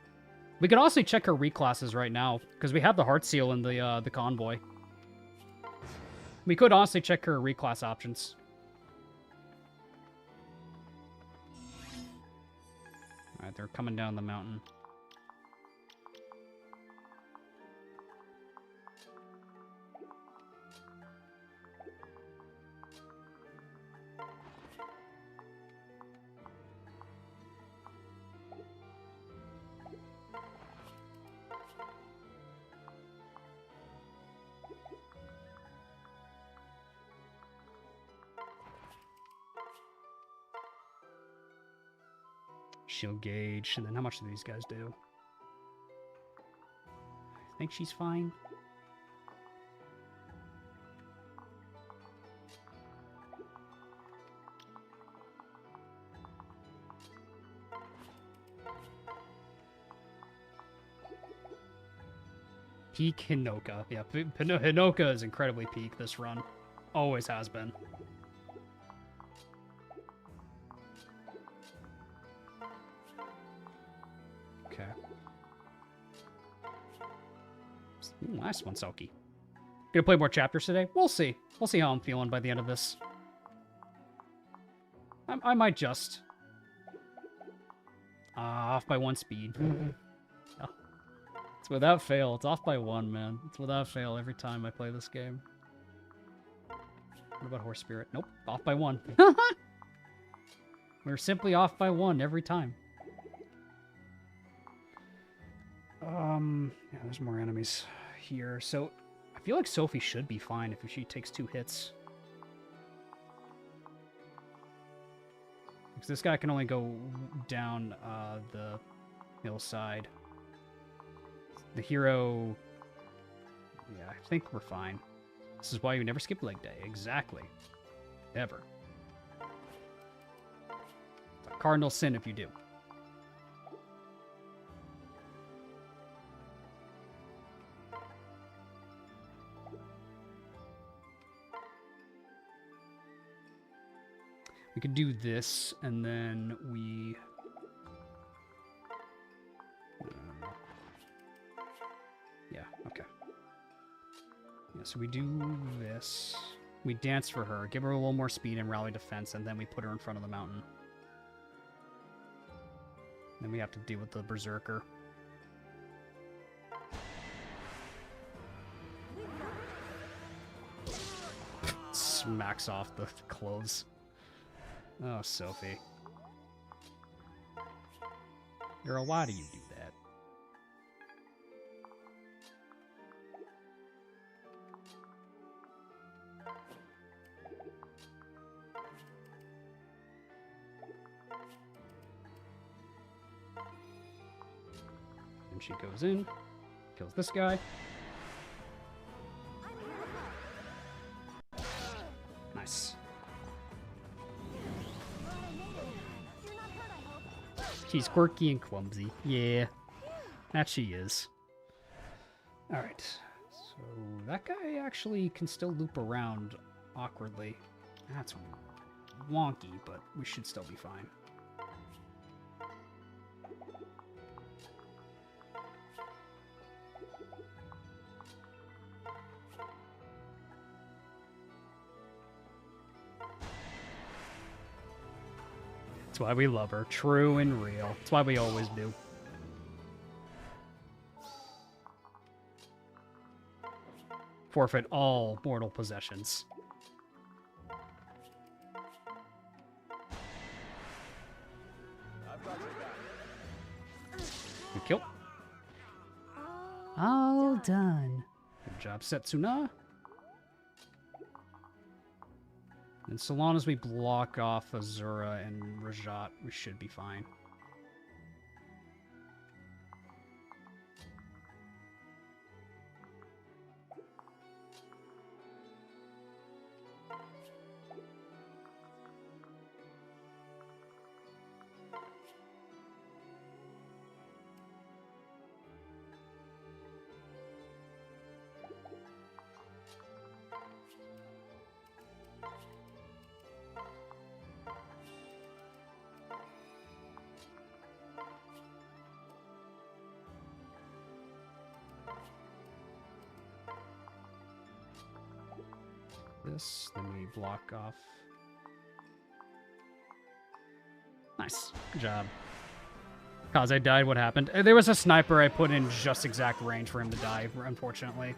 We can also check her reclasses right now, because we have the Heart Seal in the convoy. We could honestly check her reclass options. Alright, they're coming down the mountain. Shield gauge, and then how much do these guys do? I think she's fine. Peak Hinoka. Yeah, Hinoka is incredibly peak this run. Always has been. Okay. Ooh, nice one, Selkie. Gonna play more chapters today? We'll see. We'll see how I'm feeling by the end of this. I might just. Off by 1 speed. Oh. It's without fail. It's off by 1, man. It's without fail every time I play this game. What about Horse Spirit? Nope. Off by 1. We're simply off by 1 every time. Yeah, there's more enemies here. So, I feel like Sophie should be fine if she takes 2 hits. Because this guy can only go down the hillside. The hero... Yeah, I think we're fine. This is why you never skip leg day. Exactly. Never. It's a cardinal sin if you do. We could do this, and then we... yeah, okay. Yeah, so we do this. We dance for her, give her a little more speed and rally defense, and then we put her in front of the mountain. Then we have to deal with the berserker. Smacks off the clothes. Oh, Sophie. Girl, why do you do that? And she goes in, kills this guy. Nice. She's quirky and clumsy. Yeah, that she is. Alright, so that guy actually can still loop around awkwardly. That's wonky, but we should still be fine. That's why we love her. True and real. That's why we always do. Forfeit all mortal possessions.
I've got your back.
Good kill. All done. Good job, Setsuna. And so long as we block off Azura and Rajat, we should be fine. This, then we block off. Nice. Good job. Kaze died, what happened? There was a sniper I put in just exact range for him to die, unfortunately.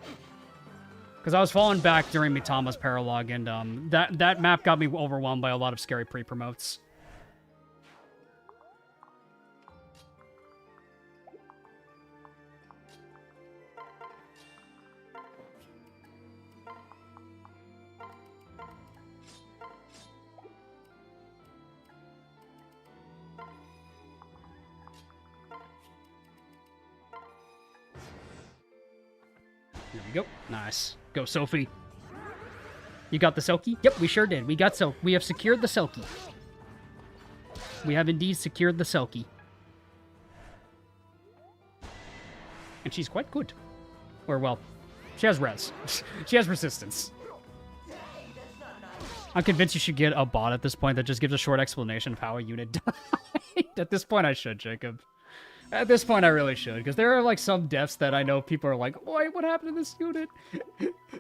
Because I was falling back during Mitama's Paralogue, and that map got me overwhelmed by a lot of scary pre-promotes. Here we go. Nice. Go, Sophie. You got the Selkie? Yep, we sure did. We have secured the Selkie. We have indeed secured the Selkie. And she's quite good. Or, well, she has res. She has resistance. I'm convinced you should get a bot at this point that just gives a short explanation of how a unit died. At this point, I should, Jacob. At this point, I really should, because there are, like, some deaths that I know people are like, wait, what happened to this unit?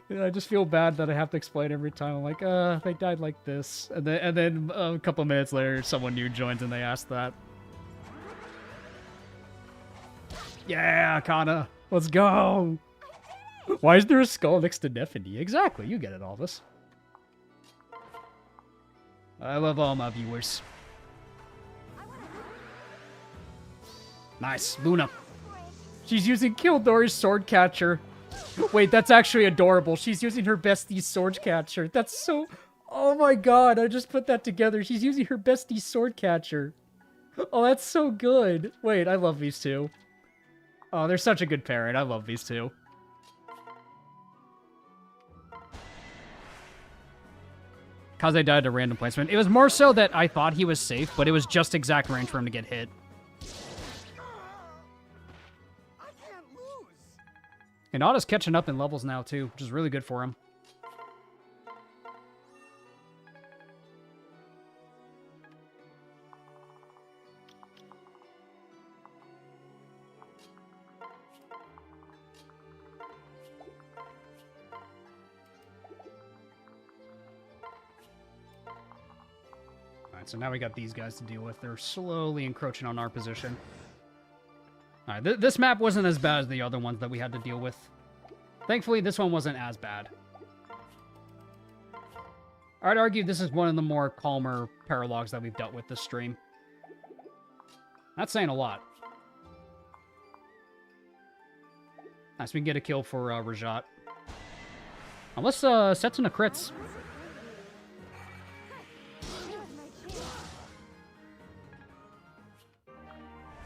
And I just feel bad that I have to explain every time. I'm like, they died like this. And then a couple of minutes later, someone new joins and they ask that. Yeah, Kana, let's go! Why is there a skull next to Nephany? Exactly, you get it, Alvis. I love all my viewers. Nice, Luna. She's using Kildori's sword catcher. Wait, that's actually adorable. She's using her bestie's sword catcher. That's so... Oh my god, I just put that together. She's using her bestie's sword catcher. Oh, that's so good. Wait, I love these two. Oh, they're such a good pairing. I love these two. Kaze died to random placement. It was more so that I thought he was safe, but it was just exact range for him to get hit. And Otto's catching up in levels now, too, which is really good for him. So now we got these guys to deal with. They're slowly encroaching on our position. Alright, this map wasn't as bad as the other ones that we had to deal with. Thankfully, this one wasn't as bad. I'd argue this is one of the more calmer paralogs that we've dealt with this stream. That's saying a lot. Nice, we can get a kill for Rajat. Let's set some crits.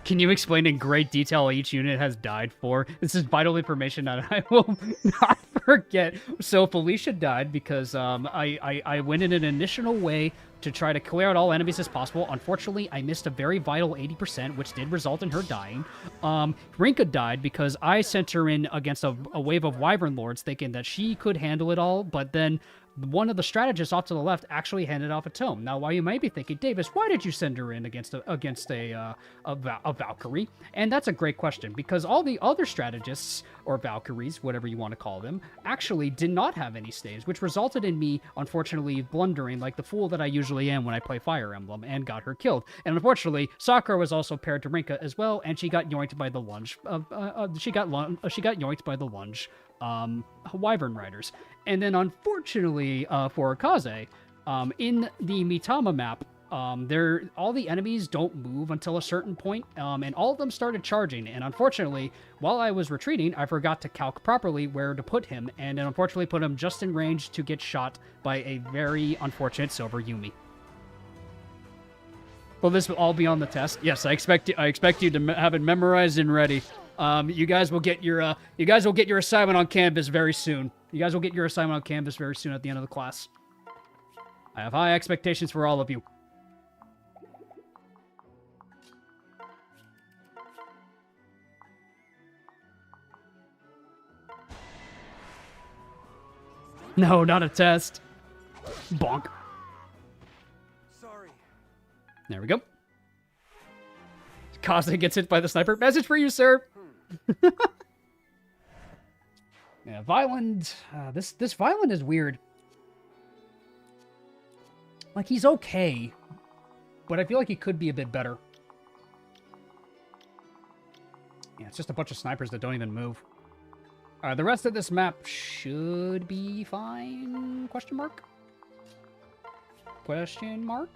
Can you explain in great detail each unit has died for? This is vital information that I will not forget. So Felicia died because I went in an initial way to try to clear out all enemies as possible. Unfortunately, I missed a very vital 80%, which did result in her dying. Rinka died because I sent her in against a wave of Wyvern Lords thinking that she could handle it all, but then one of the strategists off to the left actually handed off a tome. Now, while you might be thinking, Davis, why did you send her in against a Valkyrie? And that's a great question, because all the other strategists, or Valkyries, whatever you want to call them, actually did not have any stays, which resulted in me, unfortunately, blundering like the fool that I usually am when I play Fire Emblem, and got her killed. And unfortunately, Sakura was also paired to Rinka as well, and she got yoinked by the lunge. She got yoinked by the lunge. Wyvern Riders. And then unfortunately for Akaze, in the Mitama map, all the enemies don't move until a certain point, and all of them started charging. And unfortunately, while I was retreating, I forgot to calc properly where to put him, and then unfortunately put him just in range to get shot by a very unfortunate Silver Yumi. Will this all be on the test? Yes, I expect you to have it memorized and ready. You guys will get your assignment on Canvas very soon. You guys will get your assignment on Canvas very soon at the end of the class. I have high expectations for all of you. No, not a test. Bonk.
Sorry.
There we go. Kaze gets hit by the sniper. Message for you, sir. Yeah, Violent. This Violent is weird. Like, he's okay, but I feel like he could be a bit better. Yeah, it's just a bunch of snipers that don't even move. The rest of this map should be fine? Question mark? Question mark?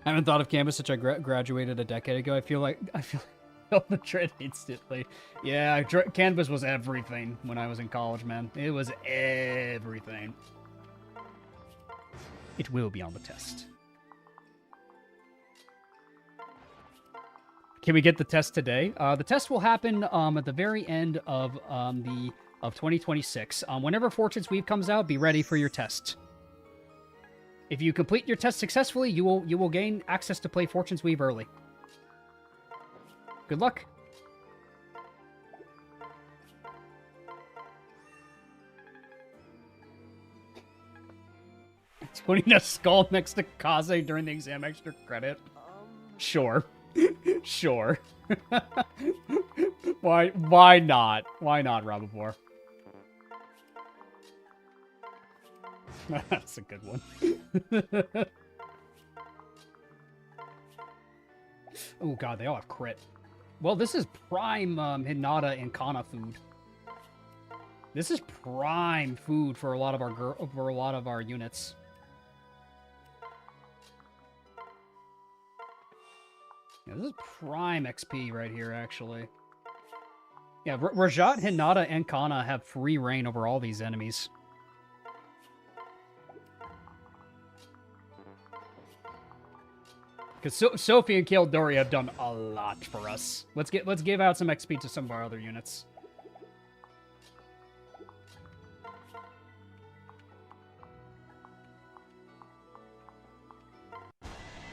I haven't thought of Canvas since I graduated a decade ago. I feel the dread instantly. Yeah, Canvas was everything when I was in college, man. It was everything. It will be on the test. Can we get the test today? The test will happen at the very end of 2026. Whenever Fortune's Weave comes out, be ready for your test. If you complete your test successfully, you will gain access to play Fortune's Weave early. Good luck. Putting a skull next to Kaze during the exam extra credit. Sure. Sure. Why not? Why not, Robivore? That's a good one. Oh god, they all have crit. Well, this is prime Hinata and Kana food. This is prime food for a lot of our units. Yeah, this is prime XP right here, actually. Yeah, Rajat, Hinata, and Kana have free reign over all these enemies. Because Sophie and Kildori have done a lot for us. Let's give out some XP to some of our other units.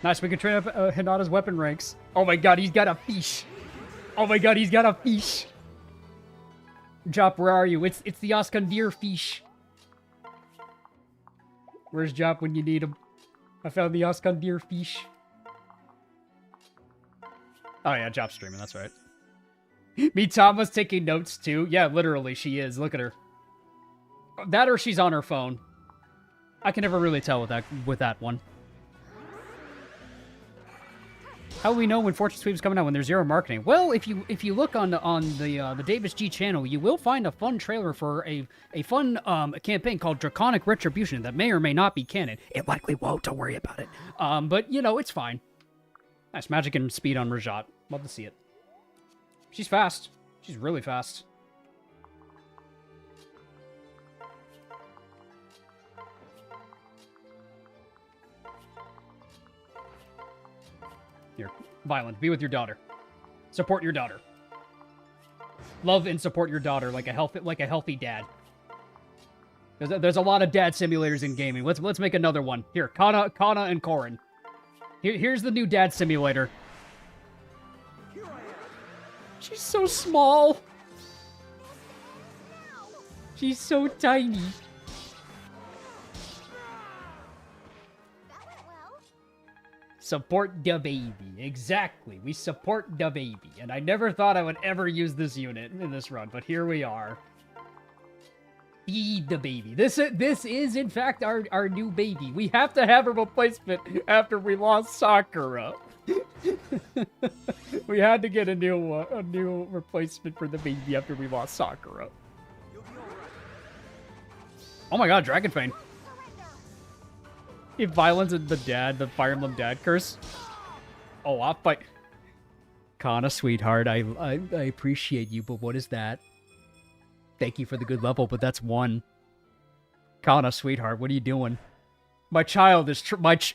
Nice, we can train up Hinata's weapon ranks. Oh my god, he's got a fish. Oh my god, he's got a fish. Jop, where are you? It's the Oskandir fish. Where's Jop when you need him? I found the Oskandir fish. Oh yeah, Jop's streaming, that's right. Mitama's taking notes too. Yeah, literally, she is. Look at her. That or she's on her phone. I can never really tell with that one. How will we know when Fortune Sweep's coming out when there's zero marketing? Well, if you look on the Davis G channel, you will find a fun trailer for a fun campaign called Draconic Retribution that may or may not be canon. It likely won't. Don't worry about it. But you know, it's fine. Nice magic and speed on Rajat. Love to see it. She's fast. She's really fast. Here, Violent, be with your daughter. Support your daughter. Love and support your daughter like a healthy dad. There's a lot of dad simulators in gaming. Let's make another one. Here, Kana and Korin. Here's the new dad simulator. She's so small. She's so tiny. Support the baby. Exactly. We support the baby. And I never thought I would ever use this unit in this run, but here we are. Feed the baby. This is in fact our new baby. We have to have a replacement after we lost Sakura. We had to get a new replacement for the baby after we lost Sakura. Oh my god, Dragonfang. If Violence and the Fire Emblem dad curse. Oh, I'll fight. Kana, sweetheart, I appreciate you, but what is that? Thank you for the good level, but that's one. Kana, sweetheart, what are you doing? My child is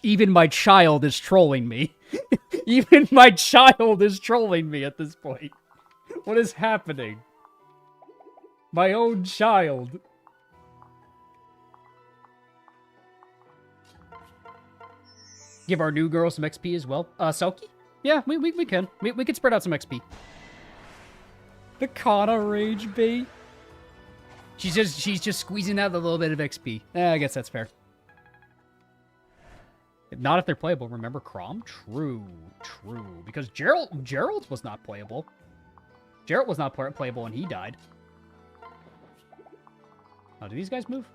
even my child is trolling me. Even my child is trolling me at this point. What is happening? My own child. Give our new girl some XP as well. Selkie? Yeah, we can. We can spread out some XP. The Kana rage bait. She's just squeezing out a little bit of XP. I guess that's fair. Not if they're playable. Remember Crom? True. Because Gerald was not playable. Gerald was not playable and he died. Oh, do these guys move?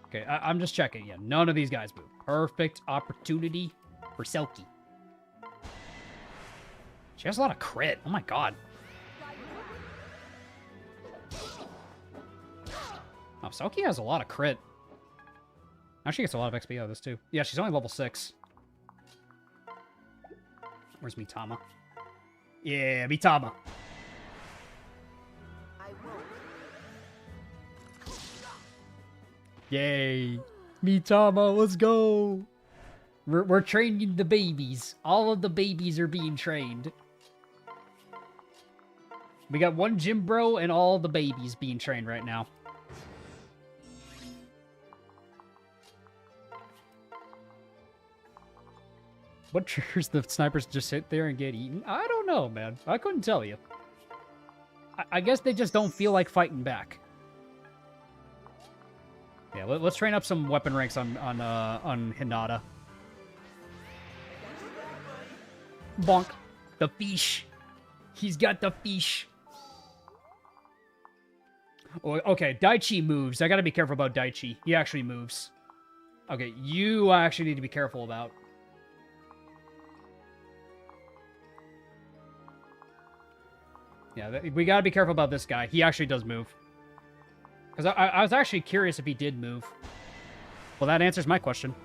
Okay, I'm just checking. Yeah, none of these guys move. Perfect opportunity for Selkie. She has a lot of crit. Oh my god. Oh, Selkie has a lot of crit. Now she gets a lot of XP out of this too. Yeah, she's only level 6. Where's Mitama? Yeah, Mitama. Yay. Mitama, let's go. We're training the babies. All of the babies are being trained. We got one gym bro and all the babies being trained right now. What triggers the snipers to just sit there and get eaten? I don't know, man. I couldn't tell you. I guess they just don't feel like fighting back. Yeah, let's train up some weapon ranks on Hinata. Bonk. The fish. He's got the fish. Oh, okay, Daichi moves. I gotta be careful about Daichi. He actually moves. Okay, you actually need to be careful about. Yeah, we gotta be careful about this guy. He actually does move. Because I was actually curious if he did move. Well, that answers my question.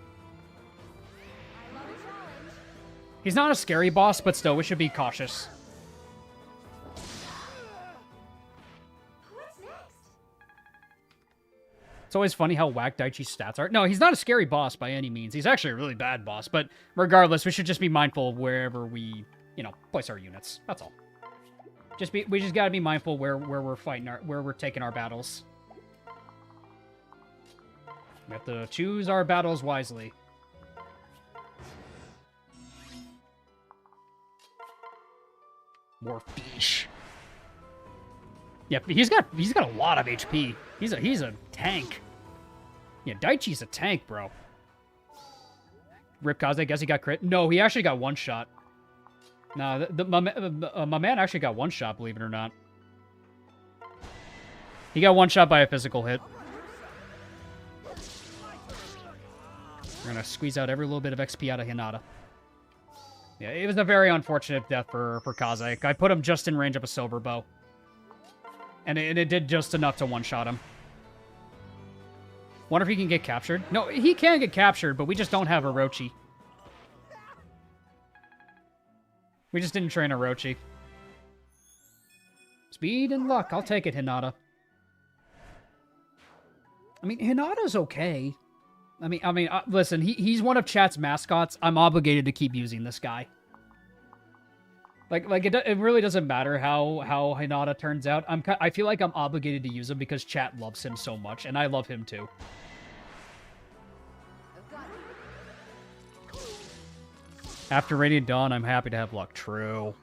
He's not a scary boss, but still, we should be cautious. It's always funny how whack Daichi's stats are. No, he's not a scary boss by any means. He's actually a really bad boss, but regardless, we should just be mindful of wherever we, place our units. That's all. We just gotta be mindful where we're fighting, where we're taking our battles. We have to choose our battles wisely. More fish. Yeah, he's got a lot of HP. He's a tank. Yeah, Daichi's a tank, bro. Ripkaze, I guess he got crit. No, he actually got one shot. No, my man actually got one shot, believe it or not. He got one shot by a physical hit. We're gonna squeeze out every little bit of XP out of Hinata. Yeah, it was a very unfortunate death for Kaze. I put him just in range of a silver bow. And it did just enough to one-shot him. Wonder if he can get captured? No, he can get captured, but we just don't have Orochi. We just didn't train Orochi. Speed and luck. I'll take it, Hinata. I mean, Hinata's okay. I mean, listen, he's one of chat's mascots. I'm obligated to keep using this guy. Like it really doesn't matter how Hinata turns out. I feel like I'm obligated to use him because chat loves him so much, and I love him too. After Radiant Dawn, I'm happy to have luck. True.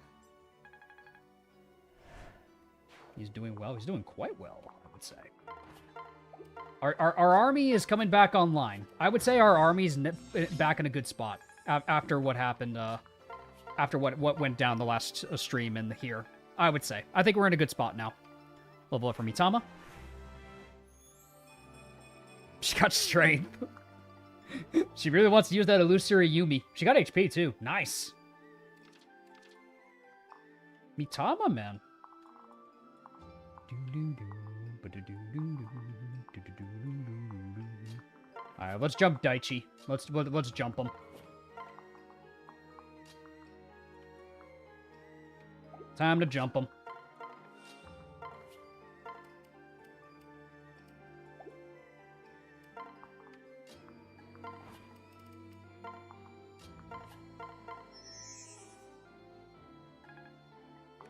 He's doing well. He's doing quite well, I would say. Our army is coming back online. I would say our army's back in a good spot after what happened, after what went down the last stream and here. I would say. I think we're in a good spot now. Level up for Mitama. She got strength. She really wants to use that illusory Yumi. She got HP too. Nice. Mitama, man. Alright, let's jump Daichi. Let's jump him. Time to jump him.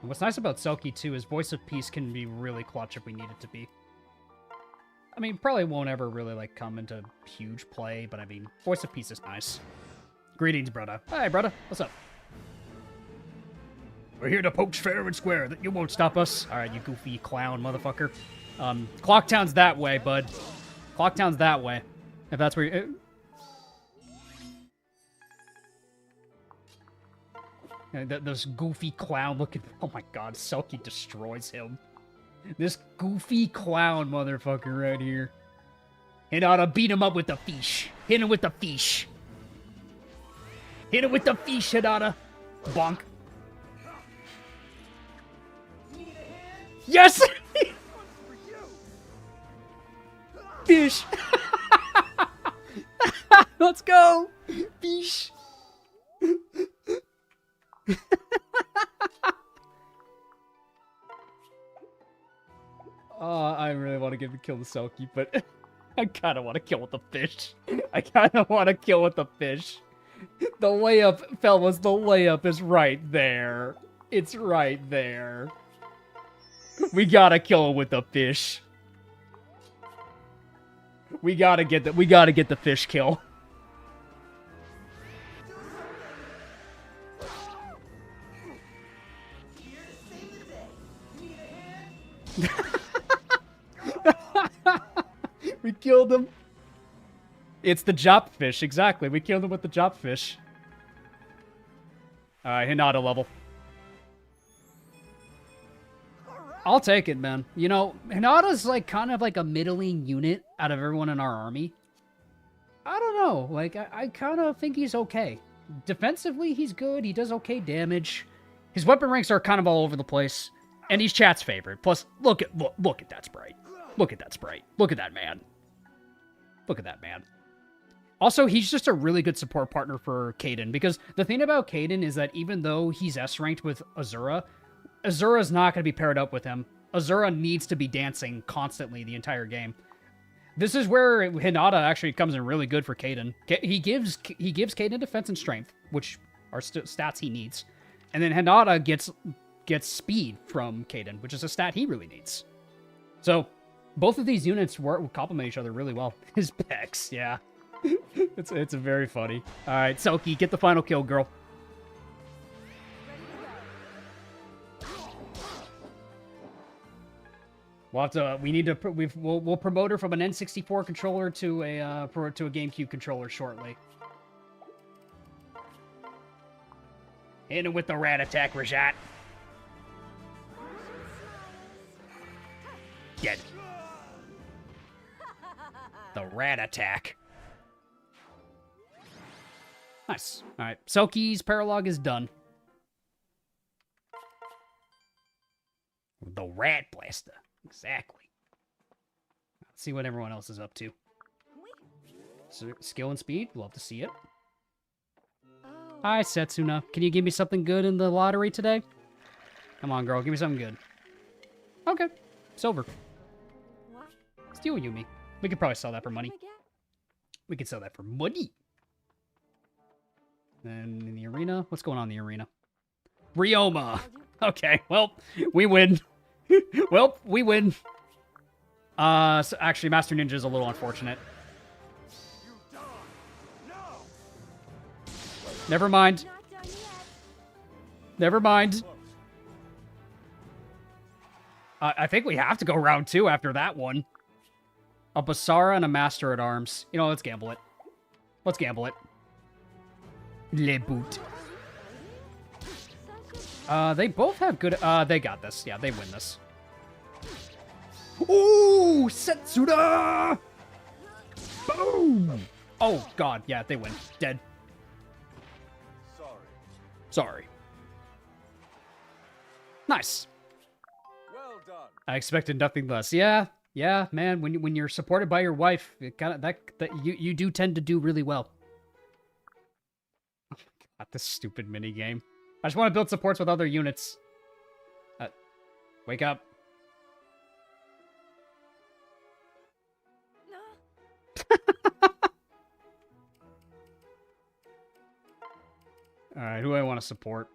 And what's nice about Selkie, too, is Voice of Peace can be really clutch if we need it to be. I mean, probably won't ever really, like, come into huge play, but I mean, Voice of Peace is nice. Greetings, brother. Hi, brother. What's up? We're here to poach fair and square. You won't stop us. All right, you goofy clown motherfucker. Clocktown's that way, bud. Clocktown's that way. If that's where you... This goofy clown looking... Oh my god, Selkie destroys him. This goofy clown motherfucker right here. Hinata, beat him up with the fish. Hit him with the fish. Hit him with the fish, Hinata. Bonk. Yes! Fish. Let's go. Fish. I really want to kill the Selkie, but I kind of want to kill with the fish. I kind of want to kill with the fish. The layup, fellas, the layup is right there. It's right there. We gotta kill him with the fish. We gotta get the fish kill. We killed him. It's the Jop fish, exactly. We killed him with the Jop fish. Alright, Hinata level. I'll take it, man. You know, Hinata's like kind of like a middling unit out of everyone in our army. I don't know. Like, I kind of think he's okay. Defensively, he's good. He does okay damage. His weapon ranks are kind of all over the place. And he's chat's favorite. Plus, look at that sprite. Look at that sprite. Look at that man. Look at that man. Also, he's just a really good support partner for Kaden. Because the thing about Kaden is that even though he's S-ranked with Azura, Azura's not going to be paired up with him. Azura needs to be dancing constantly the entire game. This is where Hinata actually comes in really good for Kaden. He gives Kaden defense and strength, which are stats he needs. And then Hinata gets speed from Kaden, which is a stat he really needs. So, both of these units complement each other really well. His pecs, yeah. It's very funny. Alright, Selkie, get the final kill, girl. We'll promote her from an N64 controller to a GameCube controller shortly. Hit him with the rat attack, Rajat. Get it. The rat attack. Nice. All right. Selkie's Paralogue is done. The Rat Blaster. Exactly. Let's see what everyone else is up to. So, skill and speed. Love to see it.
Oh.
Hi, Setsuna. Can you give me something good in the lottery today? Come on, girl. Give me something good. Okay. Silver.
What?
Steal Yumi. We could probably sell that for money.
What do I get?
We could sell that for money. Then in the arena. What's going on in the arena? Ryoma.
I'll do-
Okay. Well, we win. Well, we win. So actually, Master Ninja is a little unfortunate.
You die! No!
Never mind.
Not done yet.
Never mind. I think we have to go round 2 after that one. A Basara and a Master at Arms. You know, let's gamble it. Let's gamble it. Le boot. They both have good... they got this. Yeah, they win this. Ooh! Setsuna! Boom! Oh, God. Yeah, they win. Dead.
Sorry.
Sorry. Nice.
Well done.
I expected nothing less. Yeah, yeah, man. When you're supported by your wife, it kind of that you do tend to do really well. Oh my God, this stupid mini game. I just want to build supports with other units. Wake up.
No.
All right, who do I want to support?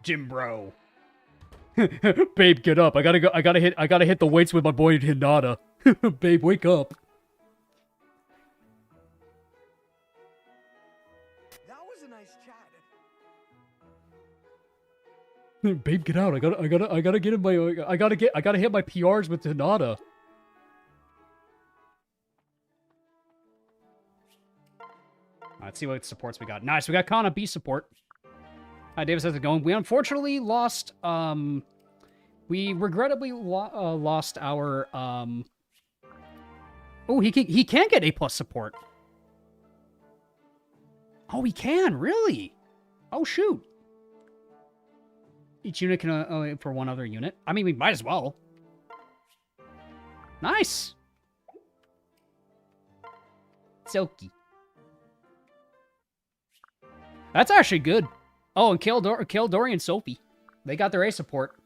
Jim Bro. Babe, get up. I gotta hit the weights with my boy Hinata. Babe, wake up.
That was a nice chat.
Babe, get out. I gotta get in my I gotta hit my PRs with Hinata. Let's see what supports we got. Nice, we got Kana B support. Hi, Davis, how's it going? We unfortunately lost, we regrettably lost our, oh, he can get A+ support. Oh, he can, really? Oh, shoot. Each unit can, for one other unit. I mean, we might as well. Nice. Silky. That's actually good. Oh, and Dory and Sophie. They got their A support.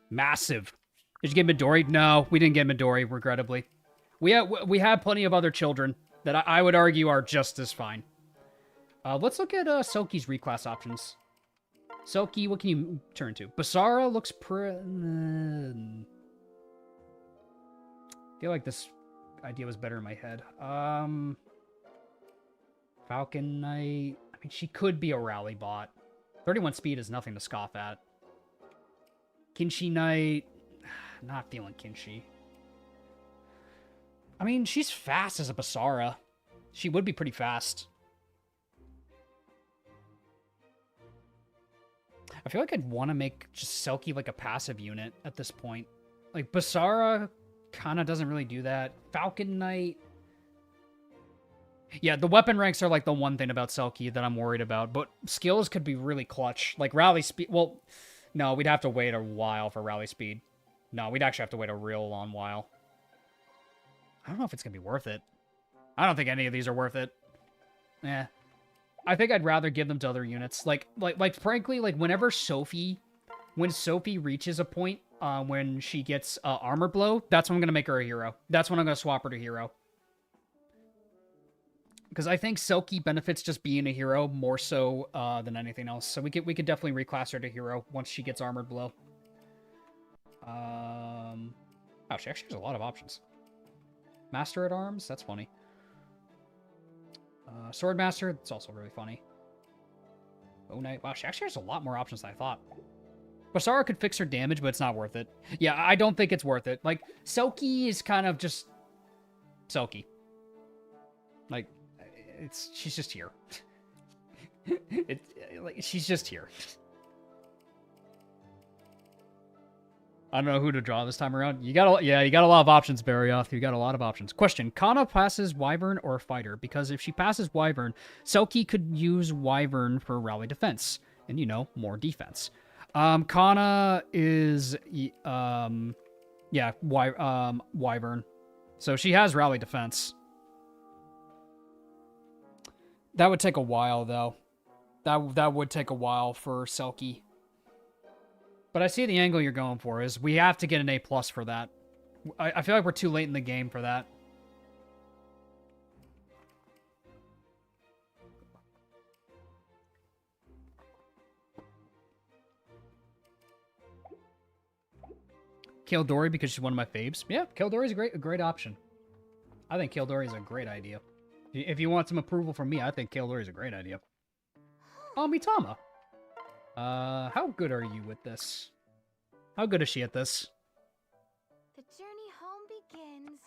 Massive. Did you get Midori? No, we didn't get Midori, regrettably. We have plenty of other children that I would argue are just as fine. Let's look at Soki's reclass options. Soki, what can you turn to? Basara looks I feel like this idea was better in my head. Falcon Knight. I mean, she could be a rally bot. 31 speed is nothing to scoff at. Kinshi Knight. Not feeling Kinshi. I mean, she's fast as a Basara. She would be pretty fast. I feel like I'd want to make just Selkie like a passive unit at this point. Like, Basara kind of doesn't really do that. Falcon Knight... Yeah, the weapon ranks are like the one thing about Selkie that I'm worried about, but skills could be really clutch. Like rally speed, well, no, we'd have to wait a while for rally speed. No, we'd actually have to wait a real long while. I don't know if it's gonna be worth it. I don't think any of these are worth it. Eh. I think I'd rather give them to other units. Like frankly, like when Sophie reaches a point when she gets armor blow, that's when I'm gonna make her a hero. That's when I'm gonna swap her to hero. Because I think Selkie benefits just being a hero more so than anything else. So we could definitely reclass her to hero once she gets armored blow. Oh, she actually has a lot of options. Master at Arms, that's funny. Sword Master, that's also really funny. Oh, Knight, wow, she actually has a lot more options than I thought. Basara could fix her damage, but it's not worth it. Yeah, I don't think it's worth it. Like, Selkie is kind of just Selkie. Like, she's just here. She's just here. I don't know who to draw this time around. You got a lot of options, Barrioth. You got a lot of options. Question: Kana passes Wyvern or Fighter? Because if she passes Wyvern, Selkie could use Wyvern for rally defense, and more defense. Kana is Wyvern, so she has rally defense. That would take a while though. That would take a while for Selkie. But I see the angle you're going for is we have to get an A+ for that. I feel like we're too late in the game for that. Kildori because she's one of my faves. Yeah, Kildori's a great option. I think Kildori is a great idea. If you want some approval from me, I think Kildori is a great idea. Oh, Mitama. How good are you with this? How good is she at this?
The journey home begins.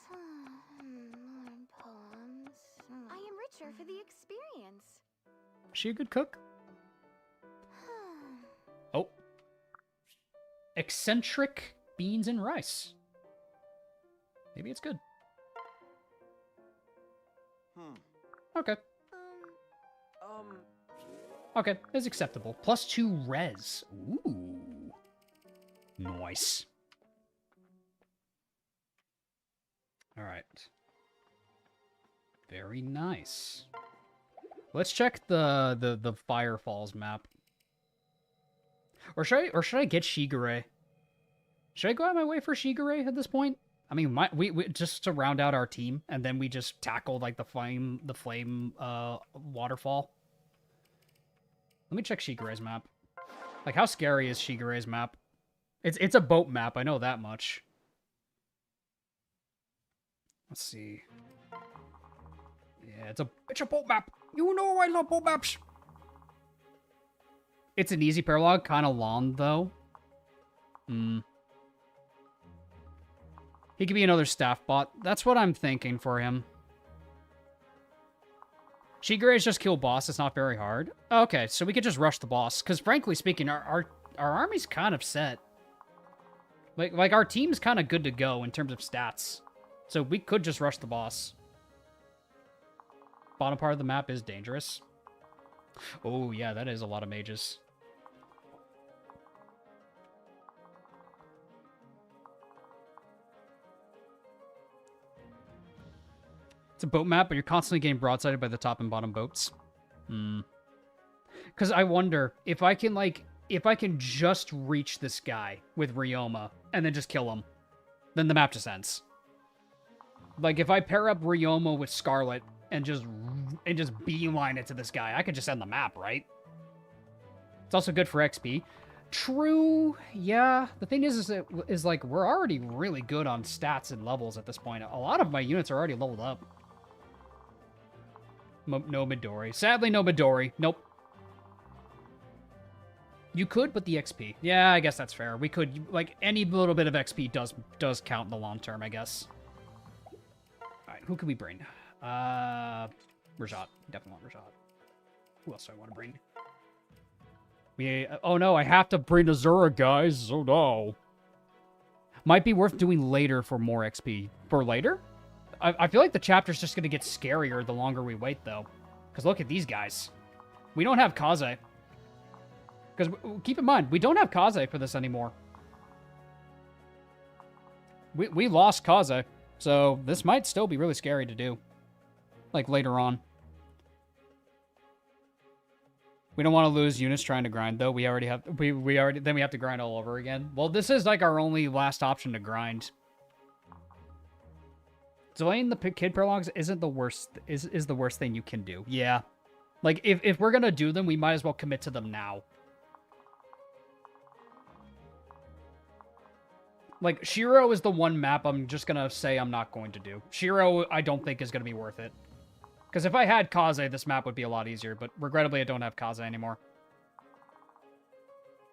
Poems. I am richer for the experience.
Is she a good cook? Oh. Eccentric beans and rice. Maybe it's good. Okay. Okay, it's acceptable. +2 res. Ooh. Nice. Alright. Very nice. Let's check the Firefalls map. Or should I get Shigure? Should I go out my way for Shigure at this point? I mean, we just to round out our team, and then we just tackle like the flame waterfall. Let me check Shigure's map. Like, how scary is Shigure's map? It's a boat map, I know that much. Let's see. Yeah, it's a boat map. You know I love boat maps. It's an easy paralogue, kind of long though. He could be another staff bot. That's what I'm thinking for him. Shigure's just kill boss. It's not very hard. Okay, so we could just rush the boss. Because frankly speaking, our army's kind of set. Like our team's kind of good to go in terms of stats. So we could just rush the boss. Bottom part of the map is dangerous. Oh, yeah, that is a lot of mages. It's a boat map, but you're constantly getting broadsided by the top and bottom boats. Because I wonder if I can just reach this guy with Ryoma and then just kill him, then the map just ends. Like if I pair up Ryoma with Scarlet and just beeline it to this guy, I could just end the map, right? It's also good for XP. True, yeah. The thing is like we're already really good on stats and levels at this point. A lot of my units are already leveled up. No Midori. Sadly, no Midori. Nope. You could, but the XP. Yeah, I guess that's fair. We could, like, any little bit of XP does count in the long term, I guess. Alright, who can we bring? Rajat. Definitely want Rajat. Who else do I want to bring? Oh no, I have to bring Azura, guys. Oh no. Might be worth doing later for more XP. For later? I feel like the chapter's just going to get scarier the longer we wait, though. Because look at these guys. We don't have Kaze. Because keep in mind, we don't have Kaze for this anymore. We lost Kaze. So this might still be really scary to do. Like later on. We don't want to lose units trying to grind, though. Then we have to grind all over again. Well, this is like our only last option to grind. Delaying the kid paralogs isn't the worst. Is the worst thing you can do. Yeah, like if we're gonna do them, we might as well commit to them now. Like Shiro is the one map I'm just gonna say I'm not going to do. Shiro I don't think is gonna be worth it. Because if I had Kaze, this map would be a lot easier. But regrettably, I don't have Kaze anymore.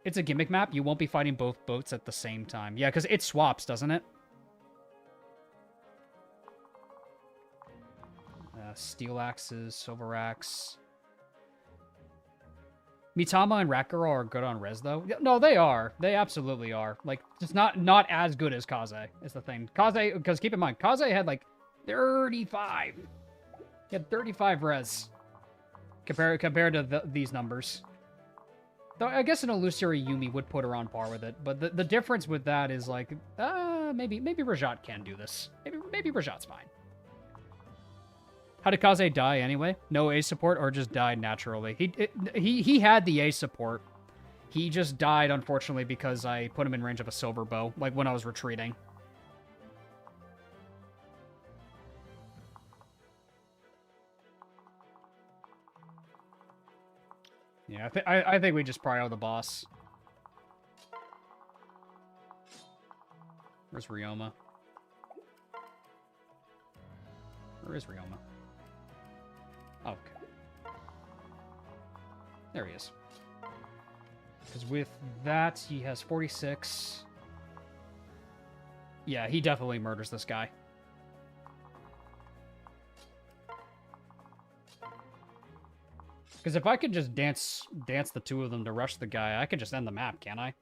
It's a gimmick map. You won't be fighting both boats at the same time. Yeah, because it swaps, doesn't it? Steel axes, silver axe. Mitama and Rat Girl are good on res, though. No, they are. They absolutely are. Like, just not as good as Kaze, is the thing. Kaze, because keep in mind, Kaze had, like, 35. He had 35 res. Compared to these numbers. Though, I guess an illusory Yumi would put her on par with it. But the difference with that is, like, maybe Rajat can do this. Maybe Rajat's fine. How did Kaze die anyway? No A support or just died naturally? He had the A support. He just died, unfortunately, because I put him in range of a silver bow, like when I was retreating. Yeah, I think we just prio the boss. Where's Ryoma? Where is Ryoma? Oh, okay. There he is. Because with that, he has 46. Yeah, he definitely murders this guy. Because if I could just dance the two of them to rush the guy, I could just end the map, can't I?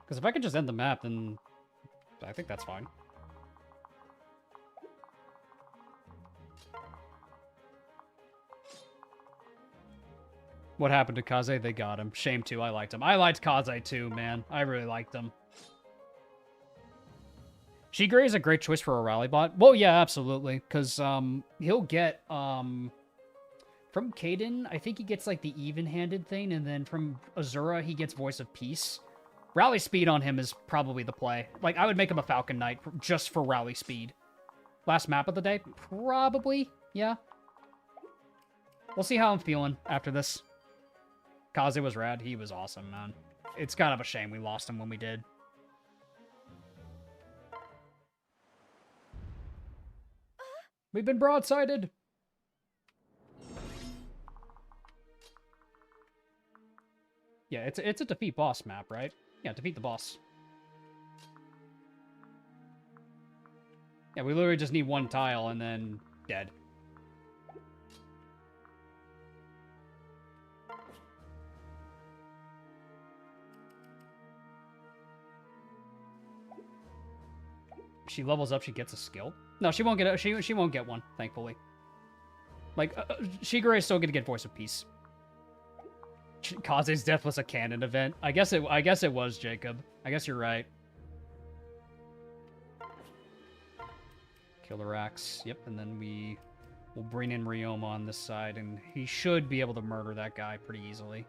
Because if I could just end the map, then I think that's fine. What happened to Kaze? They got him. Shame too. I liked him. I liked Kaze too, man. I really liked him. Shigure is a great choice for a rally bot. Well, yeah, absolutely. Because he'll get from Kaden, I think he gets like the even-handed thing, and then from Azura, he gets Voice of Peace. Rally speed on him is probably the play. Like, I would make him a Falcon Knight just for rally speed. Last map of the day? Probably, yeah. We'll see how I'm feeling after this. Kaze was rad. He was awesome, man. It's kind of a shame we lost him when we did. We've been broadsided. Yeah, it's a defeat boss map, right? Yeah, defeat the boss. Yeah, we literally just need one tile and then dead. She levels up, she gets a skill. No, she won't get she won't get one, thankfully. Like Shigure is still gonna get Voice of Peace. Kaze's death was a canon event. I guess it was, Jacob. I guess you're right. Killer Axe. Yep, and then we'll bring in Ryoma on this side, and he should be able to murder that guy pretty easily.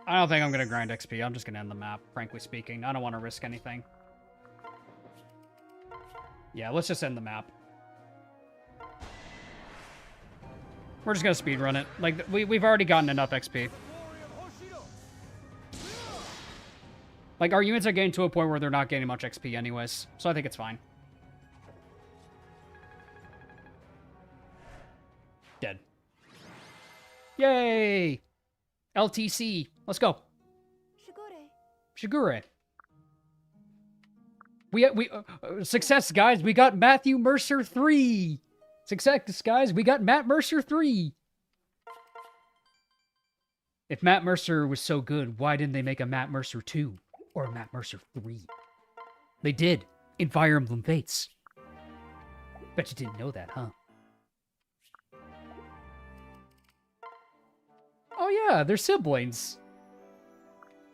I don't think I'm gonna grind XP. I'm just gonna end the map, frankly speaking. I don't want to risk anything. Yeah, let's just end the map. We're just gonna speedrun it. Like, we've already gotten enough XP. Like, our units are getting to a point where they're not getting much XP anyways, so I think it's fine. Dead. Yay! LTC. Let's go. Shigure. We success, guys. We got Matthew Mercer 3. Success, guys. We got Matt Mercer 3. If Matt Mercer was so good, why didn't they make a Matt Mercer 2 or a Matt Mercer 3? They did in Fire Emblem Fates. Bet you didn't know that, huh? Oh yeah, they're siblings.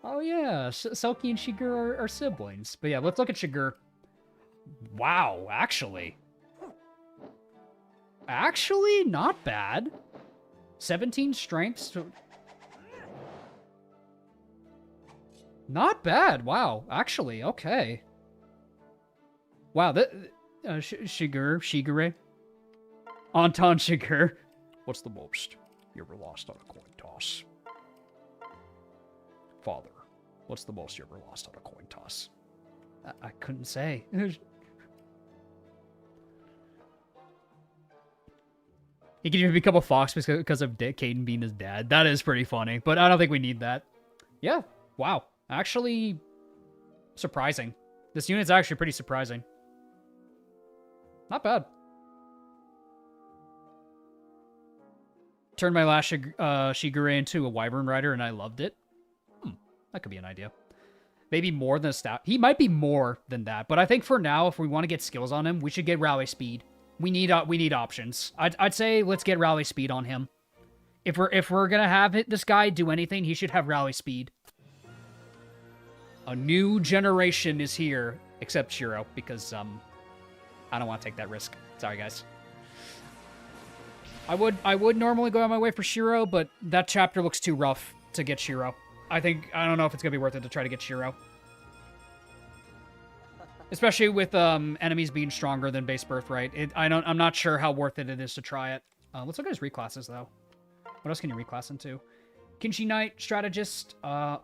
Oh yeah, Selkie and Shigure are siblings. But yeah, let's look at Shigure. Wow, actually, not bad. 17 strengths. Not bad. Wow, actually, okay. Wow, that Shigure. Anton Shigure. What's the most you ever lost on a coin toss? Father, what's the most you ever lost on a coin toss? I couldn't say. He can even become a fox because of Caden being his dad. That is pretty funny, but I don't think we need that. Yeah, wow. Actually, surprising. This unit's actually pretty surprising. Not bad. Turned my last Shigure into a Wyvern Rider, and I loved it. That could be an idea. Maybe more than a staff. He might be more than that, but I think for now, if we want to get skills on him, we should get Rally Speed. We need options. I'd say let's get Rally Speed on him. If we're gonna have this guy do anything, he should have Rally Speed. A new generation is here, except Shiro, because I don't want to take that risk. Sorry, guys. I would normally go out my way for Shiro, but that chapter looks too rough to get Shiro. I don't know if it's gonna be worth it to try to get Shiro. Especially with enemies being stronger than base Birthright. I'm not sure how worth it is to try it. Let's look at his reclasses though. What else can you reclass into? Kinshi Knight, Strategist. Okay,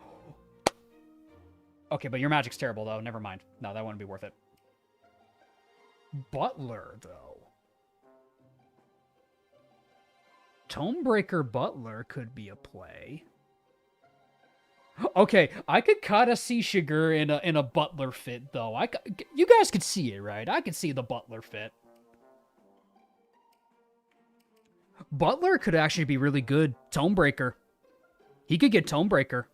but your magic's terrible though. Never mind. No, that wouldn't be worth it. Butler though. Tomebreaker Butler could be a play. Okay, I could kind of see Shiger in a Butler fit, though. You guys could see it, right? I could see the Butler fit. Butler could actually be really good. Tomebreaker. He could get Tomebreaker.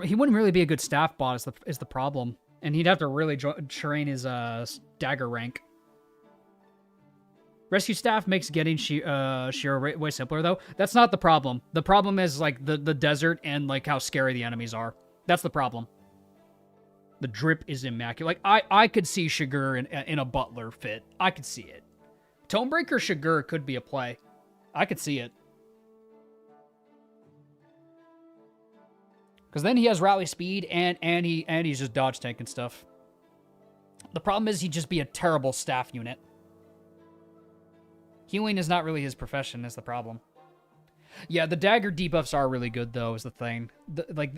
He wouldn't really be a good staff bot is the problem. And he'd have to really train his dagger rank. Rescue staff makes getting Shiro way simpler, though. That's not the problem. The problem is, like, the desert and, like, how scary the enemies are. That's the problem. The drip is immaculate. Like, I could see Shiger in a Butler fit. I could see it. Tomebreaker Shiger could be a play. I could see it. Because then he has rally speed, and he's just dodge tank and stuff. The problem is he'd just be a terrible staff unit. Healing is not really his profession, is the problem. Yeah, the dagger debuffs are really good, though, is the thing.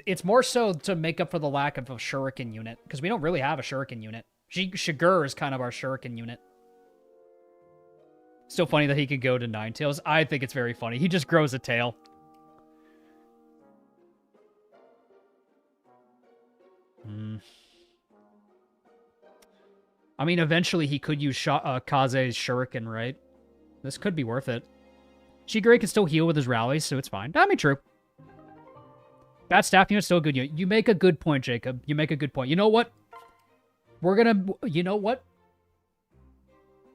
It's more so to make up for the lack of a shuriken unit, because we don't really have a shuriken unit. Shiger is kind of our shuriken unit. Still funny that he could go to Ninetales. I think it's very funny. He just grows a tail. I mean, eventually he could use Kaze's shuriken, right? This could be worth it. Shigure can still heal with his rallies, so it's fine. I mean, true. Bad staff unit's still a good unit. You make a good point, Jacob. You make a good point. You know what? You know what?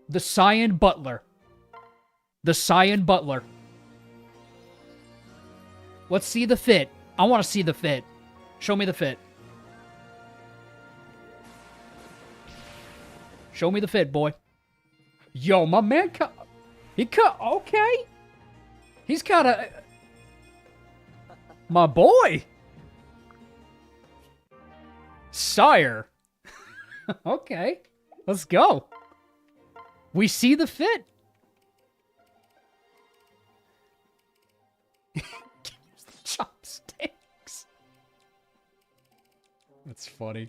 The Cyan Butler. The Cyan Butler. Let's see the fit. I want to see the fit. Show me the fit. Show me the fit, boy. Yo, my man okay. He's kind of... My boy. Sire. Okay. Let's go. We see the fit. Use the chopsticks. That's funny.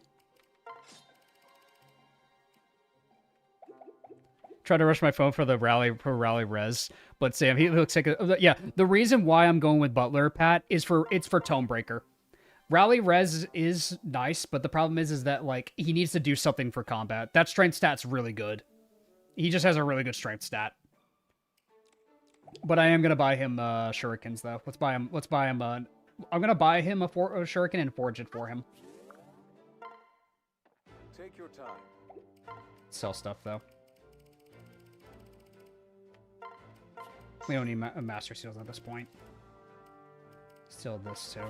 Try to rush my phone for the rally res, but Sam, he looks like yeah. The reason why I'm going with Butler, Pat, is it's for Tomebreaker. Rally res is nice, but the problem is that like he needs to do something for combat. That strength stat's really good. He just has a really good strength stat. But I am gonna buy him shurikens though. Let's buy him. I'm gonna buy him a shuriken and forge it for him.
Take your time.
Sell stuff though. We don't need Master Seals at this point. Still this too.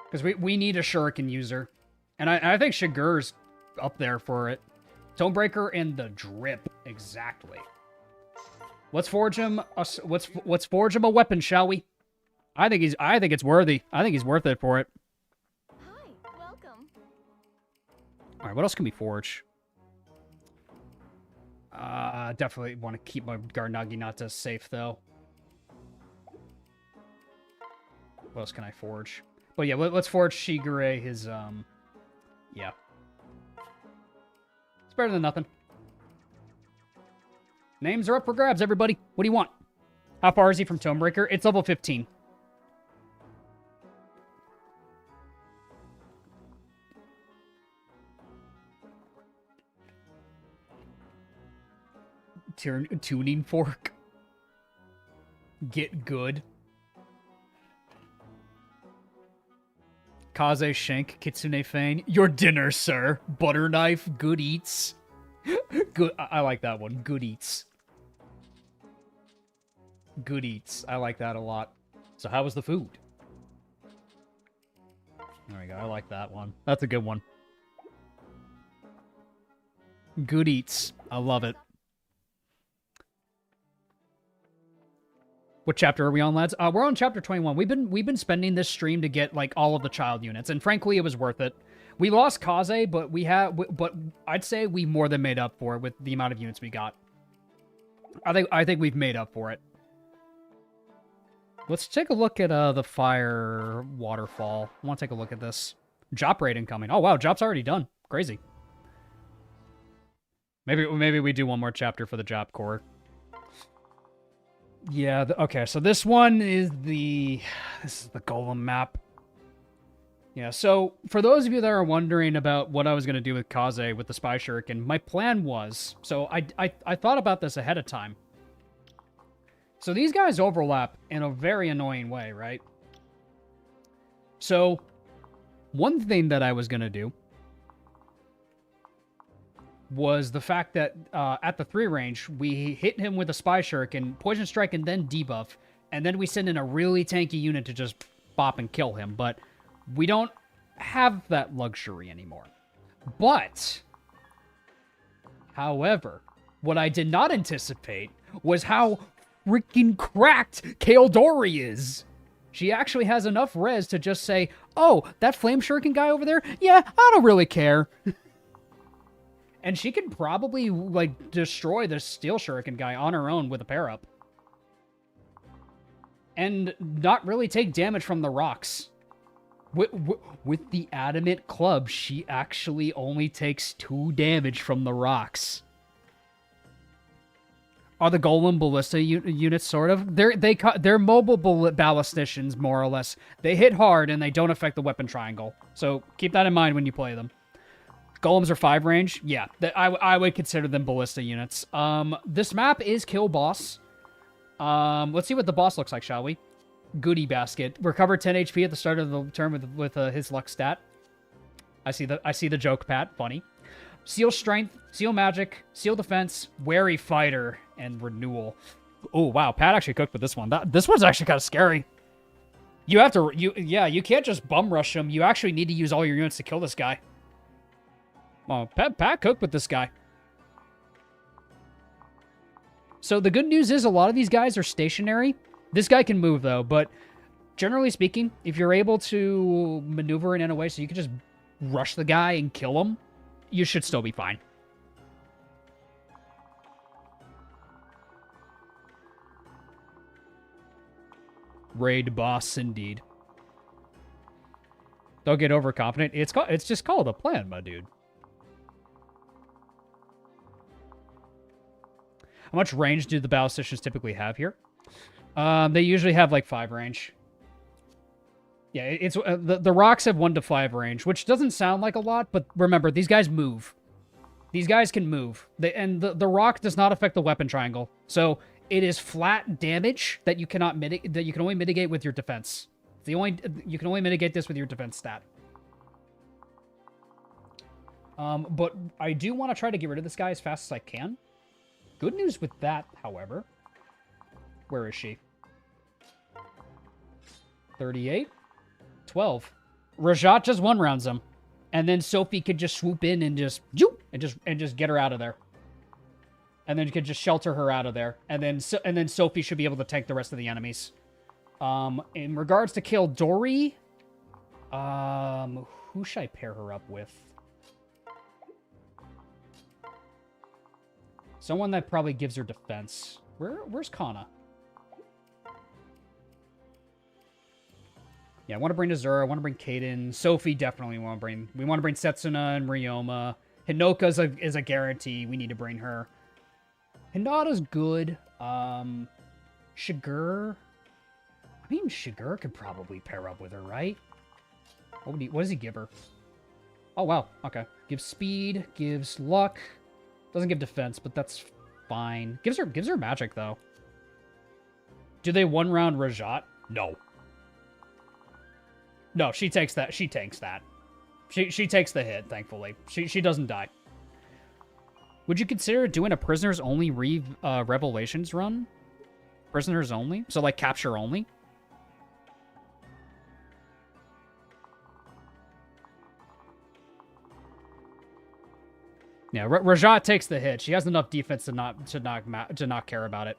Because we need a Shuriken user. And I think Shigur's up there for it. Tomebreaker and the drip. Exactly. Let's forge him let's forge him a weapon, shall we? I think it's worthy. I think he's worth it for it.
Hi, welcome.
Alright, what else can we forge? Definitely want to keep my Garnaginata safe, though. What else can I forge? But yeah, let's forge Shigure his, yeah. It's better than nothing. Names are up for grabs, everybody. What do you want? How far is he from Tomebreaker? It's level 15. tuning fork. Get good. Kaze Shank, Kitsune Fane. Your dinner, sir. Butter knife, good eats. Good. I like that one. Good eats. Good eats. I like that a lot. So how was the food? There we go. I like that one. That's a good one. Good eats. I love it. What chapter are we on, lads? We're on chapter 21. We've been spending this stream to get like all of the child units, and frankly, it was worth it. We lost Kaze, but but I'd say we more than made up for it with the amount of units we got. I think we've made up for it. Let's take a look at the fire waterfall. I want to take a look at this. Jop raid incoming. Oh wow, Jop's already done. Crazy. Maybe we do one more chapter for the Jop core. Yeah, okay, so this one is the Golem map. Yeah, so for those of you that are wondering about what I was going to do with Kaze with the Spy Shuriken, my plan was, so I thought about this ahead of time. So these guys overlap in a very annoying way, right? So one thing that I was going to do was the fact that at the 3 range, we hit him with a Spy Shuriken, Poison Strike, and then debuff, and then we send in a really tanky unit to just bop and kill him, but we don't have that luxury anymore. But, however, what I did not anticipate was how freaking cracked Kaeldori is. She actually has enough res to just say, oh, that Flame Shuriken guy over there? Yeah, I don't really care. And she can probably, like, destroy the Steel Shuriken guy on her own with a pair-up. And not really take damage from the rocks. With the Adamant Club, she actually only takes 2 damage from the rocks. Are the Golem Ballista units, sort of? They're mobile ballisticians, more or less. They hit hard, and they don't affect the weapon triangle. So keep that in mind when you play them. Golems are 5 range. Yeah, I would consider them ballista units. This map is kill boss. Let's see what the boss looks like, shall we? Goodie basket. Recover 10 HP at the start of the turn with his luck stat. I see the joke, Pat. Funny. Seal strength, seal magic, seal defense, wary fighter, and renewal. Oh wow, Pat actually cooked with this one. This one's actually kind of scary. You have to you can't just bum rush him. You actually need to use all your units to kill this guy. Oh, Pat cooked with this guy. So the good news is a lot of these guys are stationary. This guy can move, though, but generally speaking, if you're able to maneuver it in a way so you can just rush the guy and kill him, you should still be fine. Raid boss, indeed. Don't get overconfident. It's just called a plan, my dude. How much range do the ballisticians typically have here? They usually have like 5 range. Yeah, it's the rocks have 1 to 5 range, which doesn't sound like a lot, but remember, these guys move. These guys can move. And the rock does not affect the weapon triangle. So it is flat damage that you cannot that you can only mitigate with your defense. You can only mitigate this with your defense stat. But I do want to try to get rid of this guy as fast as I can. Good news with that, however. Where is she? 38? 12. Rajat just 1-rounds him. And then Sophie could just swoop in and just get her out of there. And then you could just shelter her out of there. And then Sophie should be able to tank the rest of the enemies. In regards to Kaeldori, who should I pair her up with? Someone that probably gives her defense. Where's Kana? Yeah, I want to bring Azura. I want to bring Kaden. Sophie definitely want to bring. We want to bring Setsuna and Ryoma. Hinoka is a guarantee. We need to bring her. Hinata's good. Shigur. I mean, Shigur could probably pair up with her, right? What does he give her? Oh, wow. Okay. Gives speed. Gives luck. Doesn't give defense, but that's Fine. Gives her magic, though. Do they one-round Rajat? No. No, she takes that. She tanks that. She takes the hit, thankfully. She doesn't die. Would you consider doing a prisoners only revelations run? Prisoners only? So like capture only? Yeah, Rajat takes the hit. She has enough defense to not care about it.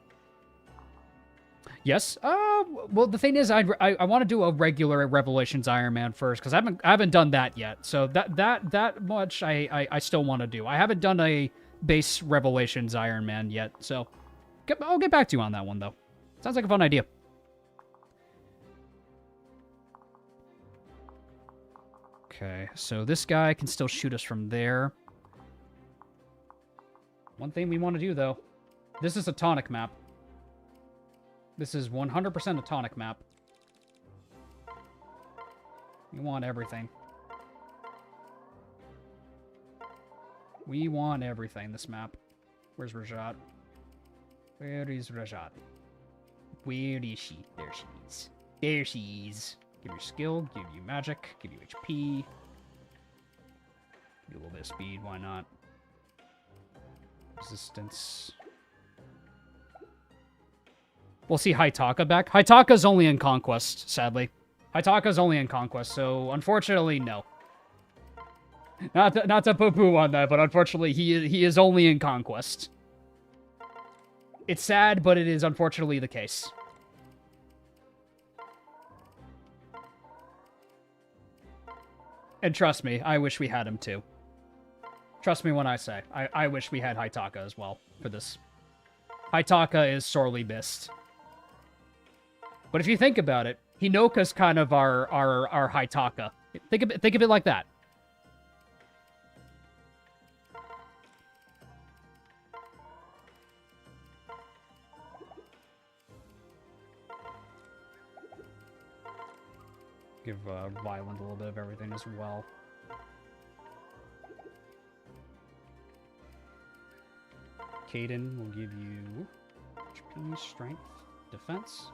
Yes. Well, the thing is, I want to do a regular Revelations Iron Man first because I haven't done that yet. So that much I still want to do. I haven't done a base Revelations Iron Man yet. So I'll get back to you on that one though. Sounds like a fun idea. Okay, so this guy can still shoot us from there. One thing we want to do though, this is a tonic map. This is 100% a tonic map. We want everything. We want everything, this map. Where's Rajat? Where is Rajat? Where is she? There she is. There she is. Give you skill, give you magic, give you HP. Give you a little bit of speed, why not? Resistance. We'll see Haitaka back. Haitaka's only in Conquest, sadly. Haitaka's only in Conquest, so unfortunately, no. Not to poo-poo on that, but unfortunately, he is only in Conquest. It's sad, but it is unfortunately the case. And trust me, I wish we had him too. Trust me when I say, I wish we had Haitaka as well for this. Haitaka is sorely missed. But if you think about it, Hinoka's kind of our Haitaka. Think of it like that. Give Violent a little bit of everything as well. Caden will give you HP, strength, defense.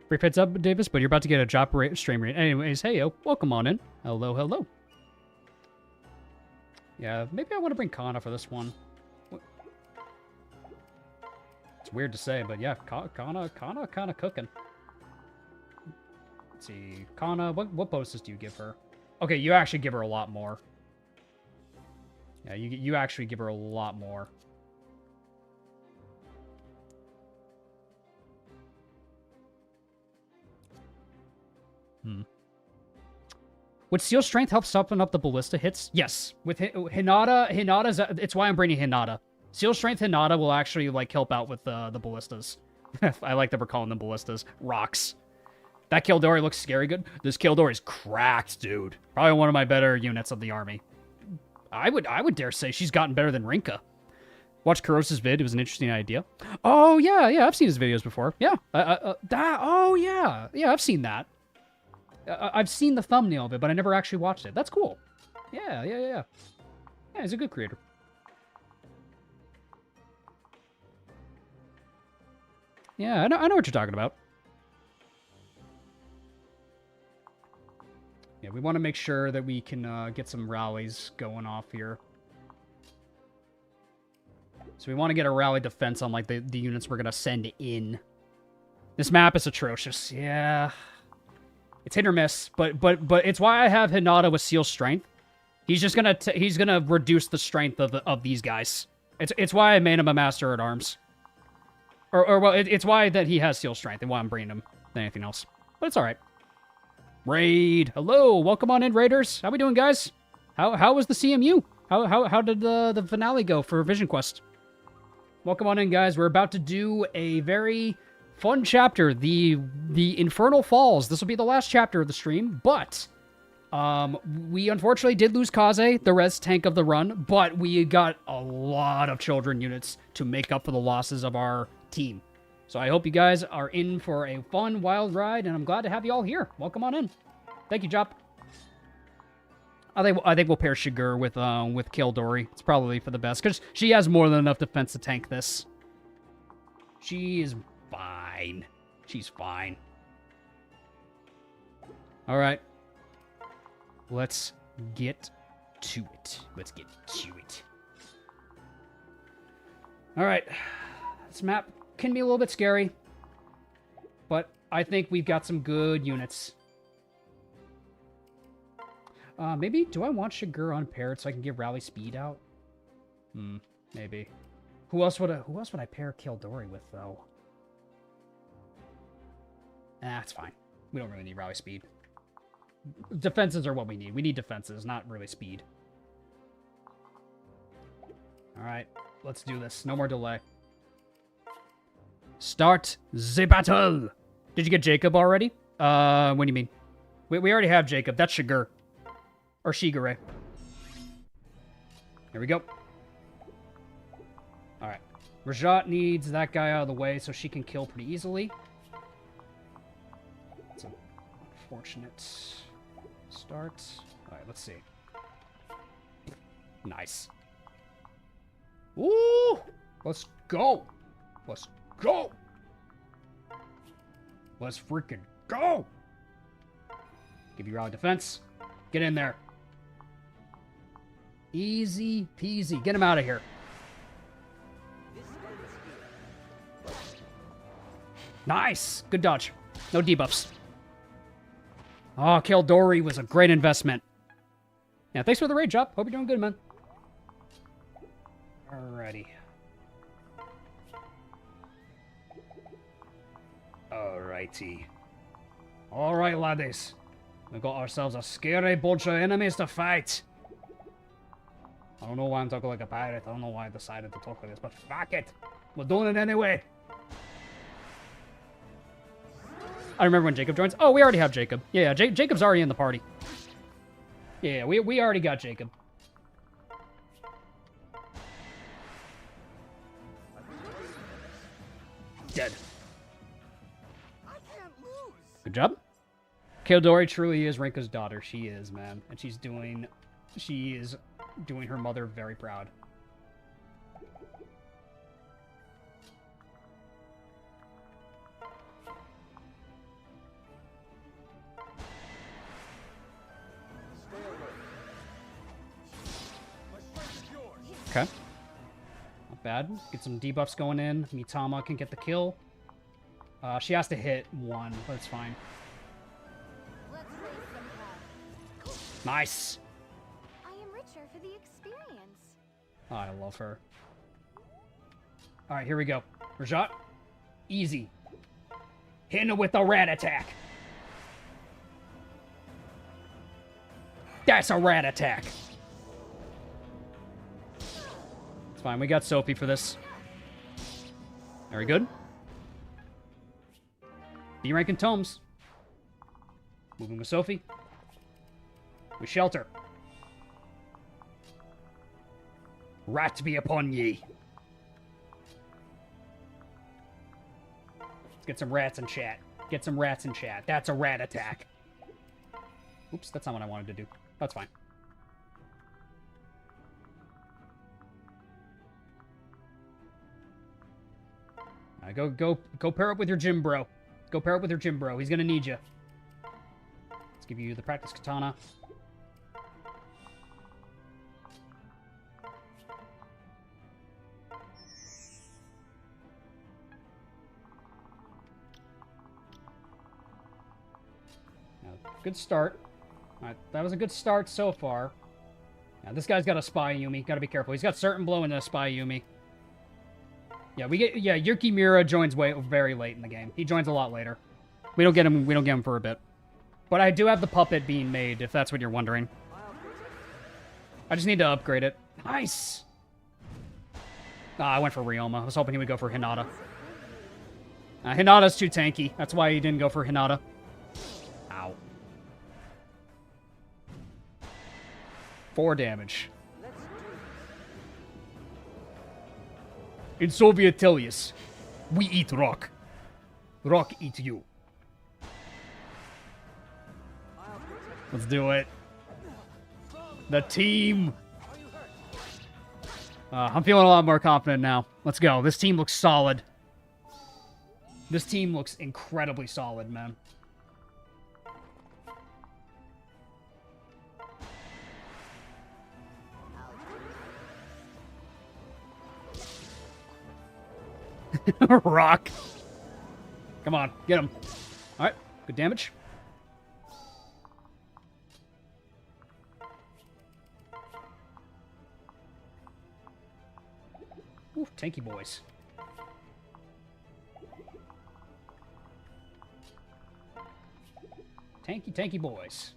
Brief heads up, Davis, but you're about to get a job stream rate. Anyways, hey, yo, welcome on in. Hello, hello. Yeah, maybe I want to bring Kana for this one. It's weird to say, but yeah, Kana kind of cooking. Let's see, Kana, what bonuses do you give her? Okay, you actually give her a lot more. Yeah, you actually give her a lot more. Would Seal Strength help soften up the ballista hits? Yes. With Hinata's... It's why I'm bringing Hinata. Seal Strength Hinata will actually, like, help out with the ballistas. I like that we're calling them ballistas. Rocks. That Kildori looks scary good. This Kildori is cracked, dude. Probably one of my better units of the army. I would dare say she's gotten better than Rinka. Watch Kuros' vid. It was an interesting idea. Oh, yeah. I've seen his videos before. Yeah. Oh, yeah. Yeah, I've seen that. I've seen the thumbnail of it, but I never actually watched it. That's cool. Yeah. Yeah, he's a good creator. Yeah, I know what you're talking about. Yeah, we want to make sure that we can get some rallies going off here. So we want to get a rally defense on, like, the units we're going to send in. This map is atrocious. Yeah. It's hit or miss, but it's why I have Hinata with Seal Strength. He's just gonna reduce the strength of these guys. It's why I made him a Master at Arms. Well, it's why that he has Seal Strength and why I'm bringing him than anything else. But it's all right. Raid, hello, welcome on in, Raiders. How we doing, guys? How was the CMU? How did the finale go for Vision Quest? Welcome on in, guys. We're about to do a very fun chapter, the Infernal Falls. This will be the last chapter of the stream, but We unfortunately did lose Kaze, the res tank of the run, but we got a lot of children units to make up for the losses of our team. So I hope you guys are in for a fun, wild ride, and I'm glad to have you all here. Welcome on in. Thank you, Jop. I think we'll pair Shigur with Kildori. It's probably for the best, because she has more than enough defense to tank this. She is fine. She's fine. All right. Let's get to it. Let's get to it. All right. This map can be a little bit scary, but I think we've got some good units. Maybe, do I want Shigur unpaired so I can get rally speed out? Maybe. Who else would I pair Kildori with, though? It's fine. We don't really need rally speed. Defenses are what we need. We need defenses, not really speed. Alright, let's do this. No more delay. Start the battle! Did you get Jacob already? What do you mean? We already have Jacob. That's Shigur. Or Shigure. Here we go. Alright. Rajat needs that guy out of the way so she can kill pretty easily. It's an unfortunate start. Alright, let's see. Nice. Ooh! Let's go! Let's go! Let's freaking go! Give you rally defense. Get in there. Easy peasy. Get him out of here. Nice. Good dodge. No debuffs. Oh, Kildori was a great investment. Yeah, thanks for the raid, Jop. Hope you're doing good, man. Alrighty. Alrighty. Alright, laddies. We got ourselves a scary bunch of enemies to fight. I don't know why I'm talking like a pirate. I don't know why I decided to talk like this, but fuck it. We're doing it anyway. I remember when Jacob joins. Oh, we already have Jacob. Yeah, Jacob's already in the party. Yeah, we already got Jacob. Dead. Good job. Kildori truly is Rinka's daughter. She is, man. And she is doing her mother very proud. Okay. Not bad. Get some debuffs going in. Mitama can get the kill. She has to hit one, but it's fine. Nice.
I am richer for the experience.
Oh, I love her. All right, here we go. Rajat, easy. Hit her with a rat attack. That's a rat attack. It's fine. We got Sophie for this. Very good. B rank and tomes. Moving with Sophie. We shelter. Rat be upon ye. Let's get some rats in chat. Get some rats in chat. That's a rat attack. Oops, that's not what I wanted to do. That's fine. Go pair up with your gym bro. Go pair up with your gym bro. He's gonna need you. Let's give you the practice katana. Good start. Alright, that was a good start so far. Yeah, this guy's got a spy Yumi. Gotta be careful. He's got certain blow and a spy Yumi. Yeah, Yuki Mira joins very late in the game. He joins a lot later. We don't get him for a bit. But I do have the puppet being made, if that's what you're wondering. I just need to upgrade it. Nice! I went for Ryoma. I was hoping he would go for Hinata. Hinata's too tanky. That's why he didn't go for Hinata. Ow. 4 damage.
Let's do this.
In Soviet Telius, we eat rock. Rock eat you.
I'll protect.
Let's do it. The team.
Are you hurt?
I'm feeling a lot more confident now. Let's go. This team looks solid. This team looks incredibly solid, man. Rock. Come on, get him. All right, good damage. Ooh, tanky boys. Tanky boys.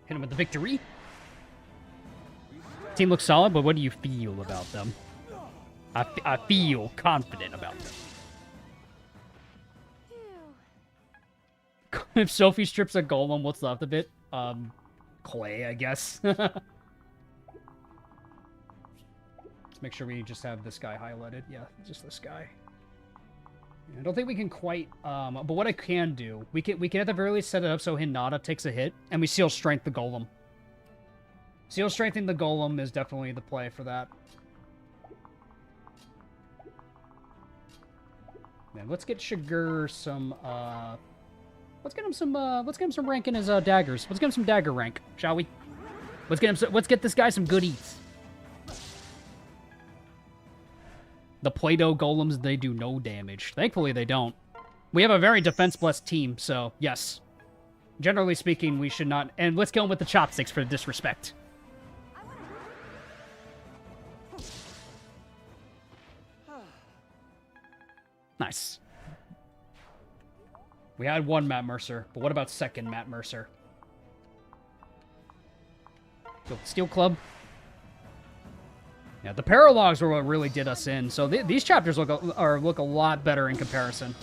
Hit him with the victory. Team looks solid, but what do you feel about them? I feel confident about them.
Phew.
If Sophie strips a golem, what's left of it? Clay, I guess. Let's make sure we just have this guy highlighted. Yeah, just this guy. I don't think we can quite, but what I can do, we can at the very least set it up so Hinata takes a hit, and we seal strength the golem. Seal strengthening the golem is definitely the play for that. Man, let's get Sugar some, let's get him some rank in his, daggers. Let's get him some dagger rank, shall we? Let's get this guy some goodies. The Play-Doh golems, they do no damage. Thankfully, they don't. We have a very defense-blessed team, so yes. Generally speaking, we should not... And let's kill him with the chopsticks for disrespect. Nice. We had one Matt Mercer, but what about second Matt Mercer? Steel Club. Yeah, the Paralogues were what really did us in, so these chapters look a lot better in comparison.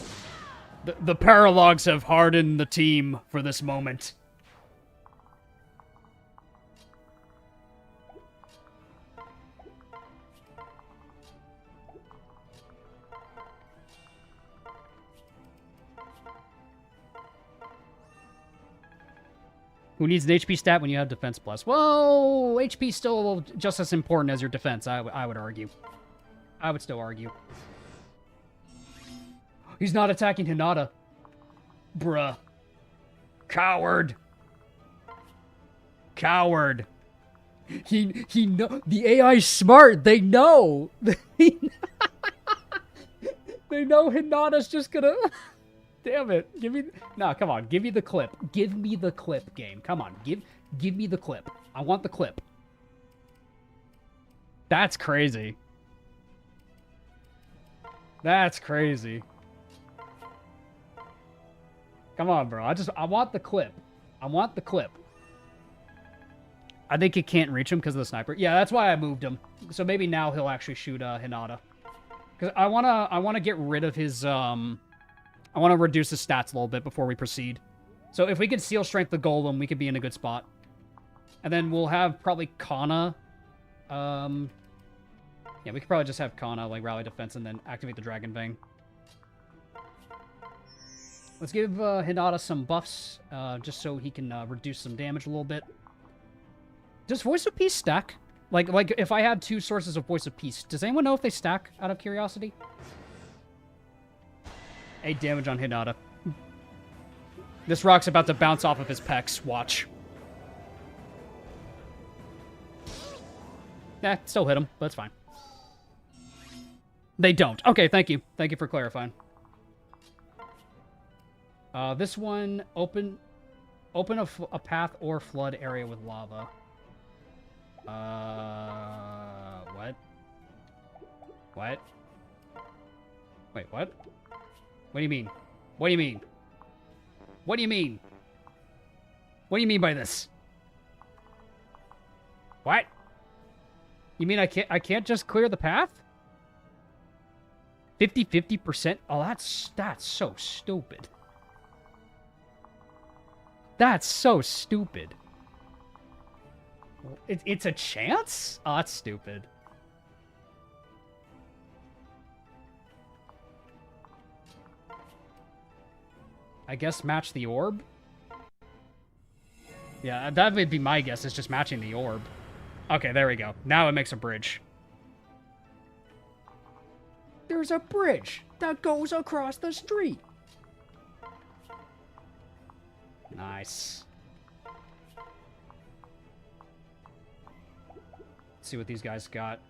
The Paralogues have hardened the team for this moment. Who needs an HP stat when you have defense plus? Well, HP's still just as important as your defense, I would argue. I would still argue. He's not attacking Hinata. Bruh. Coward. Coward. He know the AI's smart. They know. They know Hinata's just gonna... Damn it. Give me... No, come on. Give me the clip. Give me the clip, game. Come on. Give me the clip. I want the clip. That's crazy. That's crazy. Come on, bro. I want the clip. I want the clip. I think he can't reach him because of the sniper. Yeah, that's why I moved him. So maybe now he'll actually shoot Hinata. Because I wanna get rid of his I want to reduce his stats a little bit before we proceed. So if we can seal strength the golem, we could be in a good spot. And then we'll have probably Kana. Yeah, we could probably just have Kana, like, rally defense and then activate the Dragon Fang. Let's give Hinata some buffs, just so he can reduce some damage a little bit. Does Voice of Peace stack? Like if I had 2 sources of Voice of Peace, does anyone know if they stack, out of curiosity? 8 damage on Hinata. This rock's about to bounce off of his pecs. Watch. Still hit him, but it's fine. They don't. Okay, thank you. Thank you for clarifying. This one, open a path or flood area with lava. What? What? Wait, what? What do you mean? What do you mean? What do you mean? What do you mean by this? What? You mean I can't just clear the path? 50%? Oh, that's so stupid. That's so stupid. It's a chance? Oh, that's stupid. I guess match the orb? Yeah, that would be my guess. It's just matching the orb. Okay, there we go. Now it makes a bridge. There's a bridge that goes across the street. Nice. Let's see what these guys got.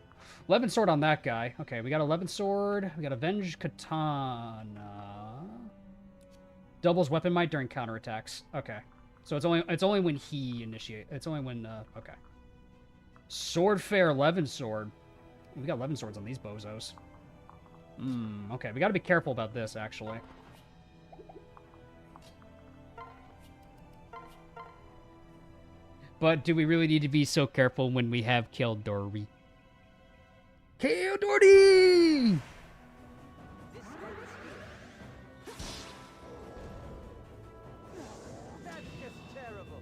11 sword on that guy. Okay, we got 11 sword. We got Avenge Katana. Doubles weapon might during counterattacks. Okay. So it's only when he initiates. It's only when okay. Sword fair 11 sword. We got 11 swords on these bozos. Okay, we got to be careful about this actually. But do we really need to be so careful when we have Kildori? Kildori!
That's just terrible.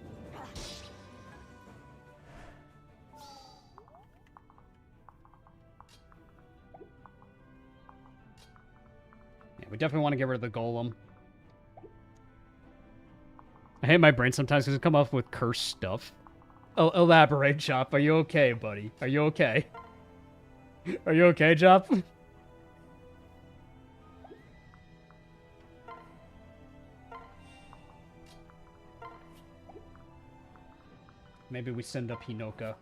Yeah, we definitely want to get rid of the golem. I hate my brain sometimes because it come up with cursed stuff. Oh, elaborate, Chop. Are you okay, buddy? Are you okay? Are you okay, Chop? Maybe we send up Hinoka.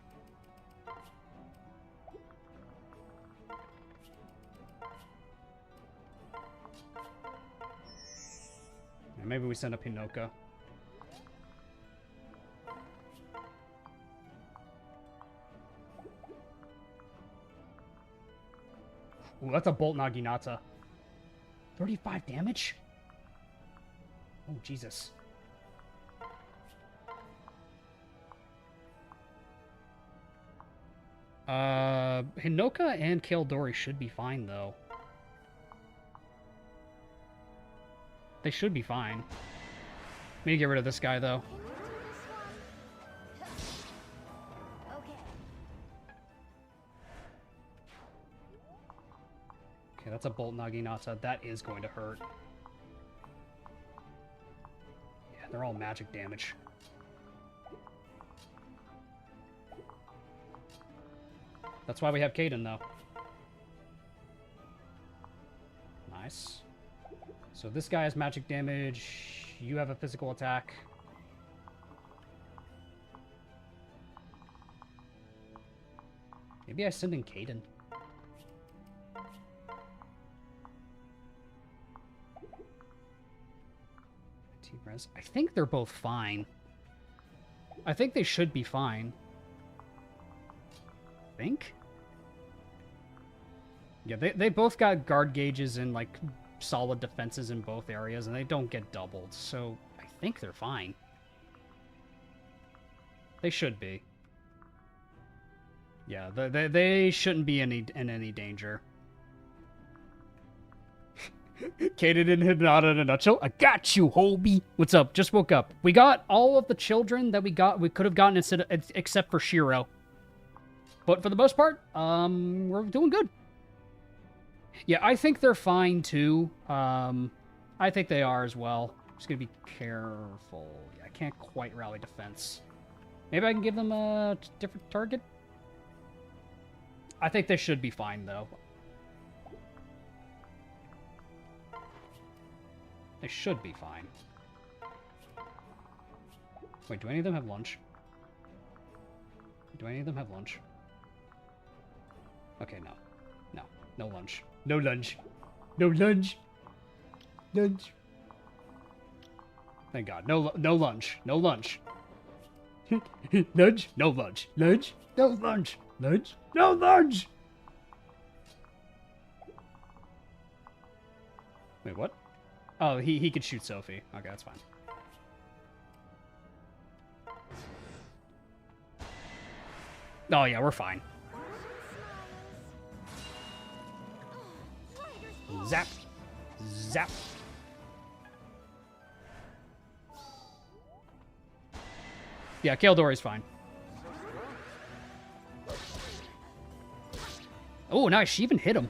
Yeah, maybe we send up Hinoka. Ooh, that's a Bolt Naginata. 35 damage? Oh, Jesus. Hinoka and Kildori should be fine, though. They should be fine. Need to get rid of this guy, though. Okay, that's a Bolt Naginata. That is going to hurt. Yeah, they're all magic damage. That's why we have Kaden, though. Nice. So this guy has magic damage. You have a physical attack. Maybe I send in Kaden. T-Res. I think they're both fine. I think they should be fine. Think? Yeah, they both got guard gauges and, like, solid defenses in both areas, and they don't get doubled, so I think they're fine. They should be. Yeah, they shouldn't be in any danger. Kaden and Hinata in a nutshell. I got you, Hobie. What's up? Just woke up. We got all of the children that we could have gotten except for Shiro. But for the most part, we're doing good. Yeah, I think they're fine, too. I think they are as well. Just gonna be careful. Yeah, I can't quite rally defense. Maybe I can give them a different target? I think they should be fine, though. They should be fine. Wait, do any of them have lunch? Do any of them have lunch? Okay, no. No. No lunch. No lunch. No lunch. Lunch. Thank God. No lunch. No lunch. Lunch? No lunch. Lunch? No lunch. Lunch? No lunch! Wait, what? Oh, he could shoot Sophie. Okay, that's fine. Oh, yeah, we're fine. Zap. Zap. Yeah, Kaldori's fine. Oh, nice. She even hit him.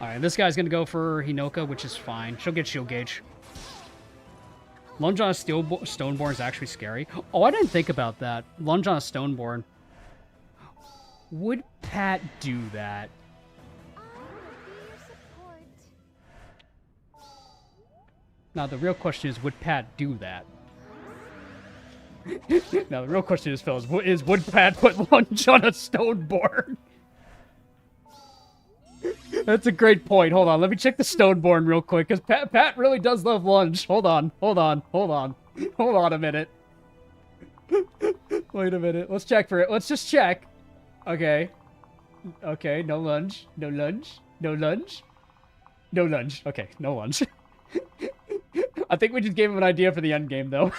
Alright, this guy's gonna go for Hinoka, which is fine. She'll get shield gauge. Lunge on a Stoneborn is actually scary. Oh, I didn't think about that. Lunge on a Stoneborn. Would Pat do that?
I will be your support.
Now, the real question is, would Pat do that? Now, the real question is, fellas, would Pat put lunge on a Stoneborn? That's a great point. Hold on, let me check the Stoneborn real quick, because Pat really does love lunge. Hold on a minute. Wait a minute. Let's check for it. Let's just check. Okay. Okay, no lunge. No lunge. No lunge. No lunge. Okay, no lunge. I think we just gave him an idea for the end game, though.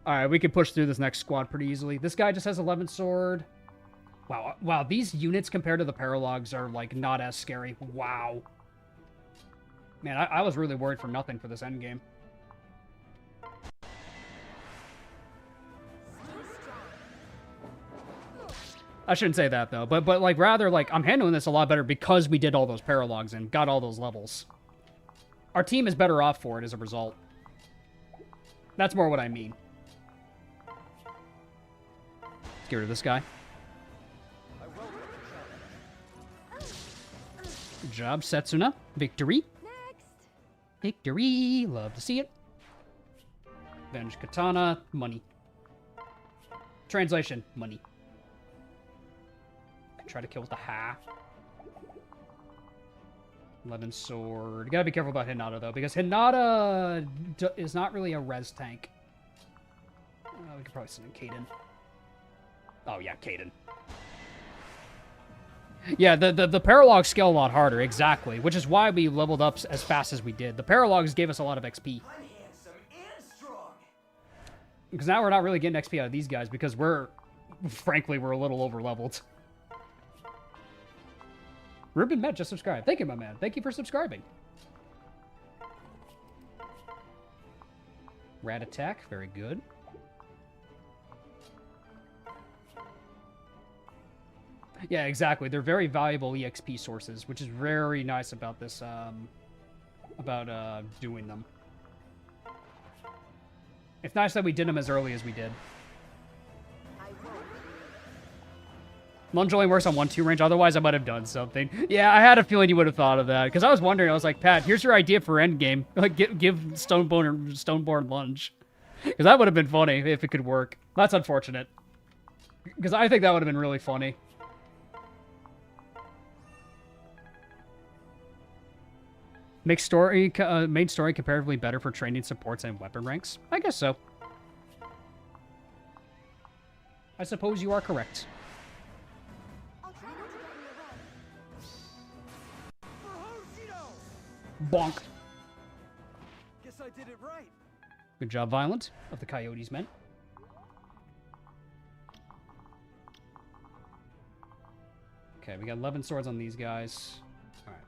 Alright, we can push through this next squad pretty easily. This guy just has 11 sword. Wow, these units compared to the Paralogues are, like, not as scary. Wow. Man, I was really worried for nothing for this endgame. I shouldn't say that, though. But like, rather, like, I'm handling this a lot better because we did all those Paralogues and got all those levels. Our team is better off for it as a result. That's more what I mean. Let's get rid of this guy. Good job, Setsuna. Victory.
Next.
Victory. Love to see it. Avenge Katana. Money. Translation. Money. Try to kill with the Ha. 11 sword. You gotta be careful about Hinata, though, because Hinata is not really a res tank. We could probably send in Kaden. Oh, yeah, Kaden. Yeah, the Paralogues scale a lot harder, exactly, which is why we leveled up as fast as we did. The Paralogues gave us a lot of XP.
I'm handsome and strong.
Because now we're not really getting XP out of these guys, because frankly, we're a little over-leveled. Ruben Met just subscribed. Thank you, my man. Thank you for subscribing. Rat attack, very good. Yeah, exactly. They're very valuable EXP sources, which is very nice about this, doing them. It's nice that we did them as early as we did. Lunge only works on 1-2 range, otherwise I might have done something. Yeah, I had a feeling you would have thought of that, because I was wondering, I was like, Pat, here's your idea for endgame. Like, give Stoneborn lunge. Because that would have been funny if it could work. That's unfortunate. Because I think that would have been really funny. Make story, main story comparatively better for training supports and weapon ranks? I guess so. I suppose you are correct.
I'll try not to get in your way.
Bonk.
Guess I did it right.
Good job, Violent, of the Coyotes men. Okay, we got 11 swords on these guys. Alright.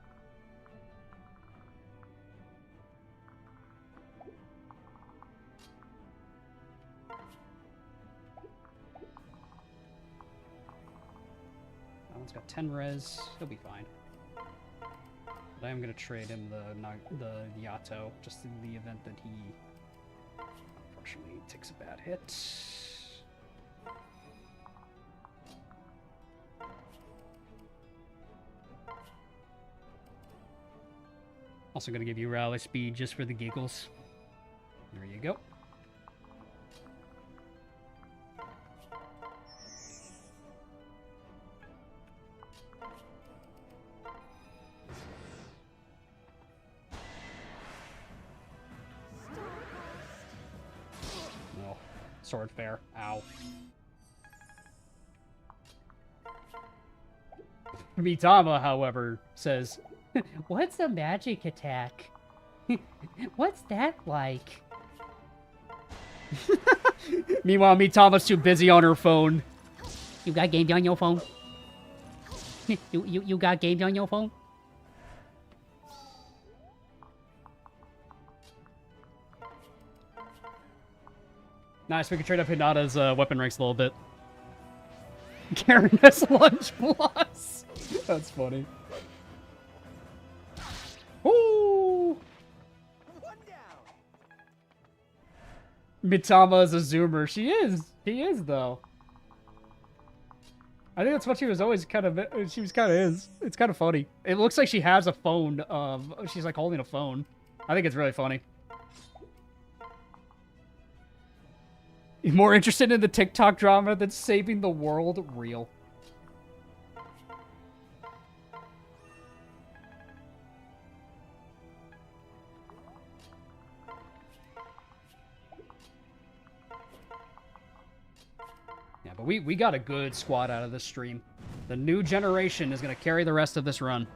That one's got 10 res. He'll be fine. But I am going to trade him the Yato, just in the event that he unfortunately takes a bad hit. Also going to give you rally speed just for the giggles. There you go. No. Sword fair. Ow. Mitama, however, says, "What's a magic attack? What's that like?" Meanwhile, Mitama's too busy on her phone. You got games on your phone? You got games on your phone? Nice, we can trade up Hinata's weapon ranks a little bit. Karen has lunch plus. That's funny. Woo!
One down.
Mitama is a zoomer. She is. He is, though. I think that's what she was always kind of. She was kind of is. It's kind of funny. It looks like she has a phone. She's like holding a phone. I think it's really funny. You're more interested in the TikTok drama than saving the world? Real. Yeah, but we got a good squad out of this stream. The new generation is going to carry the rest of this run.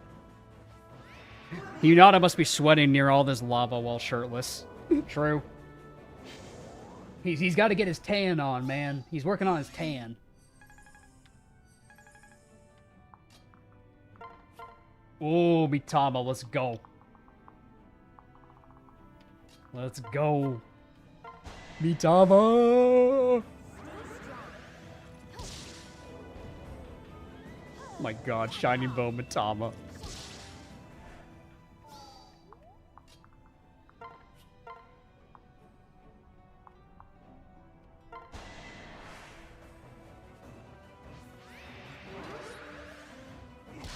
Yunata must be sweating near all this lava while shirtless. True. He's got to get his tan on, man. He's working on his tan. Oh, Mitama, let's go. Let's go. Mitama! Oh my god, Shining Bow Mitama.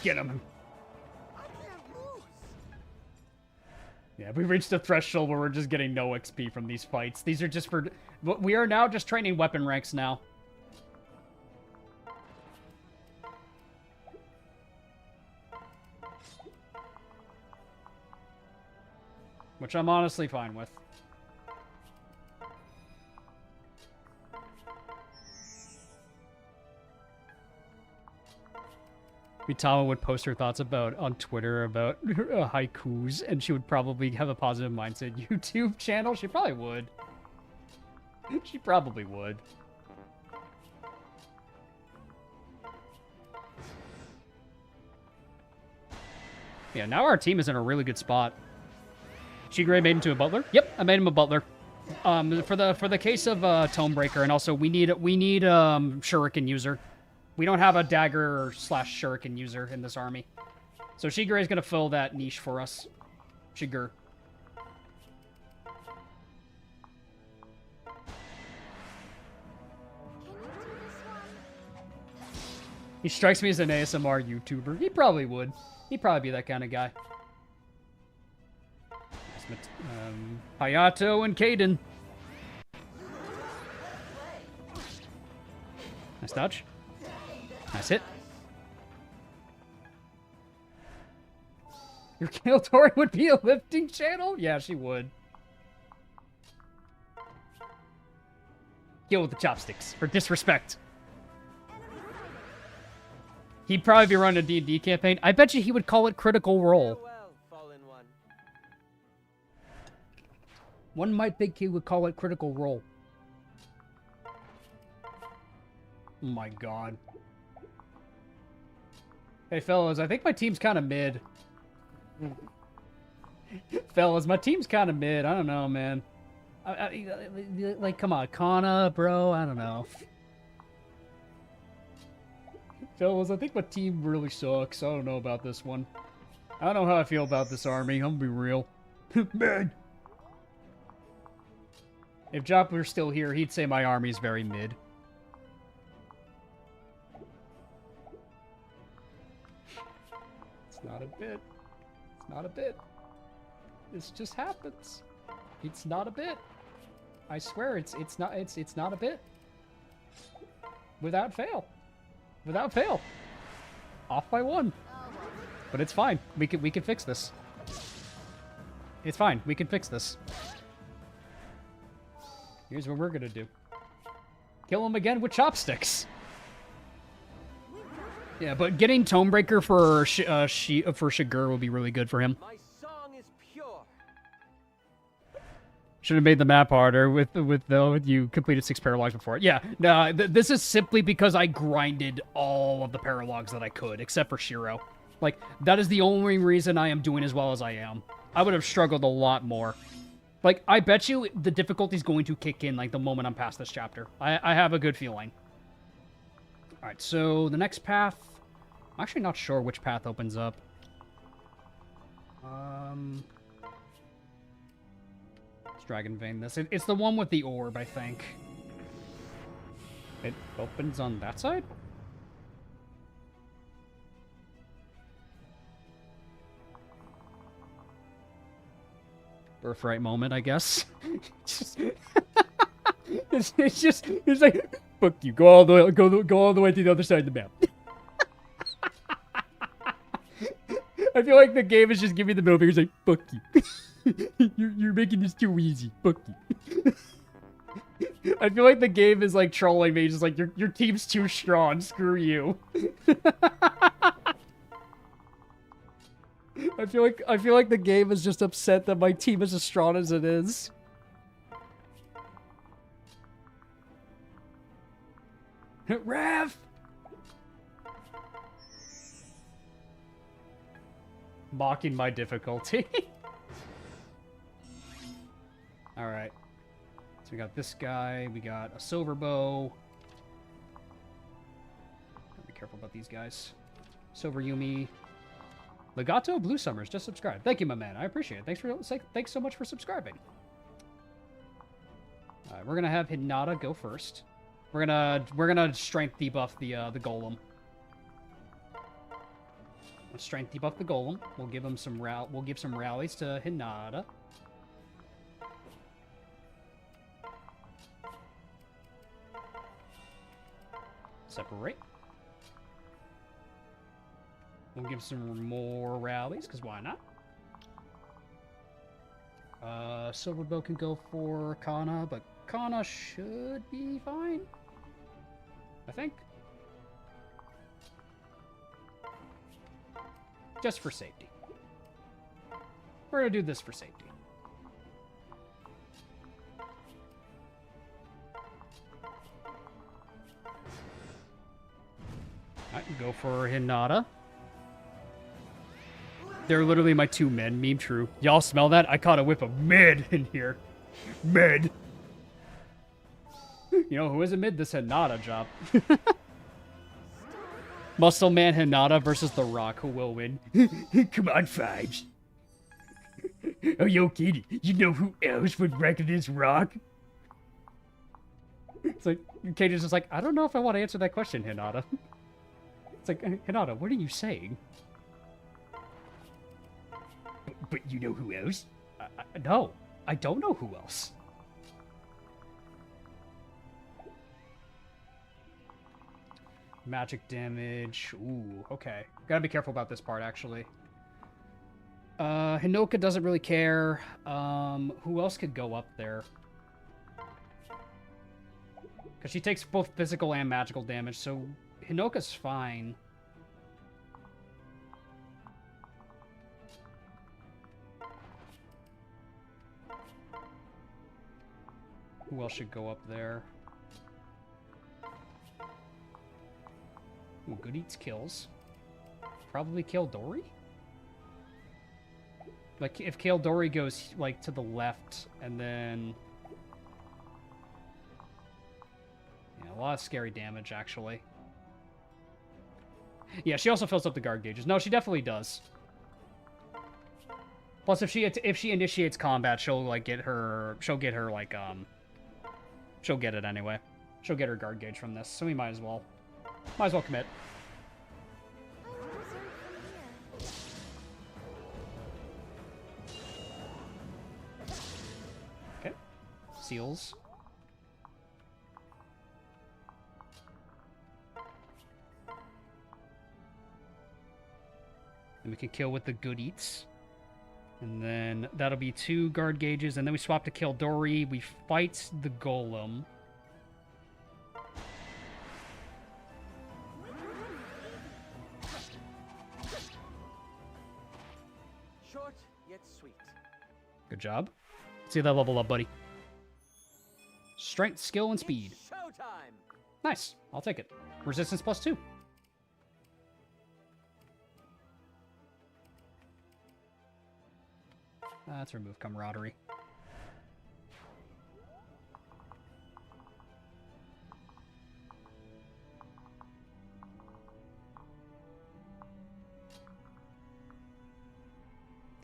Get him. Yeah, we reached a threshold where we're just getting no XP from these fights. These are just for... We are now just training weapon ranks now. Which I'm honestly fine with. Mitama would post her thoughts on Twitter about haikus, and she would probably have a positive mindset YouTube channel. She probably would. She probably would. Yeah, now our team is in a really good spot. Shigure made into a butler. Yep, I made him a butler. For the case of Tomebreaker, and also we need shuriken user. We don't have a dagger / shuriken user in this army. So Shigure is going to fill that niche for us. Shigure. He strikes me as an ASMR YouTuber. He probably would. He'd probably be that kind of guy. Hayato and Kaden. Nice dodge. Nice hit. Your Killtori would be a lifting channel? Yeah, she would. Kill with the chopsticks for disrespect. He'd probably be running a D&D campaign. I bet you he would call it Critical Role.
Farewell, fallen one.
One might think he would call it Critical Role. Oh my god. Hey, fellas, I think my team's kind of mid. Fellas, my team's kind of mid. I don't know, man. Like, come on, Kana, bro. I don't know. Fellas, I think my team really sucks. I don't know about this one. I don't know how I feel about this army. I'm gonna be real. Mid. If Jop were still here, he'd say my army's very mid. It's not a bit. It's not a bit. This just happens. It's not a bit. I swear it's not a bit. Without fail. Without fail. Off by 1. But it's fine. We can fix this. It's fine. We can fix this. Here's what we're gonna do. Kill him again with chopsticks. Yeah, but getting Tomebreaker for Shigur will be really good for him.
My song is pure.
Should have made the map harder with you completed 6 paralogs before it. Yeah, no, this is simply because I grinded all of the paralogs that I could, except for Shiro. Like, that is the only reason I am doing as well as I am. I would have struggled a lot more. Like, I bet you the difficulty's going to kick in, like, the moment I'm past this chapter. I have a good feeling. Alright, so the next path... I'm actually not sure which path opens up. Let's Dragon Vein this. It's the one with the orb, I think. It opens on that side? Birthright moment, I guess. it's like, fuck you, go all the way to the other side of the map. I feel like the game is just giving me the middle finger. It's like, fuck you. you're making this too easy. Fuck you. I feel like the game is like trolling me. It's just like, your team's too strong. Screw you. I feel like the game is just upset that my team is as strong as it is. Rav! Mocking my difficulty. Alright. So we got this guy, we got a silver bow. Gotta be careful about these guys. Silver Yumi. Legato Blue Summers just subscribed. Thank you, my man. I appreciate it. Thanks so much for subscribing. Alright, we're gonna have Hinata go first. We're gonna strength debuff the golem. Let's strength debuff the golem. We'll give him some we'll give some rallies to Hinata. Separate. We'll give some more rallies, because why not? Silverbow can go for Kana, but Kana should be fine. I think. Just for safety. We're gonna do this for safety. Alright, go for Hinata. They're literally my 2 men. Meme true. Y'all smell that? I caught a whiff of mid in here. Mid. You know who is a mid? This Hinata job. Muscle Man Hinata versus The Rock. Who will win? Come on, Fives. Oh, yo, kitty. You know who else would wreck this rock? It's like, Katie's just like, I don't know if I want to answer that question, Hinata. It's like, Hinata, what are you saying? But you know who else? No, I don't know who else. Magic damage. Ooh, okay. Gotta be careful about this part, actually. Hinoka doesn't really care. Who else could go up there? Because she takes both physical and magical damage, so Hinoka's fine. Who else should go up there? Ooh, Good Eats kills. Probably Kaldori? Like, if Kaldori goes, like, to the left, and then... Yeah, a lot of scary damage, actually. Yeah, she also fills up the guard gauges. No, she definitely does. Plus, if she initiates combat, she'll, like, get her... She'll get her, like, She'll get it anyway. She'll get her guard gauge from this, so we might as well. Might as well commit. Okay. Seals. And we can kill with the Good Eats. And then that'll be 2 guard gauges, and then we swap to Kaldori. We fight the golem.
Short yet sweet.
Good job. See that level up, buddy. Strength, skill, and speed.
It's showtime.
Nice. I'll take it. Resistance +2. Let's remove camaraderie.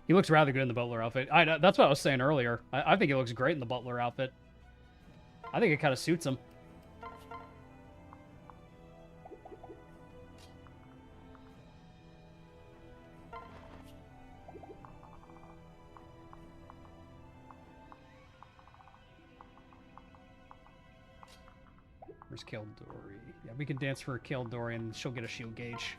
He looks rather good in the butler outfit. That's what I was saying earlier. I think he looks great in the butler outfit. I think it kind of suits him. Where's Kildori? Yeah, we can dance for Kildori and she'll get a shield gauge.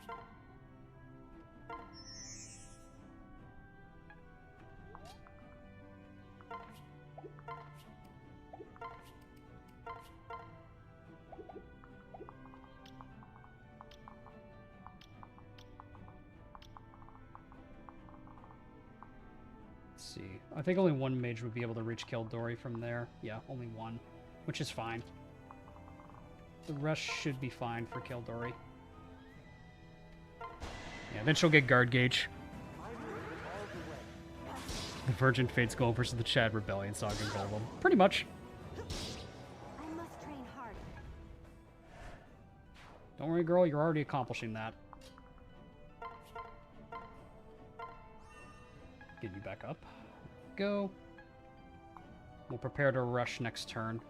Let's see. I think only one mage would be able to reach Kildori from there. Yeah, only one, which is fine. The rest should be fine for Kildori. Yeah, then she'll get guard gauge. The Virgin Fates Gold versus the Chad Rebellion Saga Golem. Pretty much.
I must train harder.
Don't worry, girl, you're already accomplishing that. Get you back up. Go. We'll prepare to rush next turn.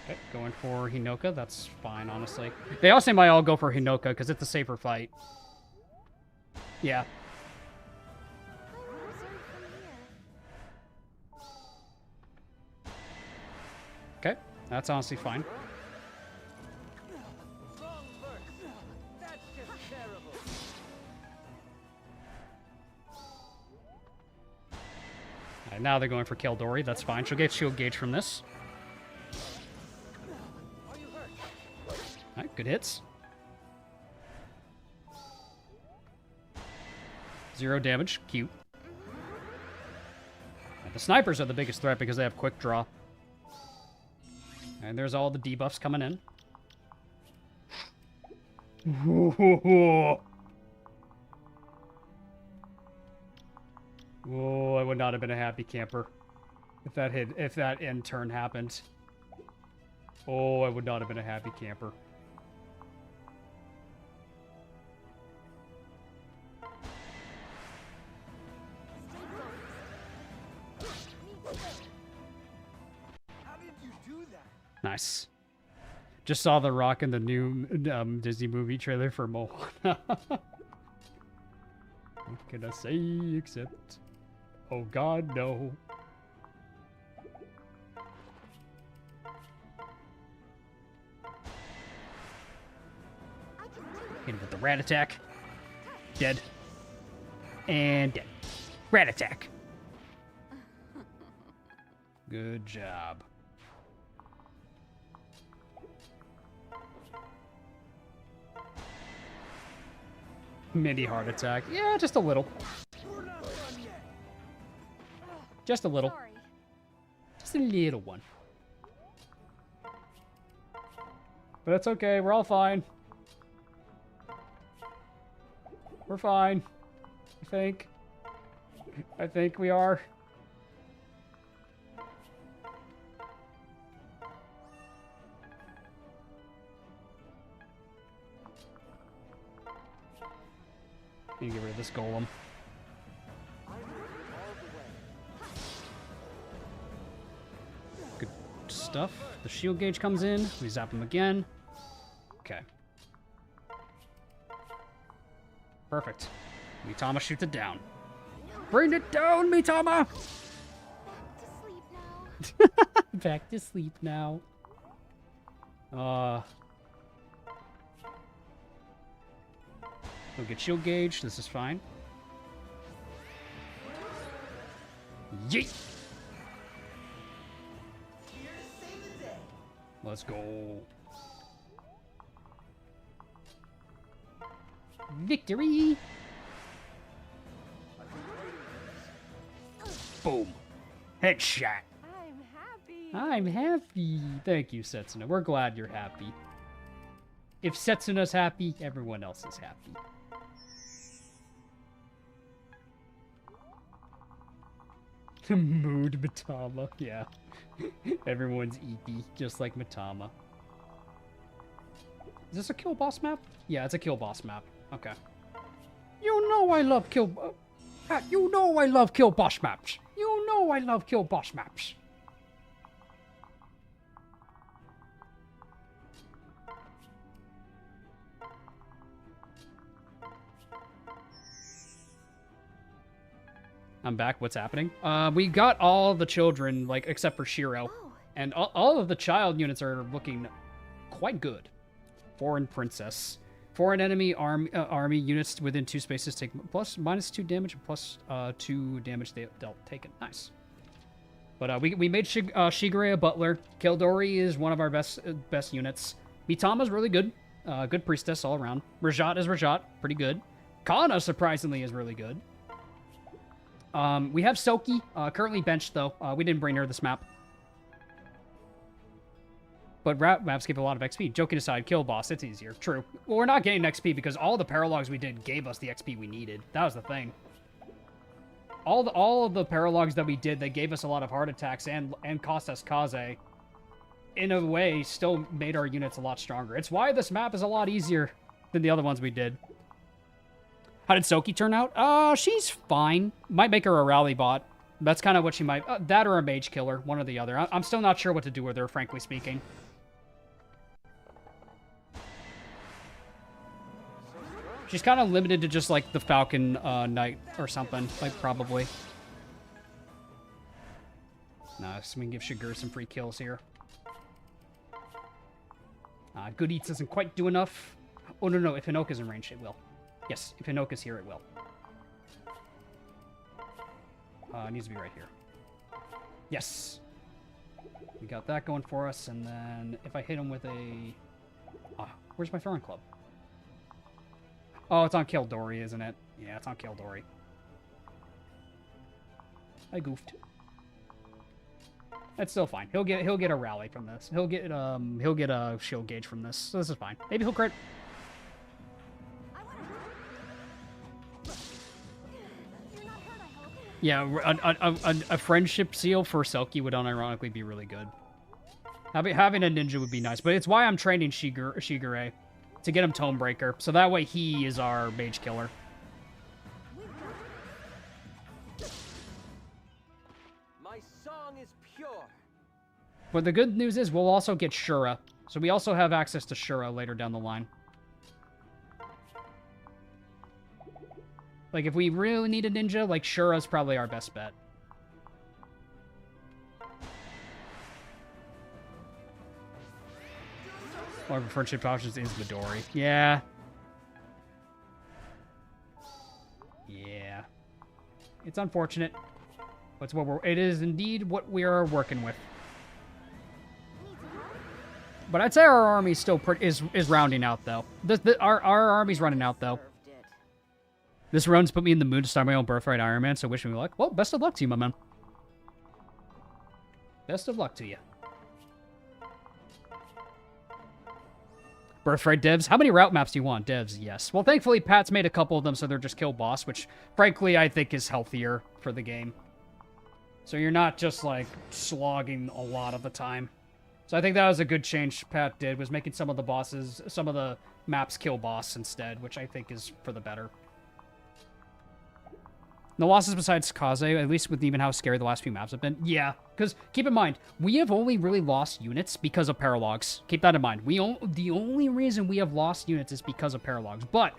Okay, going for Hinoka. That's fine, honestly. They also might all go for Hinoka because it's a safer fight. Yeah.
I will observe from here.
Okay, that's honestly fine.
Wrong verse. That's just terrible.
Alright, now they're going for Kildori. That's fine. She'll get shield gauge from this.
Are you hurt?
Alright, good hits. 0 damage. Cute. Right, the snipers are the biggest threat because they have quick draw. And there's all the debuffs coming in. Oh, I would not have been a happy camper if that end turn happened. Oh, I would not have been a happy camper.
How did you do that?
Nice. Just saw The Rock in the new Disney movie trailer for Moana. What can I say except, oh God, no. Hit him with the rat attack. Dead. And dead. Rat attack. Good job. Mini heart attack. Yeah, just a little.
We're not done yet.
Just a little.
Sorry.
Just a little one. But that's okay. We're all fine. We're fine. I think. I think we are. Need to get rid of this golem. Good stuff. The shield gauge comes in. We zap him again. Okay. Perfect. Mitama shoots it down. Bring it down, Mitama!
Back to sleep now.
Back to sleep now. We'll get shield gauge. This is fine. Yeet! Let's go. Victory! Boom. Headshot.
I'm happy.
I'm happy. Thank you, Setsuna. We're glad you're happy. If Setsuna's happy, everyone else is happy. Mood Mitama. Yeah. Everyone's eepy, just like Mitama. Is this a kill boss map? Yeah, it's a kill boss map. Okay. You know I love kill... you know I love kill boss maps. You know I love kill boss maps. I'm back. What's happening? We got all the children, like, except for Shiro.
Oh.
And all of the child units are looking quite good. Foreign princess. Foreign enemy army units within 2 spaces take -2 damage and +2 damage they dealt taken. Nice. But we made Shigure a butler. Kildori is one of our best units. Mitama's really good. Good priestess all around. Rajat is Rajat. Pretty good. Kana, surprisingly, is really good. We have Soki, currently benched, though. We didn't bring her this map. But maps give a lot of XP. Joking aside, kill boss, it's easier. True. Well, we're not getting XP because all the paralogs we did gave us the XP we needed. That was the thing. All of the paralogs that we did, they gave us a lot of heart attacks and cost us Kaze. In a way, still made our units a lot stronger. It's why this map is a lot easier than the other ones we did. How did Soki turn out? She's fine. Might make her a rally bot. That's kind of what she might... that or a mage killer, one or the other. I'm still not sure what to do with her, frankly speaking. She's kind of limited to just, like, the Falcon Knight or something. Like, probably. Nice. We can give Shigur some free kills here. Good Eats doesn't quite do enough. Oh, no. If Hinoka's in range, it will. Yes, if Hinoka's here, it will. It needs to be right here. Yes! We got that going for us, and then if I hit him with a... where's my throwing club? Oh, it's on Kildori, isn't it? Yeah, it's on Kildori. I goofed. That's still fine. He'll get a rally from this. He'll get a shield gauge from this. So this is fine. Maybe he'll crit. Yeah, a friendship seal for Selkie would unironically be really good. Having a ninja would be nice, but it's why I'm training Shigure to get him Tomebreaker, so that way he is our mage killer.
My song is pure.
But the good news is we'll also get Shura, so we also have access to Shura later down the line. Like, if we really need a ninja, like, Shura's probably our best bet. One of our friendship options is Midori. Yeah. Yeah. It's unfortunate. But it is indeed what we are working with. But I'd say our army still is rounding out, though. Our army's running out, though. This run's put me in the mood to start my own Birthright Ironman, so wish me luck. Well, best of luck to you, my man. Best of luck to you. Birthright devs, how many route maps do you want? Devs, yes. Well, thankfully, Pat's made a couple of them, so they're just kill boss, which, frankly, I think is healthier for the game. So you're not just, like, slogging a lot of the time. So I think that was a good change Pat did, was making some of the maps kill boss instead, which I think is for the better. No losses besides Kaze, at least with even how scary the last few maps have been. Yeah, because keep in mind, we have only really lost units because of paralogs. Keep that in mind. The only reason we have lost units is because of paralogs. But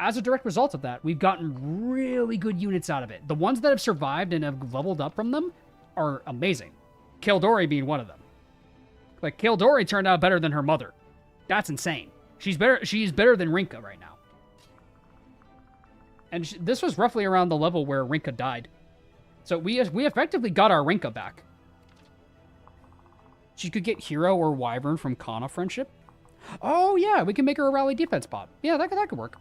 as a direct result of that, we've gotten really good units out of it. The ones that have survived and have leveled up from them are amazing. Kildori being one of them. Like, Kildori turned out better than her mother. That's insane. She's better than Rinka right now. And this was roughly around the level where Rinka died. So we effectively got our Rinka back. She could get Hero or Wyvern from Kana friendship. Oh, yeah, we can make her a rally defense bot. Yeah, that could work.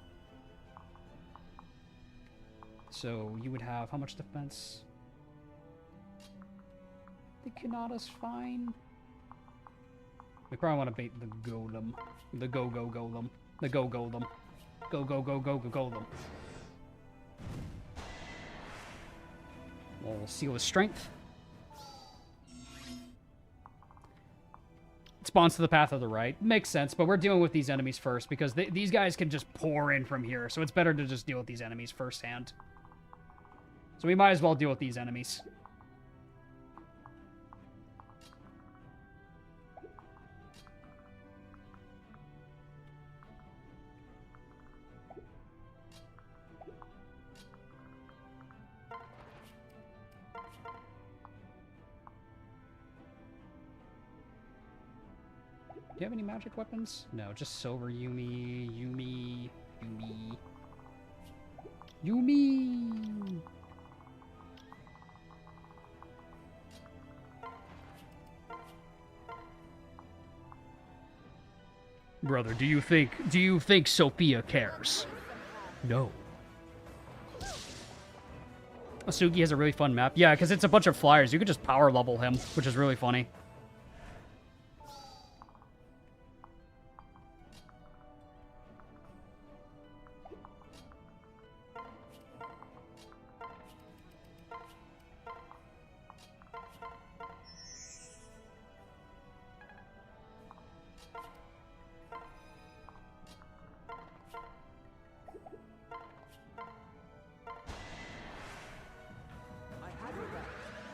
So you would have how much defense? The Kanata's fine. We probably want to bait the golem. The golem. The golem. Golem. We'll seal his strength. It spawns to the path of the right. Makes sense, but we're dealing with these enemies first because these guys can just pour in from here, so it's better to just deal with these enemies firsthand. So we might as well deal with these enemies. Do you have any magic weapons? No, just silver Yumi. Brother, do you think Sophia cares? No. Asugi has a really fun map. Yeah, because it's a bunch of flyers. You could just power level him, which is really funny.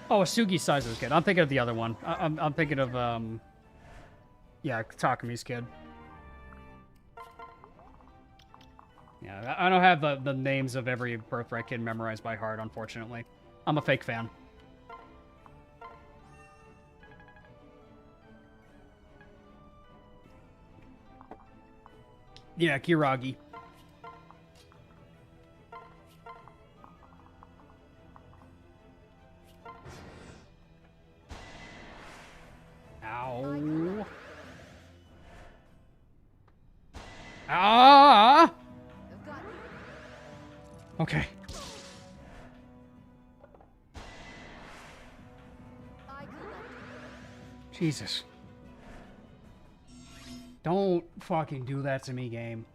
Oh, Asugi's size is good. I'm thinking of the other one. I'm thinking of, yeah, Takami's kid. Yeah, I don't have the names of every Birthright kid memorized by heart, unfortunately. I'm a fake fan. Yeah, Kiragi. Ow. Ah! Okay. Jesus. Don't fucking do that to me, game.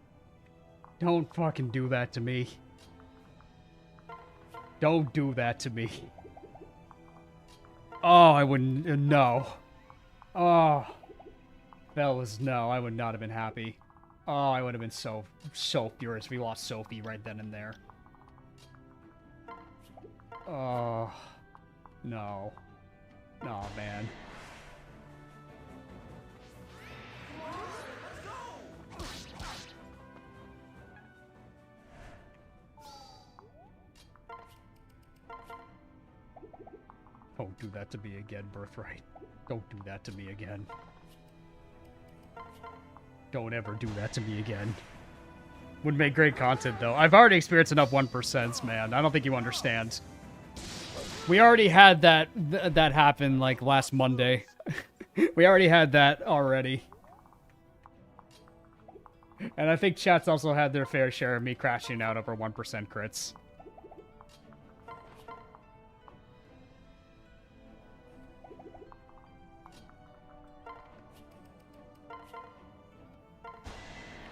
Don't fucking do that to me. Don't do that to me. Oh, I wouldn't. No. Oh. Fellas, no. I would not have been happy. Oh, I would have been so furious if we lost Sophie right then and there. Oh. No. No, man. Don't do that to me again, Birthright. Don't do that to me again. Don't ever do that to me again. Would make great content, though. I've already experienced enough 1%, man. I don't think you understand. We already had that happen, like, last Monday. We already had that already. And I think chat's also had their fair share of me crashing out over 1% crits.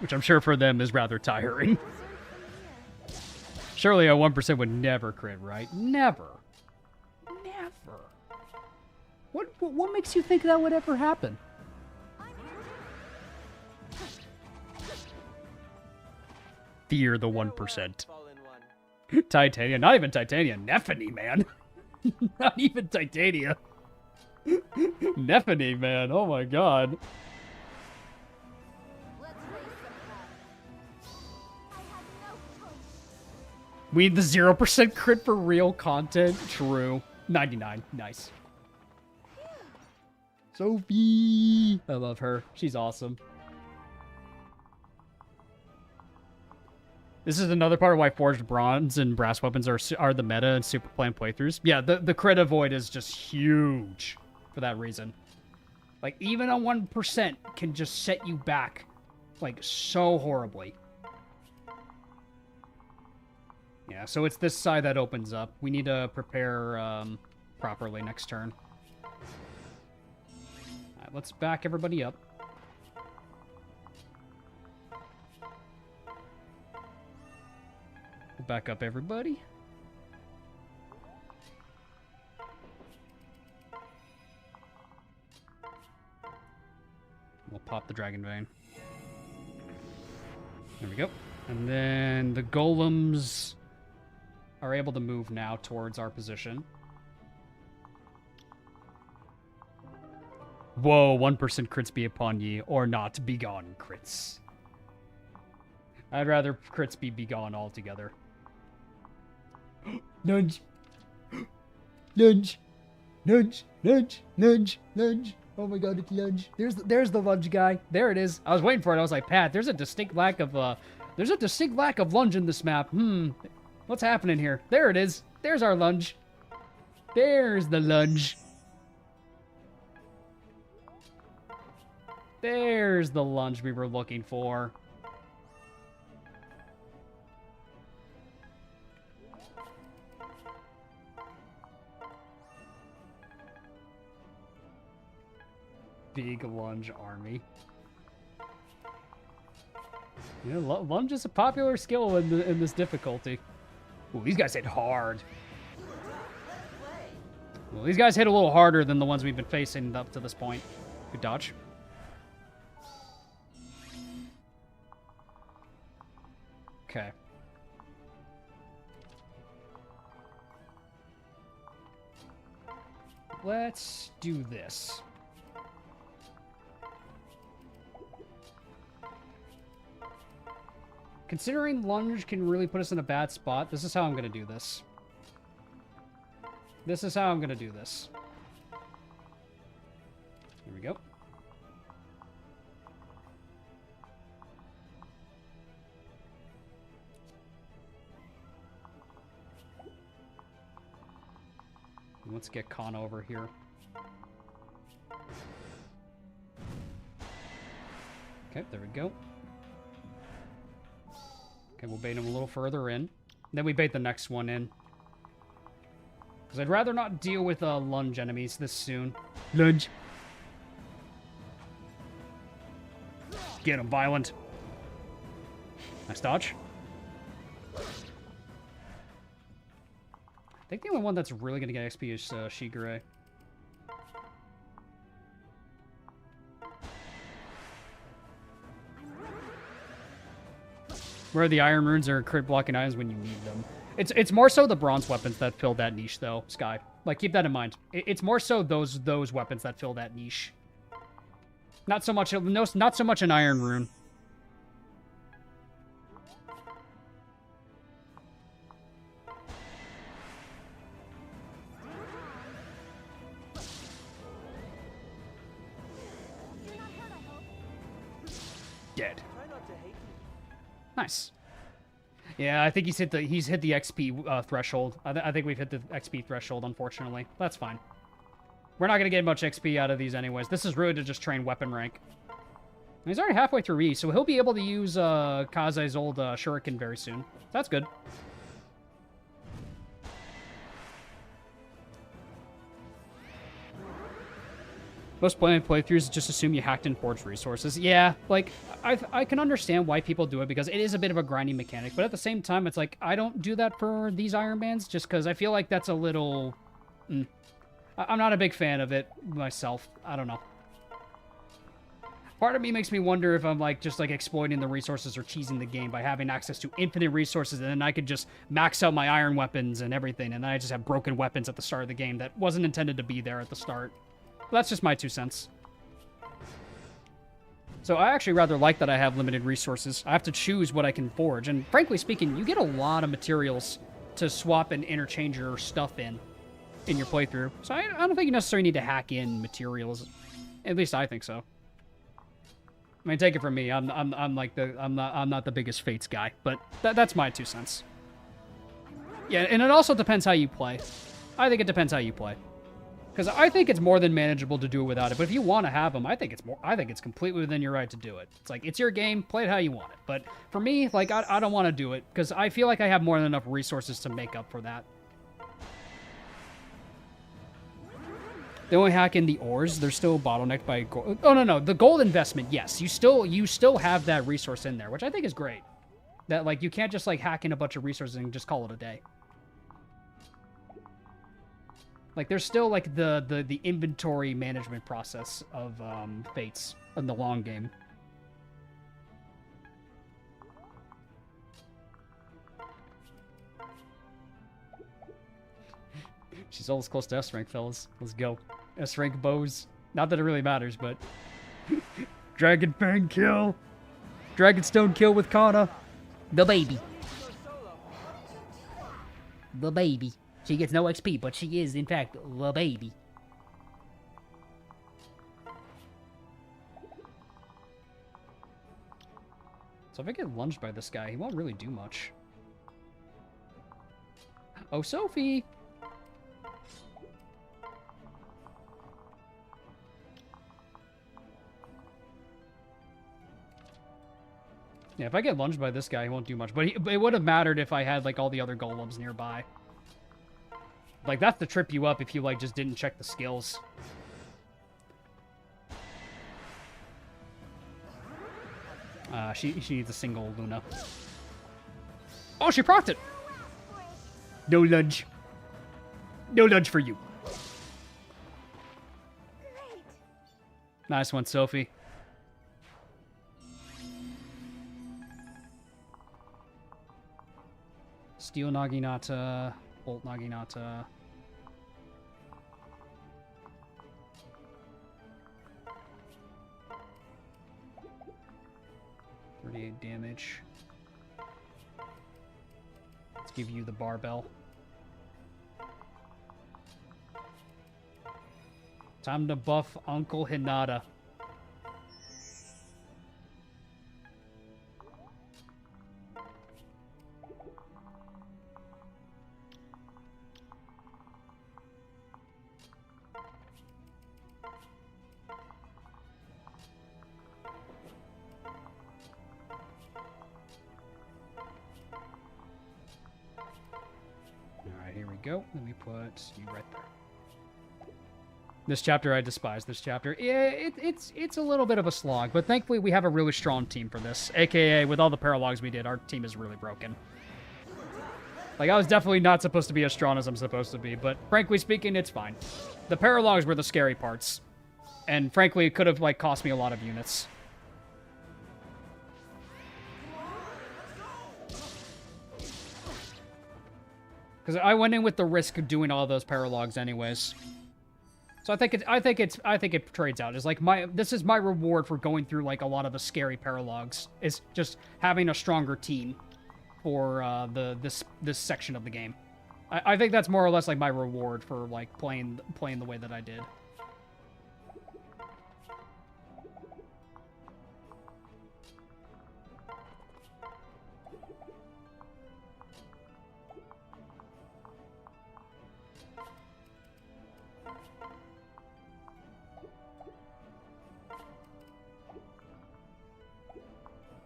Which I'm sure for them is rather tiring. Surely a 1% would never crit, right? Never. Never. What makes you think that would ever happen? Fear the 1%. Titania. Not even Titania. Nephany, man. Not even Titania. Nephany, man. Oh my god. We need the 0% crit for real content. True. 99. Nice. Sophie. I love her. She's awesome. This is another part of why forged bronze and brass weapons are the meta in super plan playthroughs. Yeah, the crit avoid is just huge for that reason. Like, even a 1% can just set you back, like, so horribly. Yeah, so it's this side that opens up. We need to prepare properly next turn. Alright, let's back everybody up. We'll back up everybody. We'll pop the Dragon Vein. There we go. And then the golems are able to move now towards our position. Whoa, 1% crits be upon ye, or not. Begone, crits. I'd rather crits be begone altogether. Nudge. Nudge. Nudge. Nudge. Nudge. Nudge. Oh my god, it's lunge. There's the lunge guy. There it is. I was waiting for it. I was like, Pat, there's a distinct lack of lunge in this map. What's happening here? There it is. There's our lunge. There's the lunge. There's the lunge we were looking for. Big lunge army. You know, lunge is a popular skill in this difficulty. Ooh, these guys hit hard. Well, these guys hit a little harder than the ones we've been facing up to this point. Good dodge. Okay. Let's do this. Considering lunge can really put us in a bad spot, this is how I'm going to do this. This is how I'm going to do this. Here we go. Let's get Kana over here. Okay, there we go. Okay, we'll bait him a little further in. Then we bait the next one in. Because I'd rather not deal with lunge enemies this soon. Lunge. Get him, violent. Nice dodge. I think the only one that's really going to get XP is Shigure. Where the iron runes are crit blocking items when you need them. It's more so the bronze weapons that fill that niche, though, Sky. Like, keep that in mind. It's more so those weapons that fill that niche. Not so much an iron rune. Dead. Nice. Yeah, I think he's hit the XP threshold. I think we've hit the XP threshold, unfortunately. That's fine. We're not gonna get much XP out of these anyways. This is really to just train weapon rank. And he's already halfway through E, so he'll be able to use Kazai's old shuriken very soon. That's good. Most playthroughs just assume you hacked and forged resources. Yeah, like, I can understand why people do it because it is a bit of a grinding mechanic, but at the same time, it's like, I don't do that for these Ironmans just because I feel like that's a little... I'm not a big fan of it myself. I don't know. Part of me makes me wonder if I'm, like, just, like, exploiting the resources or cheesing the game by having access to infinite resources, and then I could just max out my iron weapons and everything, and then I just have broken weapons at the start of the game that wasn't intended to be there at the start. That's just my 2 cents. So I actually rather like that I have limited resources. I have to choose what I can forge. And frankly speaking, you get a lot of materials to swap and interchange your stuff in your playthrough. So I don't think you necessarily need to hack in materials. At least I think so. I mean, take it from me. I'm not the biggest Fates guy, but that's my 2 cents. Yeah, and it also depends how you play. I think it depends how you play. Because I think it's more than manageable to do it without it. But if you want to have them, I think it's completely within your right to do it. It's like, it's your game, play it how you want it. But for me, like, I don't want to do it because I feel like I have more than enough resources to make up for that. The only hack in the ores, they're still bottlenecked by gold. Oh, no. The gold investment, yes. You still have that resource in there, which I think is great. That, like, you can't just, like, hack in a bunch of resources and just call it a day. Like, there's still, like, the inventory management process of Fates in the long game. She's almost close to S rank, fellas. Let's go. S rank bows. Not that it really matters, but... Dragon Fang kill! Dragonstone kill with Kana. The baby. The baby. She gets no XP, but she is, in fact, the baby. So if I get lunged by this guy, he won't really do much. Oh, Sophie! Yeah, if I get lunged by this guy, he won't do much. But it would have mattered if I had, like, all the other golems nearby. Like, that's to trip you up if you, like, just didn't check the skills. She needs a single Luna. Oh, she procced it! No lunge. No lunge for you.
Great.
Nice one, Sophie. Steel Naginata, Bolt Naginata. .38 damage. Let's give you the barbell. Time to buff Uncle Hinata. Go. Let me put you right there. This chapter I despise. This chapter, yeah, it's a little bit of a slog, but thankfully we have a really strong team for this. AKA, with all the paralogs we did, our team is really broken. Like, I was definitely not supposed to be as strong as I'm supposed to be, but frankly speaking, it's fine. The paralogs were the scary parts, and frankly, it could have, like, cost me a lot of units. Because I went in with the risk of doing all those paralogs anyways. So I think it trades out. It's like this is my reward for going through like a lot of the scary paralogs. Is just having a stronger team for this section of the game. I think that's more or less like my reward for like playing the way that I did.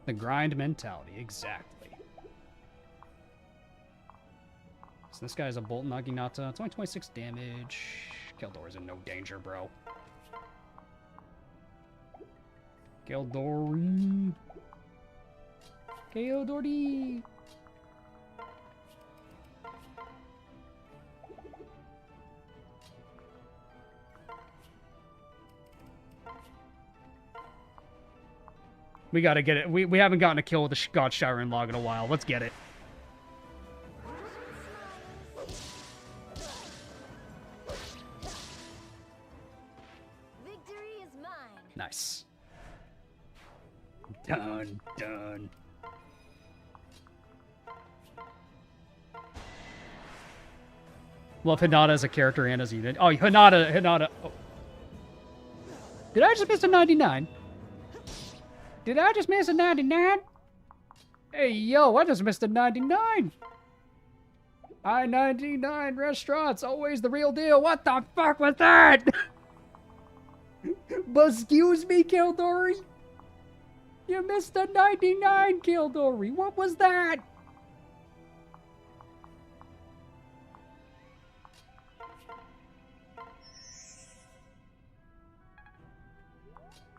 The grind mentality, exactly. So this guy is a Bolt Naginata. It's only 26 damage. Keldor's in no danger, bro. Keldori. Keldori. We gotta get it. We haven't gotten a kill with the God Showering Log in a while. Let's get it.
Victory is mine.
Nice. Done. Done. Love Hinata as a character and as a unit. Oh, Hinata. Oh. Did I just miss a 99? Did I just miss a 99? Hey, yo, I just missed a 99. I-99 restaurants, always the real deal. What the fuck was that? Excuse me, Kildori? You missed a 99, Kildori. What was that?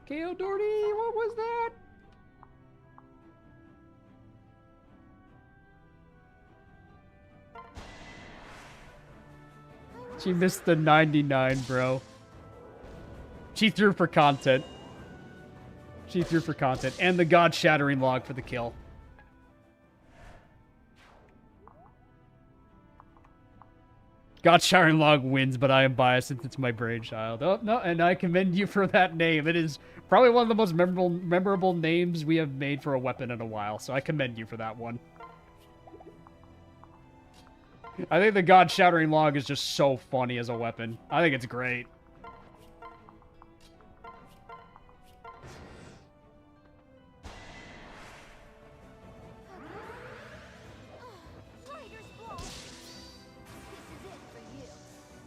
Kildori, what was that? She missed the 99, bro. She threw for content. She threw for content. And the God-shattering log for the kill. God-shattering log wins, but I am biased since it's my brainchild. Oh, no, and I commend you for that name. It is probably one of the most memorable names we have made for a weapon in a while, so I commend you for that one. I think the God-shattering log is just so funny as a weapon. I think it's great.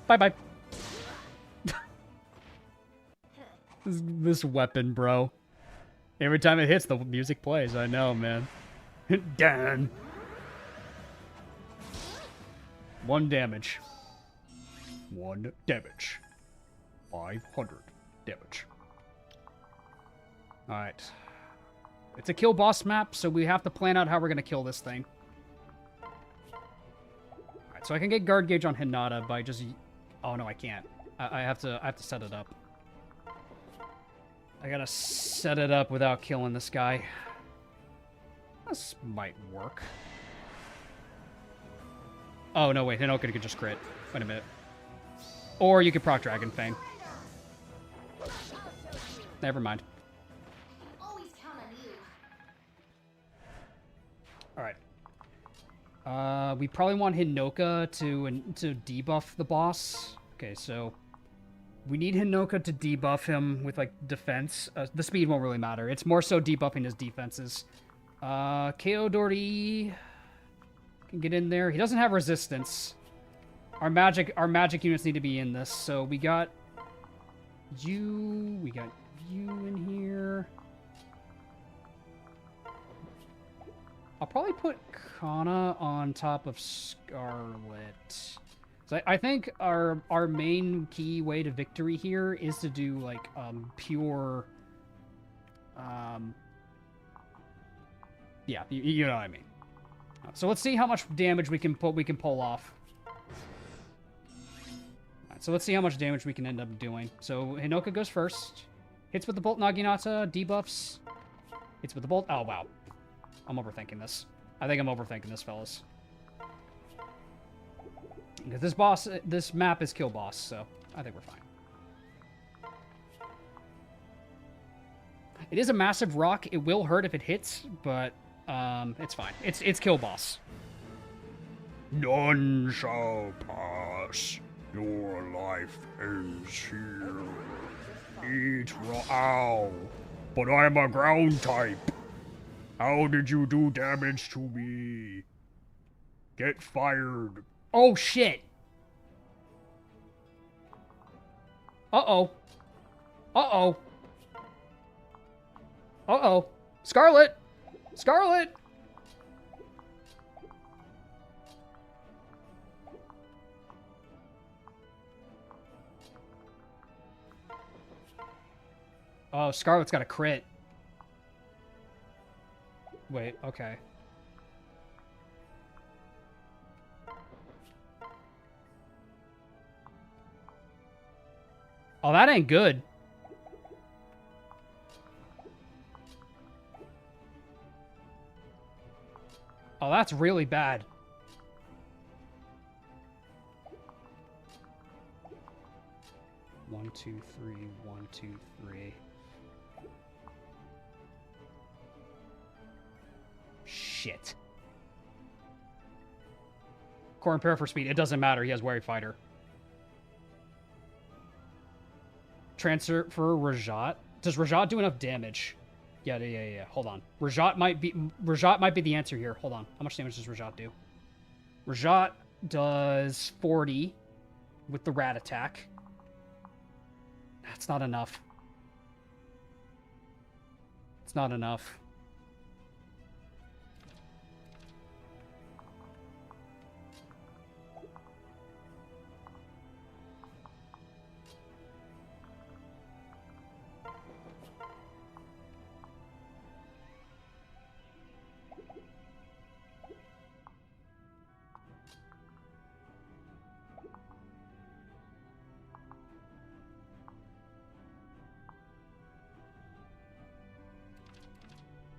Bye-bye. This weapon, bro. Every time it hits, the music plays. I know, man. Dan. 1 damage. 1 damage. 500 damage. Alright. It's a kill boss map, so we have to plan out how we're going to kill this thing. Alright, so I can get guard gauge on Hinata by just... Oh, no, I can't. I have to set it up. I gotta set it up without killing this guy. This might work. Oh, no, wait. Hinoka could just crit. Wait a minute. Or you could proc Dragon Fang. Never mind. Alright. We probably want Hinoka to debuff the boss. Okay, so... We need Hinoka to debuff him with, like, defense. The speed won't really matter. It's more so debuffing his defenses. Keodori can get in there. He doesn't have resistance. Our magic units need to be in this. So we got you. We got you in here. I'll probably put Kana on top of Scarlet. So I think our main key way to victory here is to do like pure yeah, you know what I mean. So let's see how much damage we can pull off. Alright, so let's see how much damage we can end up doing. So Hinoka goes first. Hits with the bolt Naginata, debuffs. Hits with the bolt. Oh wow. I'm overthinking this. I think I'm overthinking this, fellas. Because this map is kill boss, so I think we're fine. It is a massive rock. It will hurt if it hits, but it's fine. It's kill boss. None shall pass. Your life ends here. Eat ow. But I'm a ground type. How did you do damage to me? Get fired. Oh, shit. Uh-oh. Uh-oh. Uh-oh. Scarlet! Scarlet! Oh, Scarlet's got a crit. Wait, okay. Oh, that ain't good. Oh, that's really bad. One, two, three. 1, 2, 3. Shit. Core and Pair for speed. It doesn't matter. He has Wary Fighter. Transfer for Rajat. Does Rajat do enough damage? Yeah. Hold on. Rajat might be the answer here. Hold on. How much damage does Rajat do? Rajat does 40 with the rat attack. That's not enough. It's not enough.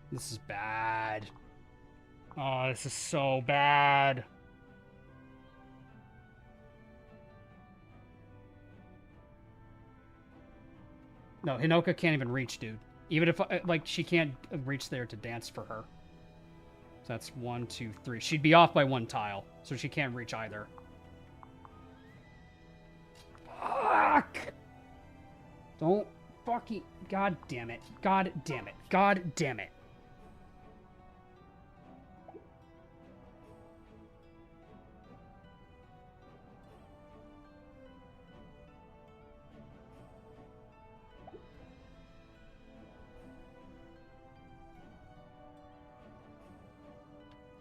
This is bad. Oh, this is so bad. No, Hinoka can't even reach, dude. Even if, like, she can't reach there to dance for her. So that's 1, 2, 3. She'd be off by 1 tile, so she can't reach either. Fuck! Don't fucking... God damn it. God damn it. God damn it.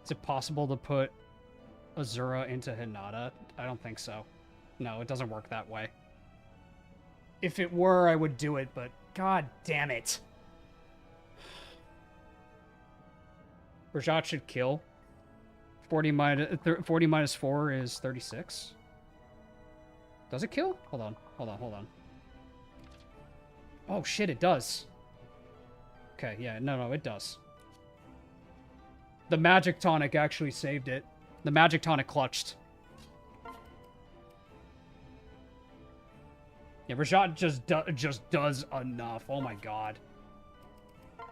Is it possible to put Azura into Hinata? I don't think so. No, it doesn't work that way. If it were, I would do it, but god damn it. Rajat should kill. 40 minus 4 is 36. Does it kill? Hold on, hold on, hold on. Oh shit, it does. Okay, yeah, no, it does. The magic tonic actually saved it. The magic tonic clutched. Yeah, Rajat just does enough. Oh my god. Yeah,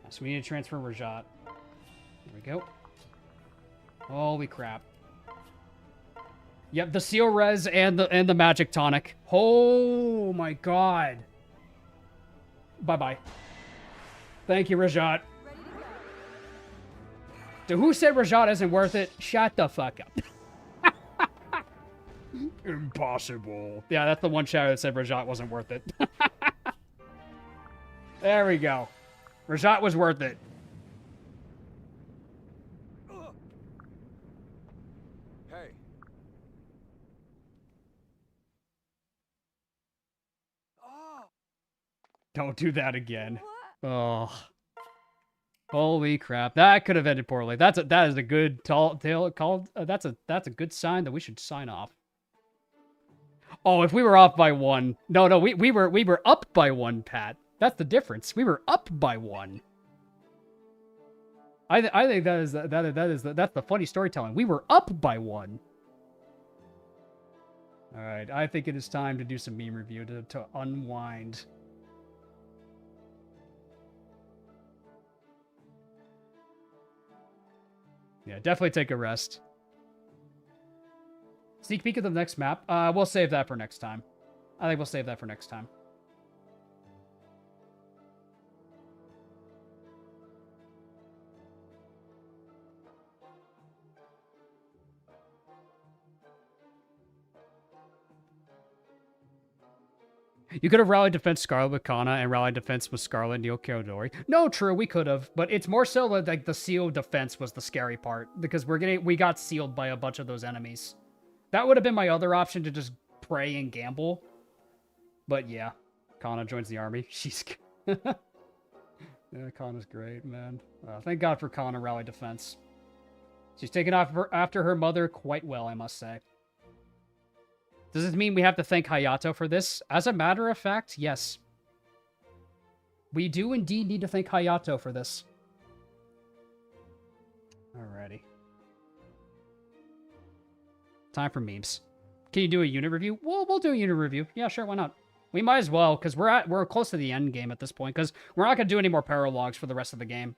so we need to transfer Rajat. There we go. Holy crap. Yep, the seal res and the magic tonic. Oh my god. Bye-bye. Thank you, Rajat. So who said Rajat isn't worth it? Shut the fuck up. Impossible. Yeah, that's the one shadow that said Rajat wasn't worth it. There we go. Rajat was worth it.
Hey. Oh.
Don't do that again. Oh. Holy crap! That could have ended poorly. That is a good tale called. That's a good sign that we should sign off. Oh, if we were off by 1, no, we were up by 1, Pat. That's the difference. We were up by 1. I think that's the funny storytelling. We were up by 1. All right, I think it is time to do some meme review to unwind. Yeah, definitely take a rest. Sneak peek of the next map. We'll save that for next time. I think we'll save that for next time. You could have rallied defense Scarlet with Kana and rallied defense with Scarlet and Neil Kyodori. No, true, we could have, but it's more so that like the sealed defense was the scary part because we got sealed by a bunch of those enemies. That would have been my other option to just pray and gamble. But yeah, Kana joins the army. She's yeah, Kana's great, man. Thank God for Kana rally defense. She's taken off after her mother quite well, I must say. Does this mean we have to thank Hayato for this? As a matter of fact, yes. We do indeed need to thank Hayato for this. Alrighty. Time for memes. Can you do a unit review? We'll do a unit review. Yeah, sure, why not? We might as well, because we're close to the end game at this point, because we're not going to do any more paralogs for the rest of the game.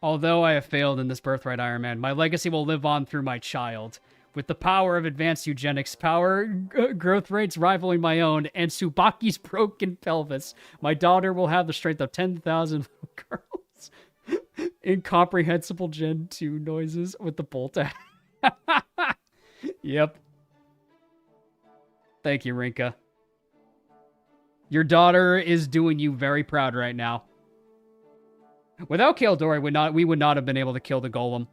Although I have failed in this Birthright Ironman, my legacy will live on through my child. With the power of advanced eugenics, growth rates rivaling my own, and Tsubaki's broken pelvis, my daughter will have the strength of 10,000 girls. Incomprehensible Gen 2 noises with the bolt. Yep. Thank you, Rinka. Your daughter is doing you very proud right now. Without Kaldori, we would not have been able to kill the golem.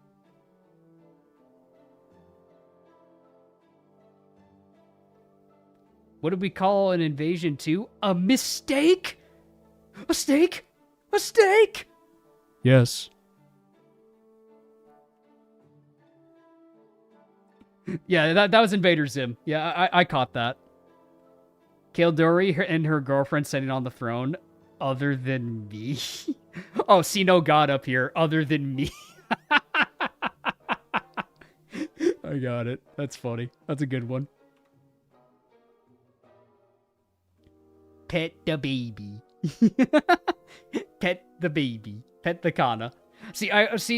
What did we call an invasion to? A mistake? A steak? A steak? Yes. Yeah, that was Invader Zim. Yeah, I caught that. Kaldori and her girlfriend sitting on the throne, other than me. Oh, see no god up here, other than me. I got it. That's funny. That's a good one. Pet the baby. Pet the baby. Pet the Kana. See,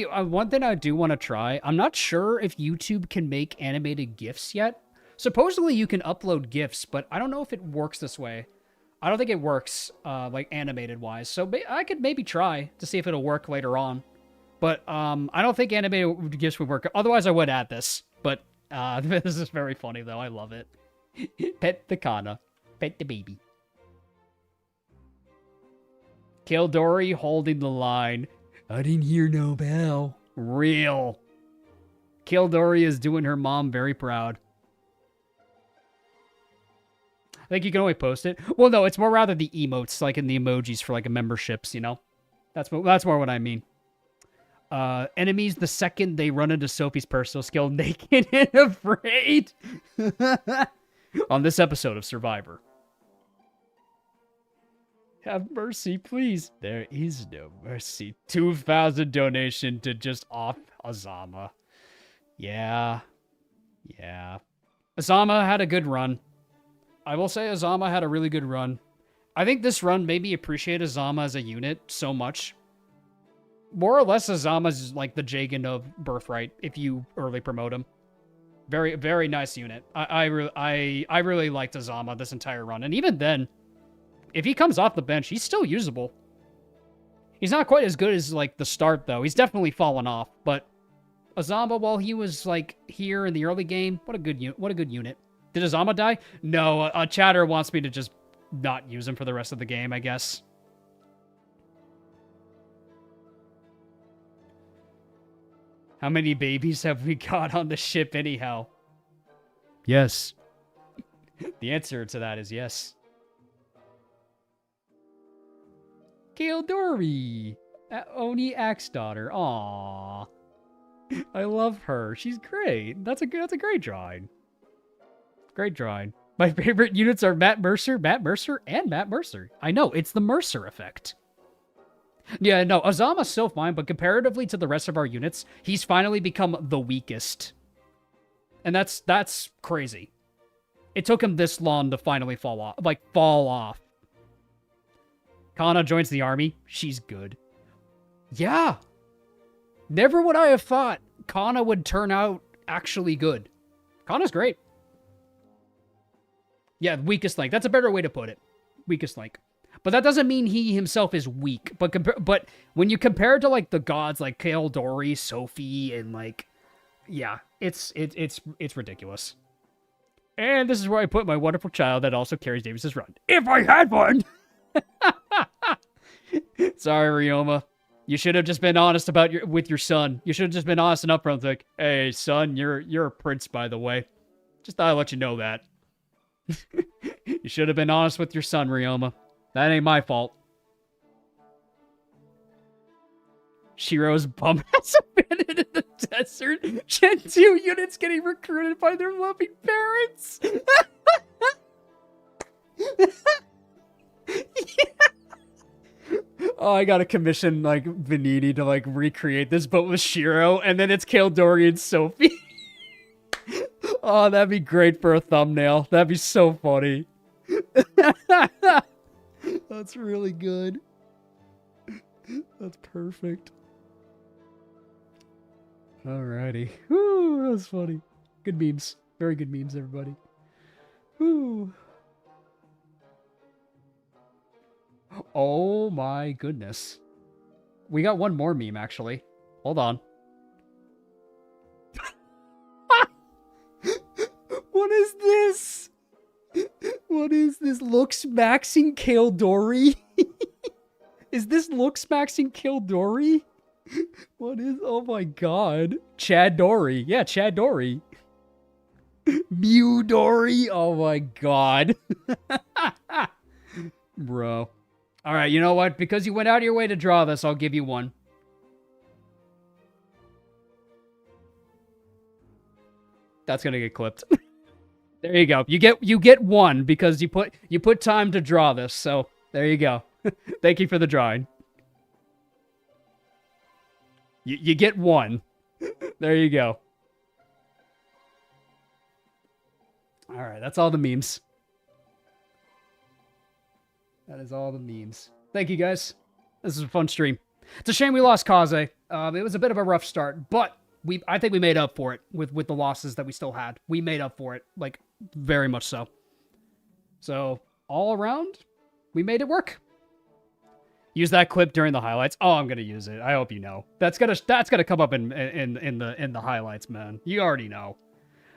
one thing I do want to try. I'm not sure if YouTube can make animated GIFs yet. Supposedly you can upload GIFs, but I don't know if it works this way. I don't think it works, like, animated-wise. So I could maybe try to see if it'll work later on. But I don't think animated GIFs would work. Otherwise, I would add this. But this is very funny, though. I love it. Pet the Kana. Pet the baby. Kaldori holding the line. I didn't hear no bell. Real. Kaldori is doing her mom very proud. I think you can only post it. Well, no, it's more rather the emotes, like in the emojis for like a memberships, you know? That's more what I mean. Enemies, the second they run into Sophie's personal skill, naked and afraid. On this episode of Survivor. Have mercy, please. There is no mercy. 2,000 donation to just off Azama. Yeah. Yeah. Azama had a good run. I will say Azama had a really good run. I think this run made me appreciate Azama as a unit so much. More or less, Azama's like the Jagan of Birthright if you early promote him. Very, very nice unit. I really liked Azama this entire run. And even then, if he comes off the bench, he's still usable. He's not quite as good as, like, the start, though. He's definitely fallen off. But Azama, while he was, like, here in the early game, what a good unit. Did Azama die? No, Chatter wants me to just not use him for the rest of the game, I guess. How many babies have we got on the ship anyhow? Yes. The answer to that is yes. Kaldori! Oni Axe daughter. Aww. I love her. She's great. That's a great drawing. Great drawing. My favorite units are Matt Mercer, and Matt Mercer. I know, it's the Mercer effect. Yeah, no, Azama's so fine, but comparatively to the rest of our units, he's finally become the weakest. And that's crazy. It took him this long to finally fall off. Kana joins the army. She's good. Yeah. Never would I have thought Kana would turn out actually good. Kana's great. Yeah, weakest link. That's a better way to put it. Weakest link. But that doesn't mean he himself is weak. But when you compare it to, like, the gods like Kaldori, Sophie, and, like... Yeah, it's ridiculous. And this is where I put my wonderful child that also carries Davis's run. If I had one! Sorry, Ryoma. You should have just been honest with your son. You should have just been honest and upfront, like, hey, son, you're a prince, by the way. Just thought I'd let you know that. You should have been honest with your son, Ryoma. That ain't my fault. Shiro's bum has abandoned in the desert. Gen 2 units getting recruited by their loving parents. Yeah. Oh, I gotta commission, like, Veniti to, like, recreate this, but with Shiro, and then it's Kaldori and Sophie. Oh, that'd be great for a thumbnail. That'd be so funny. That's really good. That's perfect. Alrighty. Woo, that was funny. Good memes. Very good memes, everybody. Woo. Oh my goodness. We got one more meme, actually. Hold on. What is this? What is this? Looks maxing Kaldori? Is this looks maxing Kaldori? What is... Oh my god. Chad Dory. Yeah, Chad Dory. Mew Dory. Oh my god. Bro. Alright, you know what? Because you went out of your way to draw this, I'll give you one. That's gonna get clipped. There you go. You get one because you put time to draw this, so there you go. Thank you for the drawing. You get one. There you go. Alright, that's all the memes. That is all the memes. Thank you, guys. This is a fun stream. It's a shame we lost Kaze. It was a bit of a rough start, but I think we made up for it with the losses that we still had. We made up for it, like, very much so. So, all around, we made it work. Use that clip during the highlights. Oh, I'm gonna use it. I hope you know. That's gonna come up in the highlights, man. You already know.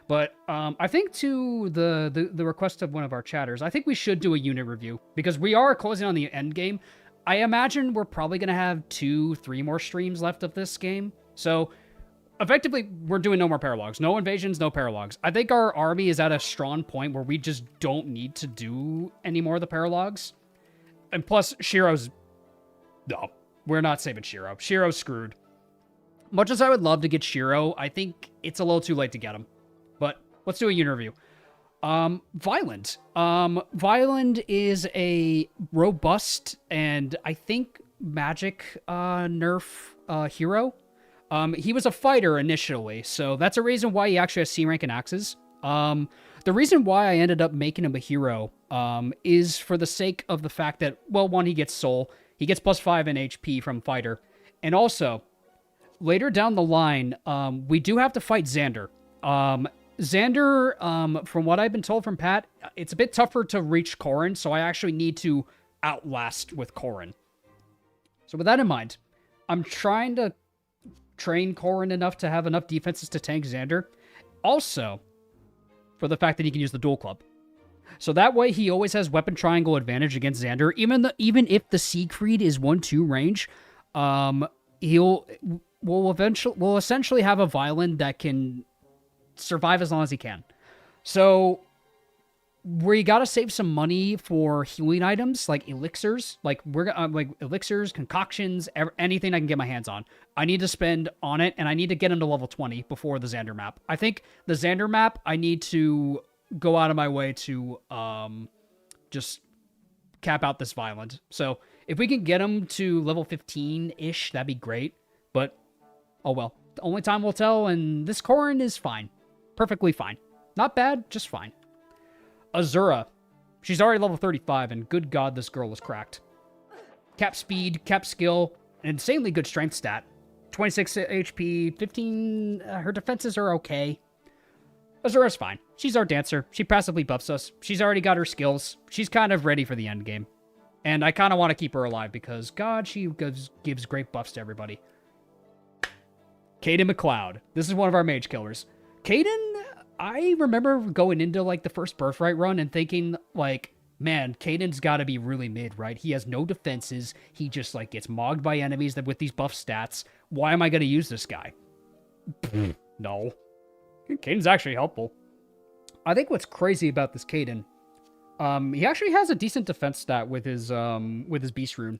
But I think to the request of one of our chatters, I think we should do a unit review because we are closing on the end game. I imagine we're probably gonna have 2-3 more streams left of this game. So effectively, we're doing no more paralogs, no invasions, no paralogs. I think our army is at a strong point where we just don't need to do any more of the paralogs. And plus, Shiro's... No, we're not saving Shiro. Shiro's screwed. Much as I would love to get Shiro, I think it's a little too late to get him. But let's do a unit review. Violent. Violent is a robust and I think magic nerf hero. He was a fighter initially, so that's a reason why he actually has C rank and axes. The reason why I ended up making him a hero is for the sake of the fact that, well, one, he gets soul. He gets +5 in HP from fighter. And also, later down the line, we do have to fight Xander. Xander, from what I've been told from Pat, it's a bit tougher to reach Corrin, so I actually need to outlast with Corrin. So with that in mind, I'm trying to train Corrin enough to have enough defenses to tank Xander. Also, for the fact that he can use the dual club. So that way he always has weapon triangle advantage against Xander. Even if the Siegfried is 1-2 range, we'll essentially have a Violin that can survive as long as he can. So we gotta save some money for healing items like elixirs, like elixirs, concoctions, anything I can get my hands on. I need to spend on it, and I need to get into level 20 before the Xander map. I think the Xander map I need to go out of my way to just cap out this Violent. So if we can get him to level 15-ish, that'd be great. But oh well, the only time will tell, and this Corrin is fine. Perfectly fine. Not bad, just fine. Azura. She's already level 35, and good god, this girl is cracked. Cap speed, cap skill, an insanely good strength stat. 26 HP, 15... her defenses are okay. Azura's fine. She's our dancer. She passively buffs us. She's already got her skills. She's kind of ready for the end game. And I kind of want to keep her alive because, god, she gives great buffs to everybody. Caden McLeod. This is one of our mage killers. Caden, I remember going into, like, the first Birthright run and thinking, like, man, Caden's got to be really mid, right? He has no defenses. He just, like, gets mogged by enemies that with these buff stats. Why am I going to use this guy? No. Caden's actually helpful. I think what's crazy about this Caden, he actually has a decent defense stat with his Beast Rune.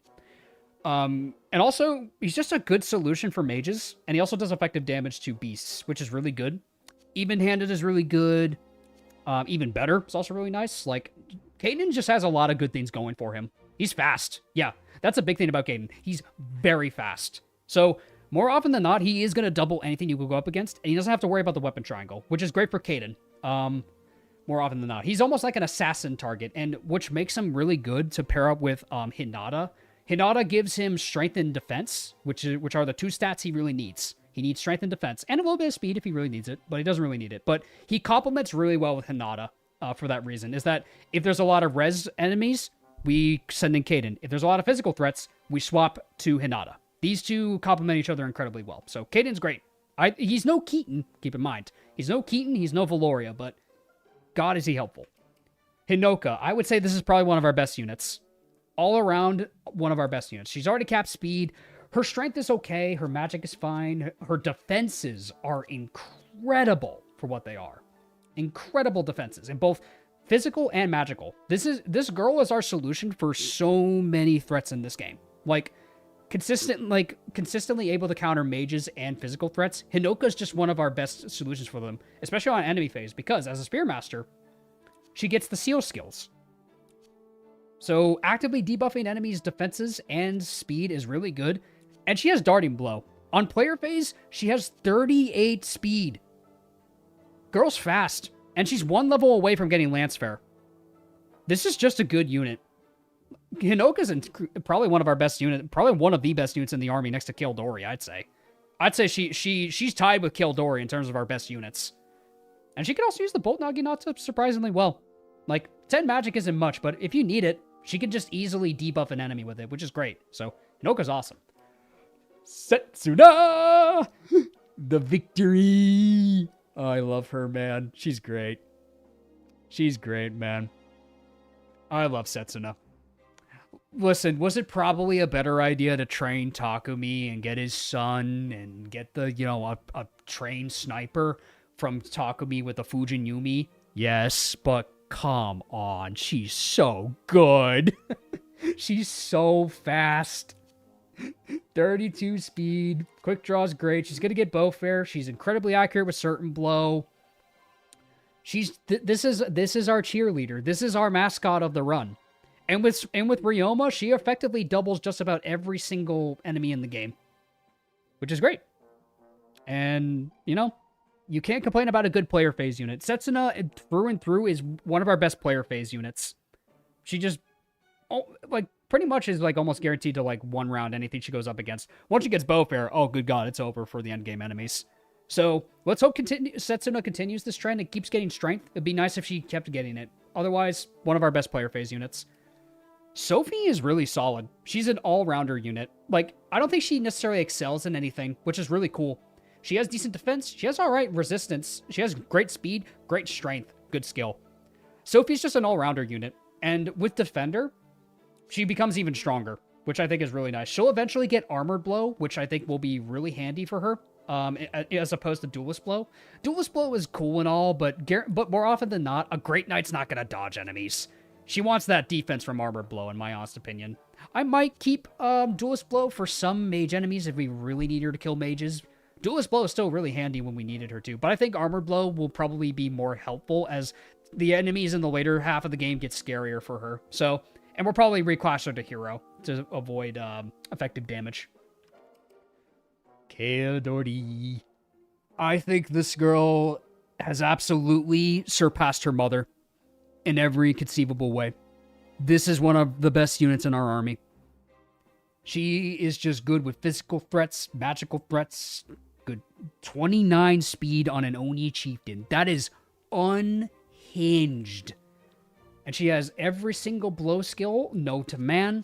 And also, he's just a good solution for mages, and he also does effective damage to beasts, which is really good. Even-handed is really good. Even better is also really nice. Like, Caden just has a lot of good things going for him. He's fast. Yeah, that's a big thing about Caden. He's very fast. So, more often than not, he is going to double anything you go up against, and he doesn't have to worry about the weapon triangle, which is great for Caden. More often than not. He's almost like an assassin target, and which makes him really good to pair up with Hinata. Hinata gives him strength and defense, which are the two stats he really needs. He needs strength and defense, and a little bit of speed if he really needs it, but he doesn't really need it. But he complements really well with Hinata for that reason, is that if there's a lot of res enemies, we send in Caden. If there's a lot of physical threats, we swap to Hinata. These two complement each other incredibly well. So Caden's great. He's no Keaton, keep in mind. He's no Keaton, he's no Valoria, but God is he helpful. Hinoka, I would say this is probably one of our best units. All around, one of our best units. She's already capped speed. Her strength is okay. Her magic is fine. Her defenses are incredible for what they are. Incredible defenses in both physical and magical. This girl is our solution for so many threats in this game. Like, consistently able to counter mages and physical threats. Hinoka is just one of our best solutions for them, especially on enemy phase, because as a Spearmaster, she gets the seal skills. So actively debuffing enemies' defenses and speed is really good. And she has Darting Blow. On player phase, she has 38 speed. Girl's fast. And she's one level away from getting Lancefair. This is just a good unit. Hinoka's probably one of our best units, probably one of the best units in the army next to Kildori, I'd say. I'd say she's tied with Kildori in terms of our best units. And she can also use the Bolt Naginata surprisingly well. Like, 10 magic isn't much, but if you need it, she can just easily debuff an enemy with it, which is great. So, Hinoka's awesome. Setsuna! The victory! Oh, I love her, man. She's great. She's great, man. I love Setsuna. Listen, was it probably a better idea to train Takumi and get his son and get the, a trained sniper from Takumi with the Fujin Yumi? Yes, but come on. She's so good. She's so fast. 32 speed. Quick draw's great. She's going to get bow fair. She's incredibly accurate with certain blow. This is our cheerleader. This is our mascot of the run. And with Ryoma, she effectively doubles just about every single enemy in the game, which is great. And, you can't complain about a good player phase unit. Setsuna, through and through, is one of our best player phase units. She just, pretty much is, almost guaranteed to, one round anything she goes up against. Once she gets bow fair, oh, good God, it's over for the endgame enemies. So, let's hope Setsuna continues this trend and keeps getting strength. It'd be nice if she kept getting it. Otherwise, one of our best player phase units. Sophie is really solid. She's an all-rounder unit. I don't think she necessarily excels in anything, which is really cool. She has decent defense. She has all right resistance. She has great speed, great strength, good skill. Sophie's just an all-rounder unit. And with Defender, she becomes even stronger, which I think is really nice. She'll eventually get Armored Blow, which I think will be really handy for her, as opposed to Duelist Blow. Duelist Blow is cool and all, but more often than not, a Great Knight's not going to dodge enemies. She wants that defense from Armored Blow, in my honest opinion. I might keep Duelist Blow for some mage enemies if we really need her to kill mages. Duelist Blow is still really handy when we needed her to, but I think Armored Blow will probably be more helpful as the enemies in the later half of the game get scarier for her. So, and we'll probably reclass her to Hero to avoid effective damage. Kildori. I think this girl has absolutely surpassed her mother in every conceivable way. This is one of the best units in our army. She is just good with physical threats, magical threats. Good 29 speed on an Oni chieftain. That is unhinged. And she has every single blow skill, no to man.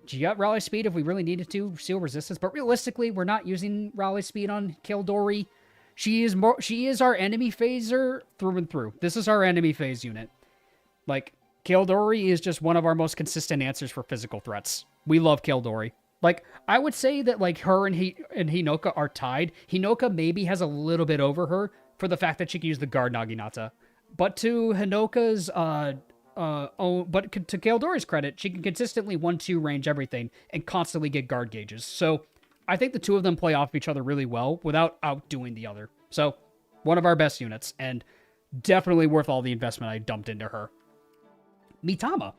She got rally speed if we really needed to, seal resistance, but realistically, we're not using rally speed on Kildori. She is our enemy phaser through and through. This is our enemy phase unit. Kildori is just one of our most consistent answers for physical threats. We love Kildori. I would say that, her and Hinoka are tied. Hinoka maybe has a little bit over her for the fact that she can use the Guard Naginata. But to Hinoka's, to Kildori's credit, she can consistently 1-2 range everything and constantly get guard gauges. So, I think the two of them play off each other really well without outdoing the other. So, one of our best units, and definitely worth all the investment I dumped into her. Mitama.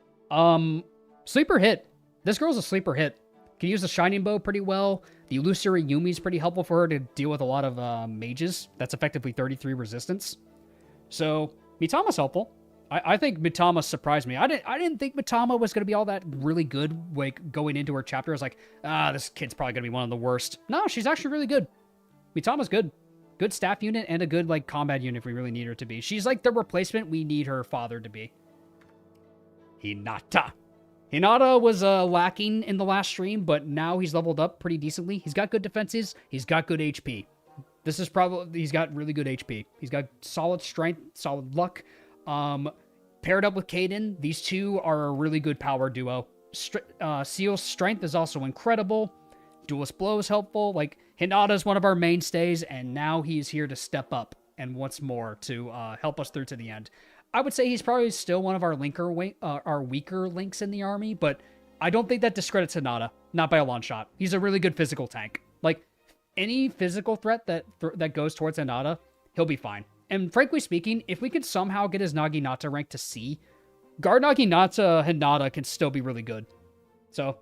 Sleeper hit. This girl's a sleeper hit. Can use the Shining Bow pretty well. The Illusory Yumi's pretty helpful for her to deal with a lot of mages. That's effectively 33 resistance. So, Mitama's helpful. I think Mitama surprised me. I didn't think Mitama was going to be all that really good, going into her chapter. I was like, this kid's probably going to be one of the worst. No, she's actually really good. Mitama's good. Good staff unit and a good, combat unit if we really need her to be. She's the replacement we need her father to be. Hinata. Hinata was lacking in the last stream, but now he's leveled up pretty decently. He's got good defenses. He's got good HP. This is probably... He's got really good HP. He's got solid strength, solid luck. Paired up with Kaden, these two are a really good power duo. Seal's strength is also incredible. Duelist Blow is helpful. Like, Hinata is one of our mainstays, and now he's here to step up and once more to help us through to the end. I would say he's probably still one of our our weaker links in the army, but I don't think that discredits Hinata. Not by a long shot. He's a really good physical tank. Like, any physical threat that goes towards Hinata, he'll be fine. And frankly speaking, if we could somehow get his Naginata rank to C, Guard Naginata Hinata can still be really good. So,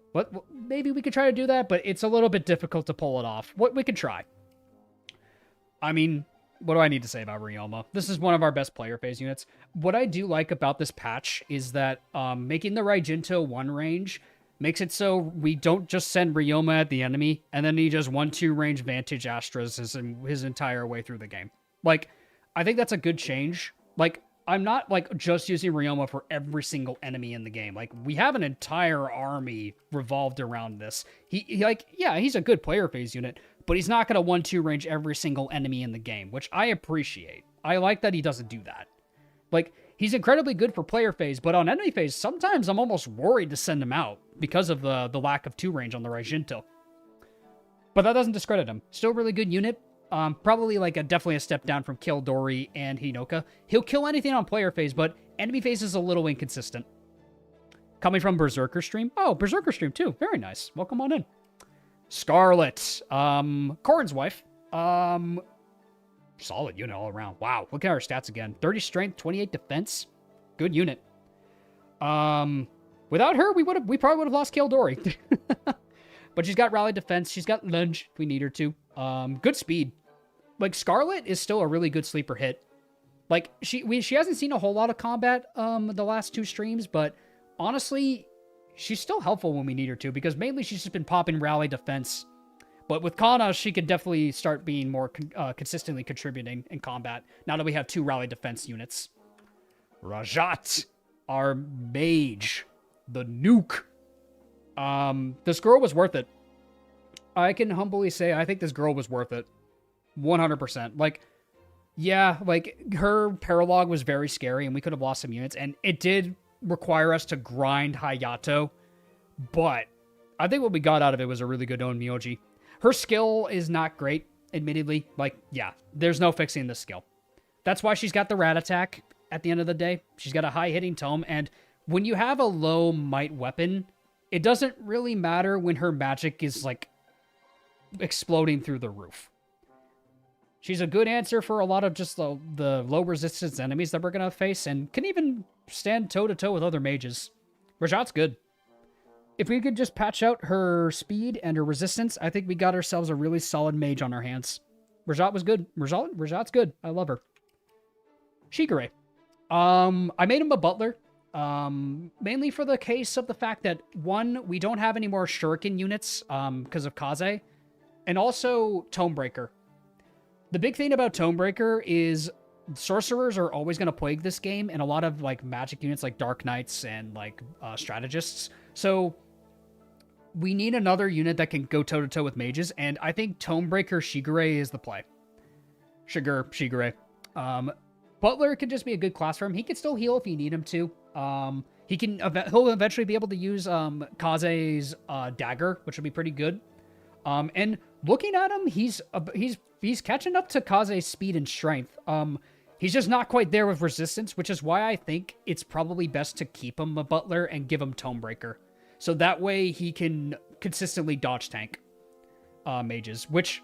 maybe we could try to do that, but it's a little bit difficult to pull it off. We could try. I mean... What do I need to say about Ryoma? This is one of our best player phase units. What I do like about this patch is that making the Raijinto 1 range makes it so we don't just send Ryoma at the enemy, and then he just 1-2 range Vantage Astras his entire way through the game. Like, I think that's a good change. Like, I'm not, like, just using Ryoma for every single enemy in the game. Like, we have an entire army revolved around this. He's a good player phase unit, but he's not going to 1-2 range every single enemy in the game, which I appreciate. I like that he doesn't do that. Like, he's incredibly good for player phase, but on enemy phase, sometimes I'm almost worried to send him out because of the lack of 2 range on the Raijinto. But that doesn't discredit him. Still a really good unit. Probably like definitely a step down from Kildori and Hinoka. He'll kill anything on player phase, but enemy phase is a little inconsistent. Coming from Berserker stream. Oh, Berserker stream too. Very nice. Welcome on in. Scarlet. Corrin's wife. Solid unit all around. Wow. Look at our stats again. 30 strength, 28 defense. Good unit. Without her, we probably would have lost Kildori. But she's got rally defense. She's got lunge if we need her to. Good speed. Like, Scarlet is still a really good sleeper hit. Like, she hasn't seen a whole lot of combat the last 2 streams, but honestly, she's still helpful when we need her to, because mainly she's just been popping rally defense. But with Kana, she could definitely start being more consistently contributing in combat, now that we have 2 rally defense units. Rajat, our mage, the nuke. This girl was worth it. I can humbly say I think this girl was worth it. 100%. Like, yeah, like, her Paralogue was very scary, and we could have lost some units, and it did require us to grind Hayato, but I think what we got out of it was a really good Onmyoji. Her skill is not great, admittedly. Like, yeah, there's no fixing this skill. That's why she's got the rat attack at the end of the day. She's got a high-hitting tome, and when you have a low might weapon, it doesn't really matter when her magic is, like, exploding through the roof. She's a good answer for a lot of just the low resistance enemies that we're going to face, and can even stand toe-to-toe with other mages. Rajat's good. If we could just patch out her speed and her resistance, I think we got ourselves a really solid mage on our hands. Rajat was good. Rajat's good. I love her. Shigure. I made him a butler. Mainly for the case of the fact that, 1, we don't have any more shuriken units, because of Kaze, and also Tomebreaker. The big thing about Tomebreaker is sorcerers are always going to plague this game, and a lot of, like, magic units like Dark Knights and, like, strategists. So, we need another unit that can go toe-to-toe with mages, and I think Tomebreaker Shigure is the play. Shigure. Butler could just be a good class for him. He can still heal if you need him to. He'll eventually be able to use Kaze's dagger, which will be pretty good. And looking at him, he's catching up to Kaze's speed and strength. He's just not quite there with resistance, which is why I think it's probably best to keep him a butler and give him Tomebreaker. So that way he can consistently dodge tank mages, which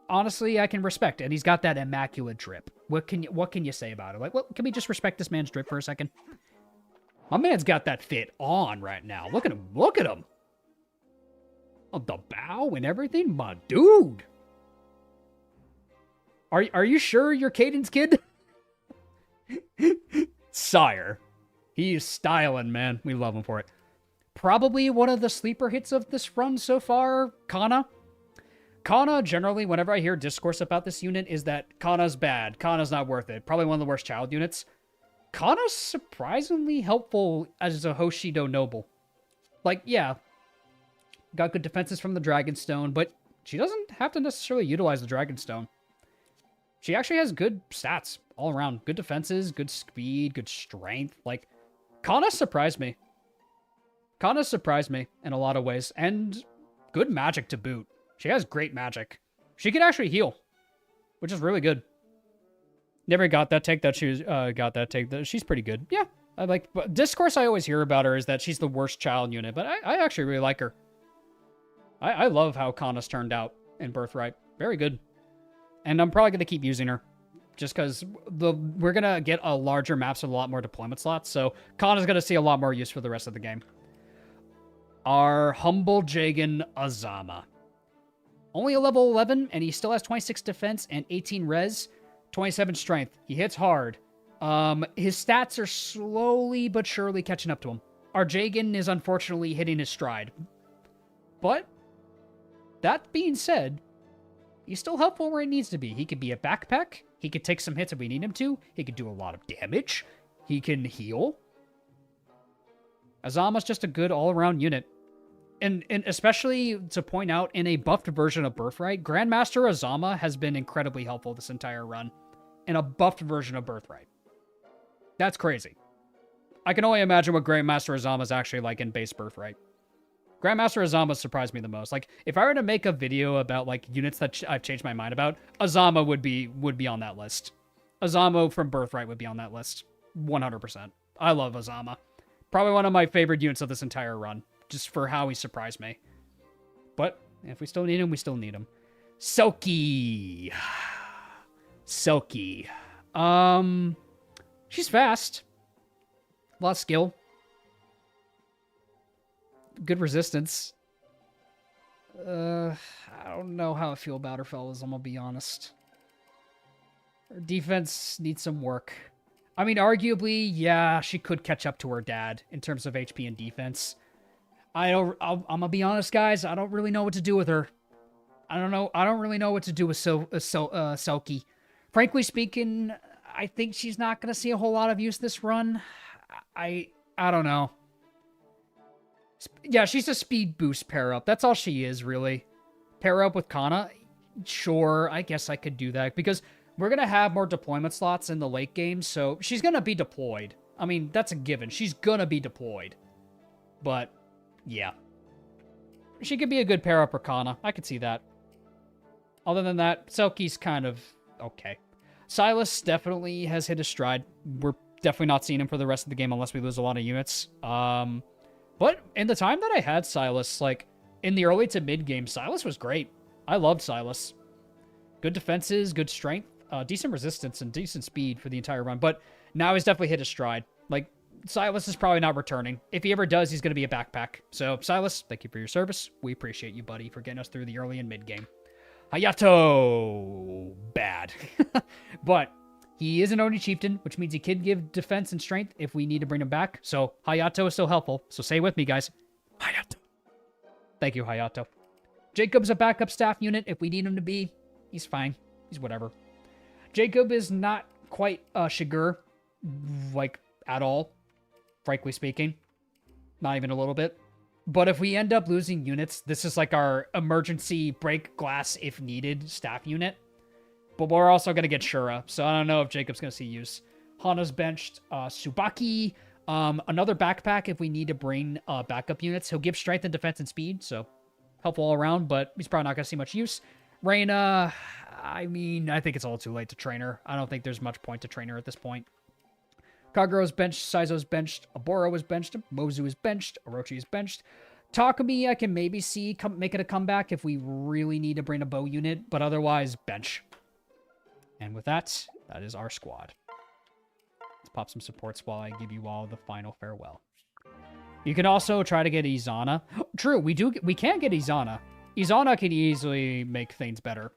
honestly I can respect. And he's got that immaculate drip. What can you say about it? Like, can we just respect this man's drip for a second? My man's got that fit on right now. Look at him. Look at him. Oh, the bow and everything. My dude. Are you sure you're Caden's kid? Sire. He is styling, man. We love him for it. Probably one of the sleeper hits of this run so far, Kana. Kana, generally, whenever I hear discourse about this unit, is that Kana's bad. Kana's not worth it. Probably one of the worst child units. Kana's surprisingly helpful as a Hoshido noble. Like, yeah, got good defenses from the Dragonstone, but she doesn't have to necessarily utilize the Dragonstone. She actually has good stats all around. Good defenses, good speed, good strength. Like, Kana surprised me. Kana surprised me in a lot of ways, and good magic to boot. She has great magic. She can actually heal, which is really good. Never got that take that she was, got that take that she's pretty good. Yeah, I like, but discourse I always hear about her is that she's the worst child unit, but I actually really like her. I love how Kana's turned out in Birthright. Very good. And I'm probably going to keep using her. Just because we're going to get a larger maps with a lot more deployment slots, so Kana's going to see a lot more use for the rest of the game. Our humble Jagan Azama. Only a level 11, and he still has 26 defense and 18 res, 27 strength. He hits hard. His stats are slowly but surely catching up to him. Our Jagan is unfortunately hitting his stride. But, that being said, he's still helpful where he needs to be. He could be a backpack. He could take some hits if we need him to. He could do a lot of damage. He can heal. Azama's just a good all-around unit. And especially to point out, in a buffed version of Birthright, Grandmaster Azama has been incredibly helpful this entire run. In a buffed version of Birthright. That's crazy. I can only imagine what Grandmaster Azama is actually like in base Birthright. Grandmaster Azama surprised me the most. Like, if I were to make a video about, like, units that I've changed my mind about, Azama would be on that list. Azama from Birthright would be on that list. 100%. I love Azama. Probably one of my favorite units of this entire run, just for how he surprised me. But, if we still need him, we still need him. Selkie. Selkie. She's fast. A lot of skill. Good resistance. I don't know how I feel about her, fellas. I'm gonna be honest. Her defense needs some work. I mean, arguably, yeah, she could catch up to her dad in terms of HP and defense. I'm gonna be honest, guys. I don't really know what to do with her. I don't really know what to do with Selkie. Frankly speaking, I think she's not gonna see a whole lot of use this run. I don't know. Yeah, she's a speed boost pair up. That's all she is, really. Pair up with Kana? Sure, I guess I could do that. Because we're going to have more deployment slots in the late game, so she's going to be deployed. I mean, that's a given. She's going to be deployed. But, yeah. She could be a good pair up for Kana. I could see that. Other than that, Selkie's kind of okay. Silas definitely has hit a stride. We're definitely not seeing him for the rest of the game unless we lose a lot of units. But in the time that I had Silas, like, in the early to mid-game, Silas was great. I loved Silas. Good defenses, good strength, decent resistance, and decent speed for the entire run. But now he's definitely hit a stride. Like, Silas is probably not returning. If he ever does, he's going to be a backpack. So, Silas, thank you for your service. We appreciate you, buddy, for getting us through the early and mid-game. Hayato! Bad. But he is an Oni Chieftain, which means he can give defense and strength if we need to bring him back. So, Hayato is still helpful. So, say with me, guys. Hayato. Thank you, Hayato. Jacob's a backup staff unit if we need him to be. He's fine. He's whatever. Jacob is not quite Shigur, like, at all, frankly speaking. Not even a little bit. But if we end up losing units, this is like our emergency break glass if needed staff unit. But we're also going to get Shura, so I don't know if Jacob's going to see use. Hana's benched Subaki. Another backpack if we need to bring backup units. He'll give strength and defense and speed, so helpful all around, but he's probably not going to see much use. Reina, I mean, I think it's all too late to train her. I don't think there's much point to train her at this point. Kagero's benched, Saizo's benched, Aboro is benched, Mozu is benched, Orochi is benched. Takumi, I can maybe see making a comeback if we really need to bring a bow unit, but otherwise, bench. And with that, that is our squad. Let's pop some supports while I give you all the final farewell. You can also try to get Izana. True, we can get Izana. Izana can easily make things better.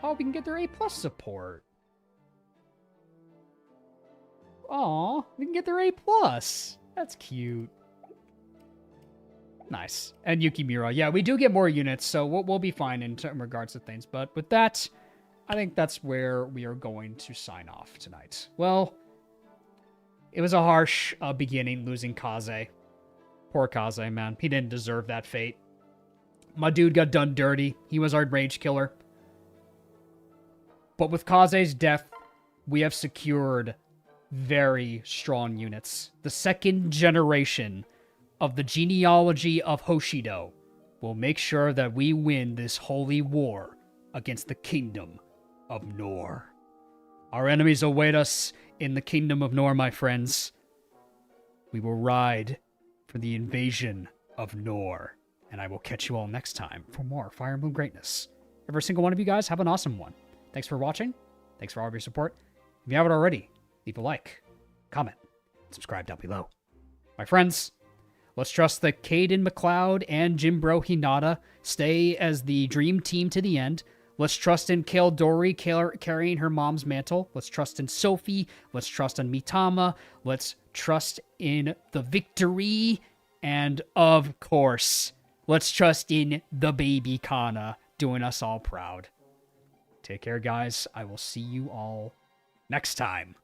Oh, we can get their A+ support. Aw, we can get their A+. That's cute. Nice. And Yukimura. Yeah, we do get more units, so we'll be fine in regards to things. But with that, I think that's where we are going to sign off tonight. Well, it was a harsh beginning losing Kaze. Poor Kaze, man. He didn't deserve that fate. My dude got done dirty. He was our rage killer. But with Kaze's death, we have secured very strong units. The second generation of the genealogy of Hoshido will make sure that we win this holy war against the kingdom of Nor. Our enemies await us in the kingdom of Nor, my friends. We will ride for the invasion of Nor. And I will catch you all next time for more Fire Emblem greatness. Every single one of you guys, have an awesome one. Thanks for watching. Thanks for all of your support. If you haven't already, leave a like, comment, subscribe down below. My friends, let's trust that Caden McLeod and Jimbro Hinata stay as the dream team to the end. Let's trust in Kale Dory carrying her mom's mantle. Let's trust in Sophie. Let's trust in Mitama. Let's trust in the victory. And of course, let's trust in the baby Kana doing us all proud. Take care, guys. I will see you all next time.